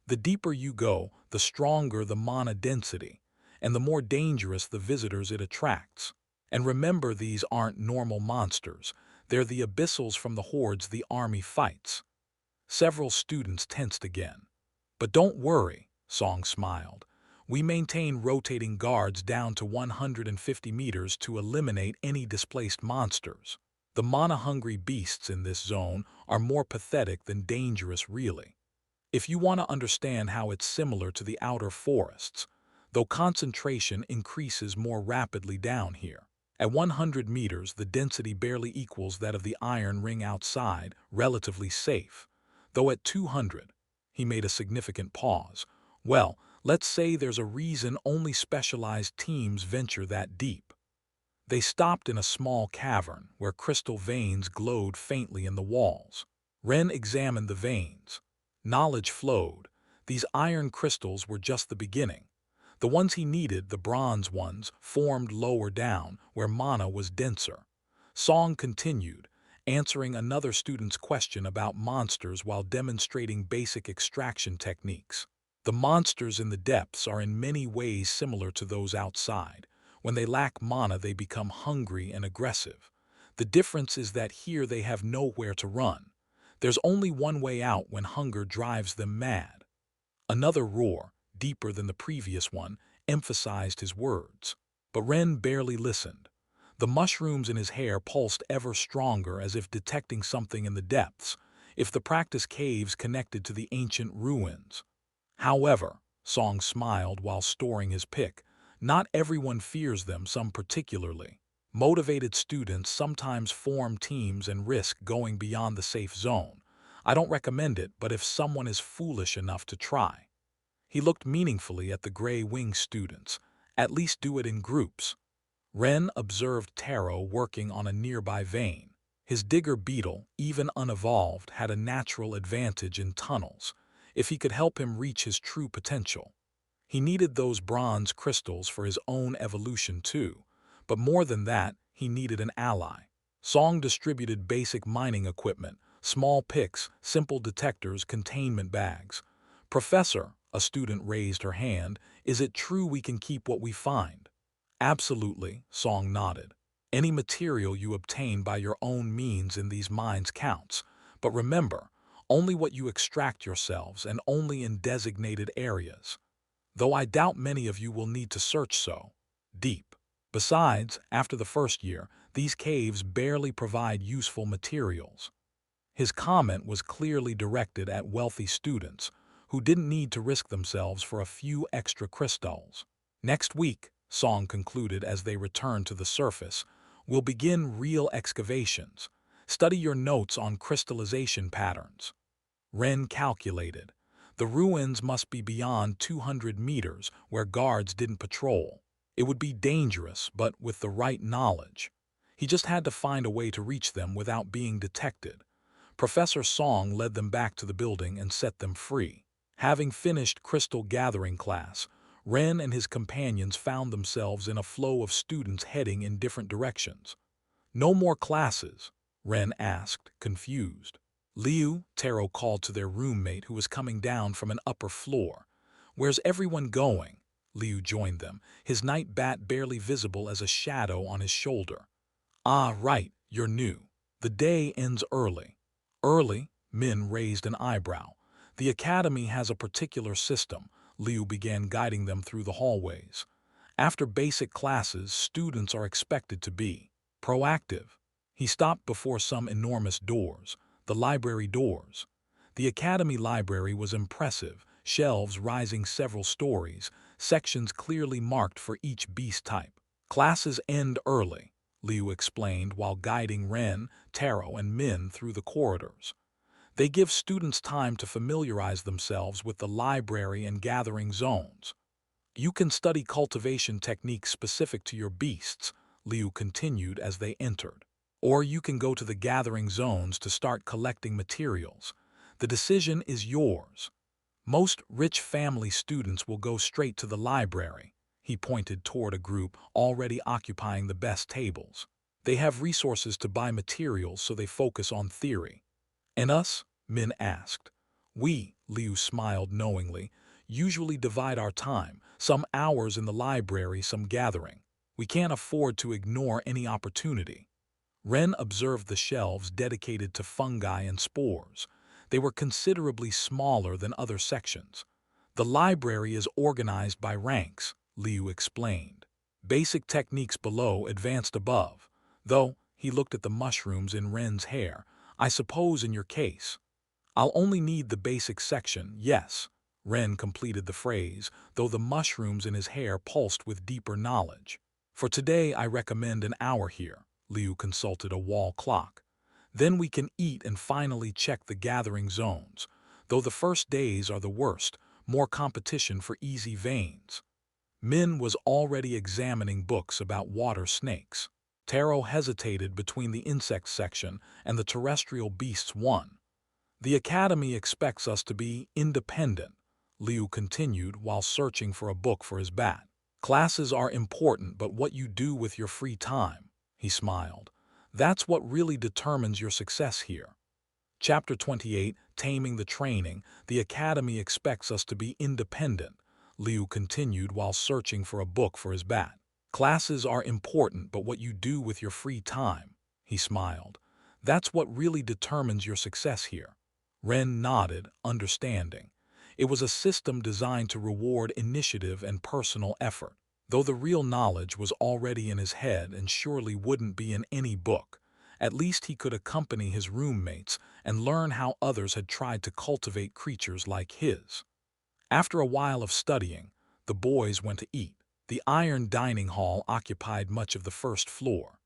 [SPEAKER 1] The deeper you go, the stronger the mana density, and the more dangerous the visitors it attracts. And remember, these aren't normal monsters. They're the abyssals from the hordes the army fights. Several students tensed again. But don't worry, Song smiled. We maintain rotating guards down to 150 meters to eliminate any displaced monsters. The mana-hungry beasts in this zone are more pathetic than dangerous, really. If you want to understand how it's similar to the outer forests, though concentration increases more rapidly down here. At 100 meters, the density barely equals that of the iron ring outside, relatively safe. Though at 200, he made a significant pause. Well, let's say there's a reason only specialized teams venture that deep. They stopped in a small cavern where crystal veins glowed faintly in the walls. Ren examined the veins. Knowledge flowed. These iron crystals were just the beginning. The ones he needed, the bronze ones, formed lower down, where mana was denser. Song continued, answering another student's question about monsters while demonstrating basic extraction techniques. The monsters in the depths are in many ways similar to those outside. When they lack mana, they become hungry and aggressive. The difference is that here they have nowhere to run. There's only one way out when hunger drives them mad. Another roar, deeper than the previous one, emphasized his words. But Ren barely listened. The mushrooms in his hair pulsed ever stronger, as if detecting something in the depths, if the practice caves connected to the ancient ruins. However, Song smiled while storing his pick, not everyone fears them, some particularly. Motivated students sometimes form teams and risk going beyond the safe zone. I don't recommend it, but if someone is foolish enough to try. He looked meaningfully at the Gray Wing students. At least do it in groups. Ren observed Taro working on a nearby vein. His digger beetle, even unevolved, had a natural advantage in tunnels, if he could help him reach his true potential. He needed those bronze crystals for his own evolution too, but more than that, he needed an ally. Song distributed basic mining equipment, small picks, simple detectors, containment bags. Professor, a student raised her hand, is it true we can keep what we find? Absolutely, Song nodded. Any material you obtain by your own means in these mines counts, but remember, only what you extract yourselves and only in designated areas. Though I doubt many of you will need to search so deep. Besides, after the first year, these caves barely provide useful materials. His comment was clearly directed at wealthy students who didn't need to risk themselves for a few extra crystals. Next week, Song concluded as they returned to the surface, we'll begin real excavations. Study your notes on crystallization patterns. Ren calculated. The ruins must be beyond 200 meters where guards didn't patrol. It would be dangerous, but with the right knowledge. He just had to find a way to reach them without being detected. Professor Song led them back to the building and set them free. Having finished crystal gathering class, Ren and his companions found themselves in a flow of students heading in different directions. No more classes? Ren asked, confused. Liu, Taro called to their roommate who was coming down from an upper floor. Where's everyone going? Liu joined them, his night bat barely visible as a shadow on his shoulder. Ah, right, you're new. The day ends early. Early? Min raised an eyebrow. The academy has a particular system. Liu began guiding them through the hallways. After basic classes, students are expected to be proactive. He stopped before some enormous doors. The library doors. The academy library was impressive, shelves rising several stories, sections clearly marked for each beast type. Classes end early, Liu explained while guiding Ren, Taro, and Min through the corridors. They give students time to familiarize themselves with the library and gathering zones. You can study cultivation techniques specific to your beasts, Liu continued as they entered. Or you can go to the gathering zones to start collecting materials. The decision is yours. Most rich family students will go straight to the library. He pointed toward a group already occupying the best tables. They have resources to buy materials, so they focus on theory. And us? Min asked. We, Liu smiled knowingly, usually divide our time, some hours in the library, some gathering. We can't afford to ignore any opportunity. Ren observed the shelves dedicated to fungi and spores. They were considerably smaller than other sections. The library is organized by ranks, Liu explained. Basic techniques below, advanced above. Though, he looked at the mushrooms in Ren's hair, I suppose in your case. I'll only need the basic section, yes. Ren completed the phrase, though the mushrooms in his hair pulsed with deeper knowledge. For today I recommend an hour here. Liu consulted a wall clock. Then we can eat and finally check the gathering zones. Though the first days are the worst, more competition for easy veins. Min was already examining books about water snakes. Taro hesitated between the insect section and the terrestrial beasts one. The academy expects us to be independent, Liu continued while searching for a book for his bat. Classes are important, but what you do with your free time, he smiled. That's what really determines your success here. Chapter 28, Taming the Training. The academy expects us to be independent, Liu continued while searching for a book for his bat. Classes are important, but what you do with your free time, he smiled. That's what really determines your success here. Ren nodded, understanding. It was a system designed to reward initiative and personal effort. Though the real knowledge was already in his head and surely wouldn't be in any book, at least he could accompany his roommates and learn how others had tried to cultivate creatures like his. After a while of studying, the boys went to eat. The iron dining hall occupied much of the first floor.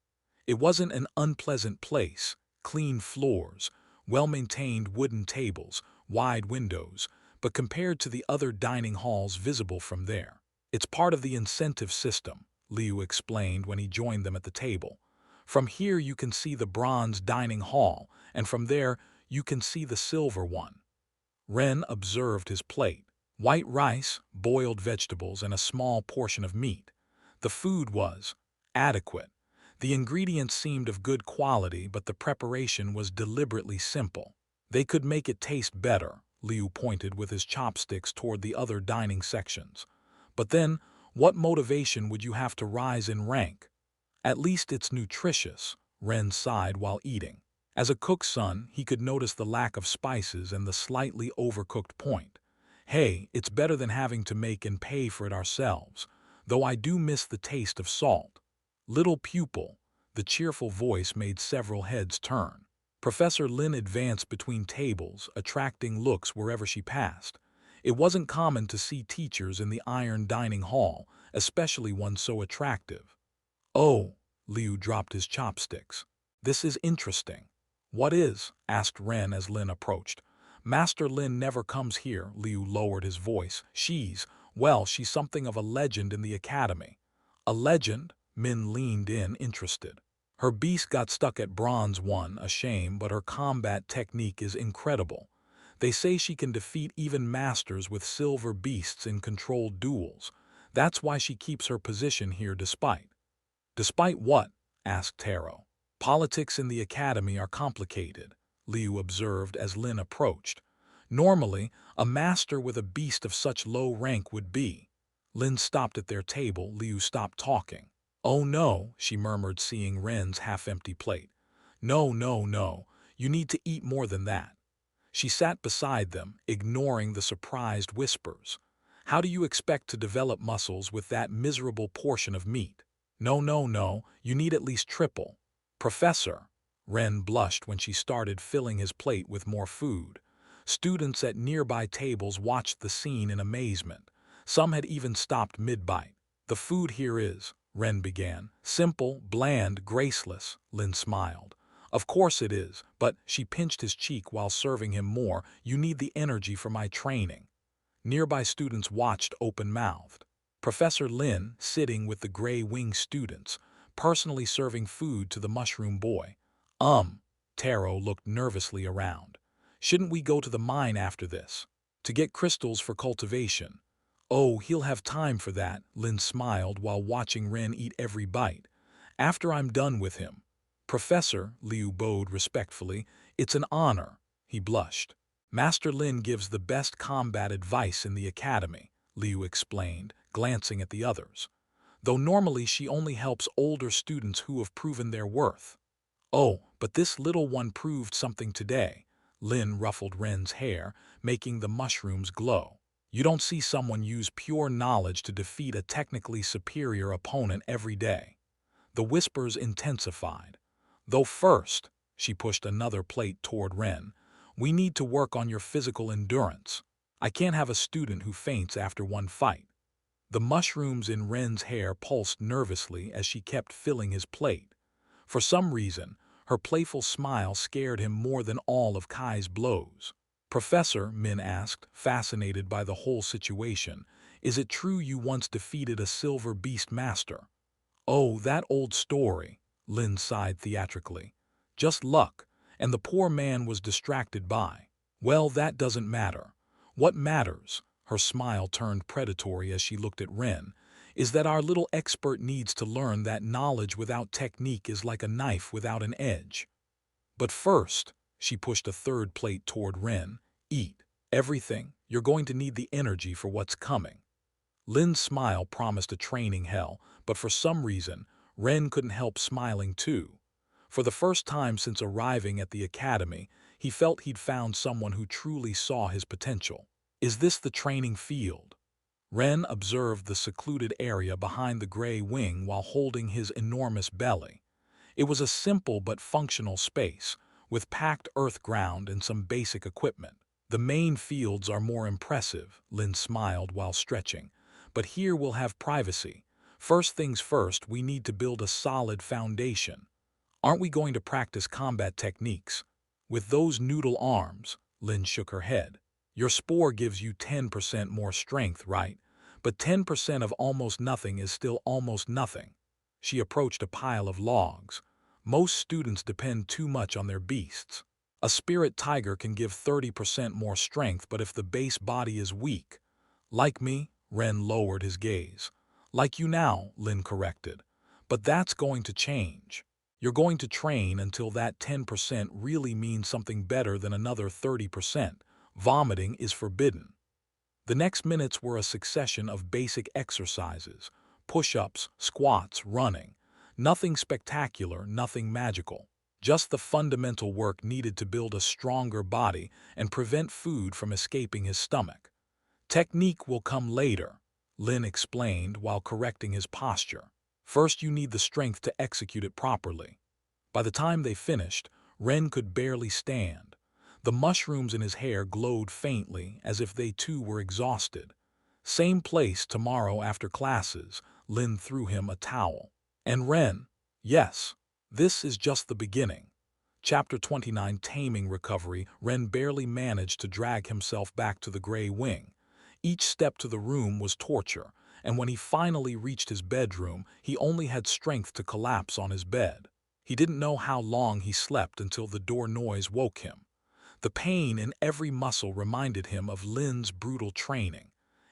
[SPEAKER 1] It wasn't an unpleasant place, clean floors, well-maintained wooden tables, wide windows, but compared to the other dining halls visible from there, it's part of the incentive system, Liu explained when he joined them at the table. From here you can see the bronze dining hall, and from there you can see the silver one. Ren observed his plate. White rice, boiled vegetables, and a small portion of meat. The food was adequate. The ingredients seemed of good quality, but the preparation was deliberately simple. They could make it taste better, Liu pointed with his chopsticks toward the other dining sections. But then, what motivation would you have to rise in rank? At least it's nutritious, Ren sighed while eating. As a cook's son, he could notice the lack of spices and the slightly overcooked point. Hey, it's better than having to make and pay for it ourselves, though I do miss the taste of salt. Little pupil, the cheerful voice made several heads turn. Professor Lin advanced between tables, attracting looks wherever she passed. It wasn't common to see teachers in the iron dining hall, especially one so attractive. Oh, Liu dropped his chopsticks. This is interesting. What is? Asked Ren as Lin approached. Master Lin never comes here, Liu lowered his voice. She's something of a legend in the academy. A legend? Min leaned in, interested. Her beast got stuck at bronze 1, a shame, but her combat technique is incredible. They say she can defeat even masters with silver beasts in controlled duels. That's why she keeps her position here despite. Despite what? Asked Taro. Politics in the academy are complicated, Liu observed as Lin approached. Normally, a master with a beast of such low rank would be. Lin stopped at their table. Liu stopped talking. Oh no, she murmured, seeing Ren's half-empty plate. No, no, no, you need to eat more than that. She sat beside them, ignoring the surprised whispers. How do you expect to develop muscles with that miserable portion of meat? No, no, no, you need at least triple. Professor, Ren blushed when she started filling his plate with more food. Students at nearby tables watched the scene in amazement. Some had even stopped mid-bite. "The food here is," Ren began. "Simple, bland, graceless," Lin smiled. "Of course it is, but," she pinched his cheek while serving him more, "you need the energy for my training." Nearby students watched open-mouthed. Professor Lin, sitting with the Gray Wing students, personally serving food to the mushroom boy. Taro looked nervously around. "Shouldn't we go to the mine after this? To get crystals for cultivation?" "Oh, he'll have time for that," Lin smiled while watching Ren eat every bite. "After I'm done with him." "Professor," Liu bowed respectfully, "it's an honor." He blushed. "Master Lin gives the best combat advice in the academy," Liu explained, glancing at the others. "Though normally she only helps older students who have proven their worth." "Oh, but this little one proved something today." Lin ruffled Ren's hair, making the mushrooms glow. "You don't see someone use pure knowledge to defeat a technically superior opponent every day." The whispers intensified. "Though first," she pushed another plate toward Ren, "we need to work on your physical endurance. I can't have a student who faints after one fight." The mushrooms in Ren's hair pulsed nervously as she kept filling his plate. For some reason, her playful smile scared him more than all of Kai's blows. "Professor," Min asked, fascinated by the whole situation, "is it true you once defeated a silver beast master?" "Oh, that old story," Lin sighed theatrically. "Just luck, and the poor man was distracted by." "Well, that doesn't matter. What matters," her smile turned predatory as she looked at Ren, "is that our little expert needs to learn that knowledge without technique is like a knife without an edge." "But first," she pushed a third plate toward Ren, "eat everything. You're going to need the energy for what's coming." Lin's smile promised a training hell, but for some reason, Ren couldn't help smiling too. For the first time since arriving at the academy, he felt he'd found someone who truly saw his potential. "Is this the training field?" Ren observed the secluded area behind the Gray Wing while holding his enormous belly. It was a simple but functional space, with packed earth ground and some basic equipment. "The main fields are more impressive," Lin smiled while stretching, "but here we'll have privacy. First things first, we need to build a solid foundation. Aren't we going to practice combat techniques?" "With those noodle arms," Lin shook her head. "Your spore gives you 10% more strength, right? But 10% of almost nothing is still almost nothing." She approached a pile of logs. "Most students depend too much on their beasts. A spirit tiger can give 30% more strength, but if the base body is weak—" "Like me?" Ren lowered his gaze. "Like you now," Lin corrected. "But that's going to change. You're going to train until that 10% really means something better than another 30%. Vomiting is forbidden." The next minutes were a succession of basic exercises: push-ups, squats, running. Nothing spectacular, nothing magical. Just the fundamental work needed to build a stronger body and prevent food from escaping his stomach. "Technique will come later," Lin explained while correcting his posture. "First you need the strength to execute it properly." By the time they finished, Ren could barely stand. The mushrooms in his hair glowed faintly, as if they too were exhausted. "Same place tomorrow after classes," Lin threw him a towel. "And Ren?" "Yes. This is just the beginning." Chapter 29, Taming Recovery. Ren barely managed to drag himself back to the Gray Wing. Each step to the room was torture, and when he finally reached his bedroom, he only had strength to collapse on his bed. He didn't know how long he slept until the door noise woke him. The pain in every muscle reminded him of Lin's brutal training.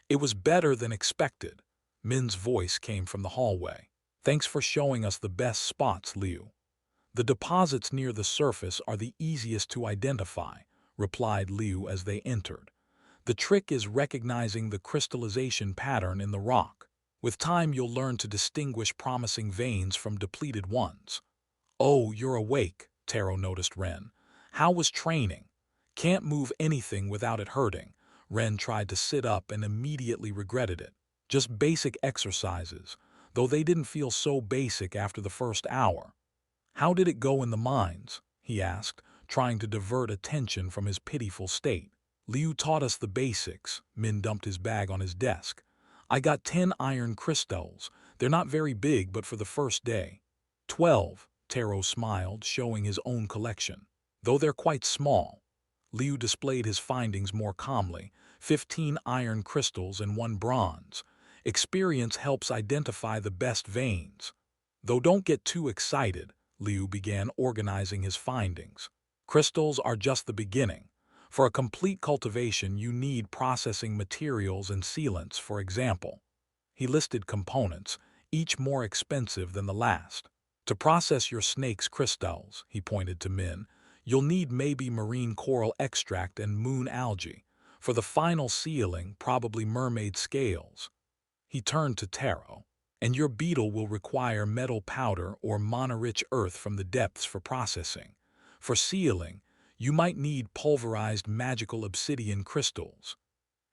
[SPEAKER 1] "It was better than expected." Min's voice came from the hallway. "Thanks for showing us the best spots, Liu." "The deposits near the surface are the easiest to identify," replied Liu as they entered. "The trick is recognizing the crystallization pattern in the rock. With time you'll learn to distinguish promising veins from depleted ones." "Oh, you're awake," Taro noticed Ren. "How was training?" "Can't move anything without it hurting." Ren tried to sit up and immediately regretted it. "Just basic exercises, though they didn't feel so basic after the first hour." "How did it go in the mines?" he asked, trying to divert attention from his pitiful state. "Liu taught us the basics." Min dumped his bag on his desk. "I got 10 iron crystals. They're not very big, but for the first day." 12, Taro smiled, showing his own collection. "Though they're quite small." Liu displayed his findings more calmly. 15 iron crystals and 1 bronze. Experience helps identify the best veins. Though don't get too excited, Liu began organizing his findings. Crystals are just the beginning. For a complete cultivation, you need processing materials and sealants, for example. He listed components, each more expensive than the last. To process your snake's crystals, he pointed to Min, you'll need maybe marine coral extract and moon algae. For the final sealing, probably mermaid scales. He turned to Taro. "And your beetle will require metal powder or mana-rich earth from the depths for processing. For sealing, you might need pulverized magical obsidian crystals."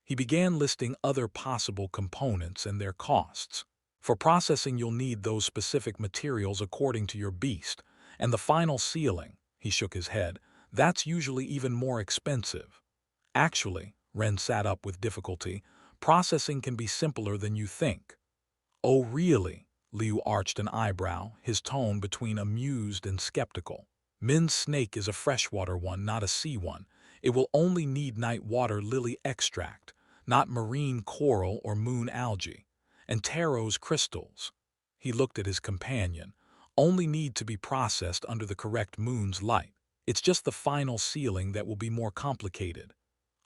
[SPEAKER 1] He began listing other possible components and their costs. "For processing, you'll need those specific materials according to your beast. And the final sealing," he shook his head, "that's usually even more expensive." "Actually," Ren sat up with difficulty, "processing can be simpler than you think." "Oh, really?" Liu arched an eyebrow, his tone between amused and skeptical. "Min's snake is a freshwater one, not a sea one. It will only need night water lily extract, not marine coral or moon algae. And Taro's crystals," he looked at his companion, "only need to be processed under the correct moon's light. It's just the final sealing that will be more complicated."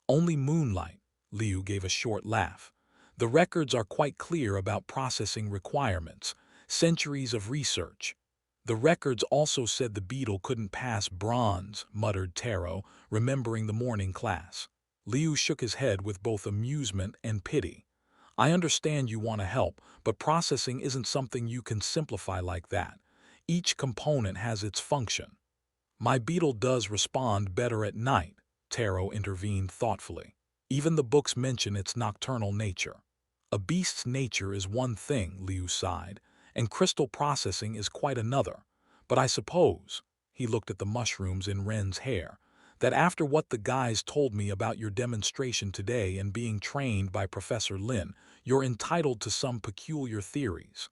[SPEAKER 1] "Only moonlight," Liu gave a short laugh. "The records are quite clear about processing requirements, centuries of research." "The records also said the beetle couldn't pass bronze," muttered Taro, remembering the morning class. Liu shook his head with both amusement and pity. "I understand you want to help, but processing isn't something you can simplify like that. Each component has its function." "My beetle does respond better at night," Taro intervened thoughtfully. "Even the books mention its nocturnal nature." "A beast's nature is one thing," Liu sighed, "and crystal processing is quite another. But I suppose," he looked at the mushrooms in Ren's hair, "that after what the guys told me about your demonstration today and being trained by Professor Lin, you're entitled to some peculiar theories."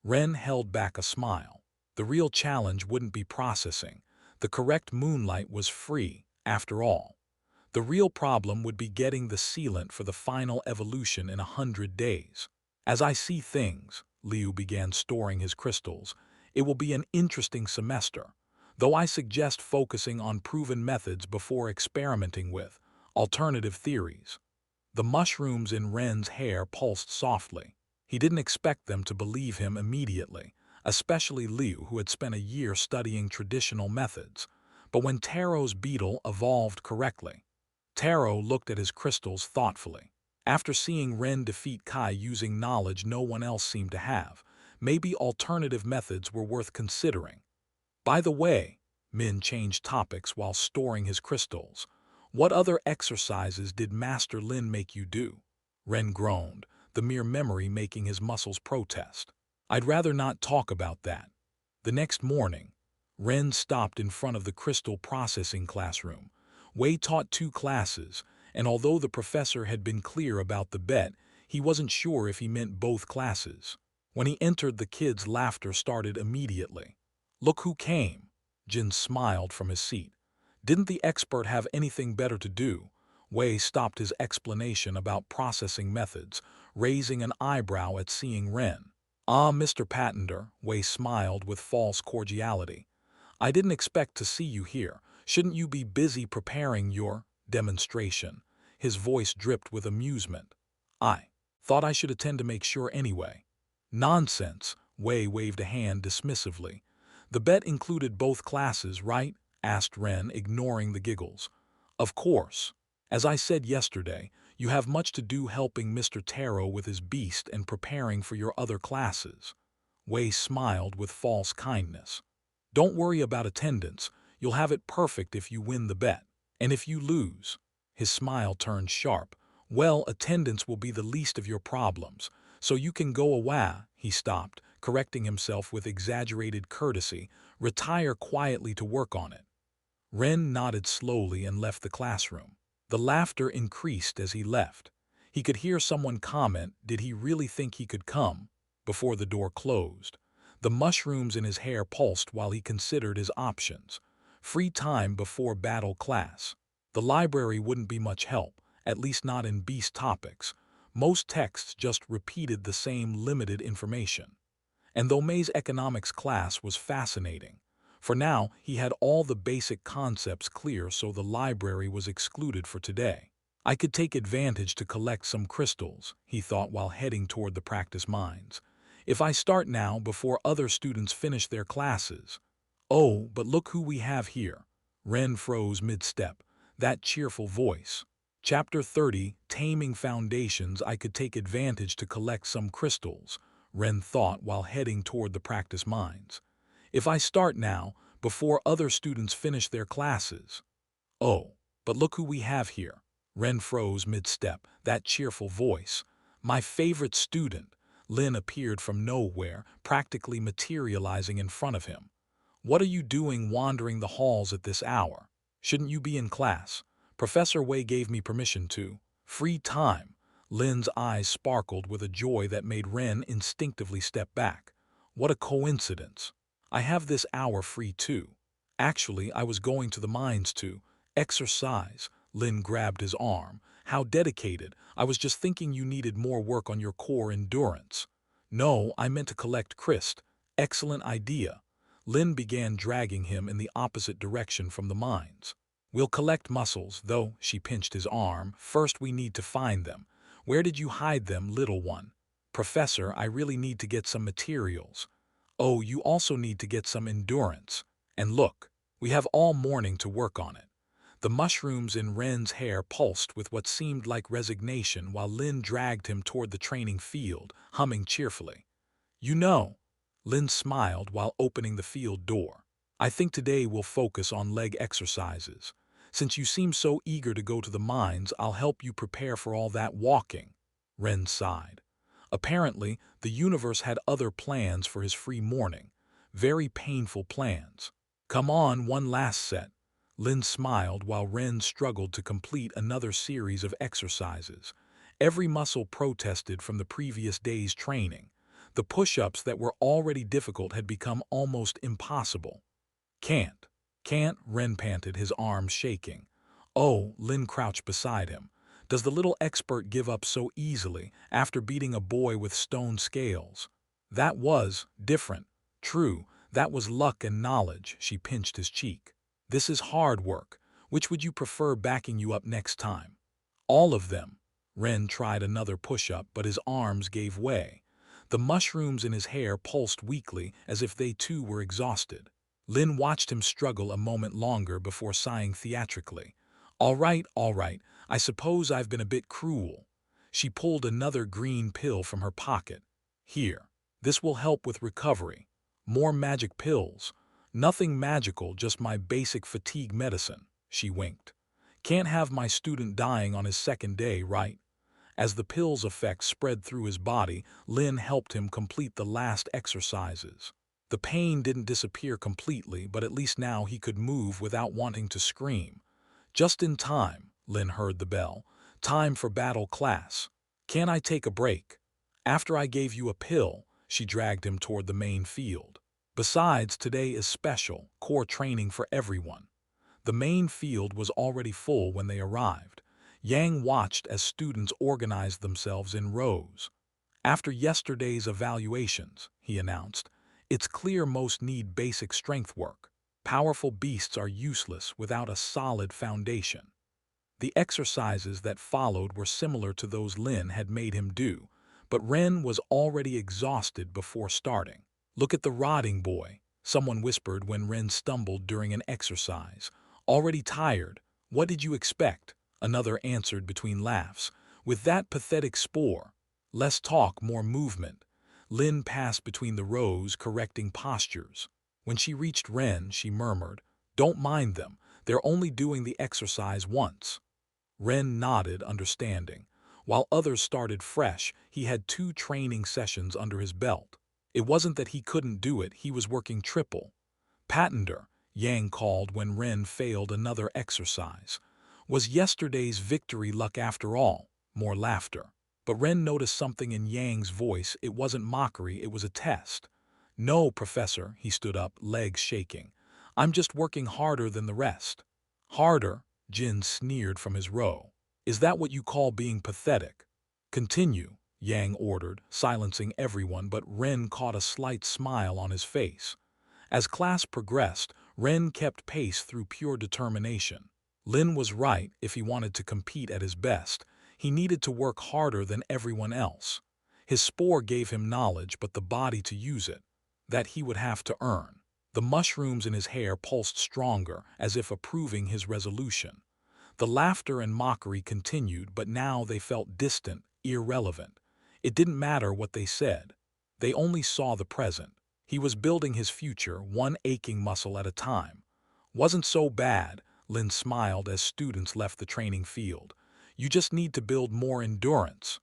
[SPEAKER 1] Ren held back a smile. The real challenge wouldn't be processing. The correct moonlight was free, after all. The real problem would be getting the sealant for the final evolution in 100 days. "As I see things," Liu began storing his crystals, "it will be an interesting semester, though I suggest focusing on proven methods before experimenting with alternative theories." The mushrooms in Ren's hair pulsed softly. He didn't expect them to believe him immediately, especially Liu, who had spent a year studying traditional methods. But when Taro's beetle evolved correctly, Taro looked at his crystals thoughtfully. After seeing Ren defeat Kai using knowledge no one else seemed to have, maybe alternative methods were worth considering. "By the way," Min changed topics while storing his crystals, "what other exercises did Master Lin make you do?" Ren groaned, the mere memory making his muscles protest. "I'd rather not talk about that." The next morning, Ren stopped in front of the crystal processing classroom. Wei taught 2 classes, and although the professor had been clear about the bet, he wasn't sure if he meant both classes. When he entered, the kids' laughter started immediately. "Look who came." Jin smiled from his seat. "Didn't the expert have anything better to do?" Wei stopped his explanation about processing methods, raising an eyebrow at seeing Ren. "Ah, Mr. Patender," Wei smiled with false cordiality. "I didn't expect to see you here. Shouldn't you be busy preparing your demonstration?" His voice dripped with amusement. "I thought I should attend to make sure anyway." "Nonsense," Wei waved a hand dismissively. "The bet included both classes, right?" asked Ren, ignoring the giggles. "Of course. As I said yesterday, you have much to do helping Mr. Taro with his beast and preparing for your other classes." Wei smiled with false kindness. "Don't worry about attendance. You'll have it perfect if you win the bet. And if you lose," his smile turned sharp, "well, attendance will be the least of your problems. So you can go away." He stopped, correcting himself with exaggerated courtesy, retire quietly to work on it. Ren nodded slowly and left the classroom. The laughter increased as he left. He could hear someone comment, "Did he really think he could come?" before the door closed. The mushrooms in his hair pulsed while he considered his options. Free time before battle class. The library wouldn't be much help, at least not in beast topics. Most texts just repeated the same limited information. And though May's economics class was fascinating, for now he had all the basic concepts clear, so the library was excluded for today. I could take advantage to collect some crystals, he thought while heading toward the practice mines. If I start now before other students finish their classes. Oh, but look who we have here. Ren froze mid-step. That cheerful voice. Chapter 30, Taming Foundations. I could take advantage to collect some crystals, Ren thought while heading toward the practice mines. If I start now, before other students finish their classes. Oh, but look who we have here. Ren froze mid-step. That cheerful voice. My favorite student. Lin appeared from nowhere, practically materializing in front of him. What are you doing wandering the halls at this hour? Shouldn't you be in class? Professor Wei gave me permission to. Free time. Lin's eyes sparkled with a joy that made Ren instinctively step back. What a coincidence. I have this hour free too. Actually, I was going to the mines to exercise. Lin grabbed his arm. How dedicated. I was just thinking you needed more work on your core endurance. No, I meant to collect Christ. Excellent idea. Lin began dragging him in the opposite direction from the mines. We'll collect muscles, though, she pinched his arm. First we need to find them. Where did you hide them, little one? Professor, I really need to get some materials. Oh, you also need to get some endurance. And look, we have all morning to work on it. The mushrooms in Ren's hair pulsed with what seemed like resignation while Lin dragged him toward the training field, humming cheerfully. You know, Lin smiled while opening the field door. I think today we'll focus on leg exercises. Since you seem so eager to go to the mines, I'll help you prepare for all that walking. Ren sighed. Apparently, the universe had other plans for his free morning. Very painful plans. Come on, one last set. Lin smiled while Ren struggled to complete another series of exercises. Every muscle protested from the previous day's training. The push-ups that were already difficult had become almost impossible. Can't, Ren panted, his arms shaking. Oh, Lin crouched beside him. Does the little expert give up so easily after beating a boy with stone scales? That was different. True, that was luck and knowledge, she pinched his cheek. This is hard work. Which would you prefer backing you up next time? All of them. Ren tried another push-up, but his arms gave way. The mushrooms in his hair pulsed weakly as if they too were exhausted. Lin watched him struggle a moment longer before sighing theatrically. All right, I suppose I've been a bit cruel. She pulled another green pill from her pocket. Here, this will help with recovery. More magic pills. Nothing magical, just my basic fatigue medicine, she winked. Can't have my student dying on his second day, right? As the pill's effects spread through his body, Lin helped him complete the last exercises. The pain didn't disappear completely, but at least now he could move without wanting to scream. Just in time, Lin heard the bell. Time for battle class. Can I take a break? After I gave you a pill, she dragged him toward the main field. Besides, today is special, core training for everyone. The main field was already full when they arrived. Yang watched as students organized themselves in rows. After yesterday's evaluations, he announced, it's clear most need basic strength work. Powerful beasts are useless without a solid foundation. The exercises that followed were similar to those Lin had made him do, but Ren was already exhausted before starting. Look at the rotting boy, someone whispered when Ren stumbled during an exercise. Already tired. What did you expect? Another answered between laughs. With that pathetic spore. Less talk, more movement. Lin passed between the rows, correcting postures. When she reached Ren, she murmured, Don't mind them. They're only doing the exercise once. Ren nodded, understanding. While others started fresh, he had 2 training sessions under his belt. It wasn't that he couldn't do it, he was working triple. Patender, Yang called when Ren failed another exercise. Was yesterday's victory luck after all? More laughter. But Ren noticed something in Yang's voice. It wasn't mockery, it was a test. No, Professor, he stood up, legs shaking. I'm just working harder than the rest. Harder? Jin sneered from his row. Is that what you call being pathetic? Continue, Yang ordered, silencing everyone, but Ren caught a slight smile on his face. As class progressed, Ren kept pace through pure determination. Lin was right. If he wanted to compete at his best, he needed to work harder than everyone else. His spore gave him knowledge, but the body to use it, that he would have to earn. The mushrooms in his hair pulsed stronger, as if approving his resolution. The laughter and mockery continued, but now they felt distant, irrelevant. It didn't matter what they said. They only saw the present. He was building his future, one aching muscle at a time. Wasn't so bad, Lin smiled as students left the training field. You just need to build more endurance.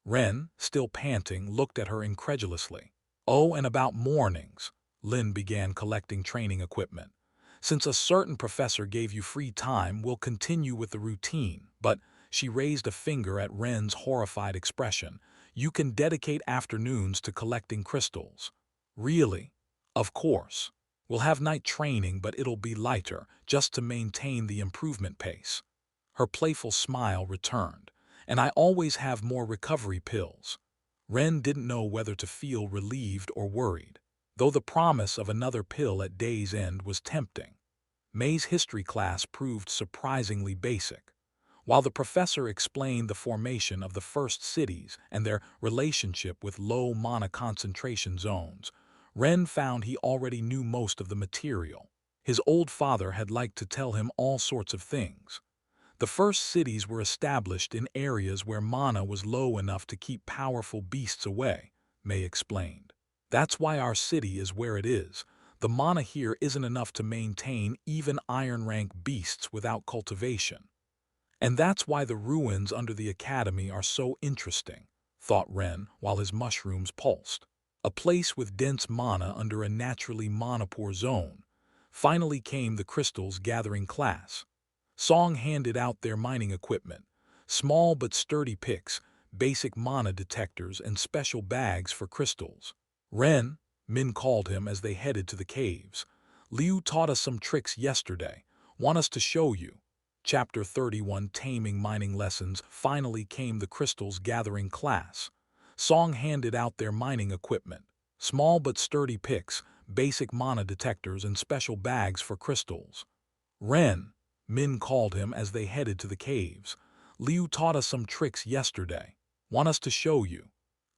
[SPEAKER 1] Ren, still panting, looked at her incredulously. Oh, and about mornings. Lin began collecting training equipment. Since a certain professor gave you free time, we'll continue with the routine, but she raised a finger at Ren's horrified expression. You can dedicate afternoons to collecting crystals. Really? Of course. We'll have night training, but it'll be lighter, just to maintain the improvement pace. Her playful smile returned. And I always have more recovery pills. Ren didn't know whether to feel relieved or worried, though the promise of another pill at day's end was tempting. May's history class proved surprisingly basic. While the professor explained the formation of the first cities and their relationship with low mana concentration zones, Ren found he already knew most of the material. His old father had liked to tell him all sorts of things. The first cities were established in areas where mana was low enough to keep powerful beasts away, May explained. That's why our city is where it is. The mana here isn't enough to maintain even iron-rank beasts without cultivation. And that's why the ruins under the academy are so interesting, thought Ren while his mushrooms pulsed. A place with dense mana under a naturally mana-poor zone. Finally came the crystals gathering class. Song handed out their mining equipment, small but sturdy picks, basic mana detectors, and special bags for crystals. Ren, Min called him as they headed to the caves. Liu taught us some tricks yesterday. Want us to show you. Chapter 31 Taming Mining Lessons. Finally came the crystals gathering class. Song handed out their mining equipment, small but sturdy picks, basic mana detectors, and special bags for crystals. Ren, Min called him as they headed to the caves. Liu taught us some tricks yesterday. Want us to show you.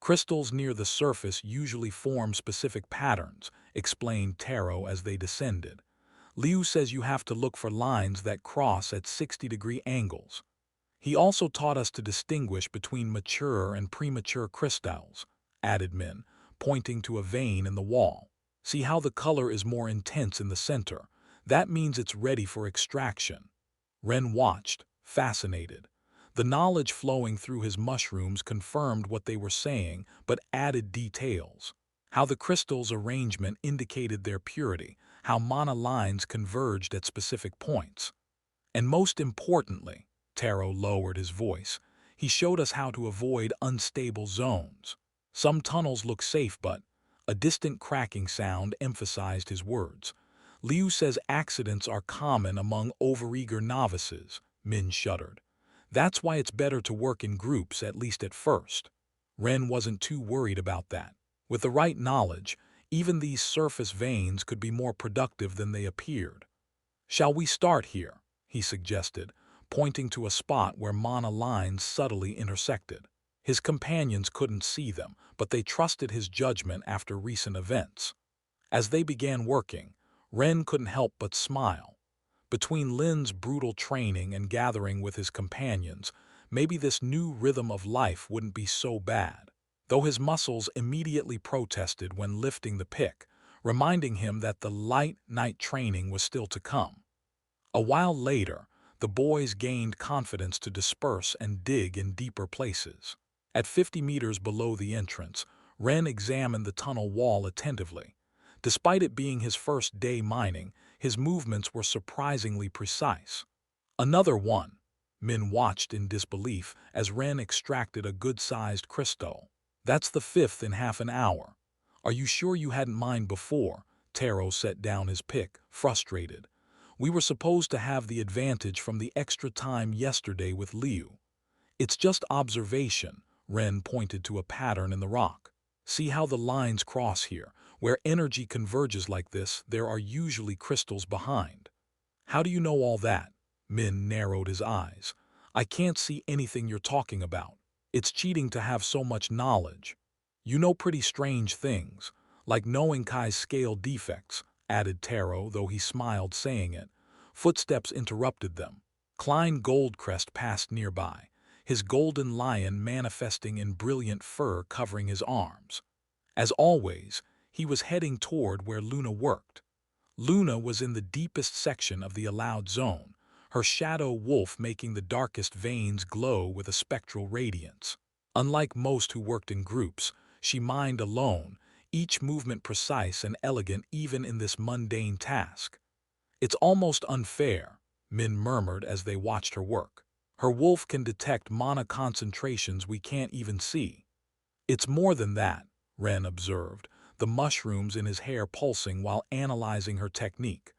[SPEAKER 1] Crystals near the surface usually form specific patterns, explained Taro as they descended. Liu says you have to look for lines that cross at 60-degree angles. He also taught us to distinguish between mature and premature crystals, added Min, pointing to a vein in the wall. See how the color is more intense in the center. That means it's ready for extraction. Ren watched, fascinated. The knowledge flowing through his mushrooms confirmed what they were saying, but added details. How the crystal's arrangement indicated their purity, how mana lines converged at specific points. And most importantly, Taro lowered his voice, he showed us how to avoid unstable zones. Some tunnels look safe, but a distant cracking sound emphasized his words. Liu says accidents are common among overeager novices, Min shuddered. That's why it's better to work in groups, at least at first. Ren wasn't too worried about that. With the right knowledge, even these surface veins could be more productive than they appeared. Shall we start here? He suggested, pointing to a spot where mana lines subtly intersected. His companions couldn't see them, but they trusted his judgment after recent events. As they began working, Ren couldn't help but smile. Between Lin's brutal training and gathering with his companions, maybe this new rhythm of life wouldn't be so bad. Though his muscles immediately protested when lifting the pick, reminding him that the light night training was still to come. A while later, the boys gained confidence to disperse and dig in deeper places. At 50 meters below the entrance, Ren examined the tunnel wall attentively. Despite it being his first day mining, his movements were surprisingly precise. Another one. Min watched in disbelief as Ren extracted a good-sized crystal. That's the fifth in half an hour. Are you sure you hadn't mined before? Taro set down his pick, frustrated. We were supposed to have the advantage from the extra time yesterday with Liu. It's just observation. Ren pointed to a pattern in the rock. See how the lines cross here? Where energy converges like this, there are usually crystals behind. How do you know all that? Min narrowed his eyes. I can't see anything you're talking about. It's cheating to have so much knowledge. You know pretty strange things, like knowing Kai's scale defects, added Taro, though he smiled saying it. Footsteps interrupted them. Klein Goldcrest passed nearby, his golden lion manifesting in brilliant fur covering his arms. As always, he was heading toward where Luna worked. Luna was in the deepest section of the allowed zone, her shadow wolf making the darkest veins glow with a spectral radiance. Unlike most who worked in groups, she mined alone, each movement precise and elegant even in this mundane task. It's almost unfair, Min murmured as they watched her work. Her wolf can detect mana concentrations we can't even see. It's more than that, Ren observed, the mushrooms in his hair pulsing while analyzing her technique.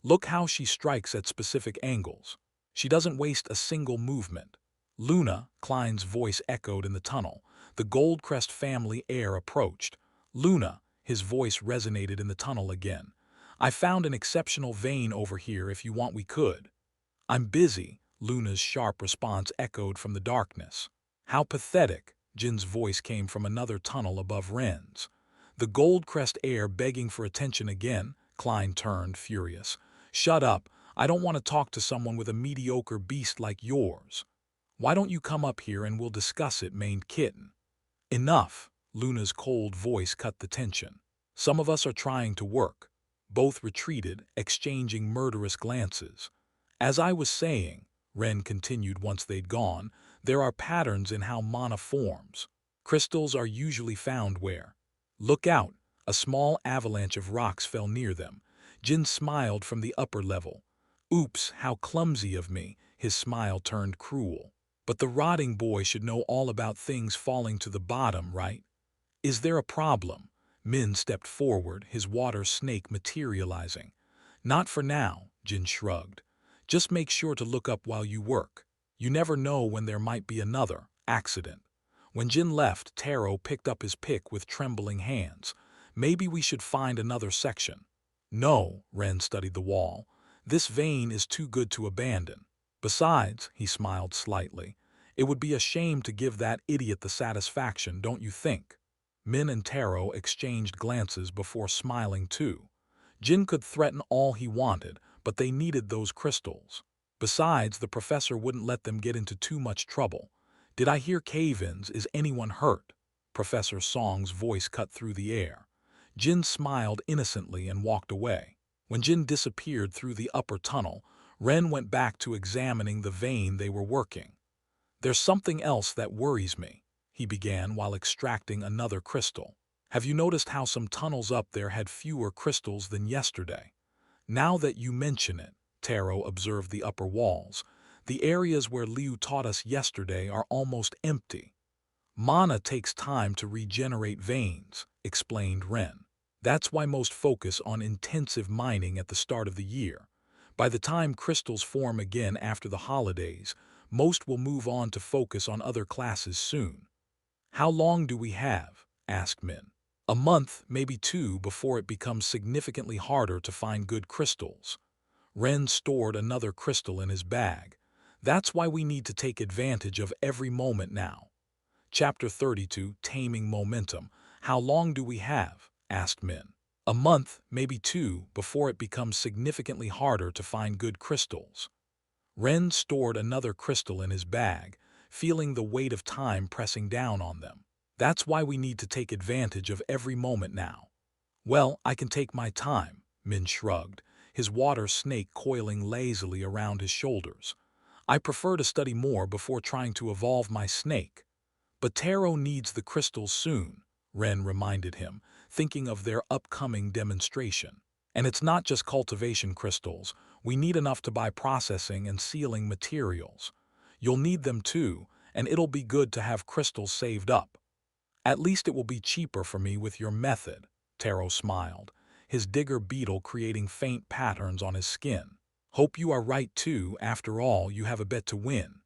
[SPEAKER 1] Look how she strikes at specific angles. She doesn't waste a single movement. Luna, Klein's voice echoed in the tunnel. The Goldcrest family heir approached. Luna, his voice resonated in the tunnel again. I found an exceptional vein over here if you want we could. I'm busy, Luna's sharp response echoed from the darkness. How pathetic, Jin's voice came from another tunnel above Ren's. The Goldcrest heir begging for attention again, Klein turned, furious. Shut up, I don't want to talk to someone with a mediocre beast like yours. Why don't you come up here and we'll discuss it, mained Kitten. Enough, Luna's cold voice cut the tension. Some of us are trying to work. Both retreated, exchanging murderous glances. As I was saying, Ren continued once they'd gone, there are patterns in how mana forms. Crystals are usually found where. Look out, a small avalanche of rocks fell near them. Jin smiled from the upper level. Oops, how clumsy of me, his smile turned cruel. But the rotting boy should know all about things falling to the bottom, right? Is there a problem? Min stepped forward, his water snake materializing. Not for now, Jin shrugged. Just make sure to look up while you work. You never know when there might be another accident. When Jin left, Taro picked up his pick with trembling hands. Maybe we should find another section. No, Ren studied the wall. This vein is too good to abandon. Besides, he smiled slightly, it would be a shame to give that idiot the satisfaction, don't you think? Min and Taro exchanged glances before smiling too. Jin could threaten all he wanted, but they needed those crystals. Besides, the professor wouldn't let them get into too much trouble. Did I hear cave-ins? Is anyone hurt? Professor Song's voice cut through the air. Jin smiled innocently and walked away. When Jin disappeared through the upper tunnel, Ren went back to examining the vein they were working. There's something else that worries me, he began while extracting another crystal. Have you noticed how some tunnels up there had fewer crystals than yesterday? Now that you mention it, Taro observed the upper walls. The areas where Liu taught us yesterday are almost empty. Mana takes time to regenerate veins, explained Ren. That's why most focus on intensive mining at the start of the year. By the time crystals form again after the holidays, most will move on to focus on other classes soon. How long do we have? Asked Min. A month, maybe two, before it becomes significantly harder to find good crystals. Ren stored another crystal in his bag. That's why we need to take advantage of every moment now. Chapter 32, Taming Momentum. How long do we have? Asked Min. A month, maybe two, before it becomes significantly harder to find good crystals. Ren stored another crystal in his bag, feeling the weight of time pressing down on them. That's why we need to take advantage of every moment now. Well, I can take my time, Min shrugged, his water snake coiling lazily around his shoulders. I prefer to study more before trying to evolve my snake. But Taro needs the crystals soon, Ren reminded him, thinking of their upcoming demonstration. And it's not just cultivation crystals. We need enough to buy processing and sealing materials. You'll need them too, and it'll be good to have crystals saved up. At least it will be cheaper for me with your method, Taro smiled, his digger beetle creating faint patterns on his skin. Hope you are right too, after all, you have a bet to win.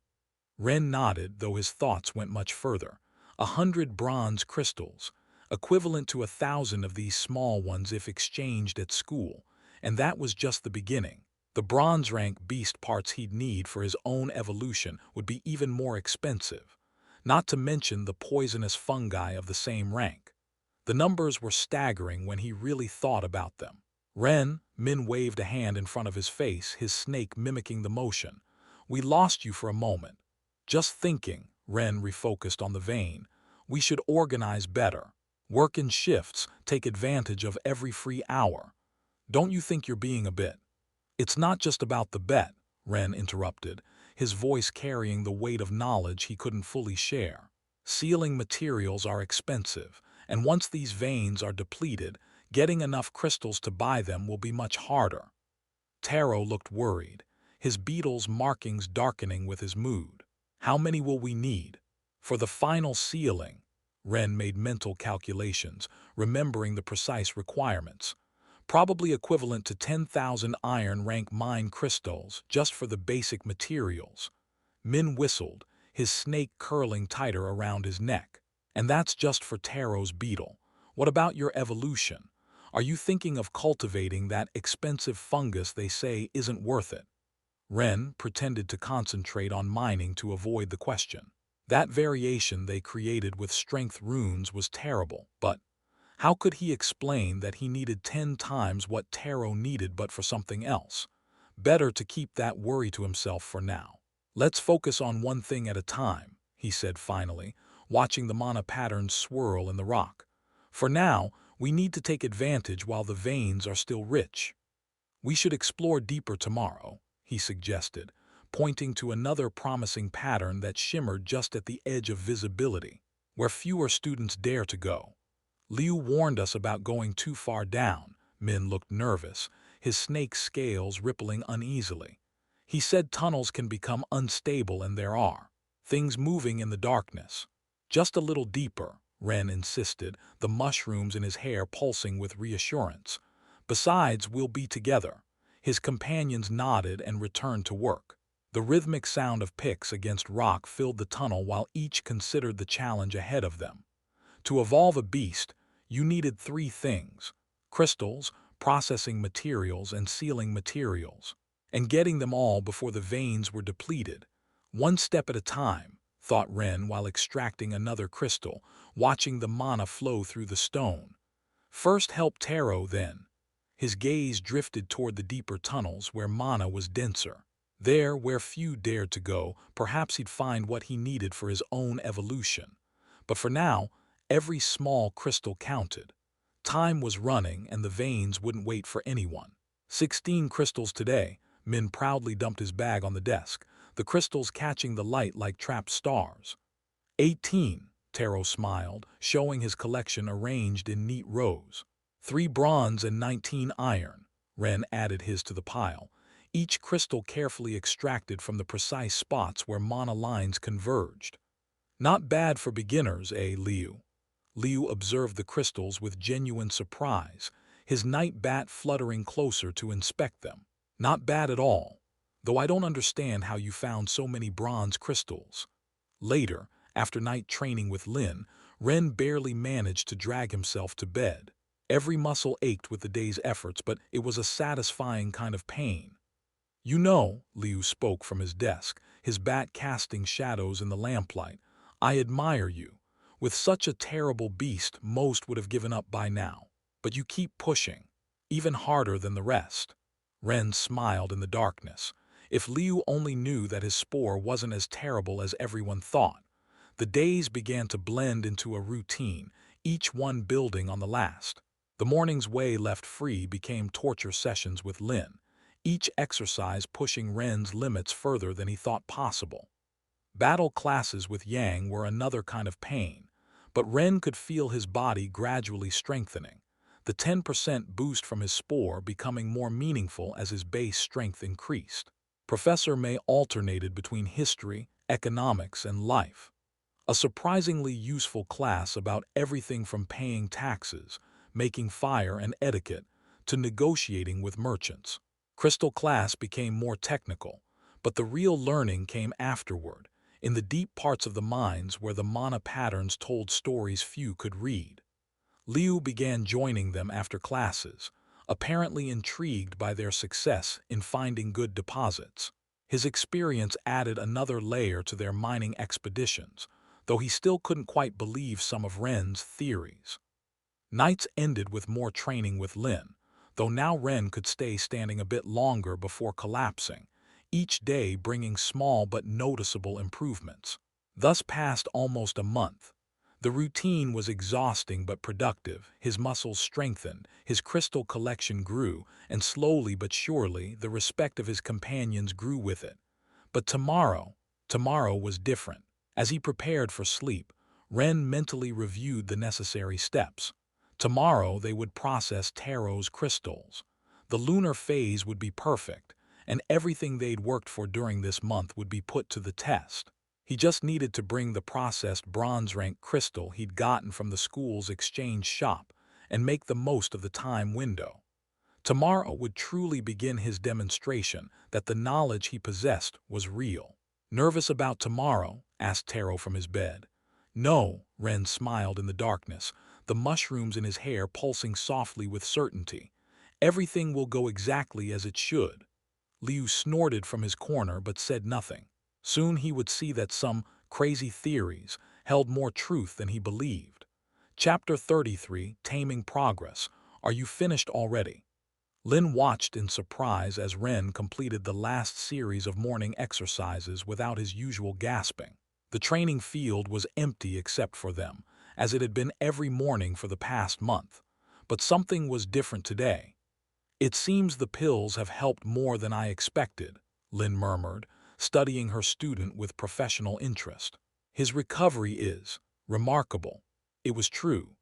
[SPEAKER 1] Ren nodded, though his thoughts went much further. 100 bronze crystals, equivalent to 1,000 of these small ones if exchanged at school, and that was just the beginning. The bronze rank beast parts he'd need for his own evolution would be even more expensive, not to mention the poisonous fungi of the same rank. The numbers were staggering when he really thought about them. Min waved a hand in front of his face, his snake mimicking the motion. We lost you for a moment. Just thinking, Ren refocused on the vein. We should organize better. Work in shifts, take advantage of every free hour. Don't you think you're being a bit? It's not just about the bet, Ren interrupted, his voice carrying the weight of knowledge he couldn't fully share. Sealing materials are expensive, and once these veins are depleted, getting enough crystals to buy them will be much harder. Taro looked worried, his beetle's markings darkening with his mood. How many will we need? For the final sealing, Ren made mental calculations, remembering the precise requirements. Probably equivalent to 10,000 iron rank mine crystals just for the basic materials. Min whistled, his snake curling tighter around his neck. And that's just for Taro's beetle. What about your evolution? Are you thinking of cultivating that expensive fungus they say isn't worth it? Ren pretended to concentrate on mining to avoid the question. That variation they created with strength runes was terrible, but how could he explain that he needed 10 times what Taro needed but for something else? Better to keep that worry to himself for now. Let's focus on one thing at a time, he said finally, watching the mana patterns swirl in the rock. For now, we need to take advantage while the veins are still rich. We should explore deeper tomorrow, he suggested, pointing to another promising pattern that shimmered just at the edge of visibility, where fewer students dare to go. Liu warned us about going too far down. Min looked nervous, his snake scales rippling uneasily. He said tunnels can become unstable, and there are things moving in the darkness. Just a little deeper, Ren insisted, the mushrooms in his hair pulsing with reassurance. Besides, we'll be together. His companions nodded and returned to work. The rhythmic sound of picks against rock filled the tunnel while each considered the challenge ahead of them. To evolve a beast, you needed 3 things: crystals, processing materials, and sealing materials. And getting them all before the veins were depleted. One step at a time, thought Ren while extracting another crystal, watching the mana flow through the stone. First help Taro, then. His gaze drifted toward the deeper tunnels where mana was denser. There, where few dared to go, perhaps he'd find what he needed for his own evolution. But for now, every small crystal counted. Time was running, and the veins wouldn't wait for anyone. 16 crystals today. Min proudly dumped his bag on the desk, the crystals catching the light like trapped stars. 18, Taro smiled, showing his collection arranged in neat rows. 3 bronze and 19 iron. Ren added his to the pile, each crystal carefully extracted from the precise spots where mana lines converged. Not bad for beginners, eh, Liu? Liu observed the crystals with genuine surprise, his night bat fluttering closer to inspect them. Not bad at all, though I don't understand how you found so many bronze crystals. Later, after night training with Lin, Ren barely managed to drag himself to bed. Every muscle ached with the day's efforts, but it was a satisfying kind of pain. You know, Liu spoke from his desk, his bat casting shadows in the lamplight, I admire you. With such a terrible beast, most would have given up by now. But you keep pushing, even harder than the rest. Ren smiled in the darkness. If Liu only knew that his spore wasn't as terrible as everyone thought. The days began to blend into a routine, each one building on the last. The morning's way left free became torture sessions with Lin, each exercise pushing Ren's limits further than he thought possible. Battle classes with Yang were another kind of pain, But Ren could feel his body gradually strengthening, the 10% boost from his spore becoming more meaningful as his base strength increased. Professor May alternated between history, economics, and life. A surprisingly useful class about everything from paying taxes, making fire and etiquette, to negotiating with merchants. Crystal class became more technical, but the real learning came afterward, in the deep parts of the minds where the mana patterns told stories few could read. Liu began joining them after classes, apparently intrigued by their success in finding good deposits. His experience added another layer to their mining expeditions, though he still couldn't quite believe some of Ren's theories. Nights ended with more training with Lin, though now Ren could stay standing a bit longer before collapsing, each day bringing small but noticeable improvements. Thus passed almost a month. The routine was exhausting but productive, his muscles strengthened, his crystal collection grew, and slowly but surely the respect of his companions grew with it. But tomorrow was different. As he prepared for sleep, Ren mentally reviewed the necessary steps. Tomorrow they would process Tarot's crystals. The lunar phase would be perfect, and everything they'd worked for during this month would be put to the test. He just needed to bring the processed bronze-rank crystal he'd gotten from the school's exchange shop and make the most of the time window. Tomorrow would truly begin his demonstration that the knowledge he possessed was real. "Nervous about tomorrow?" asked Taro from his bed. "No," Ren smiled in the darkness, the mushrooms in his hair pulsing softly with certainty. "Everything will go exactly as it should." Liu snorted from his corner but said nothing. Soon he would see that some crazy theories held more truth than he believed. Chapter 33, Taming Progress. Are you finished already? Lin watched in surprise as Ren completed the last series of morning exercises without his usual gasping. The training field was empty except for them, as it had been every morning for the past month. But something was different today. "It seems the pills have helped more than I expected," Lin murmured, studying her student with professional interest. "His recovery is remarkable." It was true.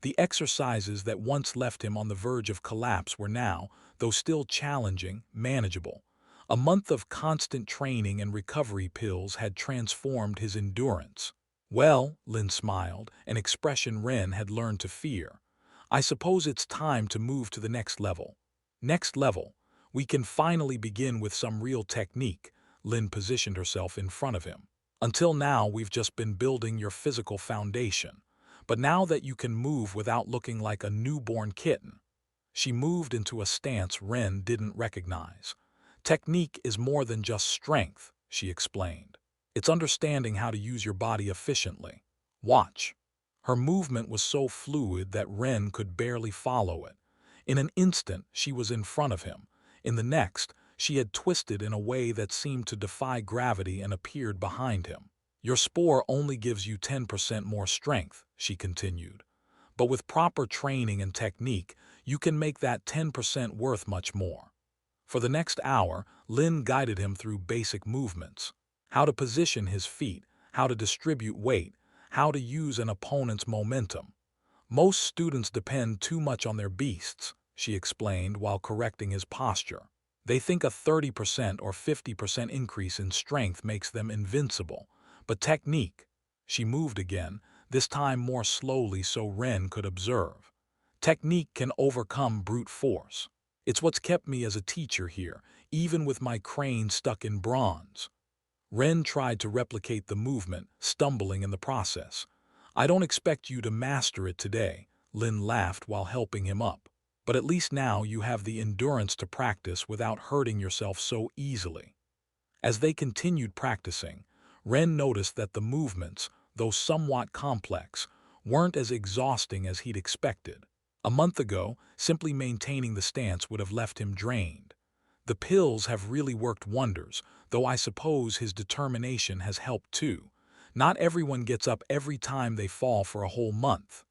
[SPEAKER 1] The exercises that once left him on the verge of collapse were now, though still challenging, manageable. A month of constant training and recovery pills had transformed his endurance. "Well," Lin smiled, an expression Ren had learned to fear, "I suppose it's time to move to the next level." "Next level? We can finally begin with some real technique." Lin positioned herself in front of him. "Until now we've just been building your physical foundation. But now that you can move without looking like a newborn kitten." She moved into a stance Ren didn't recognize. "Technique is more than just strength," she explained. "It's understanding how to use your body efficiently. Watch." Her movement was so fluid that Ren could barely follow it. In an instant, she was in front of him. In the next, she had twisted in a way that seemed to defy gravity and appeared behind him. "Your spore only gives you 10% more strength," she continued. "But with proper training and technique, you can make that 10% worth much more." For the next hour, Lin guided him through basic movements. How to position his feet, how to distribute weight, how to use an opponent's momentum. "Most students depend too much on their beasts," she explained while correcting his posture. "They think a 30% or 50% increase in strength makes them invincible. But technique." She moved again, this time more slowly so Ren could observe. "Technique can overcome brute force. It's what's kept me as a teacher here, even with my crane stuck in bronze." Ren tried to replicate the movement, stumbling in the process. "I don't expect you to master it today," Lin laughed while helping him up. "But at least now you have the endurance to practice without hurting yourself so easily." As they continued practicing, Ren noticed that the movements, though somewhat complex, weren't as exhausting as he'd expected. A month ago, simply maintaining the stance would have left him drained. The pills have really worked wonders, though I suppose his determination has helped too. Not everyone gets up every time they fall for a whole month.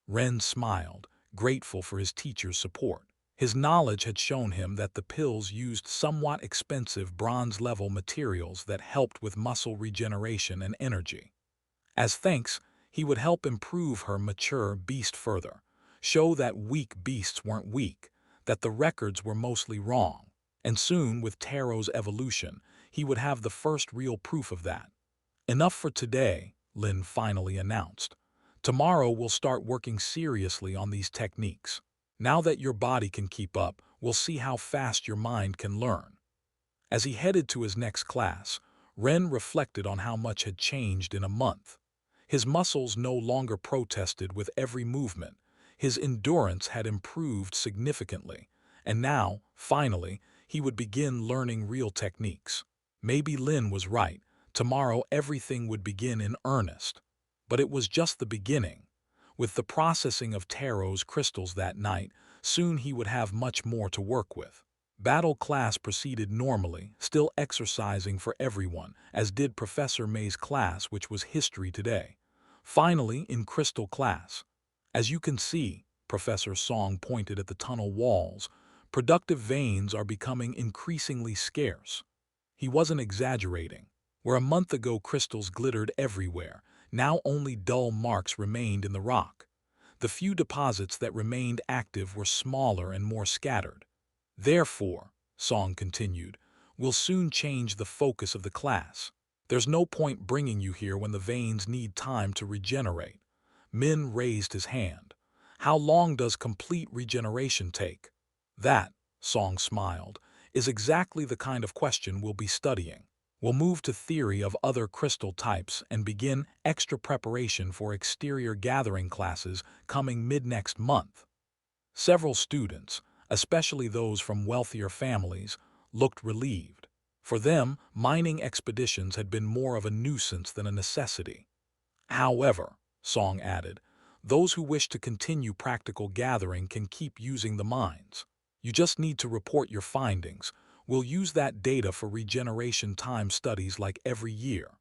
[SPEAKER 1] Ren smiled, grateful for his teacher's support. His knowledge had shown him that the pills used somewhat expensive bronze-level materials that helped with muscle regeneration and energy. As thanks, He would help improve her mature beast further, show that weak beasts weren't weak, that the records were mostly wrong. And soon, with Taro's evolution, he would have the first real proof of that. Enough for today, Lin finally announced. Tomorrow we'll start working seriously on these techniques. Now that your body can keep up, we'll see how fast your mind can learn. As he headed to his next class, Ren reflected on how much had changed in a month. His muscles no longer protested with every movement. His endurance had improved significantly, and now, finally, he would begin learning real techniques. Maybe Lin was right. Tomorrow everything would begin in earnest. But it was just the beginning. With the processing of Taro's crystals that night, soon he would have much more to work with. Battle class proceeded normally, still exercising for everyone, as did Professor May's class, which was history today. Finally, in crystal class. As you can see, Professor Song pointed at the tunnel walls, productive veins are becoming increasingly scarce. He wasn't exaggerating. Where a month ago crystals glittered everywhere, now only dull marks remained in the rock. The few deposits that remained active were smaller and more scattered. Therefore, Song continued, we'll soon change the focus of the class. There's no point bringing you here when the veins need time to regenerate. Min raised his hand. How long does complete regeneration take? That, Song smiled, is exactly the kind of question we'll be studying. We'll move to theory of other crystal types and begin extra preparation for exterior gathering classes coming mid-next month. Several students, especially those from wealthier families, looked relieved. For them, mining expeditions had been more of a nuisance than a necessity. However, Song added, those who wish to continue practical gathering can keep using the mines. You just need to report your findings. We'll use that data for regeneration time studies like every year.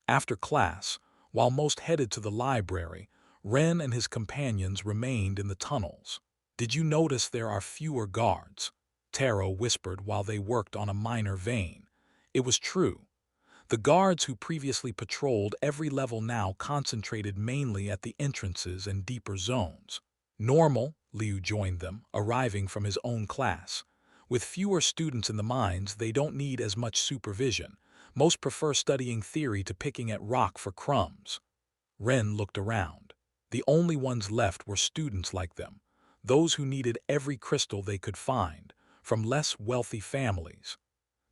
[SPEAKER 1] After class, while most headed to the library, Ren and his companions remained in the tunnels. Did you notice there are fewer guards? Taro whispered while they worked on a minor vein. It was true. The guards who previously patrolled every level now concentrated mainly at the entrances and deeper zones. Normal, Liu joined them, arriving from his own class. With fewer students in the mines, they don't need as much supervision. Most prefer studying theory to picking at rock for crumbs. Ren looked around. The only ones left were students like them, those who needed every crystal they could find, from less wealthy families.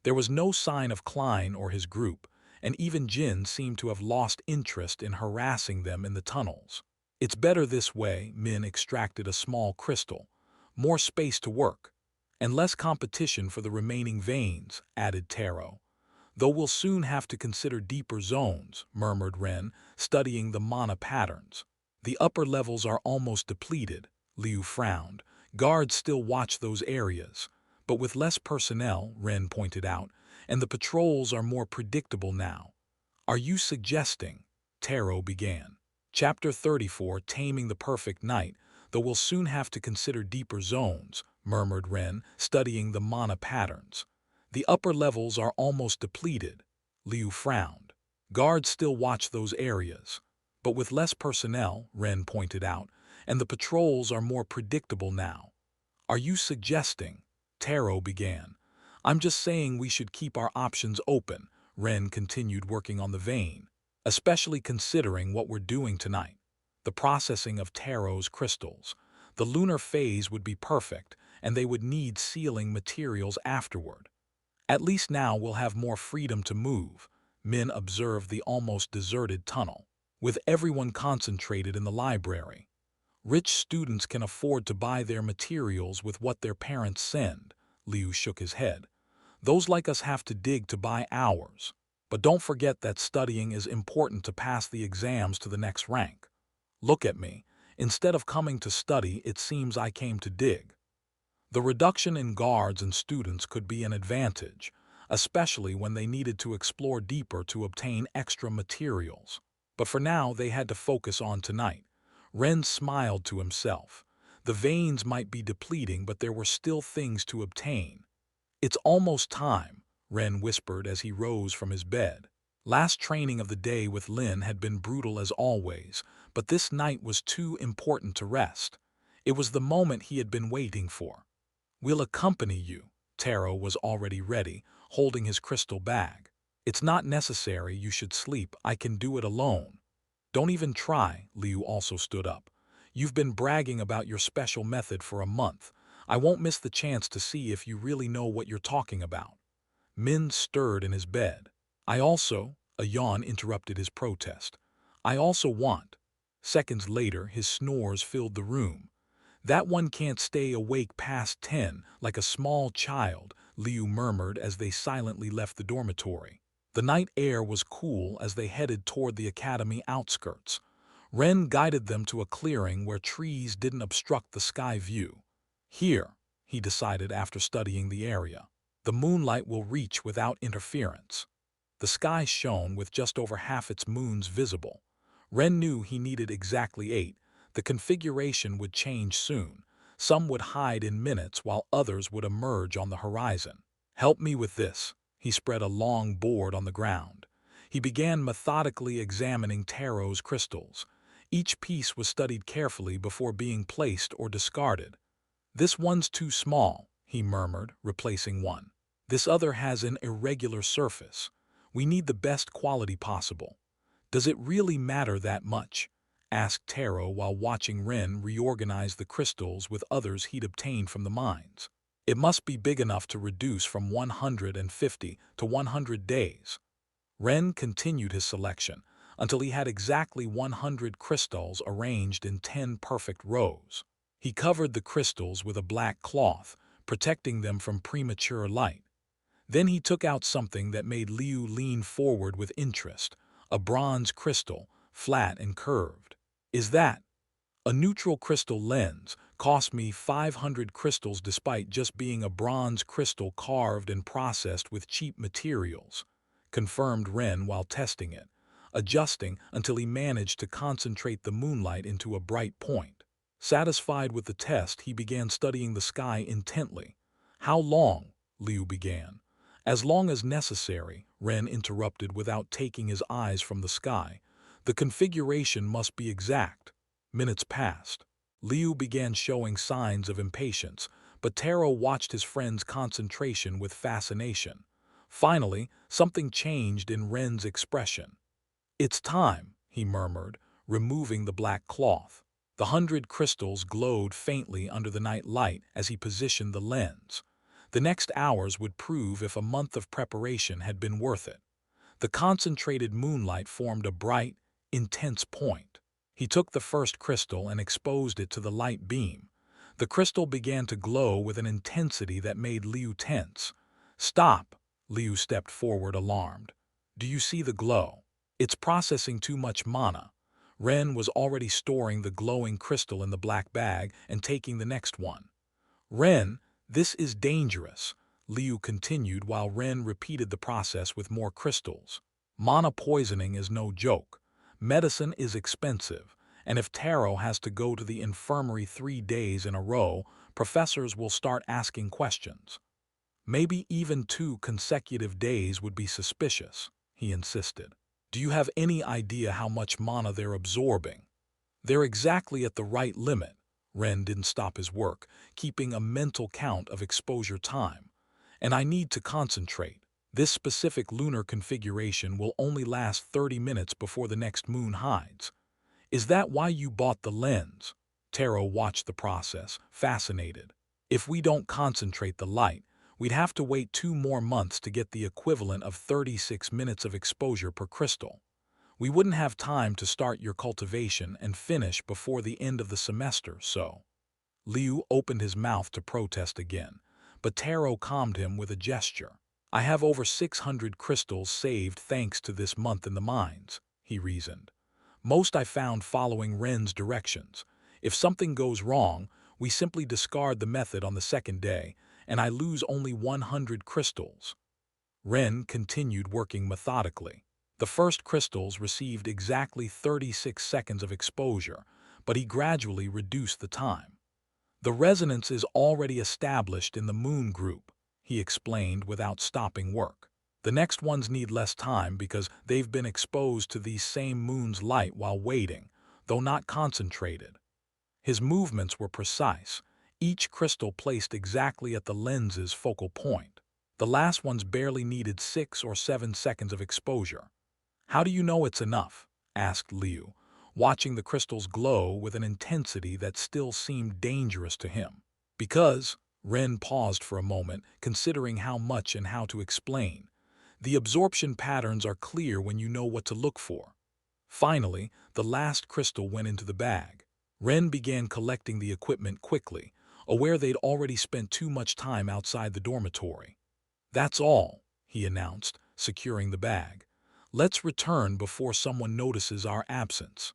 [SPEAKER 1] There was no sign of Klein or his group, and even Jin seemed to have lost interest in harassing them in the tunnels. It's better this way, Min extracted a small crystal. More space to work. And less competition for the remaining veins, added Taro. Though we'll soon have to consider deeper zones, murmured Ren, studying the mana patterns. The upper levels are almost depleted, Liu frowned. Guards still watch those areas. But with less personnel, Ren pointed out, and the patrols are more predictable now. Are you suggesting? Taro began. Chapter 34, Taming the Perfect Night, though we'll soon have to consider deeper zones, murmured Ren, studying the mana patterns. The upper levels are almost depleted. Liu frowned. Guards still watch those areas. But with less personnel, Ren pointed out, and the patrols are more predictable now. Are you suggesting? Taro began. I'm just saying we should keep our options open, Ren continued working on the vein, especially considering what we're doing tonight. The processing of Taro's crystals. The lunar phase would be perfect, and they would need sealing materials afterward. At least now we'll have more freedom to move, Min observed the almost deserted tunnel, with everyone concentrated in the library. Rich students can afford to buy their materials with what their parents send, Liu shook his head. Those like us have to dig to buy ours. But don't forget that studying is important to pass the exams to the next rank. Look at me. Instead of coming to study, it seems I came to dig. The reduction in guards and students could be an advantage, especially when they needed to explore deeper to obtain extra materials. But for now, they had to focus on tonight. Ren smiled to himself. The veins might be depleting, but there were still things to obtain. It's almost time, Ren whispered as he rose from his bed. Last training of the day with Lin had been brutal as always, but this night was too important to rest. It was the moment he had been waiting for. "We'll accompany you." Taro was already ready, holding his crystal bag. "It's not necessary you should sleep. I can do it alone." "Don't even try." Liu also stood up. "You've been bragging about your special method for a month. I won't miss the chance to see if you really know what you're talking about." Min stirred in his bed. A yawn interrupted his protest. "I also want." Seconds later, his snores filled the room. "That one can't stay awake past 10 like a small child," Liu murmured as they silently left the dormitory. The night air was cool as they headed toward the academy outskirts. Ren guided them to a clearing where trees didn't obstruct the sky view. "Here," he decided after studying the area. "The moonlight will reach without interference." The sky shone with just over half its moons visible. Ren knew he needed exactly 8. The configuration would change soon. Some would hide in minutes while others would emerge on the horizon. "Help me with this." He spread a long board on the ground. He began methodically examining Taro's crystals. Each piece was studied carefully before being placed or discarded. "This one's too small," he murmured, replacing one. "This other has an irregular surface. We need the best quality possible." "Does it really matter that much?" asked Taro while watching Ren reorganize the crystals with others he'd obtained from the mines. "It must be big enough to reduce from 150 to 100 days." Ren continued his selection until he had exactly 100 crystals arranged in 10 perfect rows. He covered the crystals with a black cloth, protecting them from premature light. Then he took out something that made Liu lean forward with interest, a bronze crystal, flat and curved. "Is that?" "A neutral crystal lens. Cost me 500 crystals despite just being a bronze crystal carved and processed with cheap materials," confirmed Ren while testing it, adjusting until he managed to concentrate the moonlight into a bright point. Satisfied with the test, he began studying the sky intently. "How long?" Liu began. "As long as necessary," Ren interrupted without taking his eyes from the sky. "The configuration must be exact." Minutes passed. Liu began showing signs of impatience, but Taro watched his friend's concentration with fascination. Finally, something changed in Ren's expression. "It's time," he murmured, removing the black cloth. The 100 crystals glowed faintly under the night light as he positioned the lens. The next hours would prove if a month of preparation had been worth it. The concentrated moonlight formed a bright, intense point. He took the first crystal and exposed it to the light beam. The crystal began to glow with an intensity that made Liu tense. "Stop!" Liu stepped forward, alarmed. "Do you see the glow? It's processing too much mana." Ren was already storing the glowing crystal in the black bag and taking the next one. "Ren, this is dangerous," Liu continued while Ren repeated the process with more crystals. "Mana poisoning is no joke. Medicine is expensive, and if Taro has to go to the infirmary 3 days in a row, professors will start asking questions. Maybe even 2 consecutive days would be suspicious," he insisted. "Do you have any idea how much mana they're absorbing?" "They're exactly at the right limit." Ren didn't stop his work, keeping a mental count of exposure time. "And I need to concentrate. This specific lunar configuration will only last 30 minutes before the next moon hides." "Is that why you bought the lens?" Taro watched the process, fascinated. "If we don't concentrate the light, we'd have to wait 2 more months to get the equivalent of 36 minutes of exposure per crystal. We wouldn't have time to start your cultivation and finish before the end of the semester, so." Liu opened his mouth to protest again, but Taro calmed him with a gesture. "I have over 600 crystals saved thanks to this month in the mines," he reasoned. "Most I found following Ren's directions. If something goes wrong, we simply discard the method on the second day, and I lose only 100 crystals." Ren continued working methodically. The first crystals received exactly 36 seconds of exposure, but he gradually reduced the time. "The resonance is already established in the moon group," he explained without stopping work. The next ones need less time because they've been exposed to the same moon's light while waiting, though not concentrated. His movements were precise, each crystal placed exactly at the lens's focal point. The last ones barely needed 6 or 7 seconds of exposure. "How do you know it's enough?" asked Liu, watching the crystals glow with an intensity that still seemed dangerous to him. "Because," Ren paused for a moment, considering how much and how to explain, "the absorption patterns are clear when you know what to look for." Finally, the last crystal went into the bag. Ren began collecting the equipment quickly, aware they'd already spent too much time outside the dormitory. "That's all," he announced, securing the bag. "Let's return before someone notices our absence."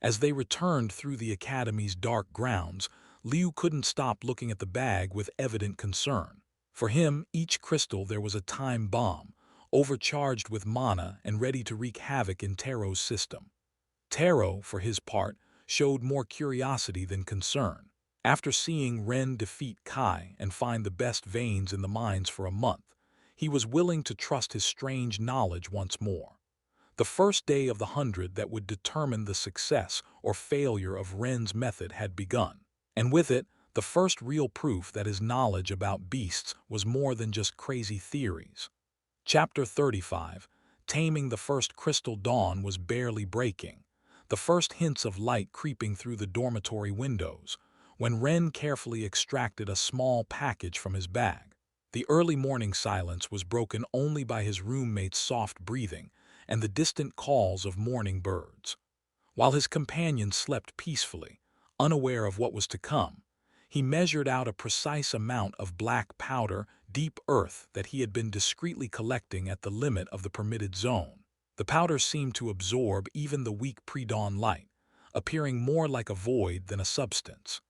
[SPEAKER 1] As they returned through the academy's dark grounds, Liu couldn't stop looking at the bag with evident concern. For him, each crystal there was a time bomb, overcharged with mana and ready to wreak havoc in Taro's system. Taro, for his part, showed more curiosity than concern. After seeing Ren defeat Kai and find the best veins in the mines for a month, he was willing to trust his strange knowledge once more. The first day of the 100 that would determine the success or failure of Ren's method had begun, and with it, the first real proof that his knowledge about beasts was more than just crazy theories. Chapter 35, Taming the First Crystal Dawn was barely breaking, the first hints of light creeping through the dormitory windows, when Ren carefully extracted a small package from his bag. The early morning silence was broken only by his roommate's soft breathing and the distant calls of morning birds. While his companion slept peacefully, unaware of what was to come, he measured out a precise amount of black powder, deep earth that he had been discreetly collecting at the limit of the permitted zone. The powder seemed to absorb even the weak pre-dawn light, appearing more like a void than a substance.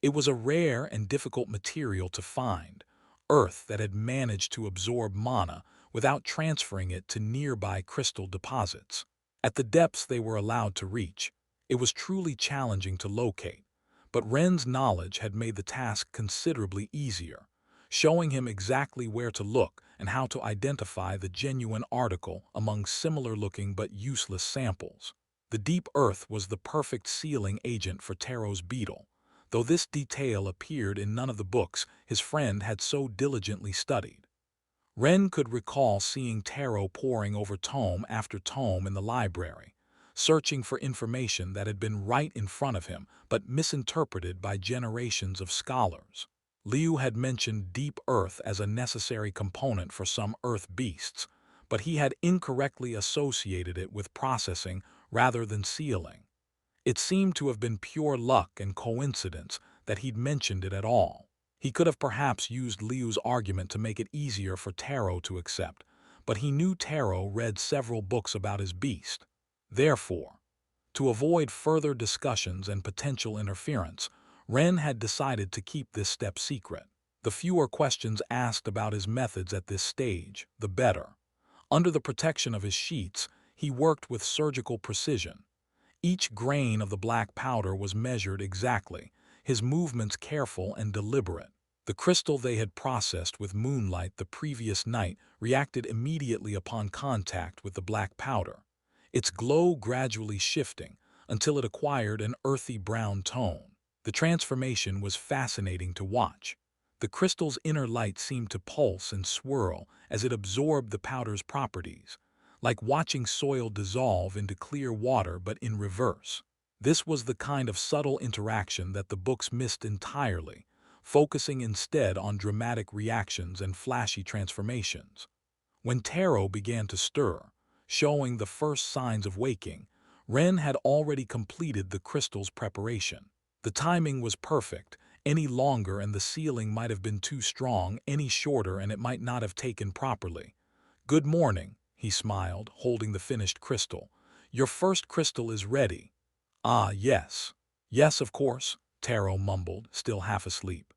[SPEAKER 1] It was a rare and difficult material to find, earth that had managed to absorb mana without transferring it to nearby crystal deposits. At the depths they were allowed to reach, it was truly challenging to locate, but Ren's knowledge had made the task considerably easier, showing him exactly where to look and how to identify the genuine article among similar-looking but useless samples. The deep earth was the perfect sealing agent for Taro's beetle, though this detail appeared in none of the books his friend had so diligently studied. Ren could recall seeing Taro poring over tome after tome in the library, searching for information that had been right in front of him but misinterpreted by generations of scholars. Liu had mentioned deep earth as a necessary component for some earth beasts, but he had incorrectly associated it with processing rather than sealing. It seemed to have been pure luck and coincidence that he'd mentioned it at all. He could have perhaps used Liu's argument to make it easier for Taro to accept, but he knew Taro read several books about his beast. Therefore, to avoid further discussions and potential interference, Ren had decided to keep this step secret. The fewer questions asked about his methods at this stage, the better. Under the protection of his sheets, he worked with surgical precision. Each grain of the black powder was measured exactly, his movements careful and deliberate. The crystal they had processed with moonlight the previous night reacted immediately upon contact with the black powder, its glow gradually shifting until it acquired an earthy brown tone. The transformation was fascinating to watch. The crystal's inner light seemed to pulse and swirl as it absorbed the powder's properties, like watching soil dissolve into clear water but in reverse. This was the kind of subtle interaction that the books missed entirely, focusing instead on dramatic reactions and flashy transformations. When Taro began to stir, showing the first signs of waking, Ren had already completed the crystal's preparation. The timing was perfect. Any longer and the sealing might have been too strong, any shorter and it might not have taken properly. "Good morning," he smiled, holding the finished crystal. "Your first crystal is ready." "Ah, yes. Yes, of course," Taro mumbled, still half asleep.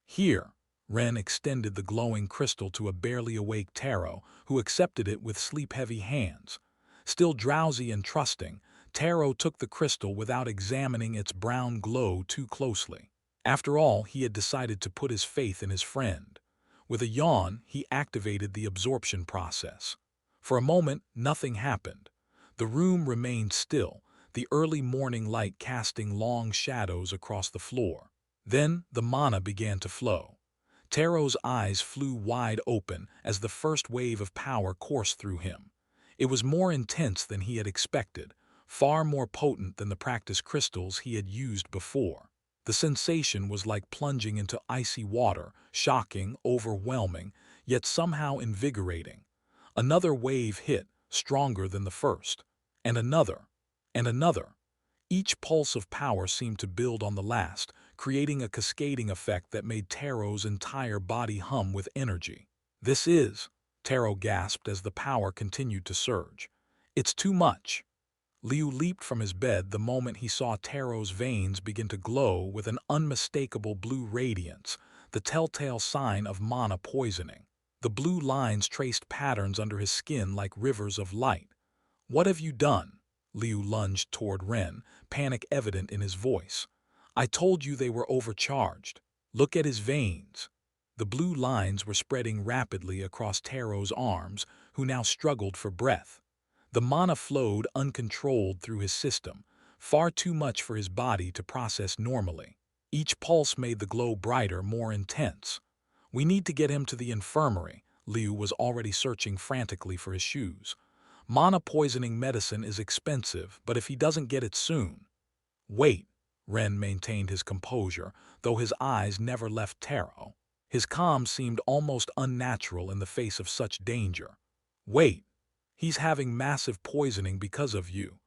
[SPEAKER 1] "Here." Ren extended the glowing crystal to a barely awake Taro, who accepted it with sleep-heavy hands. Still drowsy and trusting, Taro took the crystal without examining its brown glow too closely. After all, he had decided to put his faith in his friend. With a yawn, he activated the absorption process. For a moment, nothing happened. The room remained still, the early morning light casting long shadows across the floor. Then the mana began to flow. Taro's eyes flew wide open as the first wave of power coursed through him. It was more intense than he had expected, far more potent than the practice crystals he had used before. The sensation was like plunging into icy water, shocking, overwhelming, yet somehow invigorating. Another wave hit, stronger than the first, and another, and another. Each pulse of power seemed to build on the last, creating a cascading effect that made Taro's entire body hum with energy. "This is," Taro gasped as the power continued to surge. "It's too much." Liu leaped from his bed the moment he saw Taro's veins begin to glow with an unmistakable blue radiance, the telltale sign of mana poisoning. The blue lines traced patterns under his skin like rivers of light. "What have you done?" Liu lunged toward Ren, panic evident in his voice. "I told you they were overcharged. Look at his veins." The blue lines were spreading rapidly across Taro's arms, who now struggled for breath. The mana flowed uncontrolled through his system, far too much for his body to process normally. Each pulse made the glow brighter, more intense. "We need to get him to the infirmary." Liu was already searching frantically for his shoes. "Mana poisoning medicine is expensive, but if he doesn't get it soon—" "Wait." Ren maintained his composure, though his eyes never left Taro. His calm seemed almost unnatural in the face of such danger. "Wait. He's having massive poisoning because of you."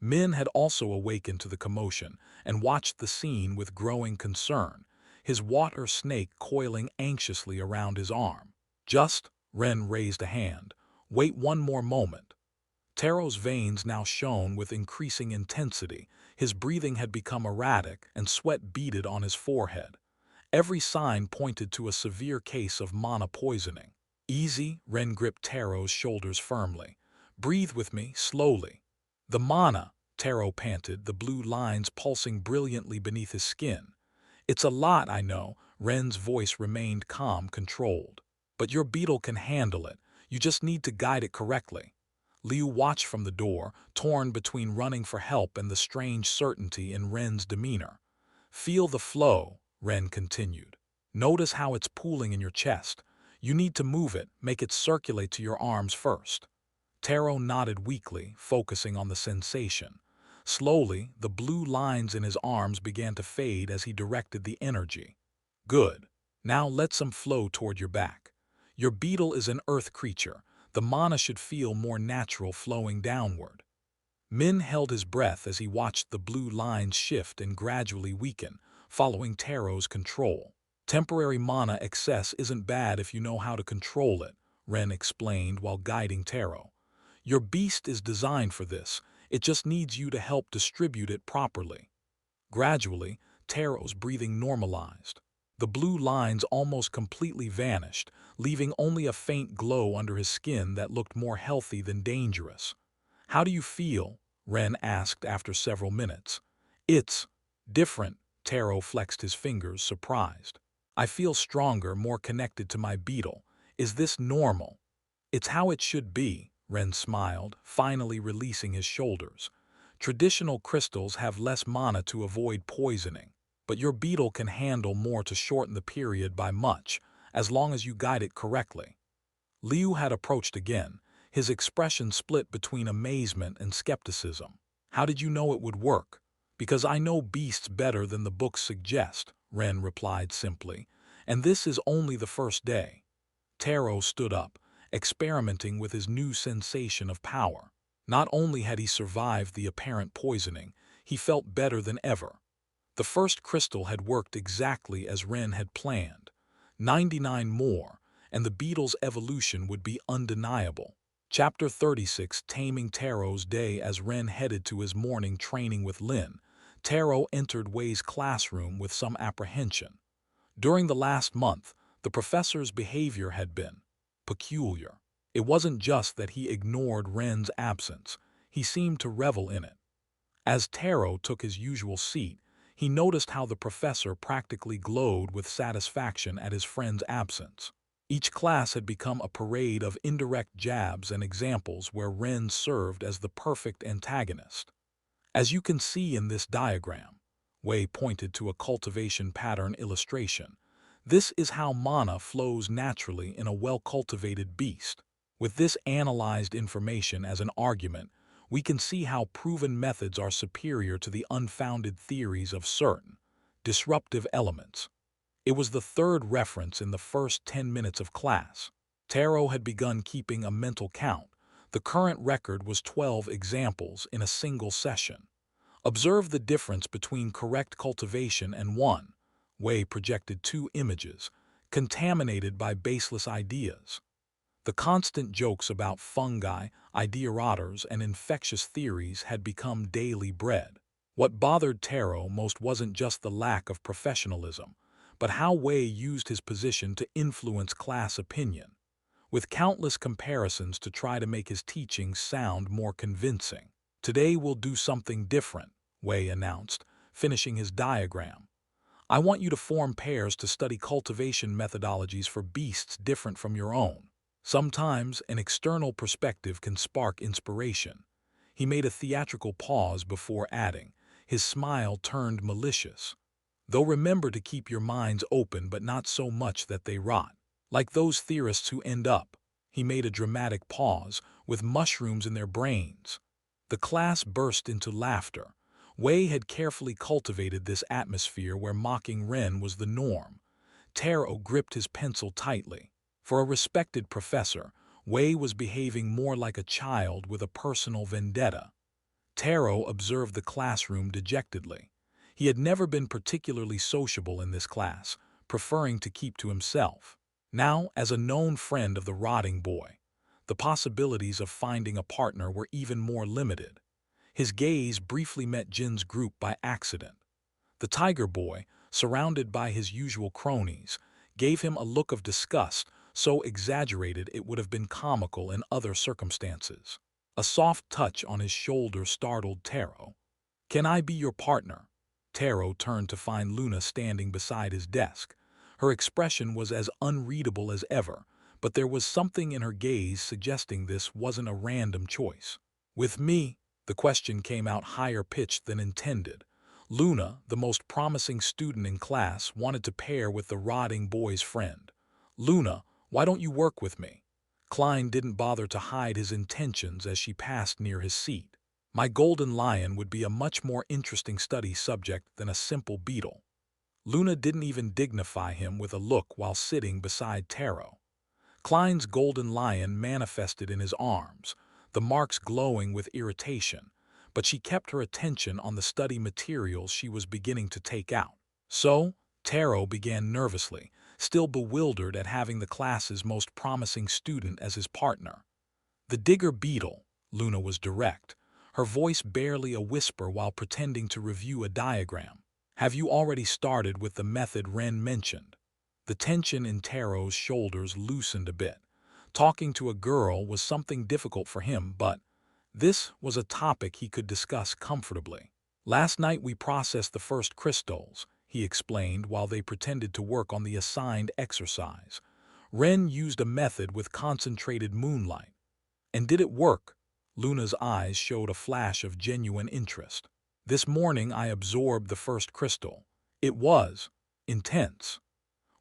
[SPEAKER 1] Min had also awakened to the commotion and watched the scene with growing concern, his water snake coiling anxiously around his arm. "Just," Ren raised a hand, "wait one more moment." Taro's veins now shone with increasing intensity, his breathing had become erratic and sweat beaded on his forehead. Every sign pointed to a severe case of mana poisoning. "Easy," Ren gripped Taro's shoulders firmly. "Breathe with me, slowly." "The mana," Taro panted, the blue lines pulsing brilliantly beneath his skin. "It's a lot, I know." Ren's voice remained calm, controlled. "But your beetle can handle it. You just need to guide it correctly." Liu watched from the door, torn between running for help and the strange certainty in Ren's demeanor. "Feel the flow," Ren continued. "Notice how it's pooling in your chest. You need to move it, make it circulate to your arms first." Taro nodded weakly, focusing on the sensation. Slowly, the blue lines in his arms began to fade as he directed the energy. "Good. Now let some flow toward your back. Your beetle is an earth creature. The mana should feel more natural flowing downward." Min held his breath as he watched the blue lines shift and gradually weaken, following Taro's control. "Temporary mana excess isn't bad if you know how to control it," Ren explained while guiding Taro. "Your beast is designed for this. It just needs you to help distribute it properly." Gradually, Taro's breathing normalized. The blue lines almost completely vanished, leaving only a faint glow under his skin that looked more healthy than dangerous. "How do you feel?" Ren asked after several minutes. "It's different." Taro flexed his fingers, surprised. "I feel stronger, more connected to my beetle. Is this normal?" "It's how it should be," Ren smiled, finally releasing his shoulders. "Traditional crystals have less mana to avoid poisoning, but your beetle can handle more to shorten the period by much, as long as you guide it correctly." Liu had approached again, his expression split between amazement and skepticism. "How did you know it would work?" "Because I know beasts better than the books suggest," Ren replied simply, "and this is only the first day." Taro stood up, experimenting with his new sensation of power. Not only had he survived the apparent poisoning, he felt better than ever. The first crystal had worked exactly as Ren had planned. 99 more, and the beetle's evolution would be undeniable. Chapter 36, Taming Taro's Day. As Ren headed to his morning training with Lin, Taro entered Wei's classroom with some apprehension. During the last month, the professor's behavior had been peculiar. It wasn't just that he ignored Ren's absence, he seemed to revel in it. As Taro took his usual seat, he noticed how the professor practically glowed with satisfaction at his friend's absence. Each class had become a parade of indirect jabs and examples where Ren served as the perfect antagonist. As you can see in this diagram, Wei pointed to a cultivation pattern illustration. This is how mana flows naturally in a well-cultivated beast. With this analyzed information as an argument, we can see how proven methods are superior to the unfounded theories of certain disruptive elements. It was the third reference in the first 10 minutes of class. Taro had begun keeping a mental count. The current record was 12 examples in a single session. Observe the difference between correct cultivation and one. Wei projected two images, contaminated by baseless ideas. The constant jokes about fungi, ideorators, and infectious theories had become daily bread. What bothered Taro most wasn't just the lack of professionalism, but how Wei used his position to influence class opinion, with countless comparisons to try to make his teachings sound more convincing. "Today we'll do something different," Wei announced, finishing his diagram. "I want you to form pairs to study cultivation methodologies for beasts different from your own. Sometimes an external perspective can spark inspiration." He made a theatrical pause before adding. His smile turned malicious. "Though remember to keep your minds open but not so much that they rot. Like those theorists who end up," he made a dramatic pause, "with mushrooms in their brains." The class burst into laughter. Wei had carefully cultivated this atmosphere where mocking Ren was the norm. Taro gripped his pencil tightly. For a respected professor, Wei was behaving more like a child with a personal vendetta. Taro observed the classroom dejectedly. He had never been particularly sociable in this class, preferring to keep to himself. Now, as a known friend of the rotting boy, the possibilities of finding a partner were even more limited. His gaze briefly met Jin's group by accident. The tiger boy, surrounded by his usual cronies, gave him a look of disgust so exaggerated it would have been comical in other circumstances. A soft touch on his shoulder startled Taro. "Can I be your partner?" Taro turned to find Luna standing beside his desk. Her expression was as unreadable as ever, but there was something in her gaze suggesting this wasn't a random choice. "With me?" The question came out higher-pitched than intended. Luna, the most promising student in class, wanted to pair with the rotting boy's friend. "Luna, why don't you work with me?" Klein didn't bother to hide his intentions as she passed near his seat. "My golden lion would be a much more interesting study subject than a simple beetle." Luna didn't even dignify him with a look while sitting beside Taro. Klein's golden lion manifested in his arms, the marks glowing with irritation, but she kept her attention on the study materials she was beginning to take out. "So?" Taro began nervously, still bewildered at having the class's most promising student as his partner. "The digger beetle," Luna was direct, her voice barely a whisper while pretending to review a diagram. "Have you already started with the method Ren mentioned?" The tension in Taro's shoulders loosened a bit. Talking to a girl was something difficult for him, but this was a topic he could discuss comfortably. "Last night we processed the first crystals," he explained while they pretended to work on the assigned exercise. "Ren used a method with concentrated moonlight." "And did it work?" Luna's eyes showed a flash of genuine interest. "This morning I absorbed the first crystal. It was intense."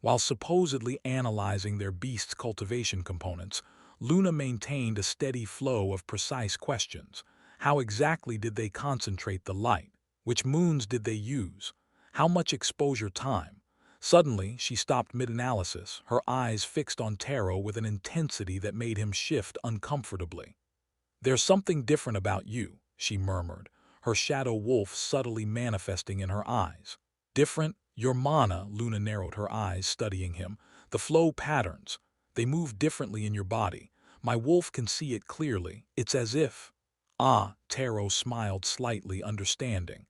[SPEAKER 1] While supposedly analyzing their beast's cultivation components, Luna maintained a steady flow of precise questions. How exactly did they concentrate the light? Which moons did they use? How much exposure time? Suddenly, she stopped mid-analysis, her eyes fixed on Taro with an intensity that made him shift uncomfortably. "There's something different about you," she murmured, her shadow wolf subtly manifesting in her eyes. "Different? Your mana," Luna narrowed her eyes, studying him. "The flow patterns. They move differently in your body. My wolf can see it clearly. It's as if—" "Ah," Taro smiled slightly, understanding.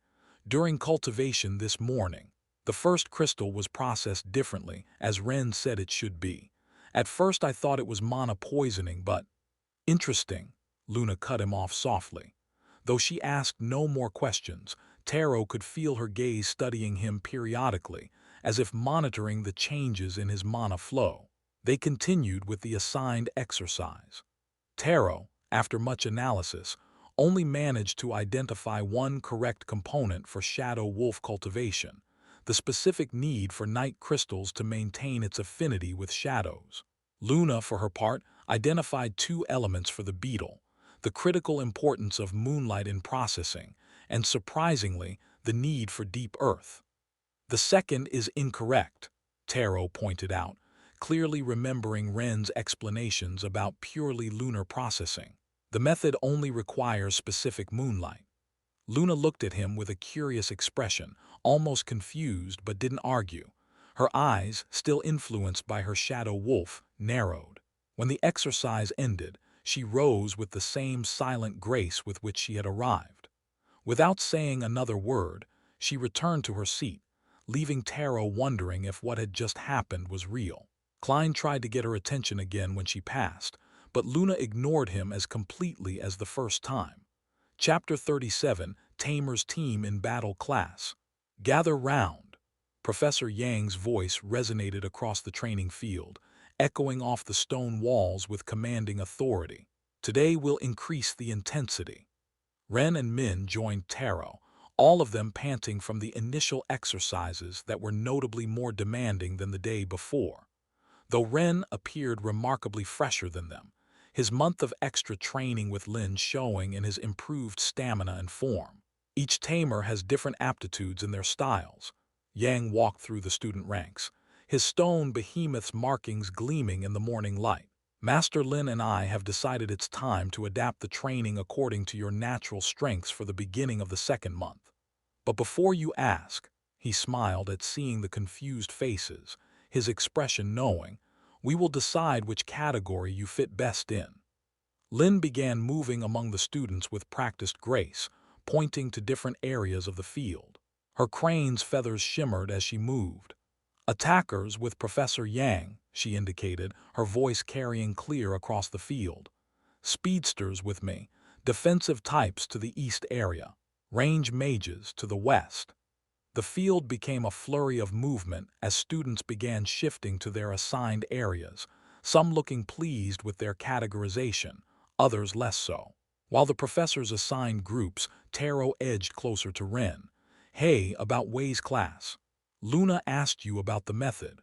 [SPEAKER 1] "During cultivation this morning, the first crystal was processed differently, as Ren said it should be. At first I thought it was mana poisoning, but—" "Interesting," Luna cut him off softly. Though she asked no more questions, Taro could feel her gaze studying him periodically, as if monitoring the changes in his mana flow. They continued with the assigned exercise. Taro, after much analysis, only managed to identify one correct component for shadow wolf cultivation, the specific need for night crystals to maintain its affinity with shadows. Luna, for her part, identified two elements for the beetle: the critical importance of moonlight in processing, and surprisingly, the need for deep earth. The second is incorrect, Taro pointed out, clearly remembering Ren's explanations about purely lunar processing. The method only requires specific moonlight. Luna looked at him with a curious expression, almost confused but didn't argue. Her eyes, still influenced by her shadow wolf, narrowed. When the exercise ended, she rose with the same silent grace with which she had arrived. Without saying another word, she returned to her seat, leaving Taro wondering if what had just happened was real. Klein tried to get her attention again when she passed, but Luna ignored him as completely as the first time. Chapter 37, Tamer's Team in Battle Class. Gather round. Professor Yang's voice resonated across the training field, echoing off the stone walls with commanding authority. Today we'll increase the intensity. Ren and Min joined Taro, all of them panting from the initial exercises that were notably more demanding than the day before. Though Ren appeared remarkably fresher than them, his month of extra training with Lin showing in his improved stamina and form. Each tamer has different aptitudes in their styles. Yang walked through the student ranks, his stone behemoth's markings gleaming in the morning light. Master Lin and I have decided it's time to adapt the training according to your natural strengths for the beginning of the second month. But before you ask, he smiled at seeing the confused faces, his expression knowing, we will decide which category you fit best in. Lin began moving among the students with practiced grace, pointing to different areas of the field. Her crane's feathers shimmered as she moved. Attackers with Professor Yang, she indicated, her voice carrying clear across the field. Speedsters with me, defensive types to the east area, range mages to the west. The field became a flurry of movement as students began shifting to their assigned areas, some looking pleased with their categorization, others less so. While the professors assigned groups, Taro edged closer to Ren. Hey, about Wei's class. Luna asked you about the method.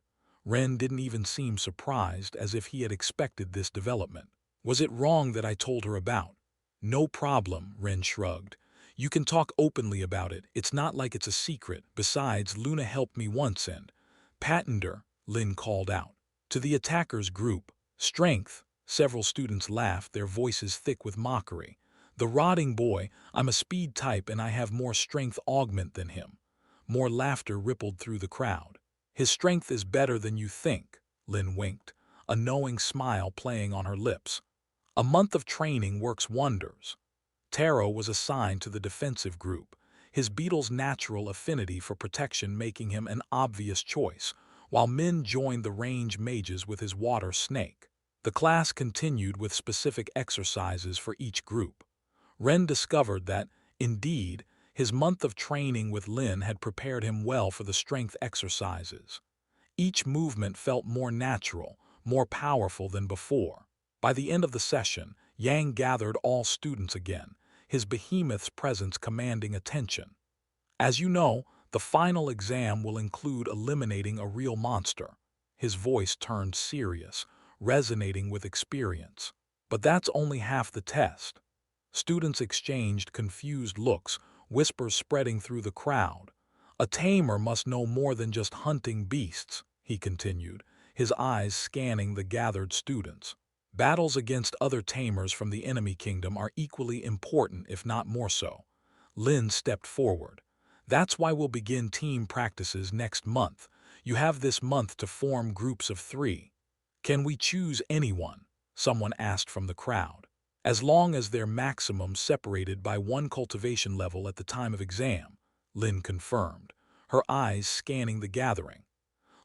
[SPEAKER 1] Ren didn't even seem surprised, as if he had expected this development. Was it wrong that I told her about? No problem, Ren shrugged. You can talk openly about it. It's not like it's a secret. Besides, Luna helped me once and... Patender, Lin called out. To the attackers group. Strength. Several students laughed, their voices thick with mockery. The rotting boy, I'm a speed type and I have more strength augment than him. More laughter rippled through the crowd. His strength is better than you think, Lin winked, a knowing smile playing on her lips. A month of training works wonders. Taro was assigned to the defensive group, his beetle's natural affinity for protection making him an obvious choice, while Min joined the range mages with his water snake. The class continued with specific exercises for each group. Ren discovered that, indeed, his month of training with Lin had prepared him well for the strength exercises. Each movement felt more natural, more powerful than before. By the end of the session, Yang gathered all students again, his behemoth's presence commanding attention. As you know, the final exam will include eliminating a real monster. His voice turned serious, resonating with experience. But that's only half the test. Students exchanged confused looks, whispers spreading through the crowd. A tamer must know more than just hunting beasts, he continued, his eyes scanning the gathered students. Battles against other tamers from the enemy kingdom are equally important, if not more so. Lin stepped forward. That's why we'll begin team practices next month. You have this month to form groups of 3. Can we choose anyone? Someone asked from the crowd. As long as they're maximum separated by 1 cultivation level at the time of exam, Lin confirmed, her eyes scanning the gathering.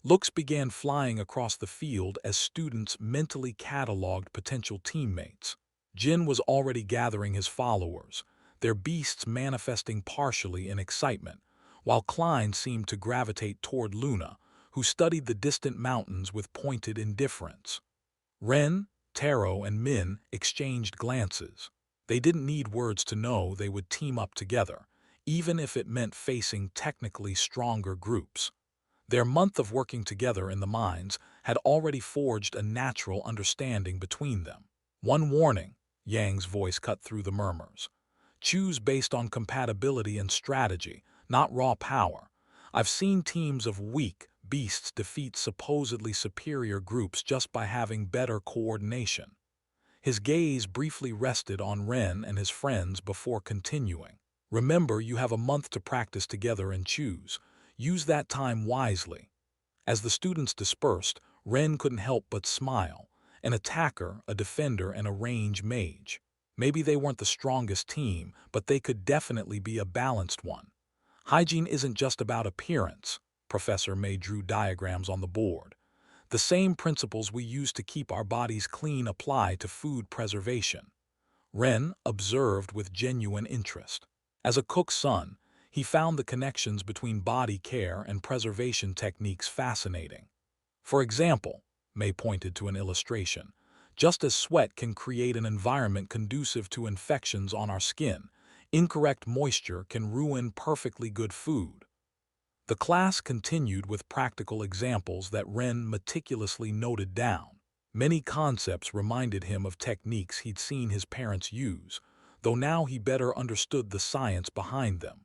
[SPEAKER 1] Looks began flying across the field as students mentally cataloged potential teammates. Jin was already gathering his followers, their beasts manifesting partially in excitement, while Klein seemed to gravitate toward Luna, who studied the distant mountains with pointed indifference. Ren, Taro, and Min exchanged glances. They didn't need words to know they would team up together, even if it meant facing technically stronger groups. Their month of working together in the mines had already forged a natural understanding between them. One warning, Yang's voice cut through the murmurs. Choose based on compatibility and strategy, not raw power. I've seen teams of weak beasts defeat supposedly superior groups just by having better coordination. His gaze briefly rested on Ren and his friends before continuing. Remember, you have a month to practice together and choose. Use that time wisely. As the students dispersed, Ren couldn't help but smile. An attacker, a defender, and a range mage. Maybe they weren't the strongest team, but they could definitely be a balanced one. Hygiene isn't just about appearance. Professor May drew diagrams on the board. The same principles we use to keep our bodies clean apply to food preservation. Ren observed with genuine interest. As a cook's son, he found the connections between body care and preservation techniques fascinating. For example, May pointed to an illustration, just as sweat can create an environment conducive to infections on our skin, incorrect moisture can ruin perfectly good food. The class continued with practical examples that Ren meticulously noted down. Many concepts reminded him of techniques he'd seen his parents use, though now he better understood the science behind them.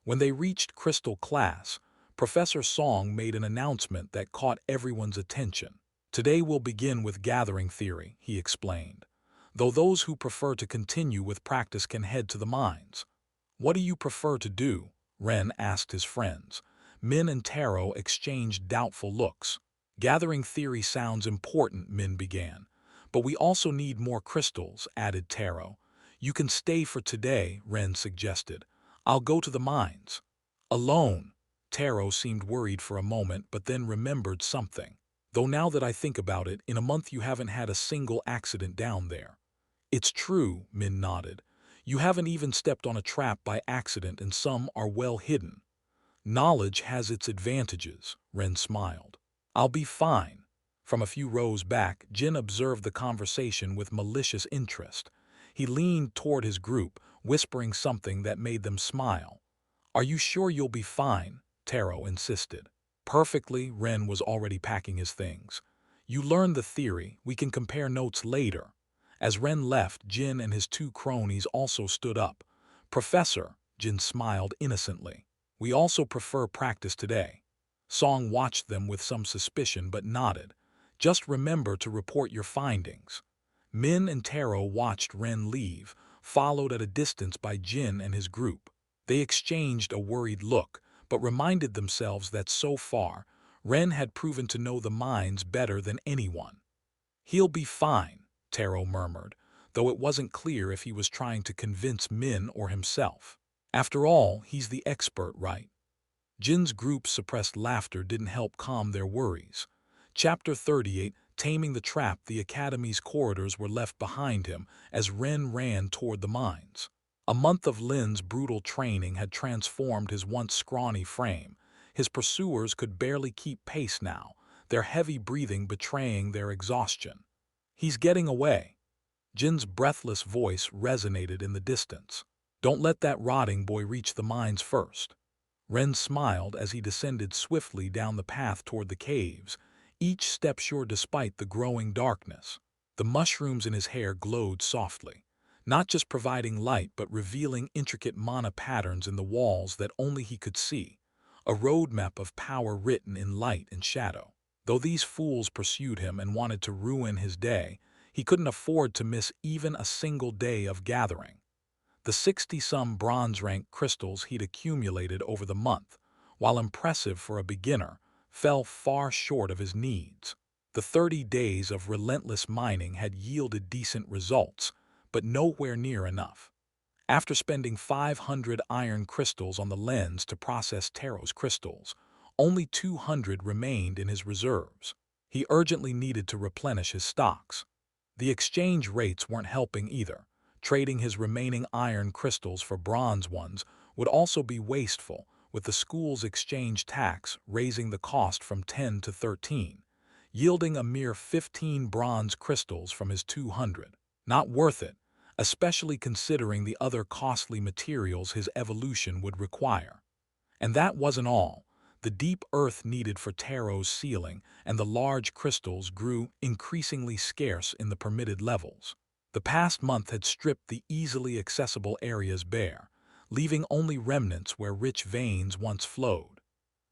[SPEAKER 1] When they reached Crystal class, Professor Song made an announcement that caught everyone's attention. Today we'll begin with gathering theory, he explained, though those who prefer to continue with practice can head to the mines. What do you prefer to do? Ren asked his friends. Min and Taro exchanged doubtful looks. Gathering theory sounds important, Min began. But we also need more crystals, added Taro. You can stay for today, Ren suggested. I'll go to the mines. Alone. Taro seemed worried for a moment but then remembered something. Though now that I think about it, in a month you haven't had a single accident down there. It's true, Min nodded. You haven't even stepped on a trap by accident and some are well hidden. Knowledge has its advantages, Ren smiled. I'll be fine. From a few rows back, Jin observed the conversation with malicious interest. He leaned toward his group, whispering something that made them smile. Are you sure you'll be fine? Taro insisted. Perfectly, Ren was already packing his things. You learned the theory, we can compare notes later. As Ren left, Jin and his two cronies also stood up. Professor, Jin smiled innocently. We also prefer practice today. Song watched them with some suspicion but nodded. Just remember to report your findings. Min and Taro watched Ren leave, followed at a distance by Jin and his group. They exchanged a worried look, but reminded themselves that so far, Ren had proven to know the mines better than anyone. He'll be fine, Taro murmured, though it wasn't clear if he was trying to convince Min or himself. After all, he's the expert, right? Jin's group's suppressed laughter didn't help calm their worries. Chapter 38, Taming the Trap. The Academy's corridors were left behind him as Ren ran toward the mines. A month of Lin's brutal training had transformed his once scrawny frame. His pursuers could barely keep pace now, their heavy breathing betraying their exhaustion. He's getting away. Jin's breathless voice resonated in the distance. Don't let that rotting boy reach the mines first. Ren smiled as he descended swiftly down the path toward the caves, each step sure despite the growing darkness. The mushrooms in his hair glowed softly, not just providing light but revealing intricate mana patterns in the walls that only he could see, a roadmap of power written in light and shadow. Though these fools pursued him and wanted to ruin his day, he couldn't afford to miss even a single day of gathering. The 60-some bronze-rank crystals he'd accumulated over the month, while impressive for a beginner, fell far short of his needs. The 30 days of relentless mining had yielded decent results, but nowhere near enough. After spending 500 iron crystals on the lens to process Taro's crystals, only 200 remained in his reserves. He urgently needed to replenish his stocks. The exchange rates weren't helping either. Trading his remaining iron crystals for bronze ones would also be wasteful, with the school's exchange tax raising the cost from 10 to 13, yielding a mere 15 bronze crystals from his 200. Not worth it, especially considering the other costly materials his evolution would require. And that wasn't all. The deep earth needed for Taro's ceiling and the large crystals grew increasingly scarce in the permitted levels. The past month had stripped the easily accessible areas bare, leaving only remnants where rich veins once flowed.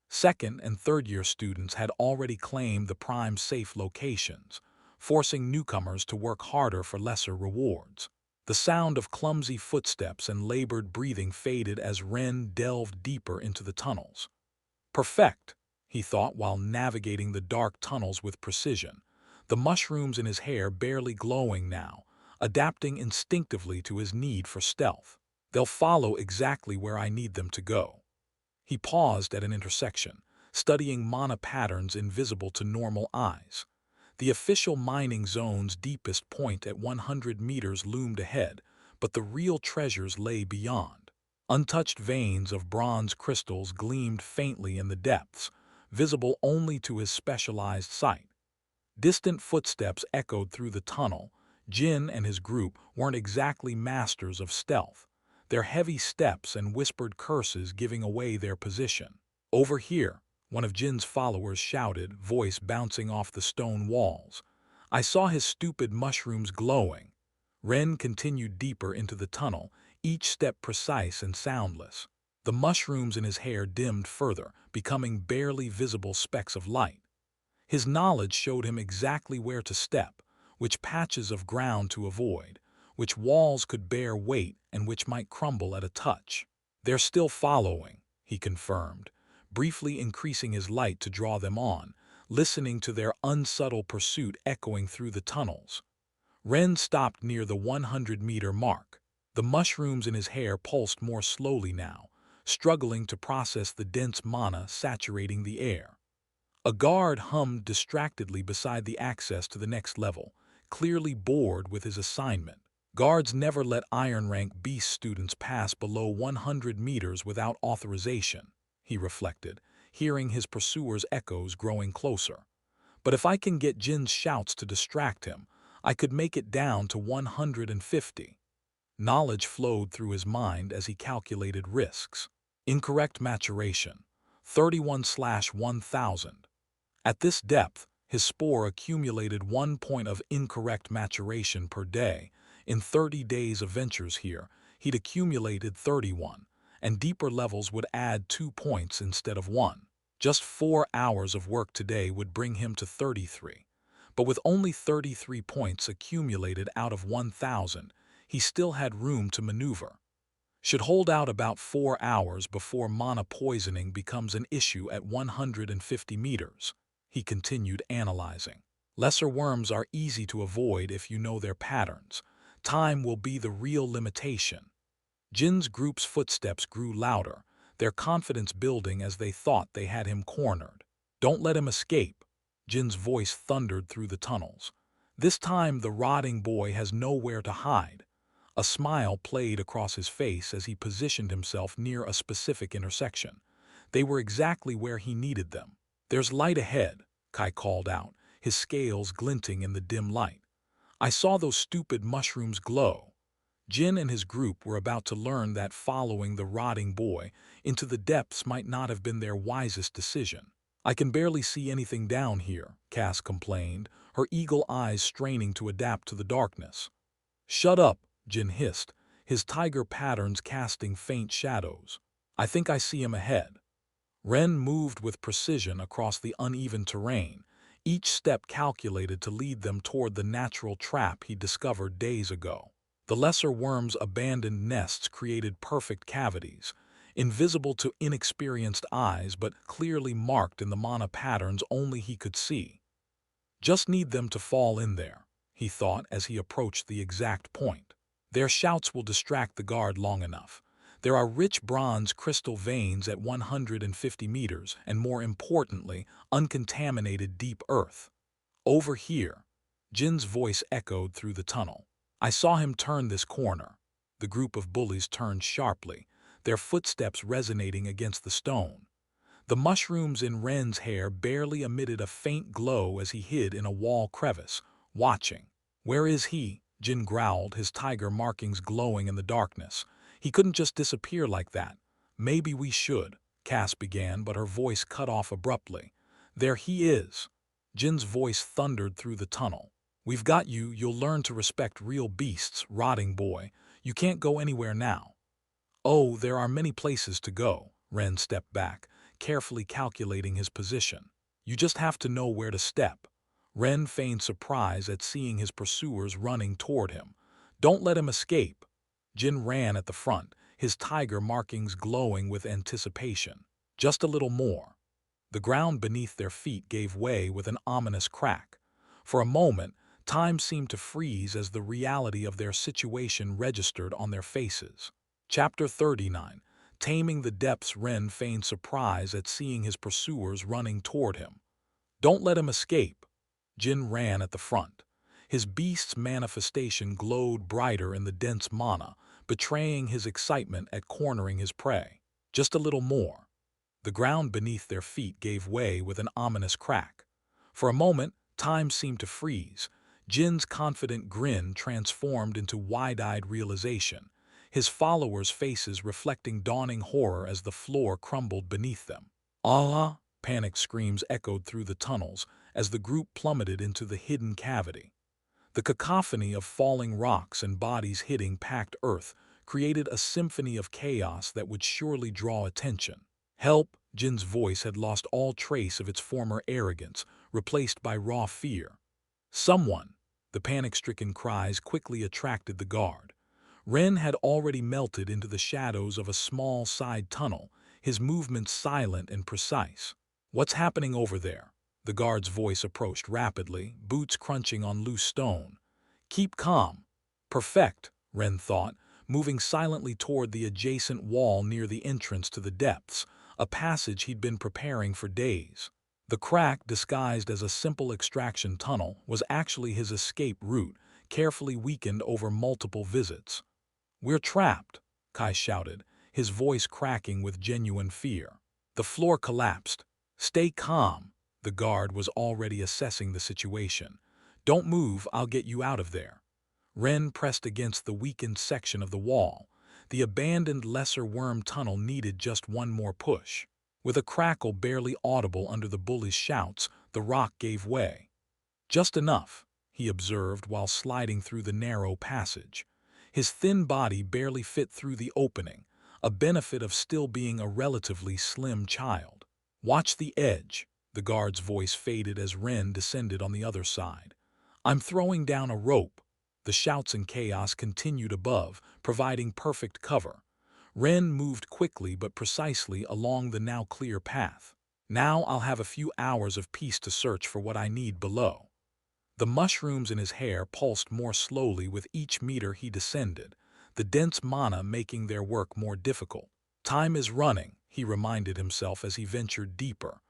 [SPEAKER 1] Second and third-year students had already claimed the prime safe locations, forcing newcomers to work harder for lesser rewards. The sound of clumsy footsteps and labored breathing faded as Ren delved deeper into the tunnels. Perfect, he thought while navigating the dark tunnels with precision, the mushrooms in his hair barely glowing now, adapting instinctively to his need for stealth. They'll follow exactly where I need them to go. He paused at an intersection, studying mana patterns invisible to normal eyes. The official mining zone's deepest point at 100 meters loomed ahead, but the real treasures lay beyond. Untouched veins of bronze crystals gleamed faintly in the depths, visible only to his specialized sight. Distant footsteps echoed through the tunnel. Jin and his group weren't exactly masters of stealth, their heavy steps and whispered curses giving away their position. "Over here," one of Jin's followers shouted, voice bouncing off the stone walls. I saw his stupid mushrooms glowing. Ren continued deeper into the tunnel, each step precise and soundless. The mushrooms in his hair dimmed further, becoming barely visible specks of light. His knowledge showed him exactly where to step, which patches of ground to avoid, which walls could bear weight and which might crumble at a touch. "They're still following," he confirmed, briefly increasing his light to draw them on, listening to their unsubtle pursuit echoing through the tunnels. Ren stopped near the 100-meter mark. The mushrooms in his hair pulsed more slowly now, struggling to process the dense mana saturating the air. A guard hummed distractedly beside the access to the next level, clearly bored with his assignment. Guards never let iron-rank beast students pass below 100 meters without authorization, he reflected, hearing his pursuer's echoes growing closer. But if I can get Jin's shouts to distract him, I could make it down to 150. Knowledge flowed through his mind as he calculated risks. Incorrect maturation, 31/1000. At this depth, his spore accumulated 1 point of incorrect maturation per day. In 30 days of ventures here, he'd accumulated 31, and deeper levels would add 2 points instead of 1. Just 4 hours of work today would bring him to 33. But with only 33 points accumulated out of 1,000, he still had room to maneuver. Should hold out about 4 hours before mana poisoning becomes an issue at 150 meters. He continued analyzing. Lesser worms are easy to avoid if you know their patterns. Time will be the real limitation. Jin's group's footsteps grew louder, their confidence building as they thought they had him cornered. "Don't let him escape," Jin's voice thundered through the tunnels. "This time the rotting boy has nowhere to hide." A smile played across his face as he positioned himself near a specific intersection. They were exactly where he needed them. "There's light ahead," Kai called out, his scales glinting in the dim light. "I saw those stupid mushrooms glow." Jin and his group were about to learn that following the rotting boy into the depths might not have been their wisest decision. "I can barely see anything down here," Cass complained, her eagle eyes straining to adapt to the darkness. "Shut up," Jin hissed, his tiger patterns casting faint shadows. "I think I see him ahead." Ren moved with precision across the uneven terrain, each step calculated to lead them toward the natural trap he discovered days ago. The lesser worm's abandoned nests created perfect cavities, invisible to inexperienced eyes but clearly marked in the mana patterns only he could see. "Just need them to fall in there," he thought as he approached the exact point. "Their shouts will distract the guard long enough. There are rich bronze crystal veins at 150 meters and, more importantly, uncontaminated deep earth. Over here." Jin's voice echoed through the tunnel. "I saw him turn this corner." The group of bullies turned sharply, their footsteps resonating against the stone. The mushrooms in Ren's hair barely emitted a faint glow as he hid in a wall crevice, watching. "Where is he?" Jin growled, his tiger markings glowing in the darkness. "He couldn't just disappear like that." "Maybe we should," Cass began, but her voice cut off abruptly. "There he is." Jin's voice thundered through the tunnel. "We've got you. You'll learn to respect real beasts, rotting boy. You can't go anywhere now." "Oh, there are many places to go." Ren stepped back, carefully calculating his position. "You just have to know where to step." Ren feigned surprise at seeing his pursuers running toward him. "Don't let him escape." Jin ran at the front, his tiger markings glowing with anticipation. Just a little more. The ground beneath their feet gave way with an ominous crack. For a moment, time seemed to freeze as the reality of their situation registered on their faces. Chapter 39. Taming the Depths. Ren feigned surprise at seeing his pursuers running toward him. "Don't let him escape." Jin ran at the front. His beast's manifestation glowed brighter in the dense mana, betraying his excitement at cornering his prey. Just a little more. The ground beneath their feet gave way with an ominous crack. For a moment, time seemed to freeze. Jin's confident grin transformed into wide-eyed realization, his followers' faces reflecting dawning horror as the floor crumbled beneath them. "Ah!" Panicked screams echoed through the tunnels as the group plummeted into the hidden cavity. The cacophony of falling rocks and bodies hitting packed earth created a symphony of chaos that would surely draw attention. "Help!" Jin's voice had lost all trace of its former arrogance, replaced by raw fear. "Someone!" The panic-stricken cries quickly attracted the guard. Ren had already melted into the shadows of a small side tunnel, his movements silent and precise. "What's happening over there?" The guard's voice approached rapidly, boots crunching on loose stone. "Keep calm." "Perfect," Ren thought, moving silently toward the adjacent wall near the entrance to the depths, a passage he'd been preparing for days. The crack, disguised as a simple extraction tunnel, was actually his escape route, carefully weakened over multiple visits. "We're trapped," Kai shouted, his voice cracking with genuine fear. The floor collapsed. "Stay calm." The guard was already assessing the situation. "Don't move, I'll get you out of there." Ren pressed against the weakened section of the wall. The abandoned lesser worm tunnel needed just one more push. With a crackle barely audible under the bully's shouts, the rock gave way. "Just enough," he observed while sliding through the narrow passage. His thin body barely fit through the opening, a benefit of still being a relatively slim child. "Watch the edge." The guard's voice faded as Ren descended on the other side. "I'm throwing down a rope." The shouts and chaos continued above, providing perfect cover. Ren moved quickly but precisely along the now clear path. "Now I'll have a few hours of peace to search for what I need below." The mushrooms in his hair pulsed more slowly with each meter he descended, the dense mana making their work more difficult. "Time is running," he reminded himself as he ventured deeper.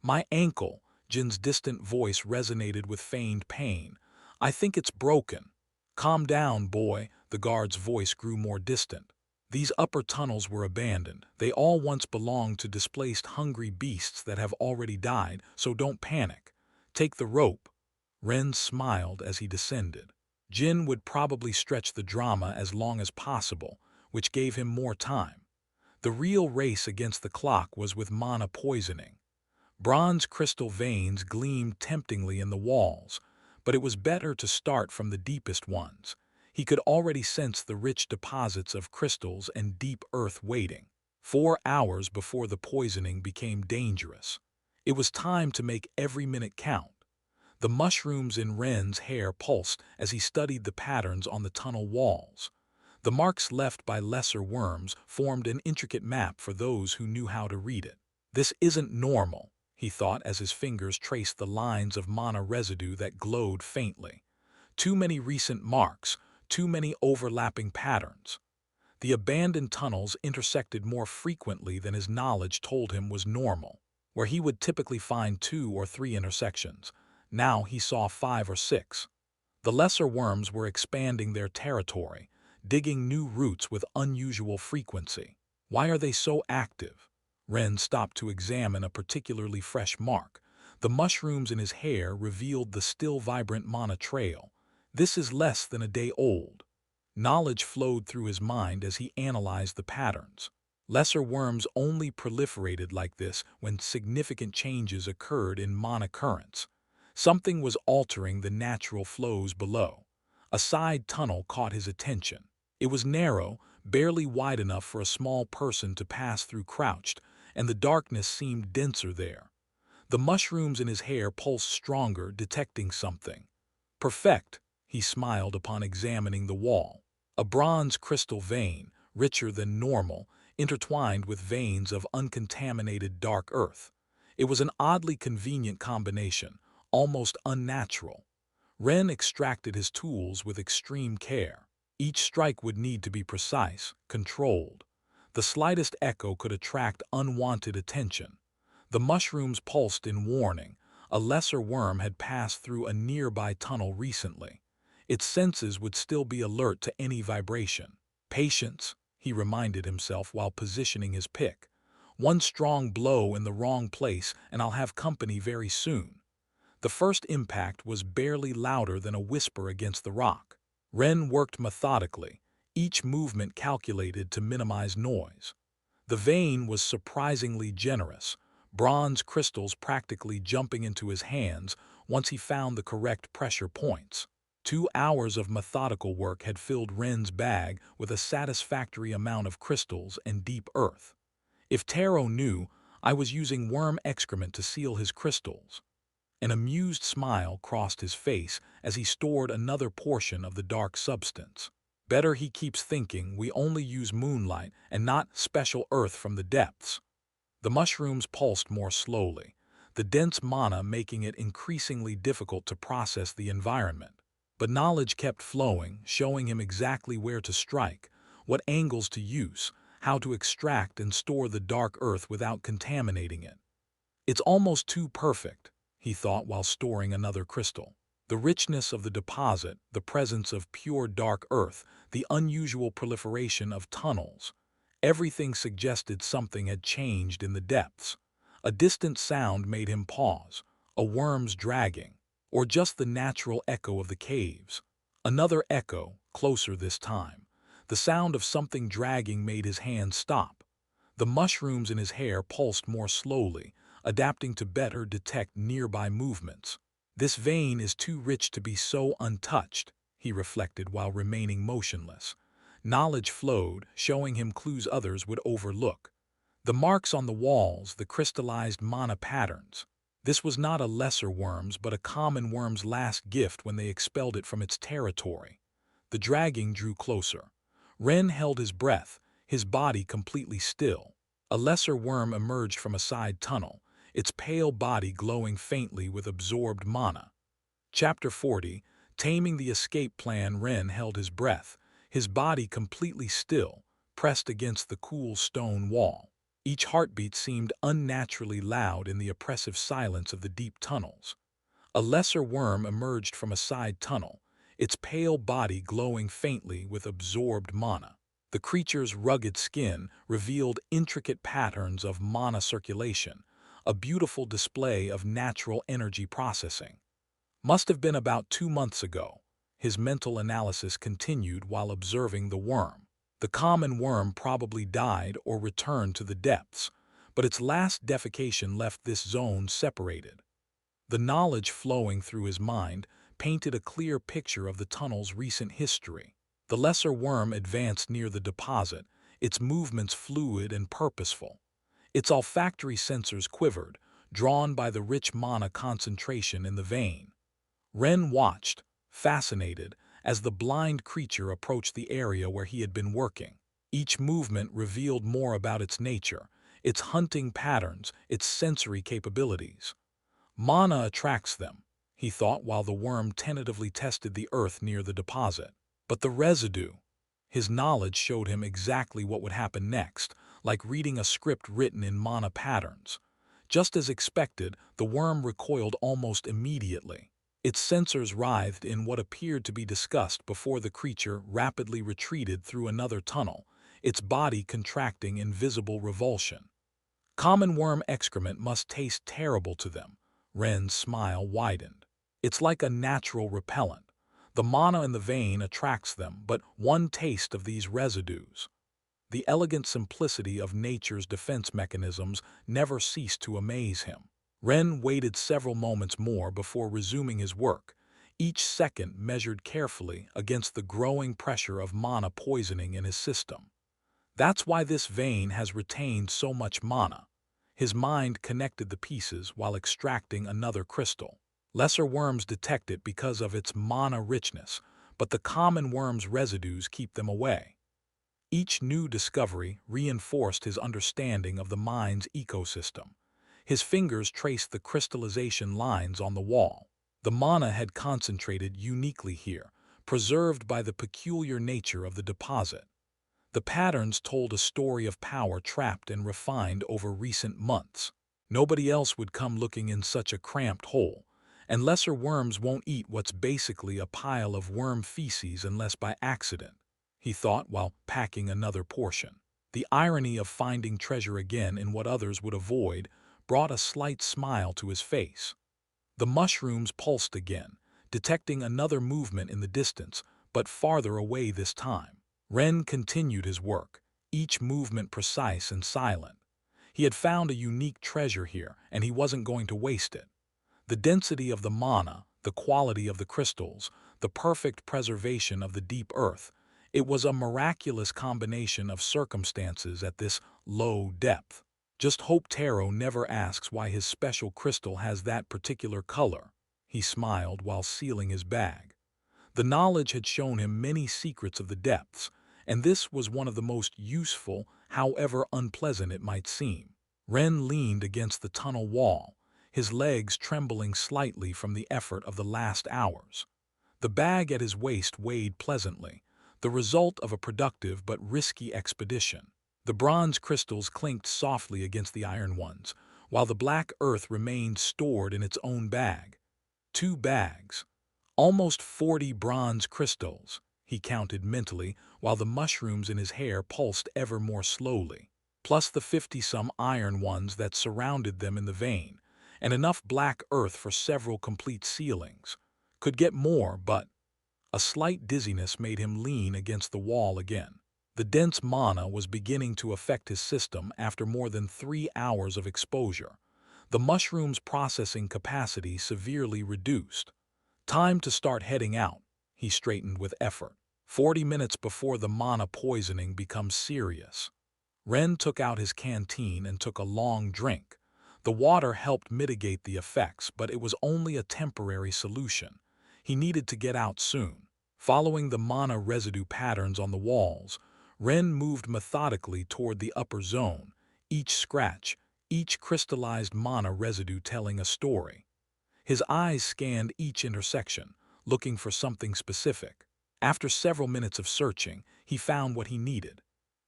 [SPEAKER 1] "My ankle," Jin's distant voice resonated with feigned pain. "I think it's broken." "Calm down, boy," the guard's voice grew more distant. "These upper tunnels were abandoned. They all once belonged to displaced hungry beasts that have already died, so don't panic. Take the rope." Ren smiled as he descended. Jin would probably stretch the drama as long as possible, which gave him more time. The real race against the clock was with mana poisoning. Bronze crystal veins gleamed temptingly in the walls, but it was better to start from the deepest ones. He could already sense the rich deposits of crystals and deep earth waiting. 4 hours before the poisoning became dangerous. It was time to make every minute count. The mushrooms in Ren's hair pulsed as he studied the patterns on the tunnel walls. The marks left by lesser worms formed an intricate map for those who knew how to read it. "This isn't normal," he thought as his fingers traced the lines of mana residue that glowed faintly. Too many recent marks, too many overlapping patterns. The abandoned tunnels intersected more frequently than his knowledge told him was normal, where he would typically find 2 or 3 intersections. Now he saw 5 or 6. The lesser worms were expanding their territory, digging new routes with unusual frequency. Why are they so active? Ren stopped to examine a particularly fresh mark. The mushrooms in his hair revealed the still vibrant mana trail. This is less than a day old. Knowledge flowed through his mind as he analyzed the patterns. Lesser worms only proliferated like this when significant changes occurred in mana currents. Something was altering the natural flows below. A side tunnel caught his attention. It was narrow, barely wide enough for a small person to pass through crouched, and the darkness seemed denser there. The mushrooms in his hair pulsed stronger, detecting something. Perfect, he smiled upon examining the wall. A bronze crystal vein, richer than normal, intertwined with veins of uncontaminated dark earth. It was an oddly convenient combination, almost unnatural. Ren extracted his tools with extreme care. Each strike would need to be precise, controlled. The slightest echo could attract unwanted attention. The mushrooms pulsed in warning. A lesser worm had passed through a nearby tunnel recently. Its senses would still be alert to any vibration. Patience, he reminded himself while positioning his pick. One strong blow in the wrong place and I'll have company very soon. The first impact was barely louder than a whisper against the rock. Ren worked methodically, each movement calculated to minimize noise. The vein was surprisingly generous, bronze crystals practically jumping into his hands once he found the correct pressure points. 2 hours of methodical work had filled Ren's bag with a satisfactory amount of crystals and deep earth. If Taro knew, I was using worm excrement to seal his crystals. An amused smile crossed his face as he stored another portion of the dark substance. Better he keeps thinking we only use moonlight and not special earth from the depths. The mushrooms pulsed more slowly, the dense mana making it increasingly difficult to process the environment. But knowledge kept flowing, showing him exactly where to strike, what angles to use, how to extract and store the dark earth without contaminating it. It's almost too perfect, he thought while storing another crystal. The richness of the deposit, the presence of pure dark earth, the unusual proliferation of tunnels. Everything suggested something had changed in the depths. A distant sound made him pause, a worm's dragging, or just the natural echo of the caves. Another echo, closer this time. The sound of something dragging made his hand stop. The mushrooms in his hair pulsed more slowly, adapting to better detect nearby movements. This vein is too rich to be so untouched, he reflected while remaining motionless. Knowledge flowed, showing him clues others would overlook. The marks on the walls, the crystallized mana patterns. This was not a lesser worm's but a common worm's last gift when they expelled it from its territory. The dragging drew closer. Ren held his breath, his body completely still. A lesser worm emerged from a side tunnel, its pale body glowing faintly with absorbed mana. Chapter 40, Taming the Escape Plan. Ren held his breath, his body completely still, pressed against the cool stone wall. Each heartbeat seemed unnaturally loud in the oppressive silence of the deep tunnels. A lesser worm emerged from a side tunnel, its pale body glowing faintly with absorbed mana. The creature's rugged skin revealed intricate patterns of mana circulation, a beautiful display of natural energy processing. Must have been about 2 months ago. His mental analysis continued while observing the worm. The common worm probably died or returned to the depths, but its last defecation left this zone separated. The knowledge flowing through his mind painted a clear picture of the tunnel's recent history. The lesser worm advanced near the deposit, its movements fluid and purposeful. Its olfactory sensors quivered, drawn by the rich mana concentration in the vein. Ren watched, fascinated, as the blind creature approached the area where he had been working. Each movement revealed more about its nature, its hunting patterns, its sensory capabilities. Mana attracts them, he thought while the worm tentatively tested the earth near the deposit. But the residue. His knowledge showed him exactly what would happen next, like reading a script written in mana patterns. Just as expected, the worm recoiled almost immediately. Its sensors writhed in what appeared to be disgust before the creature rapidly retreated through another tunnel, its body contracting in visible revulsion. Common worm excrement must taste terrible to them. Ren's smile widened. It's like a natural repellent. The mana in the vein attracts them, but one taste of these residues. The elegant simplicity of nature's defense mechanisms never ceased to amaze him. Ren waited several moments more before resuming his work, each second measured carefully against the growing pressure of mana poisoning in his system. That's why this vein has retained so much mana. His mind connected the pieces while extracting another crystal. Lesser worms detect it because of its mana richness, but the common worm's residues keep them away. Each new discovery reinforced his understanding of the mine's ecosystem. His fingers traced the crystallization lines on the wall. The mana had concentrated uniquely here, preserved by the peculiar nature of the deposit. The patterns told a story of power trapped and refined over recent months. Nobody else would come looking in such a cramped hole, and lesser worms won't eat what's basically a pile of worm feces unless by accident, he thought while packing another portion. The irony of finding treasure again in what others would avoid brought a slight smile to his face. The mushrooms pulsed again, detecting another movement in the distance, but farther away this time. Ren continued his work, each movement precise and silent. He had found a unique treasure here, and he wasn't going to waste it. The density of the mana, the quality of the crystals, the perfect preservation of the deep earth, it was a miraculous combination of circumstances at this low depth. Just hope Taro never asks why his special crystal has that particular color. He smiled while sealing his bag. The knowledge had shown him many secrets of the depths, and this was one of the most useful, however unpleasant it might seem. Ren leaned against the tunnel wall, his legs trembling slightly from the effort of the last hours. The bag at his waist weighed pleasantly, the result of a productive but risky expedition. The bronze crystals clinked softly against the iron ones, while the black earth remained stored in its own bag. 2 bags. Almost 40 bronze crystals, he counted mentally, while the mushrooms in his hair pulsed ever more slowly, plus the 50-some iron ones that surrounded them in the vein, and enough black earth for several complete ceilings. Could get more, but a slight dizziness made him lean against the wall again. The dense mana was beginning to affect his system after more than 3 hours of exposure. The mushroom's processing capacity severely reduced. Time to start heading out, he straightened with effort. 40 minutes before the mana poisoning becomes serious. Ren took out his canteen and took a long drink. The water helped mitigate the effects, but it was only a temporary solution. He needed to get out soon. Following the mana residue patterns on the walls, Ren moved methodically toward the upper zone, each scratch, each crystallized mana residue telling a story. His eyes scanned each intersection, looking for something specific. After several minutes of searching, he found what he needed.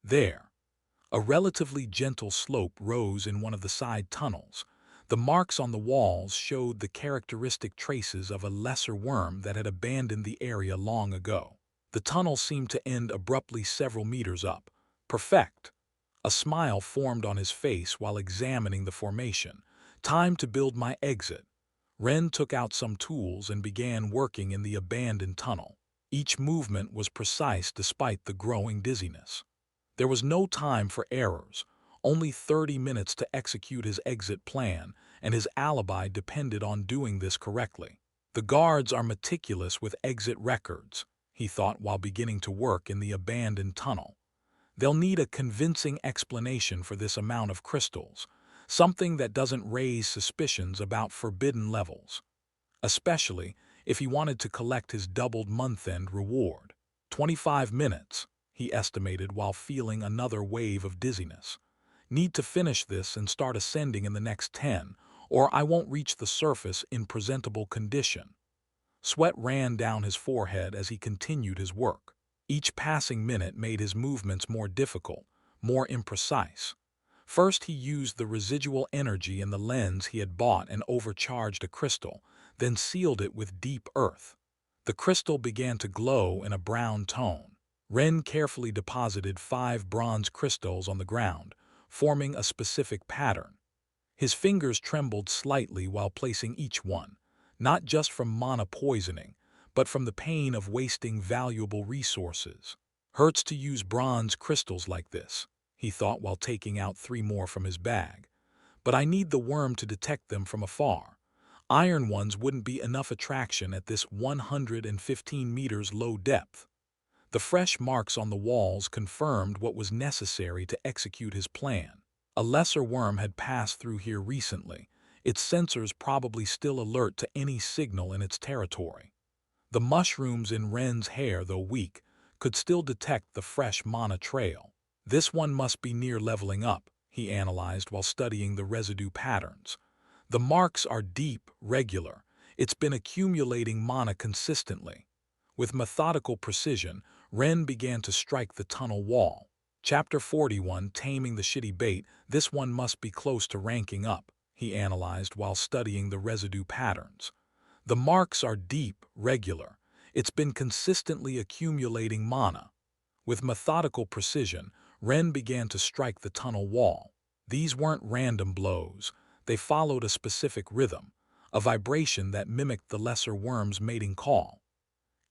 [SPEAKER 1] There, a relatively gentle slope rose in one of the side tunnels. The marks on the walls showed the characteristic traces of a lesser worm that had abandoned the area long ago. The tunnel seemed to end abruptly several meters up. Perfect. A smile formed on his face while examining the formation. Time to build my exit. Ren took out some tools and began working in the abandoned tunnel. Each movement was precise despite the growing dizziness. There was no time for errors, only 30 minutes to execute his exit plan, and his alibi depended on doing this correctly. The guards are meticulous with exit records, he thought while beginning to work in the abandoned tunnel. They'll need a convincing explanation for this amount of crystals, something that doesn't raise suspicions about forbidden levels, especially if he wanted to collect his doubled month-end reward. 25 minutes, he estimated while feeling another wave of dizziness. Need to finish this and start ascending in the next 10, or I won't reach the surface in presentable condition. Sweat ran down his forehead as he continued his work. Each passing minute made his movements more difficult, more imprecise. First, he used the residual energy in the lens he had bought and overcharged a crystal, then sealed it with deep earth. The crystal began to glow in a brown tone. Ren carefully deposited 5 bronze crystals on the ground, forming a specific pattern. His fingers trembled slightly while placing each one, not just from mana poisoning, but from the pain of wasting valuable resources. Hurts to use bronze crystals like this, he thought while taking out 3 more from his bag. But I need the worm to detect them from afar. Iron ones wouldn't be enough attraction at this 115 meters low depth. The fresh marks on the walls confirmed what was necessary to execute his plan. A lesser worm had passed through here recently, its sensors probably still alert to any signal in its territory. The mushrooms in Ren's hair, though weak, could still detect the fresh mana trail. This one must be near leveling up, he analyzed while studying the residue patterns. The marks are deep, regular. It's been accumulating mana consistently. With methodical precision, Ren began to strike the tunnel wall. Chapter 41, Taming the Shitty Bait. This one must be close to ranking up, he analyzed while studying the residue patterns. The marks are deep, regular. It's been consistently accumulating mana. With methodical precision, Ren began to strike the tunnel wall. These weren't random blows. They followed a specific rhythm, a vibration that mimicked the lesser worm's mating call.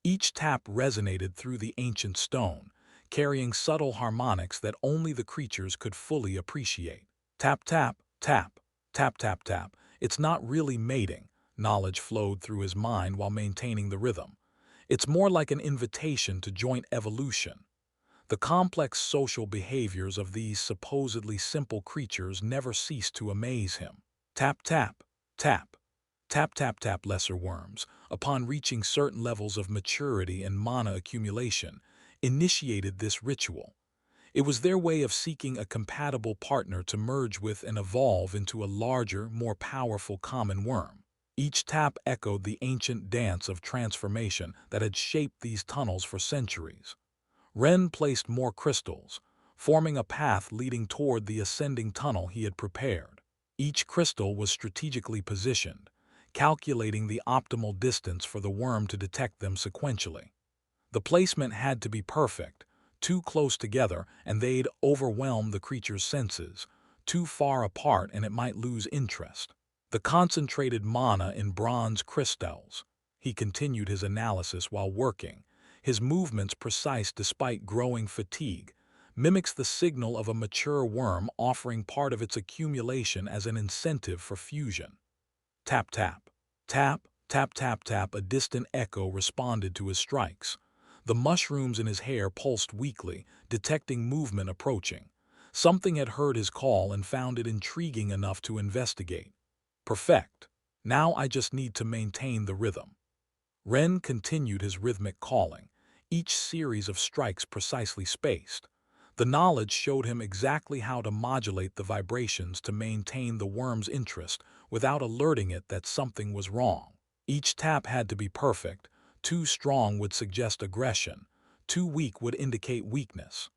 [SPEAKER 1] Each tap resonated through the ancient stone, carrying subtle harmonics that only the creatures could fully appreciate. Tap, tap, tap, tap, tap, tap. It's not really mating. Knowledge flowed through his mind while maintaining the rhythm. It's more like an invitation to joint evolution. The complex social behaviors of these supposedly simple creatures never ceased to amaze him. Tap, tap, tap. Tap, tap, tap. Lesser worms, upon reaching certain levels of maturity and mana accumulation, initiated this ritual. It was their way of seeking a compatible partner to merge with and evolve into a larger, more powerful common worm. Each tap echoed the ancient dance of transformation that had shaped these tunnels for centuries. Ren placed more crystals, forming a path leading toward the ascending tunnel he had prepared. Each crystal was strategically positioned, calculating the optimal distance for the worm to detect them sequentially. The placement had to be perfect, too close together and they'd overwhelm the creature's senses, too far apart and it might lose interest. The concentrated mana in bronze crystals. He continued his analysis while working, his movements precise despite growing fatigue, mimics the signal of a mature worm offering part of its accumulation as an incentive for fusion. Tap, tap. Tap, tap, tap, tap. A distant echo responded to his strikes. The mushrooms in his hair pulsed weakly, detecting movement approaching. Something had heard his call and found it intriguing enough to investigate. Perfect. Now I just need to maintain the rhythm. Ren continued his rhythmic calling, each series of strikes precisely spaced. The knowledge showed him exactly how to modulate the vibrations to maintain the worm's interest without alerting it that something was wrong. Each tap had to be perfect. Too strong would suggest aggression, too weak would indicate weakness.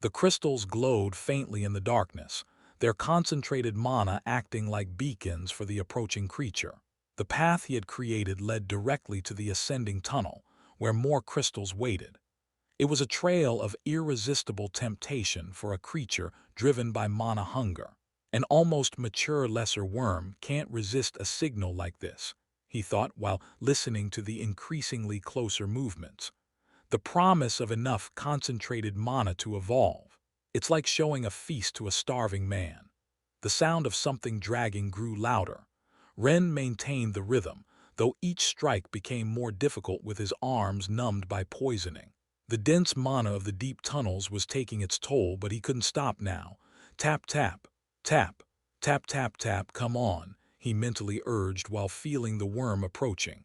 [SPEAKER 1] The crystals glowed faintly in the darkness, their concentrated mana acting like beacons for the approaching creature. The path he had created led directly to the ascending tunnel, where more crystals waited. It was a trail of irresistible temptation for a creature driven by mana hunger. An almost mature lesser worm can't resist a signal like this, he thought while listening to the increasingly closer movements. The promise of enough concentrated mana to evolve. It's like showing a feast to a starving man. The sound of something dragging grew louder. Ren maintained the rhythm, though each strike became more difficult with his arms numbed by poisoning. The dense mana of the deep tunnels was taking its toll, but he couldn't stop now. Tap, tap, tap, tap, tap, tap. Come on, he mentally urged while feeling the worm approaching.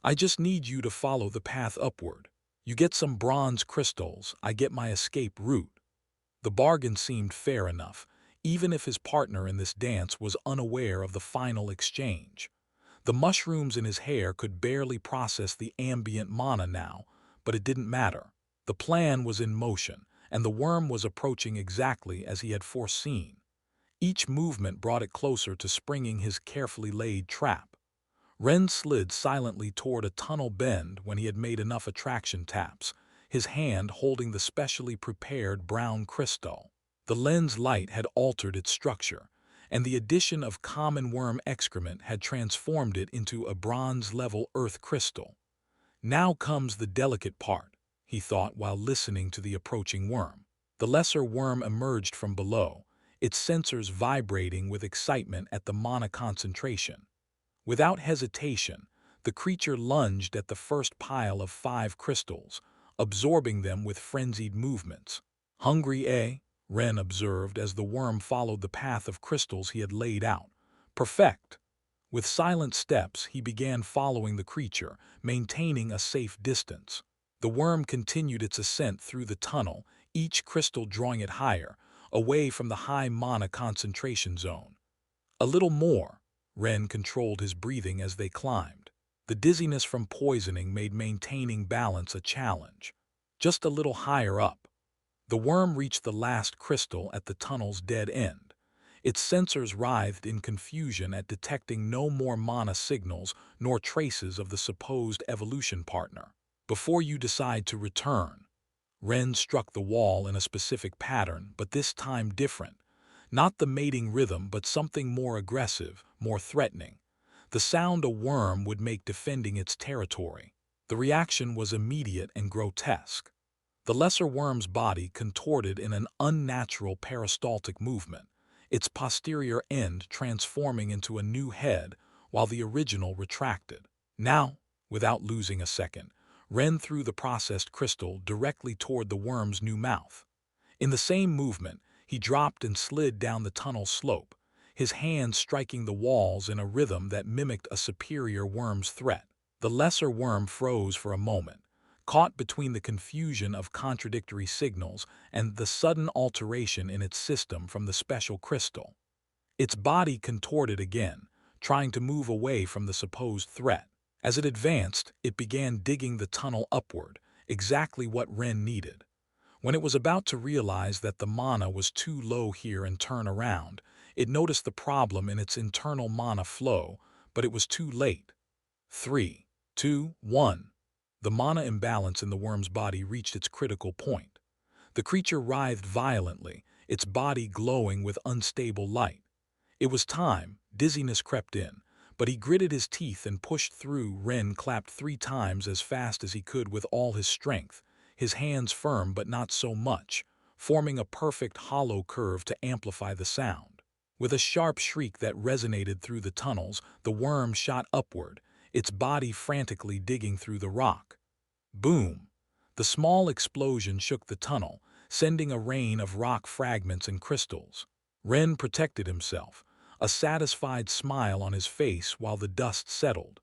[SPEAKER 1] I just need you to follow the path upward. You get some bronze crystals, I get my escape route. The bargain seemed fair enough, even if his partner in this dance was unaware of the final exchange. The mushrooms in his hair could barely process the ambient mana now, but it didn't matter. The plan was in motion, and the worm was approaching exactly as he had foreseen. Each movement brought it closer to springing his carefully laid trap. Ren slid silently toward a tunnel bend when he had made enough attraction taps, his hand holding the specially prepared brown crystal. The lens light had altered its structure, and the addition of common worm excrement had transformed it into a bronze-level earth crystal. Now comes the delicate part, he thought while listening to the approaching worm. The lesser worm emerged from below, its sensors vibrating with excitement at the mana concentration. Without hesitation, the creature lunged at the first pile of 5 crystals, absorbing them with frenzied movements. "Hungry, eh?" Ren observed as the worm followed the path of crystals he had laid out. "Perfect." With silent steps, he began following the creature, maintaining a safe distance. The worm continued its ascent through the tunnel, each crystal drawing it higher, away from the high mana concentration zone. A little more. Ren controlled his breathing as they climbed. The dizziness from poisoning made maintaining balance a challenge. Just a little higher up. The worm reached the last crystal at the tunnel's dead end. Its sensors writhed in confusion at detecting no more mana signals nor traces of the supposed evolution partner. "Before you decide to return." Ren struck the wall in a specific pattern, but this time different. Not the mating rhythm, but something more aggressive, more threatening. The sound a worm would make defending its territory. The reaction was immediate and grotesque. The lesser worm's body contorted in an unnatural peristaltic movement, its posterior end transforming into a new head while the original retracted. Now, without losing a second, Ren threw the processed crystal directly toward the worm's new mouth. In the same movement, he dropped and slid down the tunnel slope, his hands striking the walls in a rhythm that mimicked a superior worm's threat. The lesser worm froze for a moment, caught between the confusion of contradictory signals and the sudden alteration in its system from the special crystal. Its body contorted again, trying to move away from the supposed threat. As it advanced, it began digging the tunnel upward, exactly what Ren needed. When it was about to realize that the mana was too low here and turn around, it noticed the problem in its internal mana flow, but it was too late. 3, 2, 1. The mana imbalance in the worm's body reached its critical point. The creature writhed violently, its body glowing with unstable light. It was time. Dizziness crept in, but he gritted his teeth and pushed through. Ren clapped 3 times as fast as he could with all his strength, his hands firm but not so much, forming a perfect hollow curve to amplify the sound. With a sharp shriek that resonated through the tunnels, the worm shot upward, its body frantically digging through the rock. Boom! The small explosion shook the tunnel, sending a rain of rock fragments and crystals. Ren protected himself, a satisfied smile on his face while the dust settled.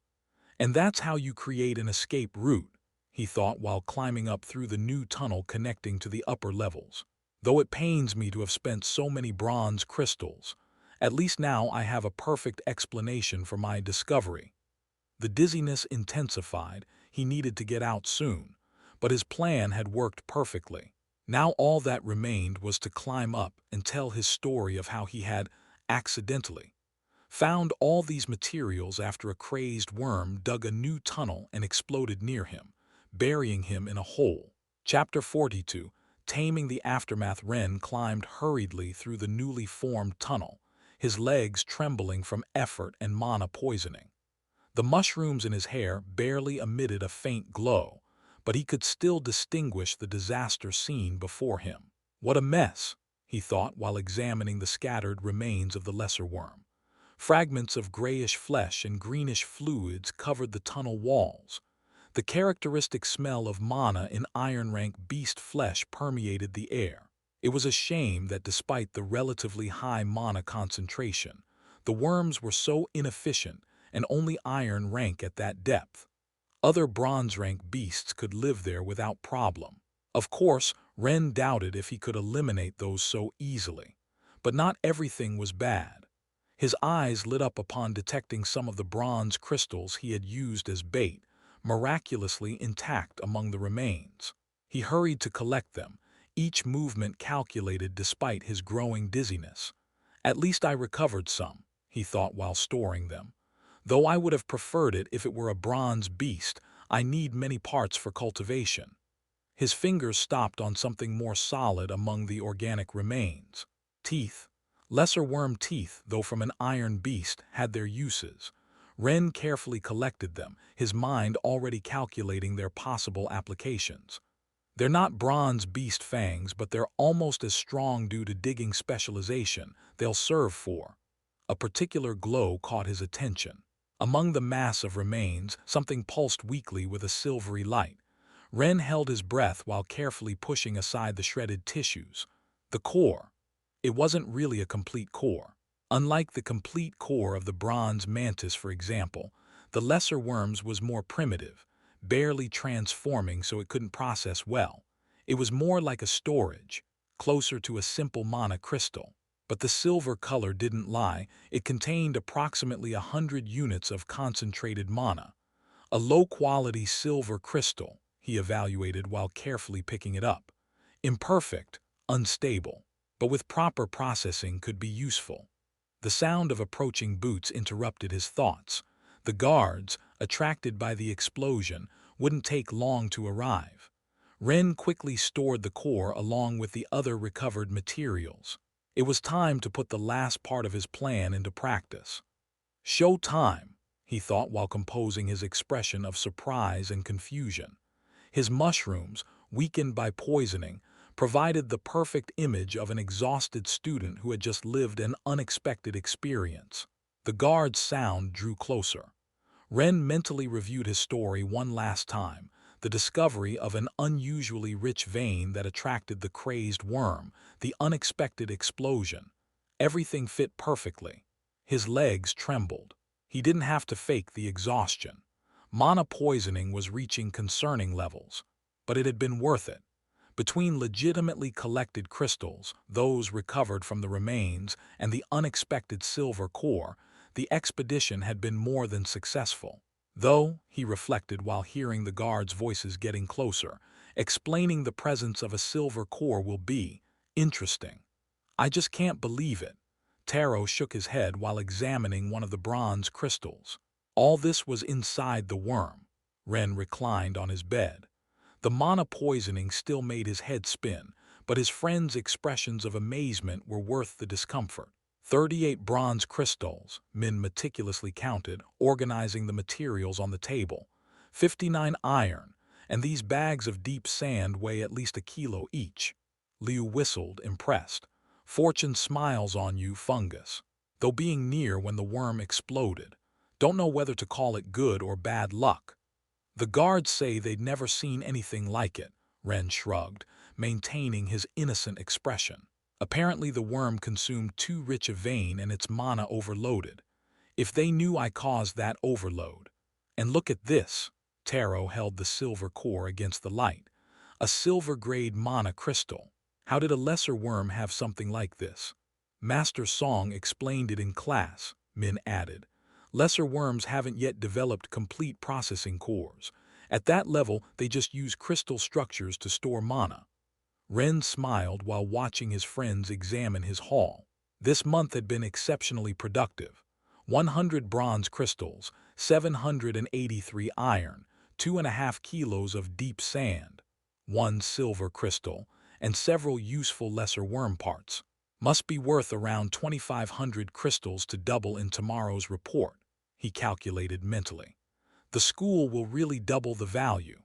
[SPEAKER 1] "And that's how you create an escape route," he thought while climbing up through the new tunnel connecting to the upper levels. "Though it pains me to have spent so many bronze crystals, at least now I have a perfect explanation for my discovery." The dizziness intensified. He needed to get out soon, but his plan had worked perfectly. Now all that remained was to climb up and tell his story of how he had, accidentally, found all these materials after a crazed worm dug a new tunnel and exploded near him, burying him in a hole. Chapter 42. Taming the Aftermath. Ren climbed hurriedly through the newly formed tunnel, his legs trembling from effort and mana poisoning. The mushrooms in his hair barely emitted a faint glow, but he could still distinguish the disaster scene before him. "What a mess," he thought while examining the scattered remains of the lesser worm. Fragments of grayish flesh and greenish fluids covered the tunnel walls. The characteristic smell of mana in iron-rank beast flesh permeated the air. It was a shame that despite the relatively high mana concentration, the worms were so inefficient and only iron rank at that depth. Other bronze-rank beasts could live there without problem. Of course, Ren doubted if he could eliminate those so easily. But not everything was bad. His eyes lit up upon detecting some of the bronze crystals he had used as bait, miraculously intact among the remains. He hurried to collect them, each movement calculated despite his growing dizziness. "At least I recovered some," he thought while storing them. "Though I would have preferred it if it were a bronze beast, I need many parts for cultivation." His fingers stopped on something more solid among the organic remains. Teeth. Lesser worm teeth, though from an iron beast, had their uses. Ren carefully collected them, his mind already calculating their possible applications. They're not bronze beast fangs, but they're almost as strong due to digging specialization they'll serve for. A particular glow caught his attention. Among the mass of remains, something pulsed weakly with a silvery light. Ren held his breath while carefully pushing aside the shredded tissues. The core. It wasn't really a complete core. Unlike the complete core of the bronze mantis, for example, the lesser worm's was more primitive, barely transforming so it couldn't process well. It was more like a storage, closer to a simple mana crystal. But the silver color didn't lie. It contained approximately 100 units of concentrated mana. A low-quality silver crystal, he evaluated while carefully picking it up. Imperfect, unstable, but with proper processing could be useful. The sound of approaching boots interrupted his thoughts. The guards, attracted by the explosion, wouldn't take long to arrive. Ren quickly stored the core along with the other recovered materials. It was time to put the last part of his plan into practice. Show time, he thought while composing his expression of surprise and confusion. His mushrooms, weakened by poisoning, provided the perfect image of an exhausted student who had just lived an unexpected experience. The guard's sound drew closer. Ren mentally reviewed his story one last time, the discovery of an unusually rich vein that attracted the crazed worm, the unexpected explosion. Everything fit perfectly. His legs trembled. He didn't have to fake the exhaustion. Mana poisoning was reaching concerning levels, but it had been worth it. Between legitimately collected crystals, those recovered from the remains, and the unexpected silver core, the expedition had been more than successful. Though, he reflected while hearing the guards' voices getting closer, explaining the presence of a silver core will be interesting. I just can't believe it. Taro shook his head while examining one of the bronze crystals. All this was inside the worm. Ren reclined on his bed. The mana poisoning still made his head spin, but his friend's expressions of amazement were worth the discomfort. 38 bronze crystals, Min meticulously counted, organizing the materials on the table. 59 iron, and these bags of deep sand weigh at least a kilo each. Liu whistled, impressed. Fortune smiles on you, fungus. Though being near when the worm exploded. Don't know whether to call it good or bad luck. The guards say they'd never seen anything like it, Ren shrugged, maintaining his innocent expression. Apparently the worm consumed too rich a vein and its mana overloaded. If they knew I caused that overload. And look at this. Taro held the silver core against the light. A silver-grade mana crystal. How did a lesser worm have something like this? Master Song explained it in class, Min added. Lesser worms haven't yet developed complete processing cores. At that level, they just use crystal structures to store mana. Ren smiled while watching his friends examine his haul. This month had been exceptionally productive. 100 bronze crystals, 783 iron, 2.5 kilos of deep sand, 1 silver crystal, and several useful lesser worm parts. Must be worth around 2,500 crystals to double in tomorrow's report, he calculated mentally. The school will really double the value.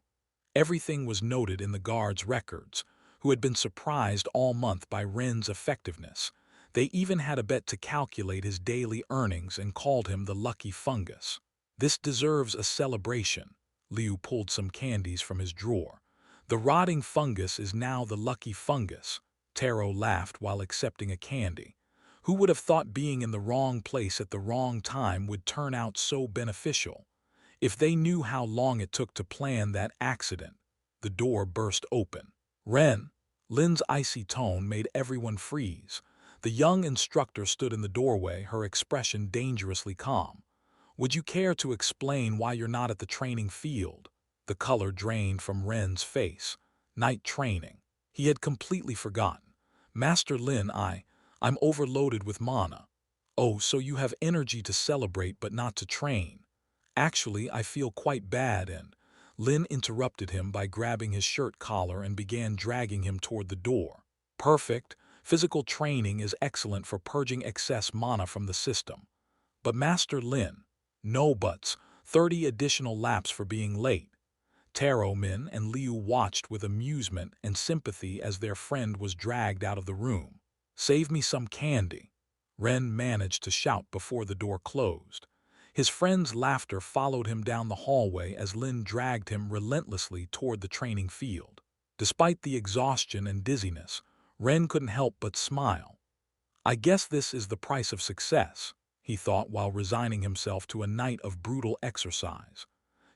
[SPEAKER 1] Everything was noted in the guards' records, who had been surprised all month by Ren's effectiveness. They even had a bet to calculate his daily earnings and called him the lucky fungus. This deserves a celebration. Liu pulled some candies from his drawer. The rotting fungus is now the lucky fungus. Taro laughed while accepting a candy. Who would have thought being in the wrong place at the wrong time would turn out so beneficial? If they knew how long it took to plan that accident. The door burst open. Ren, Lin's icy tone made everyone freeze. The young instructor stood in the doorway, her expression dangerously calm. Would you care to explain why you're not at the training field? The color drained from Ren's face. Night training. He had completely forgotten. Master Lin, I'm overloaded with mana. Oh, so you have energy to celebrate but not to train. Actually, I feel quite bad and Lin interrupted him by grabbing his shirt collar and began dragging him toward the door. Perfect. Physical training is excellent for purging excess mana from the system. But Master Lin, no buts, 30 additional laps for being late. Taro Min and Liu watched with amusement and sympathy as their friend was dragged out of the room. "Save me some candy," Ren managed to shout before the door closed. His friend's laughter followed him down the hallway as Lin dragged him relentlessly toward the training field. Despite the exhaustion and dizziness, Ren couldn't help but smile. "I guess this is the price of success," he thought while resigning himself to a night of brutal exercise.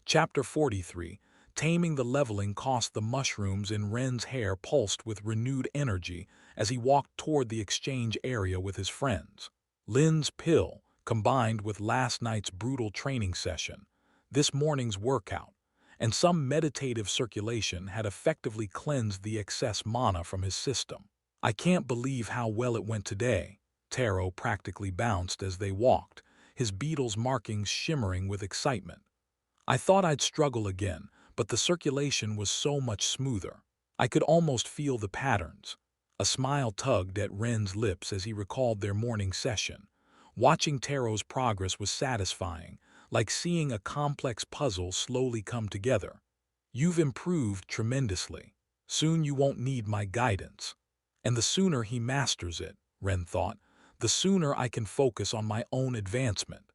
[SPEAKER 1] Chapter 43. Taming the leveling cost. The mushrooms in Ren's hair pulsed with renewed energy as he walked toward the exchange area with his friends. Lin's pill, combined with last night's brutal training session, this morning's workout, and some meditative circulation had effectively cleansed the excess mana from his system. "I can't believe how well it went today," Taro practically bounced as they walked, his beetle's markings shimmering with excitement. "I thought I'd struggle again, but the circulation was so much smoother. I could almost feel the patterns." A smile tugged at Ren's lips as he recalled their morning session. Watching Taro's progress was satisfying, like seeing a complex puzzle slowly come together. "You've improved tremendously. Soon you won't need my guidance." And the sooner he masters it, Ren thought, the sooner I can focus on my own advancement.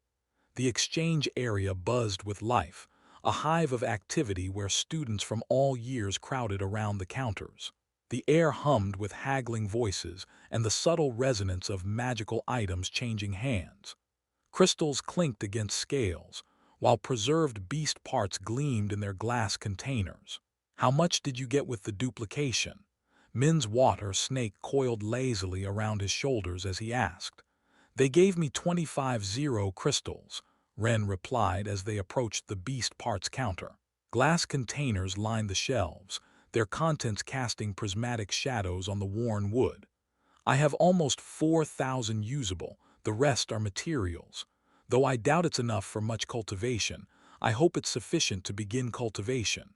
[SPEAKER 1] The exchange area buzzed with life, a hive of activity where students from all years crowded around the counters. The air hummed with haggling voices and the subtle resonance of magical items changing hands. Crystals clinked against scales, while preserved beast parts gleamed in their glass containers. "How much did you get with the duplication?" Min's water snake coiled lazily around his shoulders as he asked. "They gave me 25 crystals," Ren replied as they approached the beast parts counter. Glass containers lined the shelves, their contents casting prismatic shadows on the worn wood. "I have almost 4,000 usable, the rest are materials. Though I doubt it's enough for much cultivation, I hope it's sufficient to begin cultivation."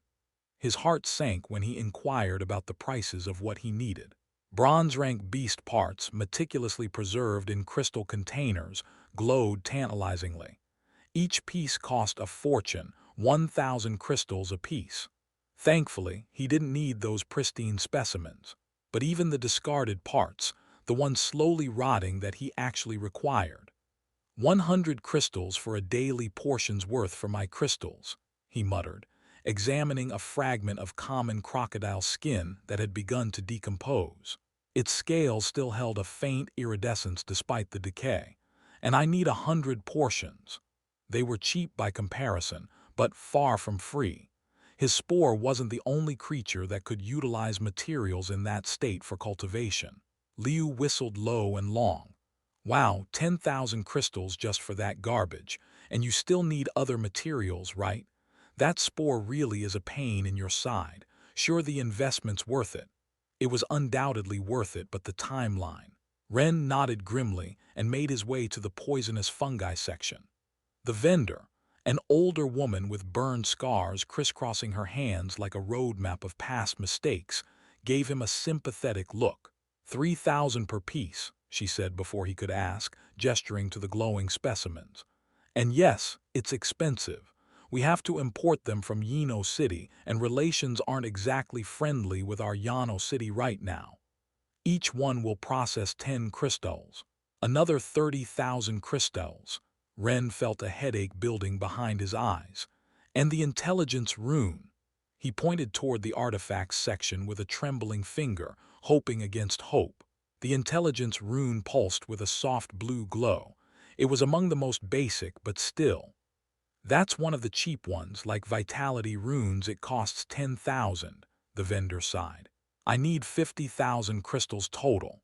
[SPEAKER 1] His heart sank when he inquired about the prices of what he needed. Bronze-rank beast parts, meticulously preserved in crystal containers, glowed tantalizingly. Each piece cost a fortune, 1,000 crystals apiece. Thankfully, he didn't need those pristine specimens. But even the discarded parts, the ones slowly rotting that he actually required. 100 crystals for a daily portion's worth for my crystals," he muttered, examining a fragment of common crocodile skin that had begun to decompose. Its scales still held a faint iridescence despite the decay. "And I need 100 portions." They were cheap by comparison, but far from free. His spore wasn't the only creature that could utilize materials in that state for cultivation. Liu whistled low and long. "Wow, 10,000 crystals just for that garbage, and you still need other materials, right? That spore really is a pain in your side. Sure, the investment's worth it." It was undoubtedly worth it, but the timeline. Ren nodded grimly and made his way to the poisonous fungi section. The vendor, an older woman with burned scars crisscrossing her hands like a roadmap of past mistakes, gave him a sympathetic look. 3,000 per piece," she said before he could ask, gesturing to the glowing specimens. "And yes, it's expensive. We have to import them from Yino City, and relations aren't exactly friendly with our Yano City right now. Each one will process 10 crystals. Another 30,000 crystals." Ren felt a headache building behind his eyes. "And the intelligence rune." He pointed toward the artifacts section with a trembling finger, hoping against hope. The intelligence rune pulsed with a soft blue glow. It was among the most basic, but still. "That's one of the cheap ones, like vitality runes. It costs 10,000, the vendor sighed. "I need 50,000 crystals total."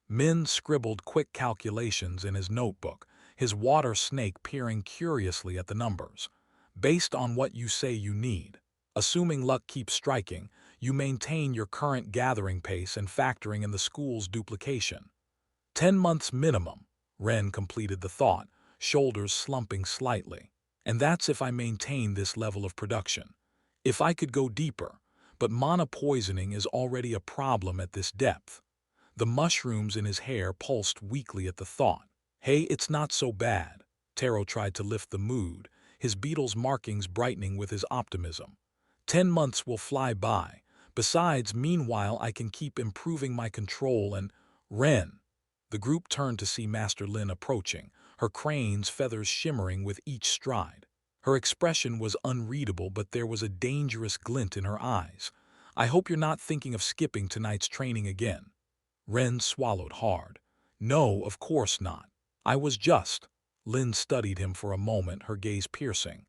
[SPEAKER 1] Min scribbled quick calculations in his notebook, his water snake peering curiously at the numbers. "Based on what you say you need. Assuming luck keeps striking, you maintain your current gathering pace and factoring in the school's duplication. 10 months minimum," Ren completed the thought, shoulders slumping slightly. "And that's if I maintain this level of production. If I could go deeper, but mana poisoning is already a problem at this depth. The mushrooms in his hair pulsed weakly at the thought. Hey, it's not so bad. Taro tried to lift the mood, his beetle's markings brightening with his optimism. 10 months will fly by. Besides, meanwhile, I can keep improving my control and… Ren. The group turned to see Master Lin approaching, her crane's feathers shimmering with each stride. Her expression was unreadable, but there was a dangerous glint in her eyes. I hope you're not thinking of skipping tonight's training again. Ren swallowed hard. No, of course not. I was just… Lin studied him for a moment, her gaze piercing.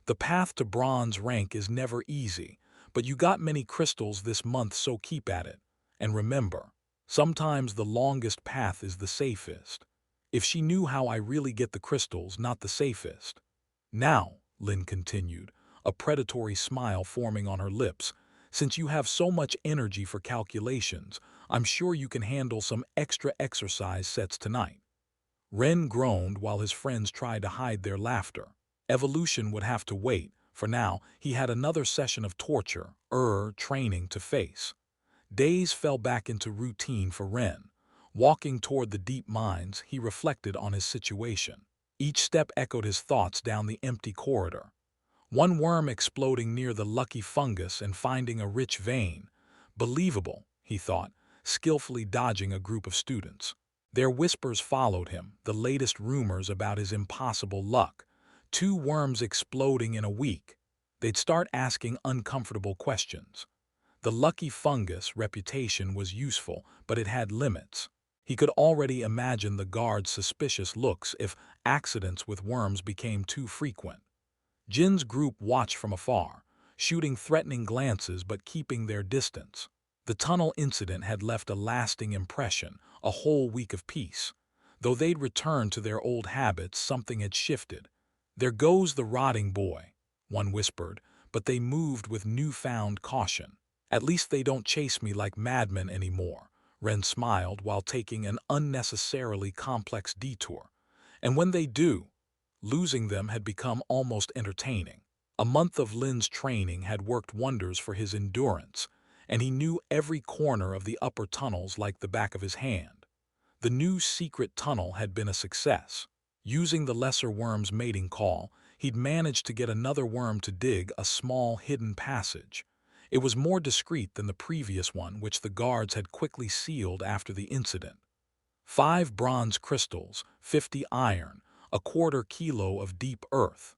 [SPEAKER 1] The path to bronze rank is never easy, but you got many crystals this month, so keep at it. And remember, sometimes the longest path is the safest. If she knew how I really get the crystals, not the safest. Now, Lin continued, a predatory smile forming on her lips, since you have so much energy for calculations, I'm sure you can handle some extra exercise sets tonight. Ren groaned while his friends tried to hide their laughter. Evolution would have to wait. For now, he had another session of torture, training to face. Days fell back into routine for Ren. Walking toward the deep mines, he reflected on his situation. Each step echoed his thoughts down the empty corridor. One worm exploding near the lucky fungus and finding a rich vein. Believable, he thought, skillfully dodging a group of students. Their whispers followed him, the latest rumors about his impossible luck. 2 worms exploding in a week. They'd start asking uncomfortable questions. The lucky fungus reputation was useful, but it had limits. He could already imagine the guards' suspicious looks if accidents with worms became too frequent. Jin's group watched from afar, shooting threatening glances but keeping their distance. The tunnel incident had left a lasting impression, a whole week of peace. Though they'd returned to their old habits, something had shifted. There goes the rotting boy, one whispered, but they moved with newfound caution. At least they don't chase me like madmen anymore, Ren smiled while taking an unnecessarily complex detour. And when they do, losing them had become almost entertaining. A month of Lin's training had worked wonders for his endurance, and he knew every corner of the upper tunnels like the back of his hand. The new secret tunnel had been a success. Using the lesser worm's mating call, he'd managed to get another worm to dig a small hidden passage. It was more discreet than the previous one, which the guards had quickly sealed after the incident. 5 bronze crystals, 50 iron, a quarter kilo of deep earth.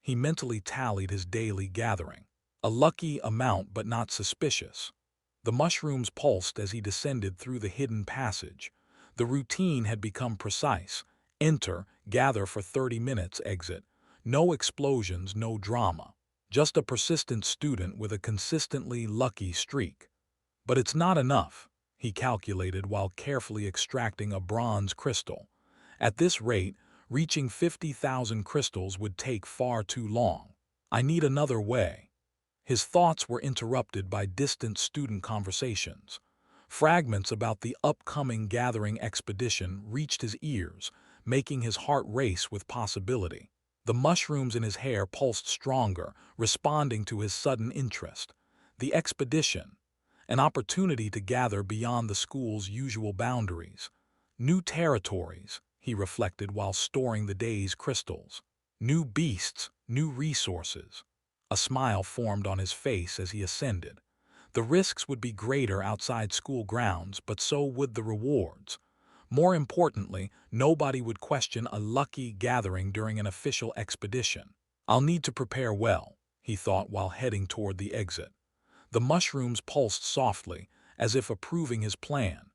[SPEAKER 1] He mentally tallied his daily gathering. A lucky amount, but not suspicious. The mushrooms pulsed as he descended through the hidden passage. The routine had become precise. Enter, gather for 30 minutes, exit. No explosions, no drama. Just a persistent student with a consistently lucky streak. But it's not enough, he calculated while carefully extracting a bronze crystal. At this rate, reaching 50,000 crystals would take far too long. I need another way. His thoughts were interrupted by distant student conversations. Fragments about the upcoming gathering expedition reached his ears, making his heart race with possibility. The mushrooms in his hair pulsed stronger, responding to his sudden interest. The expedition, an opportunity to gather beyond the school's usual boundaries. New territories, he reflected while storing the day's crystals. New beasts, new resources. A smile formed on his face as he ascended. The risks would be greater outside school grounds, but so would the rewards. More importantly, nobody would question a lucky gathering during an official expedition. I'll need to prepare well, he thought while heading toward the exit. The mushrooms pulsed softly, as if approving his plan.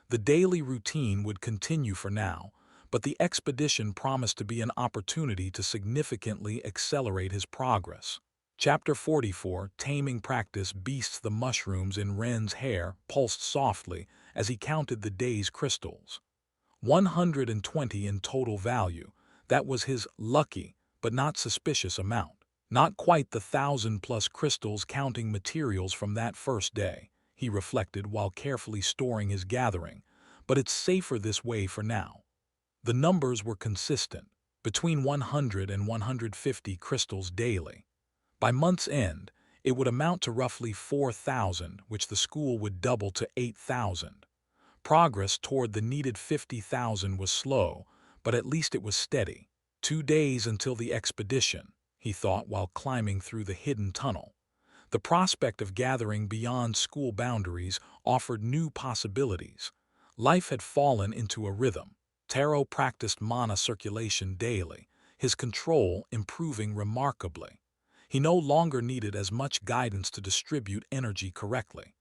[SPEAKER 1] The daily routine would continue for now, but the expedition promised to be an opportunity to significantly accelerate his progress. Chapter 44, Taming Practice Beasts. The mushrooms in Ren's hair pulsed softly as he counted the day's crystals. 120 in total value. That was his lucky, but not suspicious amount. Not quite the 1,000+ crystals counting materials from that first day, he reflected while carefully storing his gathering, but it's safer this way for now. The numbers were consistent, between 100 and 150 crystals daily. By month's end, It would amount to roughly 4,000, which the school would double to 8,000. Progress toward the needed 50,000 was slow, but at least it was steady. 2 days until the expedition, he thought while climbing through the hidden tunnel. The prospect of gathering beyond school boundaries offered new possibilities. Life had fallen into a rhythm. Taro practiced mana circulation daily, his control improving remarkably. He no longer needed as much guidance to distribute energy correctly.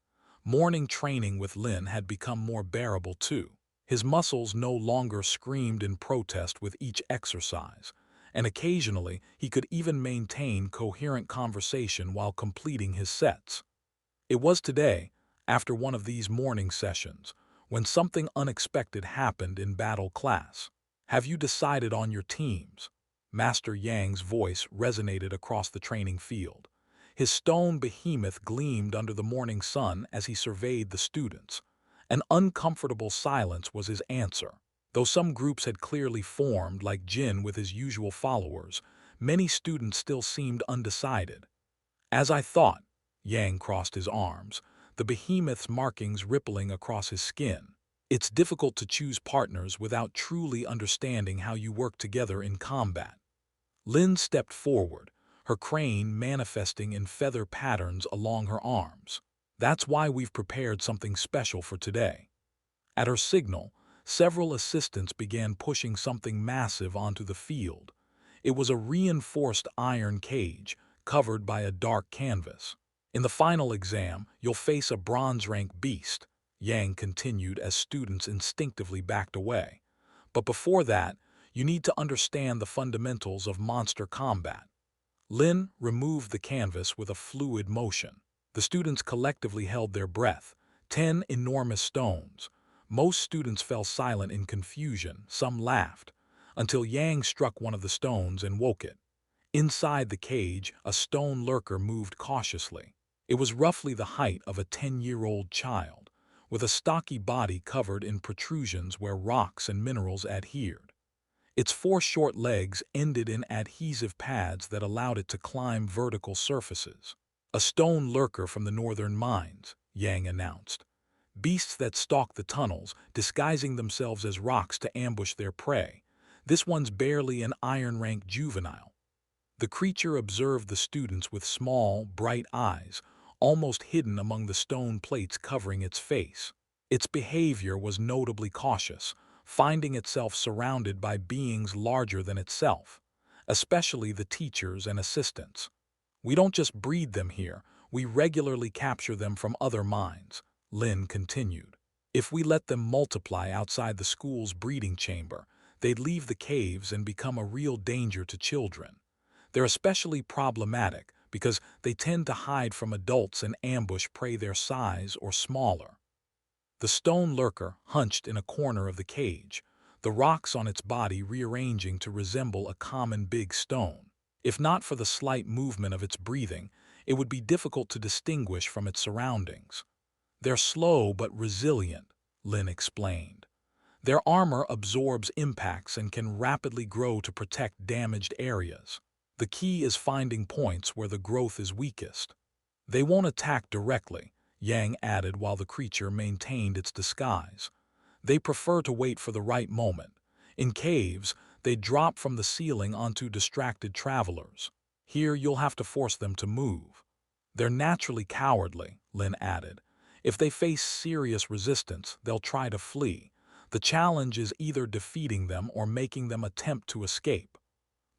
[SPEAKER 1] Morning training with Lin had become more bearable too. His muscles no longer screamed in protest with each exercise, and occasionally he could even maintain coherent conversation while completing his sets. It was today, after one of these morning sessions, when something unexpected happened in battle class. "Have you decided on your teams?" Master Yang's voice resonated across the training field. His stone behemoth gleamed under the morning sun as he surveyed the students. An uncomfortable silence was his answer. Though some groups had clearly formed, like Jin with his usual followers, many students still seemed undecided. "As I thought," Yang crossed his arms, the behemoth's markings rippling across his skin. "It's difficult to choose partners without truly understanding how you work together in combat." Lin stepped forward, her crane manifesting in feather patterns along her arms. "That's why we've prepared something special for today." At her signal, several assistants began pushing something massive onto the field. It was a reinforced iron cage, covered by a dark canvas. "In the final exam, you'll face a bronze-rank beast," Yang continued as students instinctively backed away. "But before that, you need to understand the fundamentals of monster combat." Lin removed the canvas with a fluid motion. The students collectively held their breath. 10 enormous stones. Most students fell silent in confusion, some laughed, until Yang struck one of the stones and woke it. Inside the cage, a stone lurker moved cautiously. It was roughly the height of a 10-year-old child, with a stocky body covered in protrusions where rocks and minerals adhered. Its 4 short legs ended in adhesive pads that allowed it to climb vertical surfaces. "A stone lurker from the northern mines," Yang announced. "Beasts that stalk the tunnels, disguising themselves as rocks to ambush their prey. This one's barely an iron-rank juvenile." The creature observed the students with small, bright eyes, almost hidden among the stone plates covering its face. Its behavior was notably cautious, finding itself surrounded by beings larger than itself, especially the teachers and assistants. "We don't just breed them here, we regularly capture them from other mines," Lin continued. "If we let them multiply outside the school's breeding chamber, they'd leave the caves and become a real danger to children. They're especially problematic because they tend to hide from adults and ambush prey their size or smaller." The stone lurker hunched in a corner of the cage, the rocks on its body rearranging to resemble a common big stone. If not for the slight movement of its breathing, it would be difficult to distinguish from its surroundings. "They're slow but resilient," Lin explained. "Their armor absorbs impacts and can rapidly grow to protect damaged areas. The key is finding points where the growth is weakest." "They won't attack directly," Yang added while the creature maintained its disguise. "They prefer to wait for the right moment. In caves, they drop from the ceiling onto distracted travelers. Here you'll have to force them to move." "They're naturally cowardly," Lin added. "If they face serious resistance, they'll try to flee. The challenge is either defeating them or making them attempt to escape."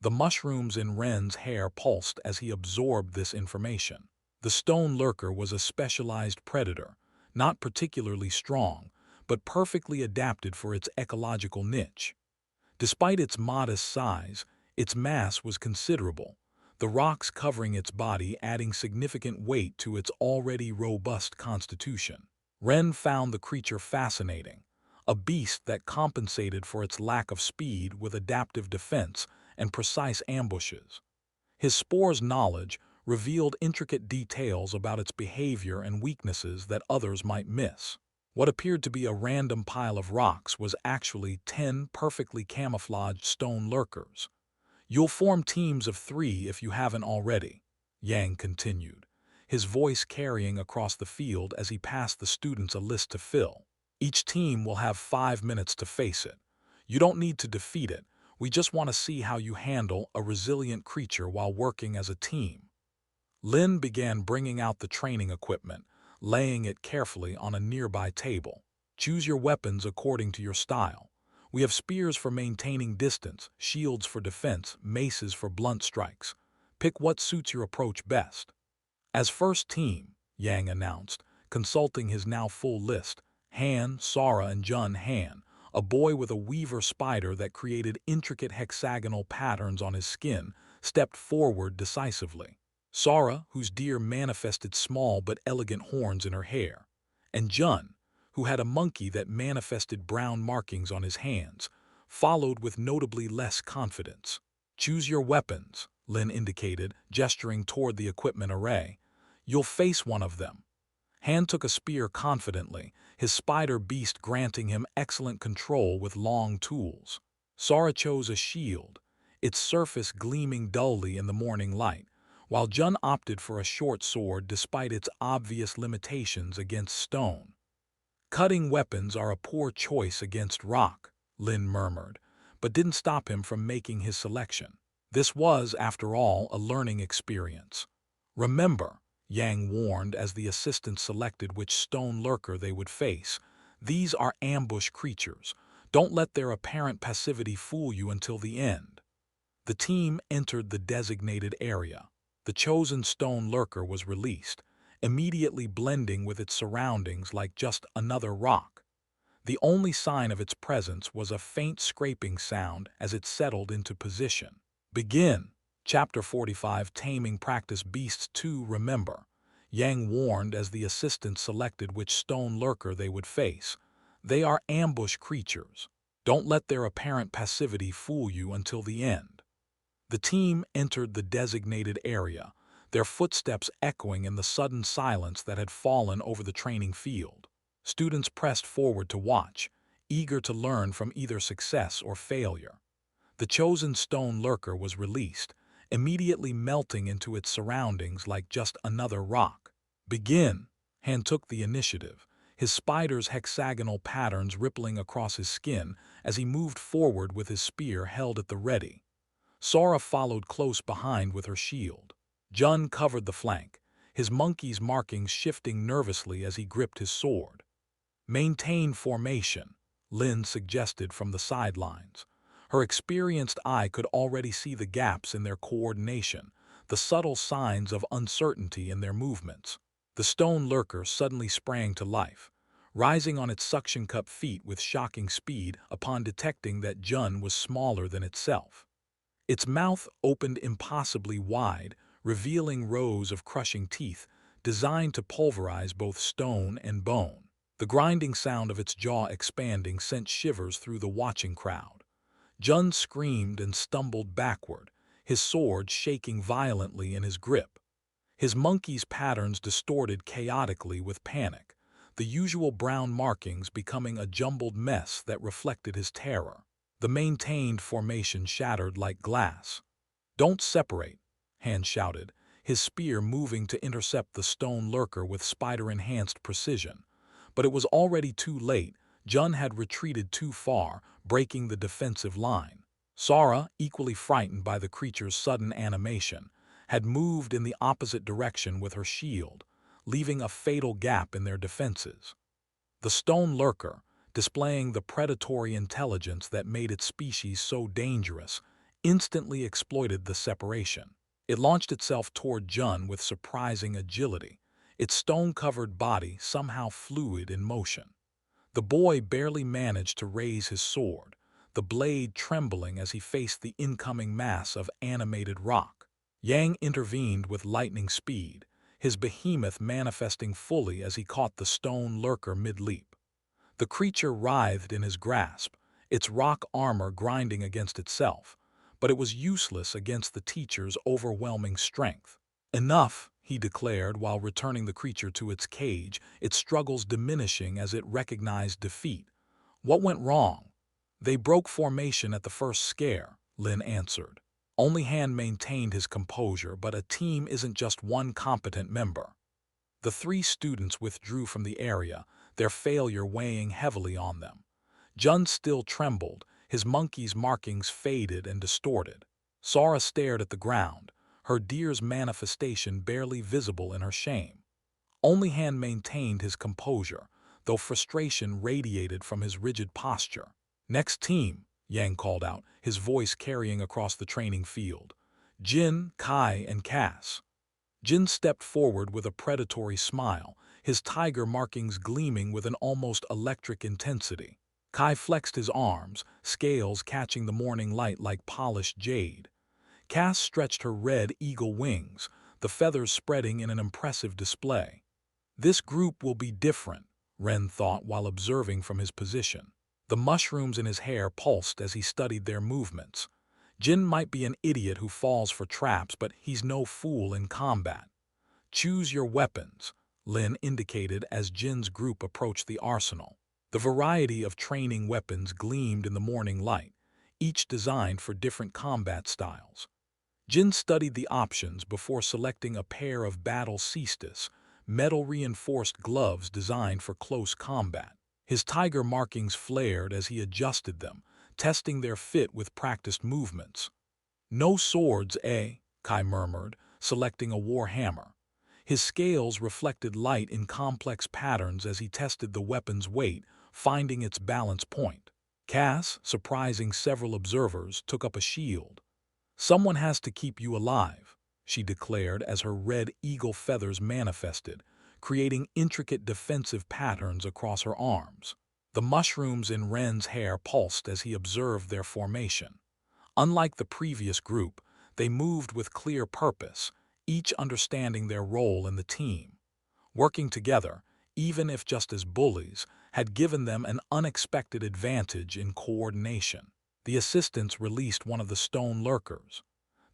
[SPEAKER 1] The mushrooms in Ren's hair pulsed as he absorbed this information. The stone lurker was a specialized predator, not particularly strong, but perfectly adapted for its ecological niche. Despite its modest size, its mass was considerable, the rocks covering its body adding significant weight to its already robust constitution. Ren found the creature fascinating, a beast that compensated for its lack of speed with adaptive defense and precise ambushes. His spore's knowledge revealed intricate details about its behavior and weaknesses that others might miss. What appeared to be a random pile of rocks was actually 10 perfectly camouflaged stone lurkers. "You'll form teams of 3 if you haven't already," Yang continued. his voice carrying across the field as he passed the students a list to fill. Each team will have 5 minutes to face it. You don't need to defeat it. We just want to see how you handle a resilient creature while working as a team. Lin began bringing out the training equipment, laying it carefully on a nearby table. Choose your weapons according to your style. We have spears for maintaining distance, shields for defense, maces for blunt strikes. Pick what suits your approach best. As first team, Yang announced, consulting his now full list, Han, Sora, and Jun Han, a boy with a weaver spider that created intricate hexagonal patterns on his skin, stepped forward decisively. Sora, whose deer manifested small but elegant horns in her hair, and Jun, who had a monkey that manifested brown markings on his hands, followed with notably less confidence. Choose your weapons, Lin indicated, gesturing toward the equipment array. You'll face one of them. Han took a spear confidently, his spider beast granting him excellent control with long tools. Sora chose a shield, its surface gleaming dully in the morning light, while Jun opted for a short sword despite its obvious limitations against stone. Cutting weapons are a poor choice against rock, Lin murmured, but didn't stop him from making his selection. This was, after all, a learning experience. Remember, Yang warned as the assistants selected which stone lurker they would face, these are ambush creatures. Don't let their apparent passivity fool you until the end. The team entered the designated area. The chosen stone lurker was released, immediately blending with its surroundings like just another rock. The only sign of its presence was a faint scraping sound as it settled into position. Begin. Chapter 45 Taming Practice Beasts 2 Remember, Yang warned as the assistants selected which stone lurker they would face. They are ambush creatures. Don't let their apparent passivity fool you until the end. The team entered the designated area, their footsteps echoing in the sudden silence that had fallen over the training field. Students pressed forward to watch, eager to learn from either success or failure. The chosen stone lurker was released, immediately melting into its surroundings like just another rock. Begin. Han took the initiative, his spider's hexagonal patterns rippling across his skin as he moved forward with his spear held at the ready. Sora followed close behind with her shield. Jun covered the flank, his monkey's markings shifting nervously as he gripped his sword. Maintain formation, Lin suggested from the sidelines. Her experienced eye could already see the gaps in their coordination, the subtle signs of uncertainty in their movements. The stone lurker suddenly sprang to life, rising on its suction cup feet with shocking speed upon detecting that Jun was smaller than itself. Its mouth opened impossibly wide, revealing rows of crushing teeth designed to pulverize both stone and bone. The grinding sound of its jaw expanding sent shivers through the watching crowd. Jun screamed and stumbled backward, his sword shaking violently in his grip. His monkey's patterns distorted chaotically with panic, the usual brown markings becoming a jumbled mess that reflected his terror. The maintained formation shattered like glass. "Don't separate," Han shouted, his spear moving to intercept the stone lurker with spider-enhanced precision. But it was already too late. Jun had retreated too far, breaking the defensive line. Sora, equally frightened by the creature's sudden animation, had moved in the opposite direction with her shield, leaving a fatal gap in their defenses. The stone lurker, displaying the predatory intelligence that made its species so dangerous, instantly exploited the separation. It launched itself toward Jun with surprising agility, its stone-covered body somehow fluid in motion. The boy barely managed to raise his sword, the blade trembling as he faced the incoming mass of animated rock. Yang intervened with lightning speed, his behemoth manifesting fully as he caught the stone lurker mid-leap. The creature writhed in his grasp, its rock armor grinding against itself, but it was useless against the teacher's overwhelming strength. "Enough," he declared while returning the creature to its cage, its struggles diminishing as it recognized defeat. "What went wrong?" "They broke formation at the first scare," Lin answered. Only Han maintained his composure, but a team isn't just one competent member. The three students withdrew from the area, their failure weighing heavily on them. Jun still trembled, his monkey's markings faded and distorted. Sora stared at the ground, her deer's manifestation barely visible in her shame. Only Han maintained his composure, though frustration radiated from his rigid posture. "Next team," Yang called out, his voice carrying across the training field. "Jin, Kai, and Cass." Jin stepped forward with a predatory smile, his tiger markings gleaming with an almost electric intensity. Kai flexed his arms, scales catching the morning light like polished jade. Cass stretched her red eagle wings, the feathers spreading in an impressive display. This group will be different, Ren thought while observing from his position. The mushrooms in his hair pulsed as he studied their movements. Jin might be an idiot who falls for traps, but he's no fool in combat. "Choose your weapons," Lin indicated as Jin's group approached the arsenal. The variety of training weapons gleamed in the morning light, each designed for different combat styles. Jin studied the options before selecting a pair of battle cestus, metal-reinforced gloves designed for close combat. His tiger markings flared as he adjusted them, testing their fit with practiced movements. "No swords, eh?" Kai murmured, selecting a war hammer. His scales reflected light in complex patterns as he tested the weapon's weight, finding its balance point. Cass, surprising several observers, took up a shield. "Someone has to keep you alive," she declared as her red eagle feathers manifested, creating intricate defensive patterns across her arms. The mushrooms in Ren's hair pulsed as he observed their formation. Unlike the previous group, they moved with clear purpose, each understanding their role in the team. Working together, even if just as bullies, had given them an unexpected advantage in coordination. The assistants released one of the stone lurkers.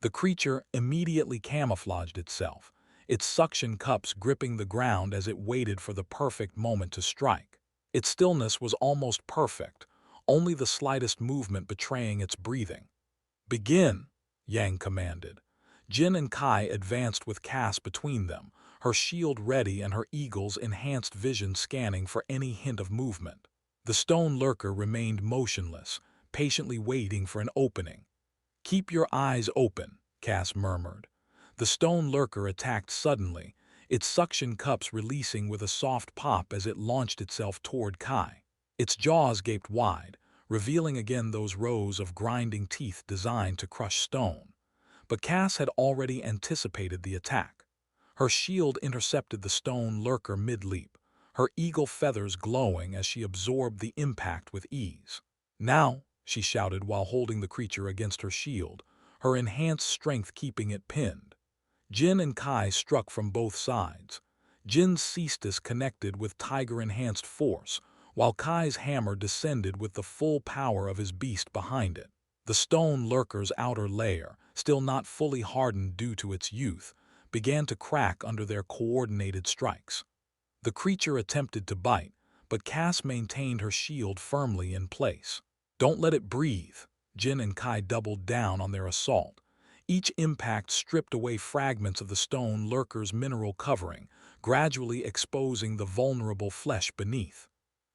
[SPEAKER 1] The creature immediately camouflaged itself, its suction cups gripping the ground as it waited for the perfect moment to strike. Its stillness was almost perfect, only the slightest movement betraying its breathing. "Begin," Yang commanded. Jin and Kai advanced with Cass between them, her shield ready and her eagle's enhanced vision scanning for any hint of movement. The stone lurker remained motionless, patiently waiting for an opening. "Keep your eyes open," Cass murmured. The stone lurker attacked suddenly, its suction cups releasing with a soft pop as it launched itself toward Kai. Its jaws gaped wide, revealing again those rows of grinding teeth designed to crush stone. But Cass had already anticipated the attack. Her shield intercepted the stone lurker mid-leap, her eagle feathers glowing as she absorbed the impact with ease. "Now," she shouted while holding the creature against her shield, her enhanced strength keeping it pinned. Jin and Kai struck from both sides. Jin's cestus connected with tiger-enhanced force, while Kai's hammer descended with the full power of his beast behind it. The stone lurker's outer layer, still not fully hardened due to its youth, began to crack under their coordinated strikes. The creature attempted to bite, but Cass maintained her shield firmly in place. "Don't let it breathe." Jin and Kai doubled down on their assault. Each impact stripped away fragments of the stone lurker's mineral covering, gradually exposing the vulnerable flesh beneath.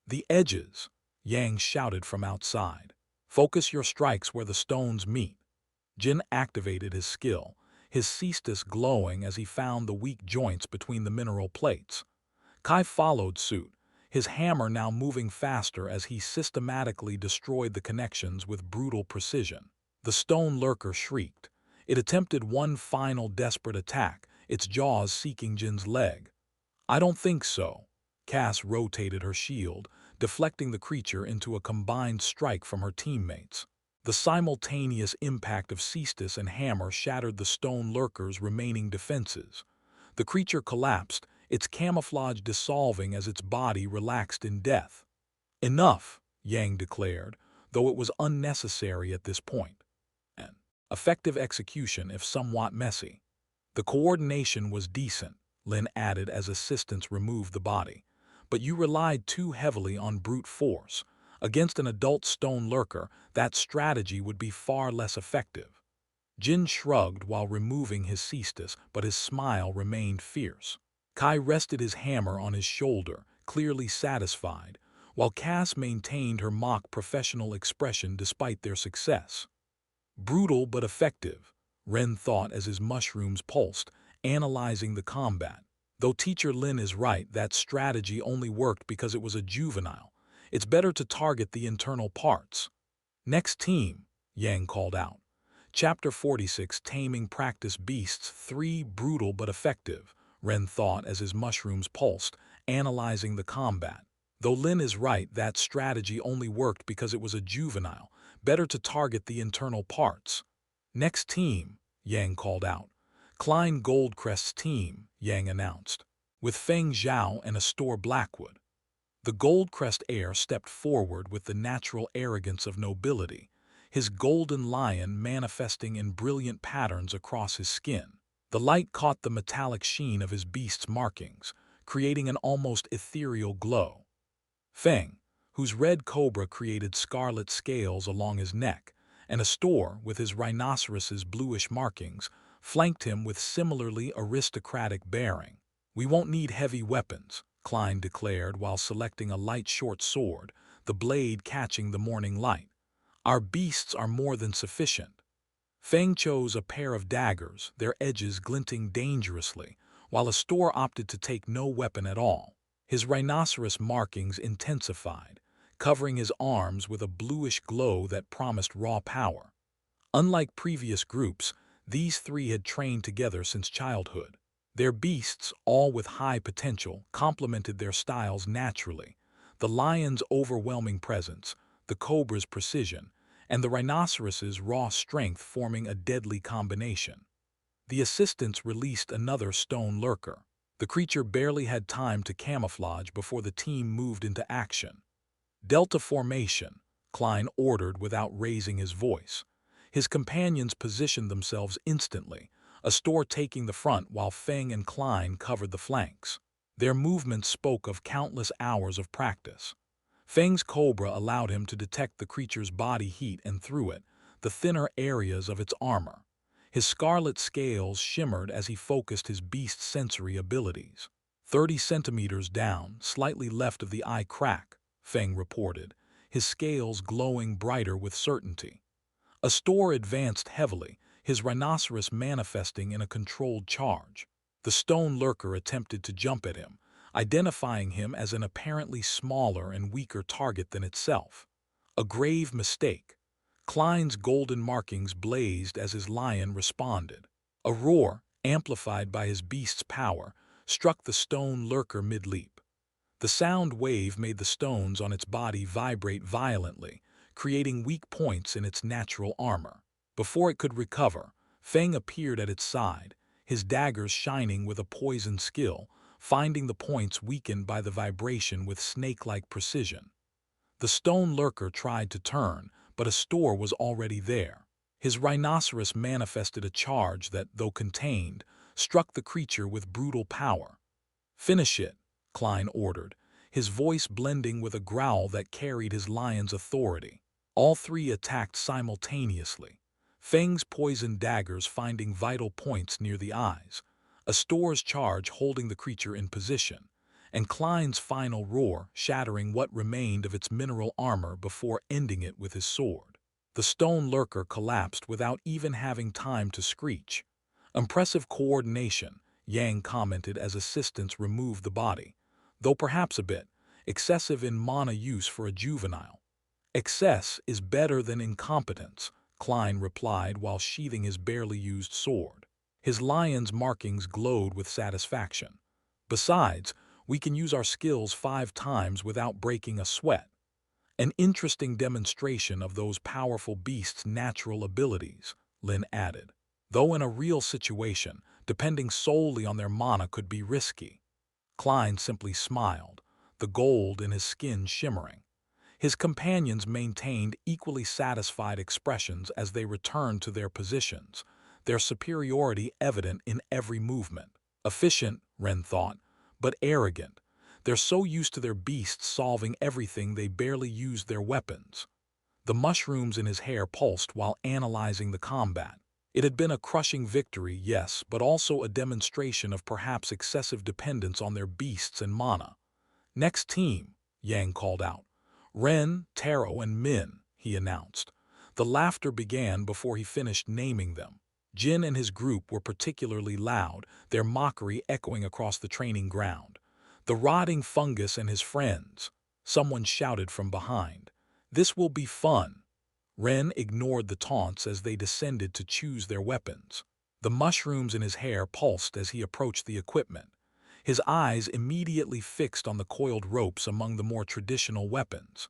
[SPEAKER 1] "The edges," Yang shouted from outside. "Focus your strikes where the stones meet." Jin activated his skill, his cestus glowing as he found the weak joints between the mineral plates. Kai followed suit, his hammer now moving faster as he systematically destroyed the connections with brutal precision. The stone lurker shrieked. It attempted one final desperate attack, its jaws seeking Jin's leg. "I don't think so." Cass rotated her shield, deflecting the creature into a combined strike from her teammates. The simultaneous impact of cestus and hammer shattered the stone lurker's remaining defenses. The creature collapsed, its camouflage dissolving as its body relaxed in death. "Enough," Yang declared, though it was unnecessary at this point. An effective execution if somewhat messy. "The coordination was decent," Lin added as assistants removed the body. "But you relied too heavily on brute force. Against an adult stone lurker, that strategy would be far less effective." Jin shrugged while removing his cestus, but his smile remained fierce. Kai rested his hammer on his shoulder, clearly satisfied, while Cass maintained her mock professional expression despite their success. Brutal but effective, Ren thought as his mushrooms pulsed, analyzing the combat. Though Teacher Lin is right, that strategy only worked because it was a juvenile. It's better to target the internal parts. Next team, Yang called out. Chapter 46, Taming Practice Beasts 3. Brutal but effective, Ren thought as his mushrooms pulsed, analyzing the combat. Though Lin is right, that strategy only worked because it was a juvenile. Better to target the internal parts. Next team, Yang called out. Klein Goldcrest's team, Yang announced, with Feng Zhao and Astor Blackwood. The Goldcrest heir stepped forward with the natural arrogance of nobility, his golden lion manifesting in brilliant patterns across his skin. The light caught the metallic sheen of his beast's markings, creating an almost ethereal glow. Feng, whose red cobra created scarlet scales along his neck, and Astor, with his rhinoceros's bluish markings, flanked him with similarly aristocratic bearing. "We won't need heavy weapons," Klein declared while selecting a light short sword, the blade catching the morning light. "Our beasts are more than sufficient." Feng chose a pair of daggers, their edges glinting dangerously, while Astor opted to take no weapon at all. His rhinoceros markings intensified, covering his arms with a bluish glow that promised raw power. Unlike previous groups, these three had trained together since childhood. Their beasts, all with high potential, complemented their styles naturally. The lion's overwhelming presence, the cobra's precision, and the rhinoceros's raw strength forming a deadly combination. The assistants released another stone lurker. The creature barely had time to camouflage before the team moved into action. "Delta formation," Klein ordered without raising his voice. His companions positioned themselves instantly, Astor taking the front while Feng and Klein covered the flanks. Their movements spoke of countless hours of practice. Feng's cobra allowed him to detect the creature's body heat and through it, the thinner areas of its armor. His scarlet scales shimmered as he focused his beast's sensory abilities. 30 centimeters down, slightly left of the eye crack, Feng reported, his scales glowing brighter with certainty. Astor advanced heavily, his rhinoceros manifesting in a controlled charge. The stone lurker attempted to jump at him, identifying him as an apparently smaller and weaker target than itself. A grave mistake. Klein's golden markings blazed as his lion responded. A roar, amplified by his beast's power, struck the stone lurker mid-leap. The sound wave made the stones on its body vibrate violently, creating weak points in its natural armor. Before it could recover, Feng appeared at its side, his daggers shining with a poisoned skill, finding the points weakened by the vibration with snake-like precision. The stone lurker tried to turn, but Astor was already there. His rhinoceros manifested a charge that, though contained, struck the creature with brutal power. "Finish it," Klein ordered, his voice blending with a growl that carried his lion's authority. All three attacked simultaneously, Feng's poisoned daggers finding vital points near the eyes, Astor's charge holding the creature in position, and Klein's final roar shattering what remained of its mineral armor before ending it with his sword. The stone lurker collapsed without even having time to screech. "Impressive coordination," Yang commented as assistants removed the body, though perhaps a bit excessive in mana use for a juvenile. "Excess is better than incompetence," Klein replied while sheathing his barely used sword. His lion's markings glowed with satisfaction. "Besides, we can use our skills 5 times without breaking a sweat." An interesting demonstration of those powerful beasts' natural abilities, Lin added. Though in a real situation, depending solely on their mana could be risky. Klein simply smiled, the gold in his skin shimmering. His companions maintained equally satisfied expressions as they returned to their positions, their superiority evident in every movement. Efficient, Ren thought, but arrogant. They're so used to their beasts solving everything they barely used their weapons. The mushrooms in his hair pulsed while analyzing the combat. It had been a crushing victory, yes, but also a demonstration of perhaps excessive dependence on their beasts and mana. "Next team," Yang called out. "Ren, Taro, and Min," he announced. The laughter began before he finished naming them. Jin and his group were particularly loud, their mockery echoing across the training ground. "The rotting fungus and his friends," someone shouted from behind. "This will be fun." Ren ignored the taunts as they descended to choose their weapons. The mushrooms in his hair pulsed as he approached the equipment, his eyes immediately fixed on the coiled ropes among the more traditional weapons.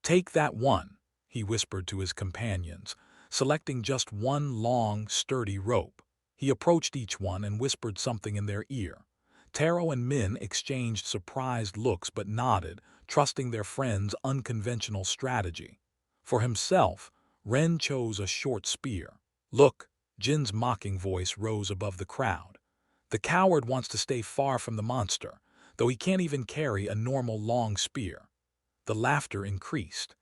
[SPEAKER 1] "Take that one," he whispered to his companions, selecting just one long, sturdy rope. He approached each one and whispered something in their ear. Taro and Min exchanged surprised looks but nodded, trusting their friend's unconventional strategy. For himself, Ren chose a short spear. "Look," Jin's mocking voice rose above the crowd. "The coward wants to stay far from the monster, though he can't even carry a normal long spear." The laughter increased.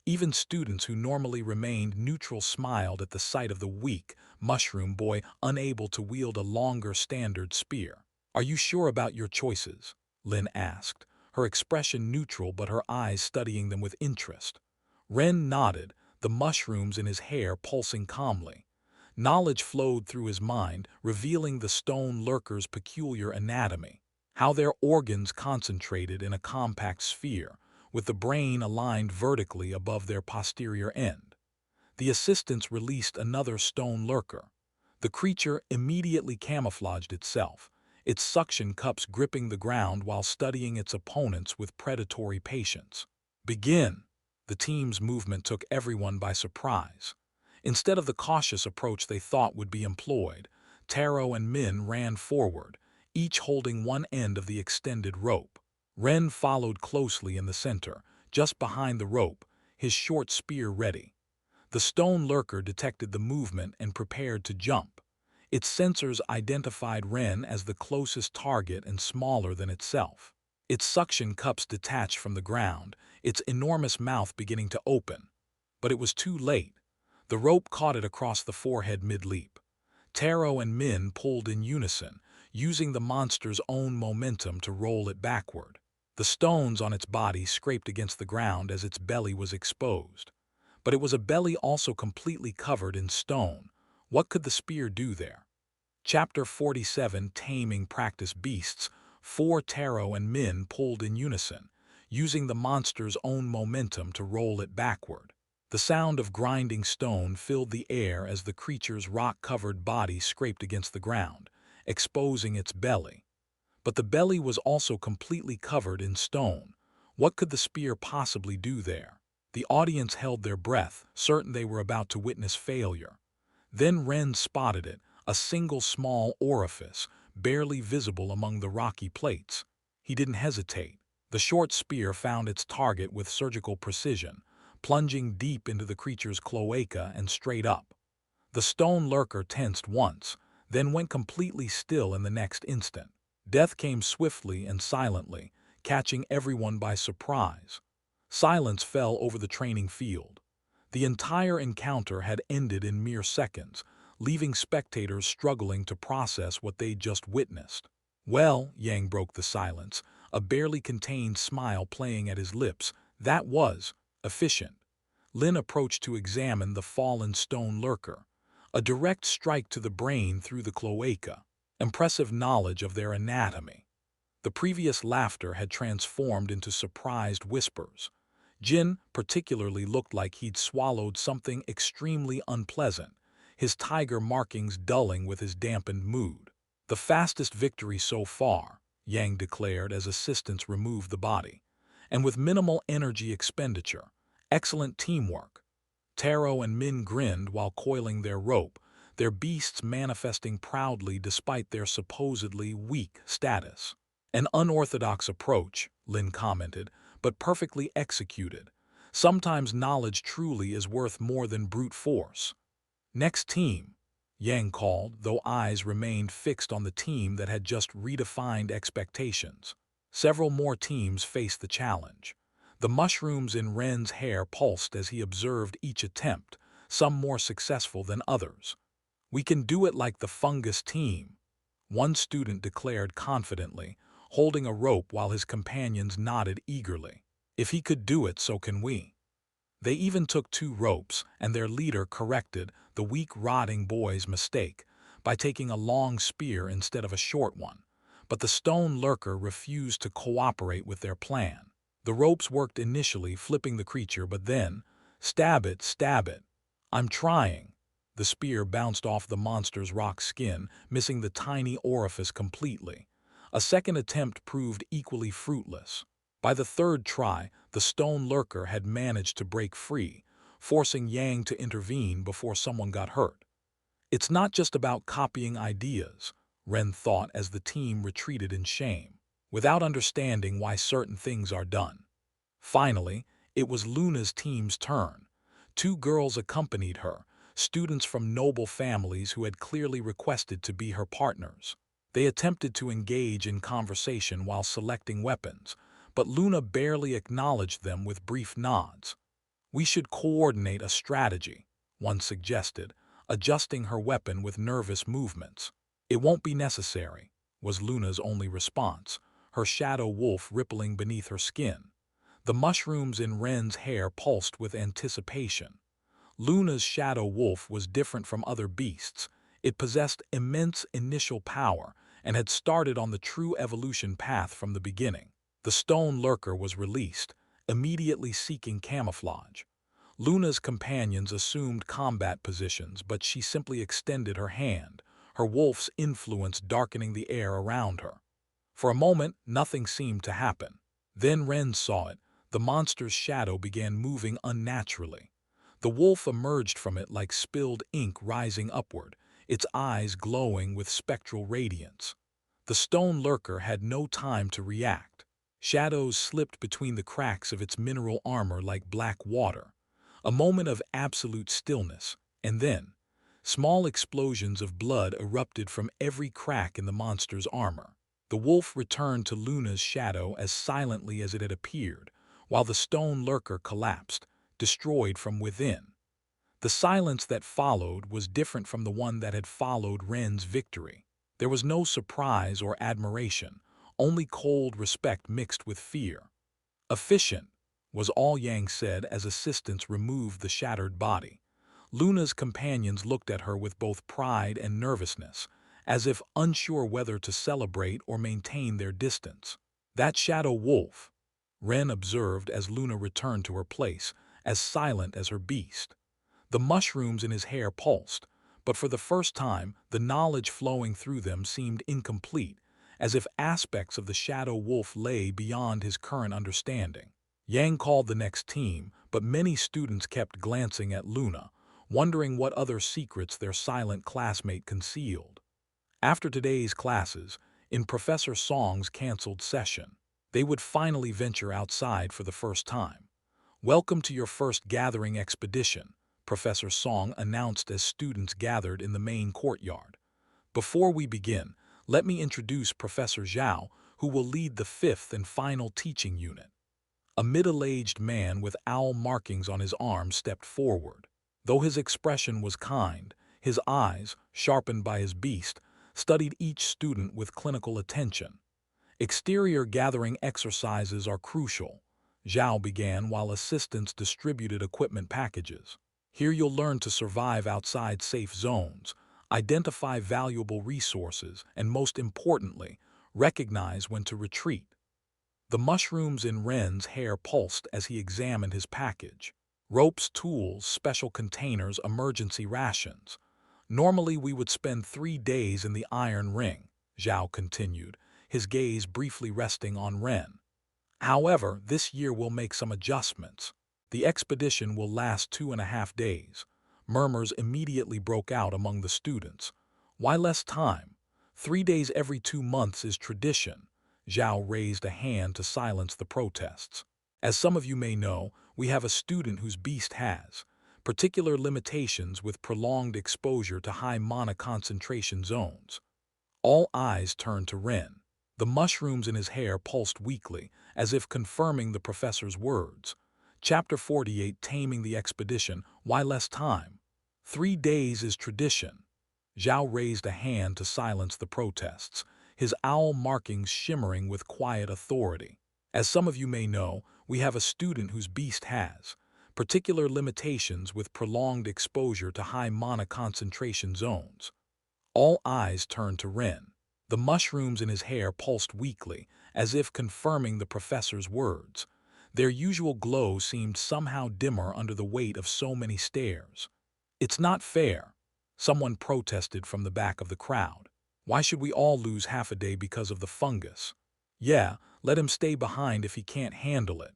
[SPEAKER 1] Even students who normally remained neutral smiled at the sight of the weak, mushroom boy unable to wield a longer standard spear. "Are you sure about your choices?" Lin asked, her expression neutral but her eyes studying them with interest. Ren nodded, the mushrooms in his hair pulsing calmly. Knowledge flowed through his mind, revealing the stone lurker's peculiar anatomy, how their organs concentrated in a compact sphere, with the brain aligned vertically above their posterior end. The assistants released another stone lurker. The creature immediately camouflaged itself, its suction cups gripping the ground while studying its opponents with predatory patience. "Begin!" The team's movement took everyone by surprise. Instead of the cautious approach they thought would be employed, Taro and Min ran forward, each holding one end of the extended rope. Ren followed closely in the center, just behind the rope, his short spear ready. The stone lurker detected the movement and prepared to jump. Its sensors identified Ren as the closest target and smaller than itself. Its suction cups detached from the ground, its enormous mouth beginning to open. But it was too late. The rope caught it across the forehead mid-leap. Taro and Min pulled in unison, using the monster's own momentum to roll it backward. The stones on its body scraped against the ground as its belly was exposed. But it was a belly also completely covered in stone. What could the spear do there? Chapter 47, Taming Practice Beasts. 4 Taro and Min pulled in unison, using the monster's own momentum to roll it backward. The sound of grinding stone filled the air as the creature's rock-covered body scraped against the ground, exposing its belly. But the belly was also completely covered in stone. What could the spear possibly do there? The audience held their breath, certain they were about to witness failure. Then Ren spotted it, a single small orifice, barely visible among the rocky plates. He didn't hesitate. The short spear found its target with surgical precision, plunging deep into the creature's cloaca and straight up. The stone lurker tensed once, then went completely still in the next instant. Death came swiftly and silently, catching everyone by surprise. Silence fell over the training field. The entire encounter had ended in mere seconds, leaving spectators struggling to process what they'd just witnessed. "Well," Yang broke the silence, a barely contained smile playing at his lips, "that was efficient." Lin approached to examine the fallen stone lurker. A direct strike to the brain through the cloaca. Impressive knowledge of their anatomy. The previous laughter had transformed into surprised whispers. Jin particularly looked like he'd swallowed something extremely unpleasant, his tiger markings dulling with his dampened mood. "The fastest victory so far," Yang declared as assistants removed the body. "And with minimal energy expenditure. Excellent teamwork." Taro and Min grinned while coiling their rope, their beasts manifesting proudly despite their supposedly weak status. "An unorthodox approach," Lin commented, "but perfectly executed. Sometimes knowledge truly is worth more than brute force." "Next team," Yang called, though eyes remained fixed on the team that had just redefined expectations. Several more teams faced the challenge. The mushrooms in Ren's hair pulsed as he observed each attempt, some more successful than others. "We can do it like the fungus team," one student declared confidently, holding a rope while his companions nodded eagerly. "If he could do it, so can we." They even took two ropes, and their leader corrected the weak, rotting boy's mistake by taking a long spear instead of a short one. But the stone lurker refused to cooperate with their plan. The ropes worked initially, flipping the creature, but then, "Stab it, stab it." "I'm trying." The spear bounced off the monster's rock skin, missing the tiny orifice completely. A second attempt proved equally fruitless. By the third try, the stone lurker had managed to break free, forcing Yang to intervene before someone got hurt. "It's not just about copying ideas," Ren thought as the team retreated in shame, without understanding why certain things are done. Finally, it was Luna's team's turn. Two girls accompanied her, students from noble families who had clearly requested to be her partners. They attempted to engage in conversation while selecting weapons, but Luna barely acknowledged them with brief nods. "We should coordinate a strategy," one suggested, adjusting her weapon with nervous movements. "It won't be necessary," was Luna's only response, her shadow wolf rippling beneath her skin. The mushrooms in Ren's hair pulsed with anticipation. Luna's shadow wolf was different from other beasts. It possessed immense initial power and had started on the true evolution path from the beginning. The stone lurker was released, immediately seeking camouflage. Luna's companions assumed combat positions, but she simply extended her hand, her wolf's influence darkening the air around her. For a moment, nothing seemed to happen. Then Ren saw it. The monster's shadow began moving unnaturally. The wolf emerged from it like spilled ink rising upward, its eyes glowing with spectral radiance. The stone lurker had no time to react. Shadows slipped between the cracks of its mineral armor like black water. A moment of absolute stillness, and then, small explosions of blood erupted from every crack in the monster's armor. The wolf returned to Luna's shadow as silently as it had appeared, while the stone lurker collapsed, destroyed from within. The silence that followed was different from the one that had followed Ren's victory. There was no surprise or admiration, only cold respect mixed with fear. "Efficient," was all Yang said as assistants removed the shattered body. Luna's companions looked at her with both pride and nervousness, as if unsure whether to celebrate or maintain their distance. "That shadow wolf," Ren observed as Luna returned to her place, as silent as her beast. The mushrooms in his hair pulsed, but for the first time the knowledge flowing through them seemed incomplete, as if aspects of the shadow wolf lay beyond his current understanding. Yang called the next team, but many students kept glancing at Luna, wondering what other secrets their silent classmate concealed. After today's classes, in Professor Song's canceled session, they would finally venture outside for the first time. "Welcome to your first gathering expedition," Professor Song announced as students gathered in the main courtyard. "Before we begin, let me introduce Professor Zhao, who will lead the fifth and final teaching unit." A middle-aged man with owl markings on his arm stepped forward. Though his expression was kind, his eyes, sharpened by his beast, studied each student with clinical attention. "Exterior gathering exercises are crucial," Zhao began while assistants distributed equipment packages. "Here you'll learn to survive outside safe zones, identify valuable resources, and most importantly, recognize when to retreat." The mushrooms in Ren's hair pulsed as he examined his package. Ropes, tools, special containers, emergency rations. "Normally we would spend 3 days in the Iron Ring," Zhao continued, his gaze briefly resting on Ren. "However, this year we'll make some adjustments. The expedition will last 2.5 days. Murmurs immediately broke out among the students. "Why less time? 3 days every 2 months is tradition." Zhao raised a hand to silence the protests. "As some of you may know, we have a student whose beast has particular limitations with prolonged exposure to high mana concentration zones." All eyes turned to Ren. The mushrooms in his hair pulsed weakly, as if confirming the professor's words. Chapter 48, Taming the Expedition. "Why less time? 3 days is tradition." Zhao raised a hand to silence the protests, his owl markings shimmering with quiet authority. As some of you may know, we have a student whose beast has particular limitations with prolonged exposure to high mana concentration zones. All eyes turned to Ren. The mushrooms in his hair pulsed weakly, as if confirming the professor's words. Their usual glow seemed somehow dimmer under the weight of so many stares. "It's not fair," someone protested from the back of the crowd. "Why should we all lose half a day because of the fungus?" "Yeah, let him stay behind if he can't handle it."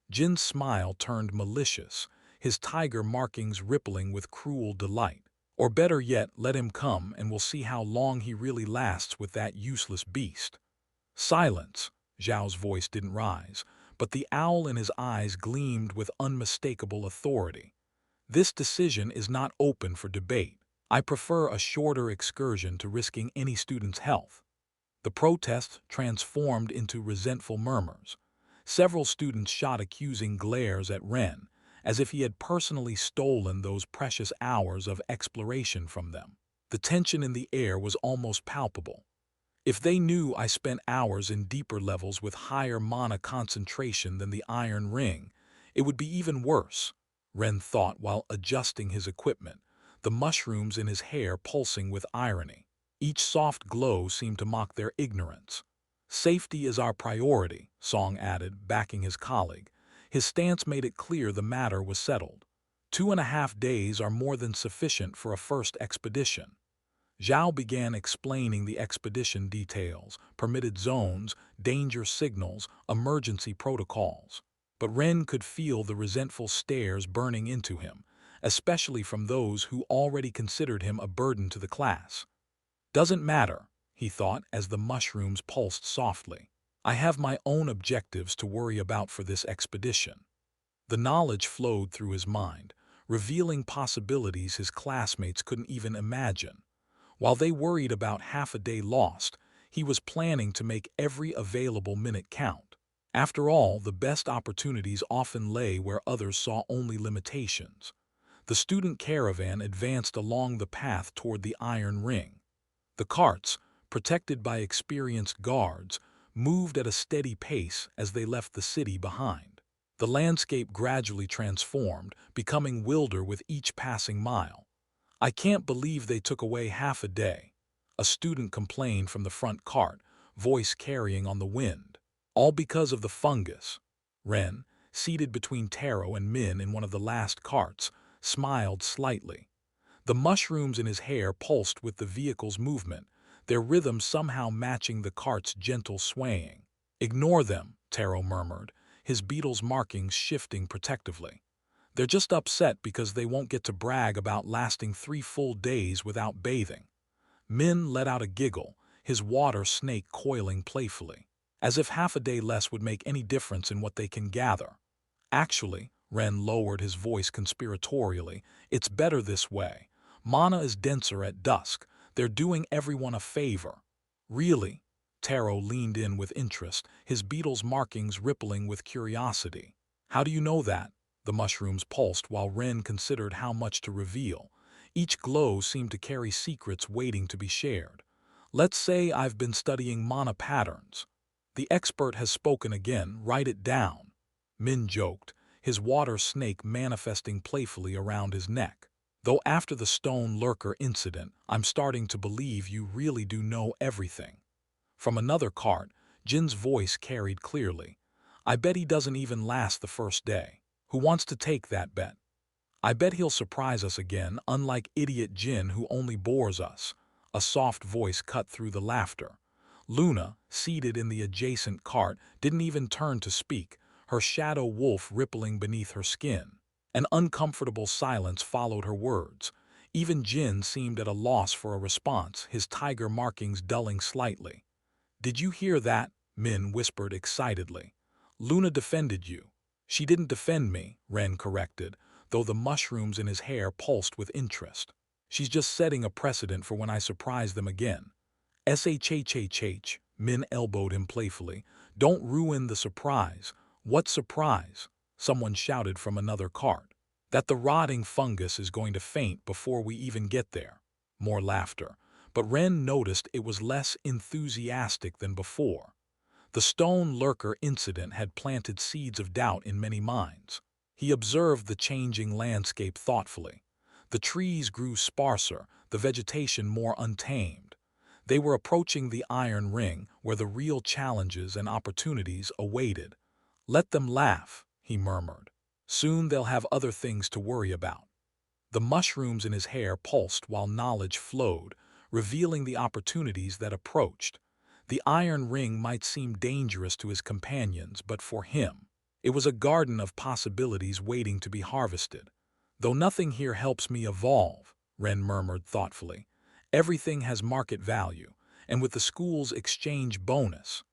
[SPEAKER 1] Jin's smile turned malicious, his tiger markings rippling with cruel delight. "Or better yet, let him come and we'll see how long he really lasts with that useless beast." "Silence!" Zhao's voice didn't rise, but the owl in his eyes gleamed with unmistakable authority. "This decision is not open for debate. I prefer a shorter excursion to risking any student's health." The protest transformed into resentful murmurs. Several students shot accusing glares at Ren, as if he had personally stolen those precious hours of exploration from them. The tension in the air was almost palpable. "If they knew I spent hours in deeper levels with higher mana concentration than the Iron Ring, it would be even worse," Ren thought while adjusting his equipment, the mushrooms in his hair pulsing with irony. Each soft glow seemed to mock their ignorance. "Safety is our priority," Song added, backing his colleague. His stance made it clear the matter was settled. 2.5 days are more than sufficient for a first expedition. Zhao began explaining the expedition details, permitted zones, danger signals, emergency protocols. But Ren could feel the resentful stares burning into him, especially from those who already considered him a burden to the class. "Doesn't matter," he thought as the mushrooms pulsed softly. "I have my own objectives to worry about for this expedition." The knowledge flowed through his mind, revealing possibilities his classmates couldn't even imagine. While they worried about half a day lost, he was planning to make every available minute count. After all, the best opportunities often lay where others saw only limitations. The student caravan advanced along the path toward the Iron Ring. The carts, protected by experienced guards, moved at a steady pace as they left the city behind. The landscape gradually transformed, becoming wilder with each passing mile. "I can't believe they took away half a day," a student complained from the front cart, voice carrying on the wind. "All because of the fungus." Ren, seated between Taro and Min in one of the last carts, smiled slightly. The mushrooms in his hair pulsed with the vehicle's movement, their rhythm somehow matching the cart's gentle swaying. "Ignore them," Taro murmured, his beetle's markings shifting protectively. "They're just upset because they won't get to brag about lasting 3 full days without bathing." Min let out a giggle, his water snake coiling playfully. "As if half a day less would make any difference in what they can gather." "Actually," Ren lowered his voice conspiratorially, "it's better this way. Mana is denser at dusk. They're doing everyone a favor." "Really?" Taro leaned in with interest, his beetle's markings rippling with curiosity. "How do you know that?" The mushrooms pulsed while Ren considered how much to reveal. Each glow seemed to carry secrets waiting to be shared. "Let's say I've been studying mana patterns." "The expert has spoken again, write it down." Min joked, his water snake manifesting playfully around his neck. "Though after the stone lurker incident, I'm starting to believe you really do know everything." From another cart, Jin's voice carried clearly. "I bet he doesn't even last the first day. Who wants to take that bet?" "I bet he'll surprise us again, unlike idiot Jin who only bores us." A soft voice cut through the laughter. Luna, seated in the adjacent cart, didn't even turn to speak, her shadow wolf rippling beneath her skin. An uncomfortable silence followed her words. Even Jin seemed at a loss for a response, his tiger markings dulling slightly. "Did you hear that?" Min whispered excitedly. "Luna defended you." "She didn't defend me," Ren corrected, though the mushrooms in his hair pulsed with interest. "She's just setting a precedent for when I surprise them again." "Shhhh," Min elbowed him playfully. "Don't ruin the surprise." "What surprise?" someone shouted from another cart. "That the rotting fungus is going to faint before we even get there." More laughter, but Wren noticed it was less enthusiastic than before. The stone lurker incident had planted seeds of doubt in many minds. He observed the changing landscape thoughtfully. The trees grew sparser, the vegetation more untamed. They were approaching the iron ring where the real challenges and opportunities awaited. "Let them laugh," he murmured. "Soon they'll have other things to worry about." The mushrooms in his hair pulsed while knowledge flowed, revealing the opportunities that approached. The iron ring might seem dangerous to his companions, but for him, it was a garden of possibilities waiting to be harvested. "Though nothing here helps me evolve," Wren murmured thoughtfully. "Everything has market value, and with the school's exchange bonus."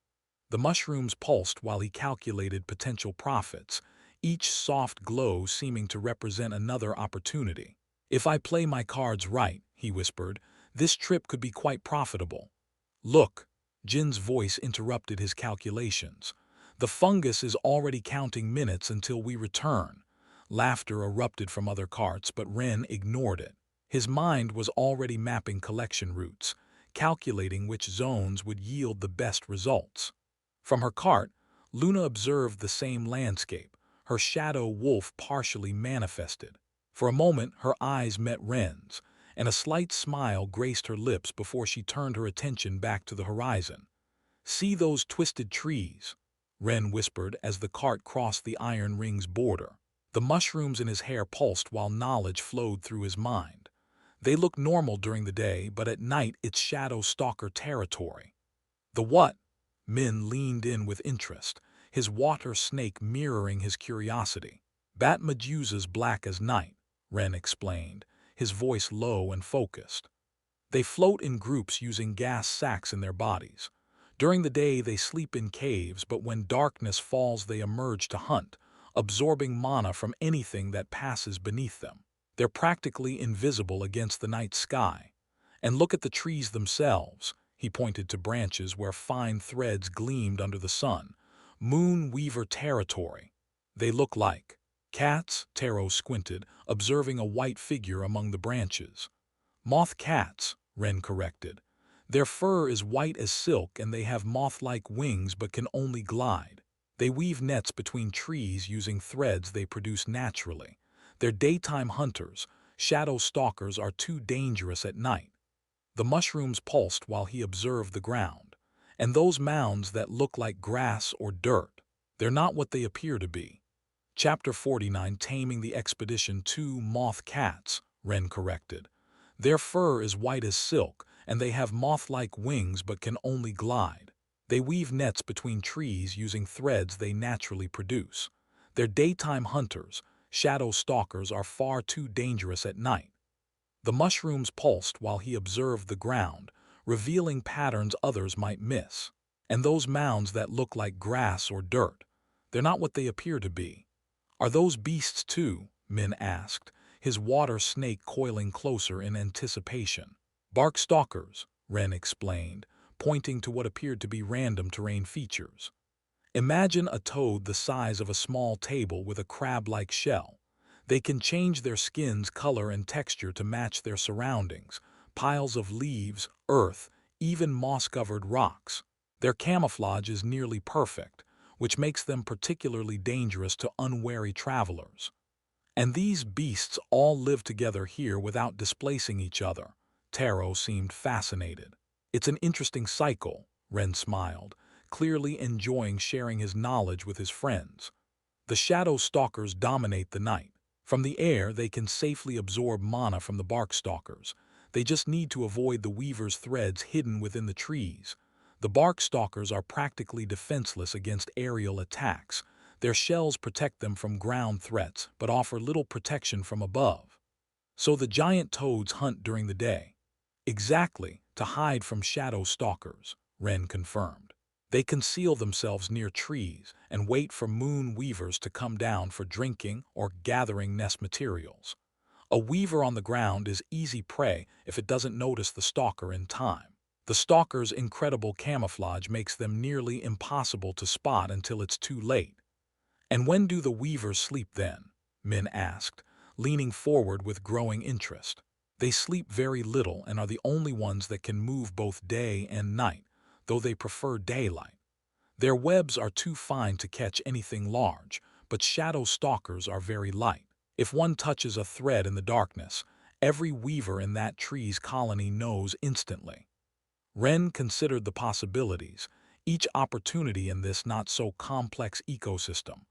[SPEAKER 1] The mushrooms pulsed while he calculated potential profits, each soft glow seeming to represent another opportunity. "If I play my cards right," he whispered, "this trip could be quite profitable." "Look," Jin's voice interrupted his calculations. "The fungus is already counting minutes until we return." Laughter erupted from other carts, but Wren ignored it. His mind was already mapping collection routes, calculating which zones would yield the best results. From her cart, Luna observed the same landscape, her shadow wolf partially manifested. For a moment her eyes met Wren's, and a slight smile graced her lips before she turned her attention back to the horizon. "See those twisted trees?" Wren whispered as the cart crossed the iron ring's border. The mushrooms in his hair pulsed while knowledge flowed through his mind. "They look normal during the day, but at night it's shadow stalker territory." "The what?" Min leaned in with interest, his water snake mirroring his curiosity. "Bat medusas black as night," Wren explained, his voice low and focused. "They float in groups using gas sacs in their bodies. During the day they sleep in caves, but when darkness falls they emerge to hunt, absorbing mana from anything that passes beneath them. They're practically invisible against the night sky. And look at the trees themselves." He pointed to branches where fine threads gleamed under the sun. "Moon weaver territory." "They look like cats," Taro squinted, observing a white figure among the branches. "Moth cats," Wren corrected. "Their fur is white as silk and they have moth-like wings but can only glide. They weave nets between trees using threads they produce naturally. They're daytime hunters. Shadow stalkers are too dangerous at night." The mushrooms pulsed while he observed the ground. "And those mounds that look like grass or dirt, they're not what they appear to be." Chapter 49, Taming the Expedition 2. "Moth cats," Wren corrected. "Their fur is white as silk, and they have moth-like wings but can only glide. They weave nets between trees using threads they naturally produce. They're daytime hunters. Shadow stalkers are far too dangerous at night." The mushrooms pulsed while he observed the ground, revealing patterns others might miss. "And those mounds that look like grass or dirt, they're not what they appear to be." "Are those beasts too?" Min asked, his water snake coiling closer in anticipation. "Bark stalkers," Wren explained, pointing to what appeared to be random terrain features. "Imagine a toad the size of a small table with a crab-like shell. They can change their skin's color and texture to match their surroundings, piles of leaves, earth, even moss-covered rocks. Their camouflage is nearly perfect, which makes them particularly dangerous to unwary travelers. And these beasts all live together here without displacing each other." Taro seemed fascinated. "It's an interesting cycle," Wren smiled, clearly enjoying sharing his knowledge with his friends. "The shadow stalkers dominate the night. From the air, they can safely absorb mana from the bark stalkers. They just need to avoid the weaver's threads hidden within the trees. The bark stalkers are practically defenseless against aerial attacks. Their shells protect them from ground threats, but offer little protection from above. So the giant toads hunt during the day." "Exactly, to hide from shadow stalkers," Wren confirmed. "They conceal themselves near trees and wait for moon weavers to come down for drinking or gathering nest materials. A weaver on the ground is easy prey if it doesn't notice the stalker in time. The stalker's incredible camouflage makes them nearly impossible to spot until it's too late." "And when do the weavers sleep then?" Min asked, leaning forward with growing interest. They sleep very little and are the only ones that can move both day and night, though they prefer daylight. Their webs are too fine to catch anything large, but shadow stalkers are very light. If one touches a thread in the darkness, every weaver in that tree's colony knows instantly. Wren considered the possibilities, each opportunity in this not-so-complex ecosystem.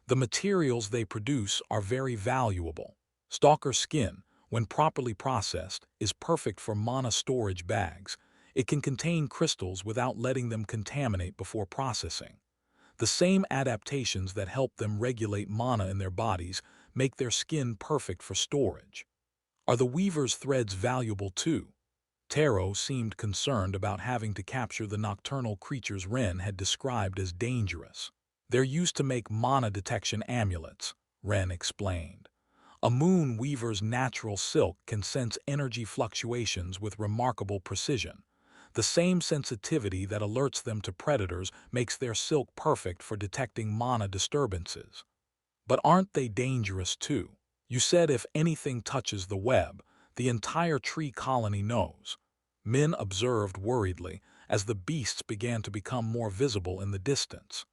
[SPEAKER 1] The materials they produce are very valuable. Stalker skin, when properly processed, is perfect for mana storage bags. It can contain crystals without letting them contaminate before processing. The same adaptations that help them regulate mana in their bodies make their skin perfect for storage. Are the weaver's threads valuable too? Taro seemed concerned about having to capture the nocturnal creatures Wren had described as dangerous. They're used to make mana detection amulets, Wren explained. A moon weaver's natural silk can sense energy fluctuations with remarkable precision. The same sensitivity that alerts them to predators makes their silk perfect for detecting mana disturbances. But aren't they dangerous too? You said if anything touches the web, the entire tree colony knows. Min observed worriedly as the beasts began to become more visible in the distance.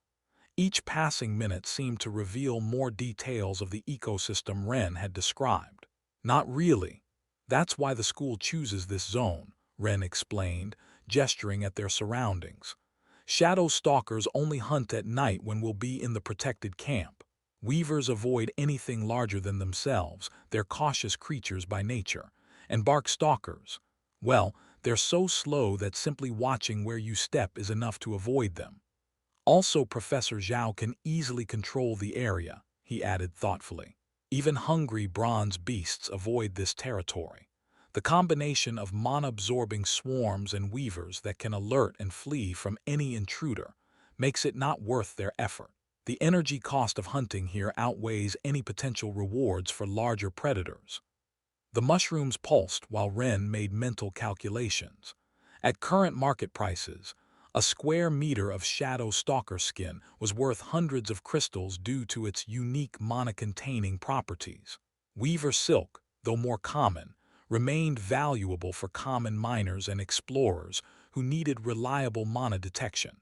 [SPEAKER 1] Each passing minute seemed to reveal more details of the ecosystem Wren had described. Not really. That's why the school chooses this zone, Wren explained, gesturing at their surroundings. Shadow stalkers only hunt at night when we'll be in the protected camp. Weavers avoid anything larger than themselves, they're cautious creatures by nature. And bark stalkers, well, they're so slow that simply watching where you step is enough to avoid them. Also, Professor Zhao can easily control the area, he added thoughtfully. Even hungry bronze beasts avoid this territory. The combination of mana-absorbing swarms and weavers that can alert and flee from any intruder makes it not worth their effort. The energy cost of hunting here outweighs any potential rewards for larger predators. The mushrooms pulsed while Wren made mental calculations. At current market prices, a square meter of shadow stalker skin was worth hundreds of crystals due to its unique mana-containing properties. Weaver silk, though more common, remained valuable for common miners and explorers who needed reliable mana detection.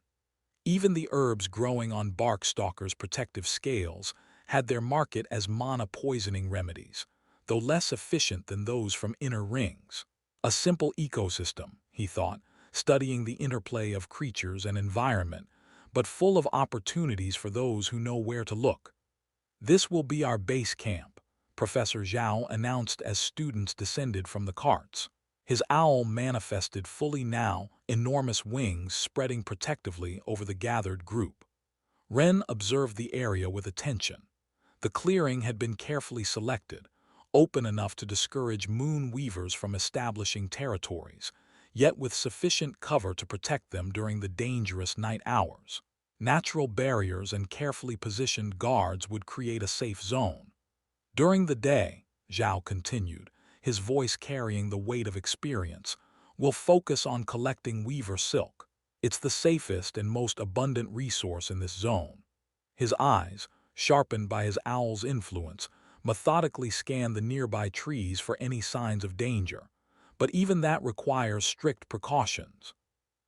[SPEAKER 1] Even the herbs growing on bark stalkers' protective scales had their market as mana-poisoning remedies, though less efficient than those from inner rings. A simple ecosystem, he thought, studying the interplay of creatures and environment, but full of opportunities for those who know where to look. This will be our base camp, Professor Zhao announced as students descended from the carts. His owl manifested fully now, enormous wings spreading protectively over the gathered group. Wren observed the area with attention. The clearing had been carefully selected, open enough to discourage moon weavers from establishing territories, yet with sufficient cover to protect them during the dangerous night hours. Natural barriers and carefully positioned guards would create a safe zone. During the day, Zhao continued, his voice carrying the weight of experience, we'll focus on collecting weaver silk. It's the safest and most abundant resource in this zone. His eyes, sharpened by his owl's influence, methodically scanned the nearby trees for any signs of danger. But even that requires strict precautions.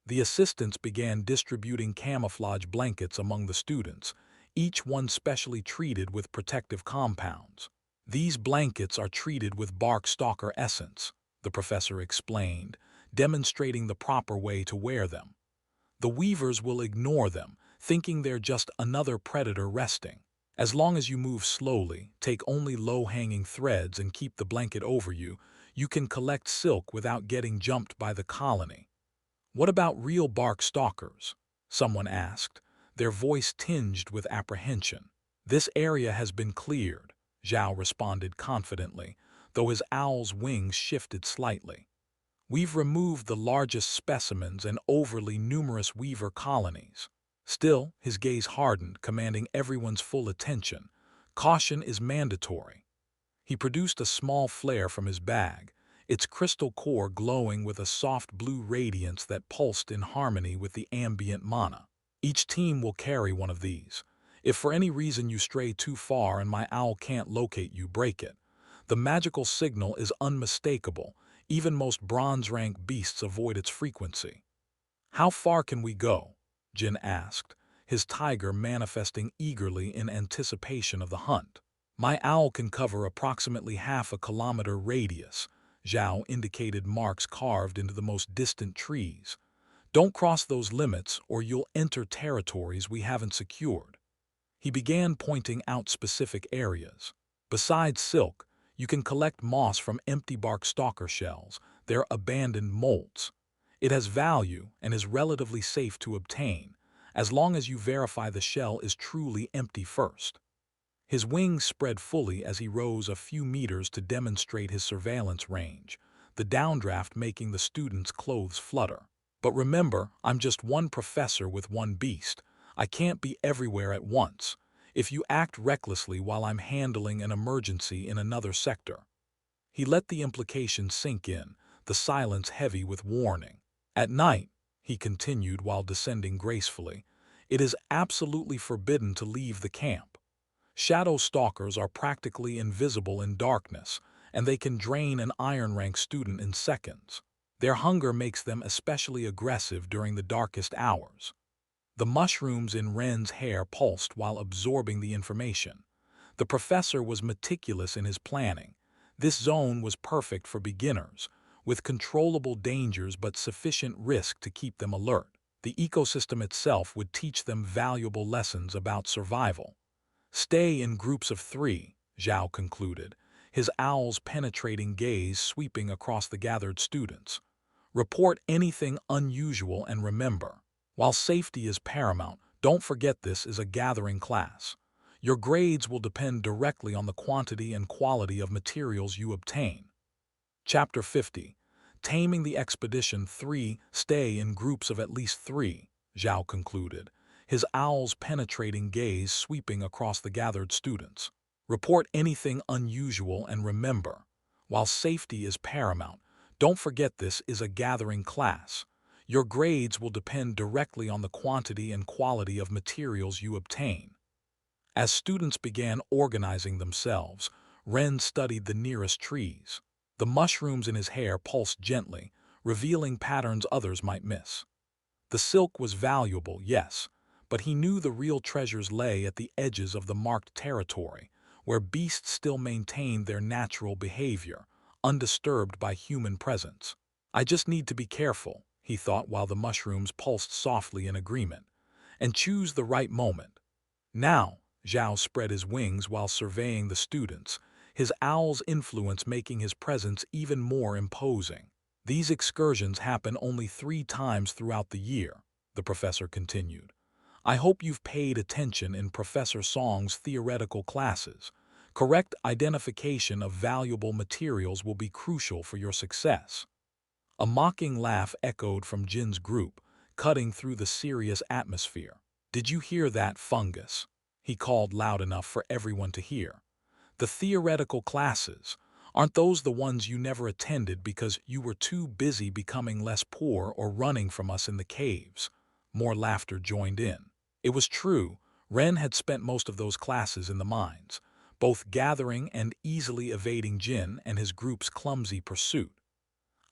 [SPEAKER 1] The assistants began distributing camouflage blankets among the students, each one specially treated with protective compounds. These blankets are treated with bark stalker essence, the professor explained, demonstrating the proper way to wear them. The weavers will ignore them, thinking they're just another predator resting. As long as you move slowly, take only low-hanging threads and keep the blanket over you, you can collect silk without getting jumped by the colony. What about real bark stalkers? Someone asked, their voice tinged with apprehension. This area has been cleared, Zhao responded confidently, though his owl's wings shifted slightly. We've removed the largest specimens and overly numerous weaver colonies. Still, his gaze hardened, commanding everyone's full attention. Caution is mandatory. He produced a small flare from his bag, its crystal core glowing with a soft blue radiance that pulsed in harmony with the ambient mana. Each team will carry one of these. If for any reason you stray too far and my owl can't locate you, break it. The magical signal is unmistakable. Even most bronze-rank beasts avoid its frequency. "How far can we go?" Jin asked, his tiger manifesting eagerly in anticipation of the hunt. "My owl can cover approximately half a kilometer radius." Zhao indicated marks carved into the most distant trees. "Don't cross those limits or you'll enter territories we haven't secured." He began pointing out specific areas. "Besides silk, you can collect moss from empty bark stalker shells. They're abandoned molts. It has value and is relatively safe to obtain, as long as you verify the shell is truly empty first." His wings spread fully as he rose a few meters to demonstrate his surveillance range, the downdraft making the students' clothes flutter. "But remember, I'm just one professor with one beast. I can't be everywhere at once. If you act recklessly while I'm handling an emergency in another sector." He let the implication sink in, the silence heavy with warning. "At night," he continued while descending gracefully, "it is absolutely forbidden to leave the camp. Shadow stalkers are practically invisible in darkness, and they can drain an iron-rank student in seconds. Their hunger makes them especially aggressive during the darkest hours." The mushrooms in Ren's hair pulsed while absorbing the information. The professor was meticulous in his planning. This zone was perfect for beginners, with controllable dangers but sufficient risk to keep them alert. The ecosystem itself would teach them valuable lessons about survival. "Stay in groups of 3, Zhao concluded, his owl's penetrating gaze sweeping across the gathered students. "Report anything unusual and remember, while safety is paramount, don't forget this is a gathering class. Your grades will depend directly on the quantity and quality of materials you obtain." Chapter 50. Taming the Expedition 3. Stay in groups of at least 3, Zhao concluded, his owl's penetrating gaze sweeping across the gathered students. "Report anything unusual and remember, while safety is paramount, don't forget this is a gathering class. Your grades will depend directly on the quantity and quality of materials you obtain." As students began organizing themselves, Ren studied the nearest trees. The mushrooms in his hair pulsed gently, revealing patterns others might miss. The silk was valuable, yes, but he knew the real treasures lay at the edges of the marked territory, where beasts still maintained their natural behavior, undisturbed by human presence. "I just need to be careful," he thought while the mushrooms pulsed softly in agreement, "and choose the right moment." "Now," Zhao spread his wings while surveying the students, his owl's influence making his presence even more imposing. "These excursions happen only 3 times throughout the year," the professor continued. "I hope you've paid attention in Professor Song's theoretical classes. Correct identification of valuable materials will be crucial for your success." A mocking laugh echoed from Jin's group, cutting through the serious atmosphere. "Did you hear that, fungus?" he called loud enough for everyone to hear. "The theoretical classes. Aren't those the ones you never attended because you were too busy becoming less poor or running from us in the caves?" More laughter joined in. It was true, Ren had spent most of those classes in the mines, both gathering and easily evading Jin and his group's clumsy pursuit.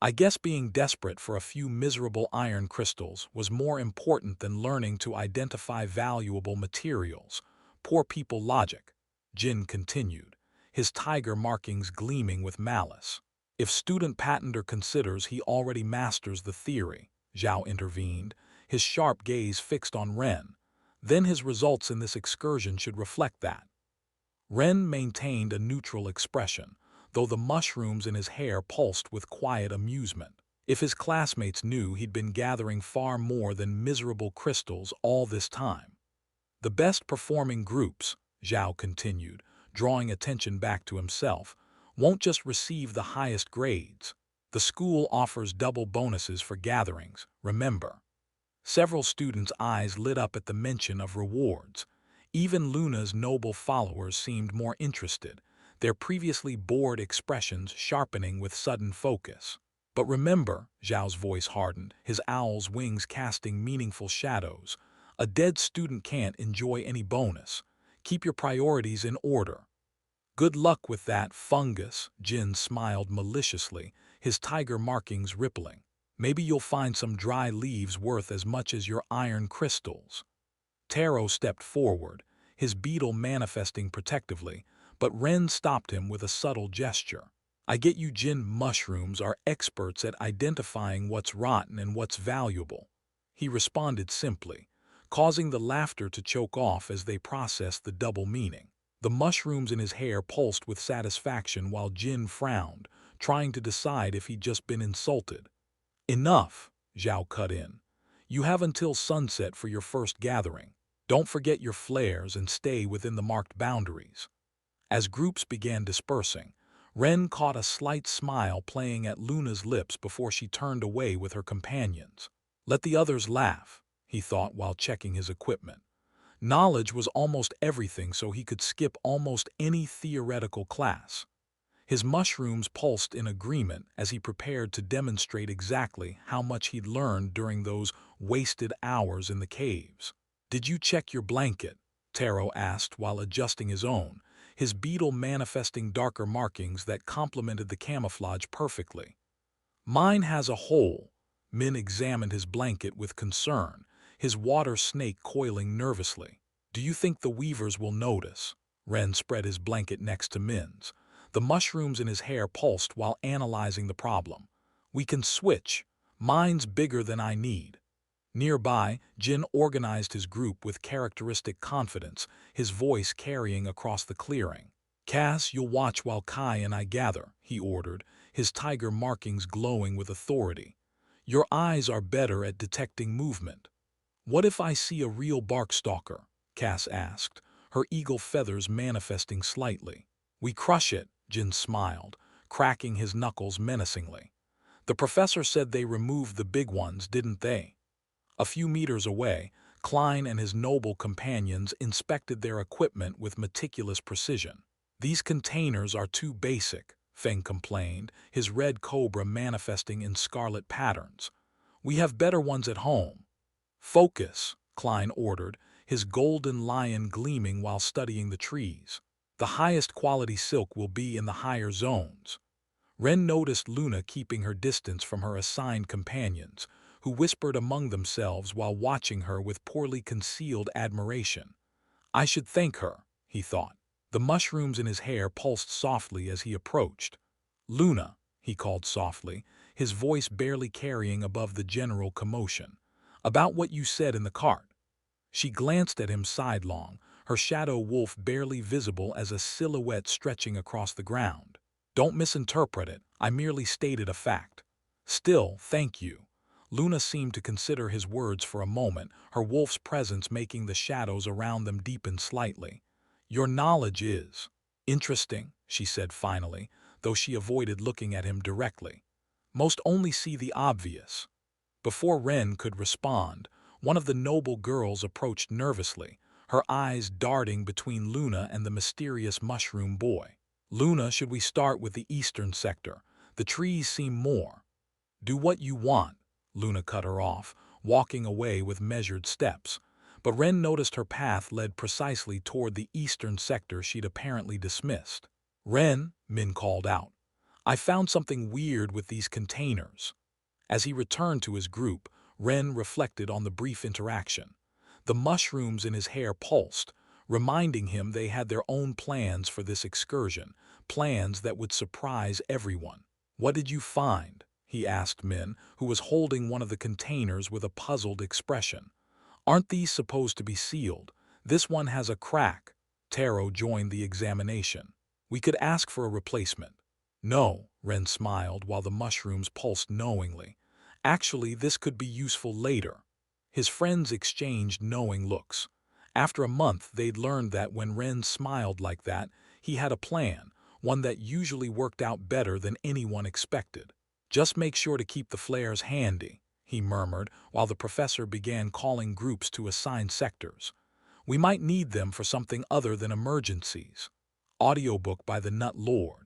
[SPEAKER 1] "I guess being desperate for a few miserable iron crystals was more important than learning to identify valuable materials. Poor people logic," Jin continued, his tiger markings gleaming with malice. "If student Patender considers he already masters the theory," Zhao intervened, his sharp gaze fixed on Ren, "then his results in this excursion should reflect that." Ren maintained a neutral expression, though the mushrooms in his hair pulsed with quiet amusement. If his classmates knew he'd been gathering far more than miserable crystals all this time. "The best performing groups," Zhao continued, drawing attention back to himself, "won't just receive the highest grades. The school offers double bonuses for gatherings, remember." Several students' eyes lit up at the mention of rewards. Even Luna's noble followers seemed more interested, their previously bored expressions sharpening with sudden focus. "But remember," Zhao's voice hardened, his owl's wings casting meaningful shadows, "a dead student can't enjoy any bonus. Keep your priorities in order." Good luck with that, fungus, Jin smiled maliciously, his tiger markings rippling. Maybe you'll find some dry leaves worth as much as your iron crystals. Taro stepped forward, his beetle manifesting protectively, but Ren stopped him with a subtle gesture. I get you, Jin. Mushrooms are experts at identifying what's rotten and what's valuable. He responded simply, causing the laughter to choke off as they processed the double meaning. The mushrooms in his hair pulsed with satisfaction while Jin frowned, trying to decide if he'd just been insulted. Enough, Zhao cut in. You have until sunset for your first gathering. Don't forget your flares and stay within the marked boundaries. As groups began dispersing, Ren caught a slight smile playing at Luna's lips before she turned away with her companions. Let the others laugh, he thought while checking his equipment. Knowledge was almost everything, so he could skip almost any theoretical class. His mushrooms pulsed in agreement as he prepared to demonstrate exactly how much he'd learned during those wasted hours in the caves. Did you check your blanket? Taro asked while adjusting his own, his beetle manifesting darker markings that complemented the camouflage perfectly. Mine has a hole. Min examined his blanket with concern, his water snake coiling nervously. Do you think the weavers will notice? Ren spread his blanket next to Min's. The mushrooms in his hair pulsed while analyzing the problem. We can switch. Mine's bigger than I need. Nearby, Jin organized his group with characteristic confidence, his voice carrying across the clearing. Cass, you'll watch while Kai and I gather, he ordered, his tiger markings glowing with authority. Your eyes are better at detecting movement. What if I see a real barkstalker? Cass asked, her eagle feathers manifesting slightly. We crush it, Jin smiled, cracking his knuckles menacingly. The professor said they removed the big ones, didn't they? A few meters away, Klein and his noble companions inspected their equipment with meticulous precision. These containers are too basic, Feng complained, his red cobra manifesting in scarlet patterns. We have better ones at home. Focus, Klein ordered, his golden lion gleaming while studying the trees. The highest quality silk will be in the higher zones. Ren noticed Luna keeping her distance from her assigned companions, who whispered among themselves while watching her with poorly concealed admiration. I should thank her, he thought. The mushrooms in his hair pulsed softly as he approached. Luna, he called softly, his voice barely carrying above the general commotion. About what you said in the cart. She glanced at him sidelong, her shadow wolf barely visible as a silhouette stretching across the ground. Don't misinterpret it, I merely stated a fact. Still, thank you. Luna seemed to consider his words for a moment, her wolf's presence making the shadows around them deepen slightly. Your knowledge is interesting, she said finally, though she avoided looking at him directly. Most only see the obvious. Before Ren could respond, one of the noble girls approached nervously, her eyes darting between Luna and the mysterious mushroom boy. Luna, should we start with the eastern sector? The trees seem more. Do what you want, Luna cut her off, walking away with measured steps. But Ren noticed her path led precisely toward the eastern sector she'd apparently dismissed. Ren, Min called out, I found something weird with these containers. As he returned to his group, Ren reflected on the brief interaction. The mushrooms in his hair pulsed, reminding him they had their own plans for this excursion, plans that would surprise everyone. What did you find? He asked Min, who was holding one of the containers with a puzzled expression. Aren't these supposed to be sealed? This one has a crack. Taro joined the examination. We could ask for a replacement. No, Ren smiled while the mushrooms pulsed knowingly. Actually, this could be useful later. His friends exchanged knowing looks. After a month, they'd learned that when Ren smiled like that, he had a plan, one that usually worked out better than anyone expected. Just make sure to keep the flares handy, he murmured while the professor began calling groups to assigned sectors. We might need them for something other than emergencies. Audiobook by the Nut Lord.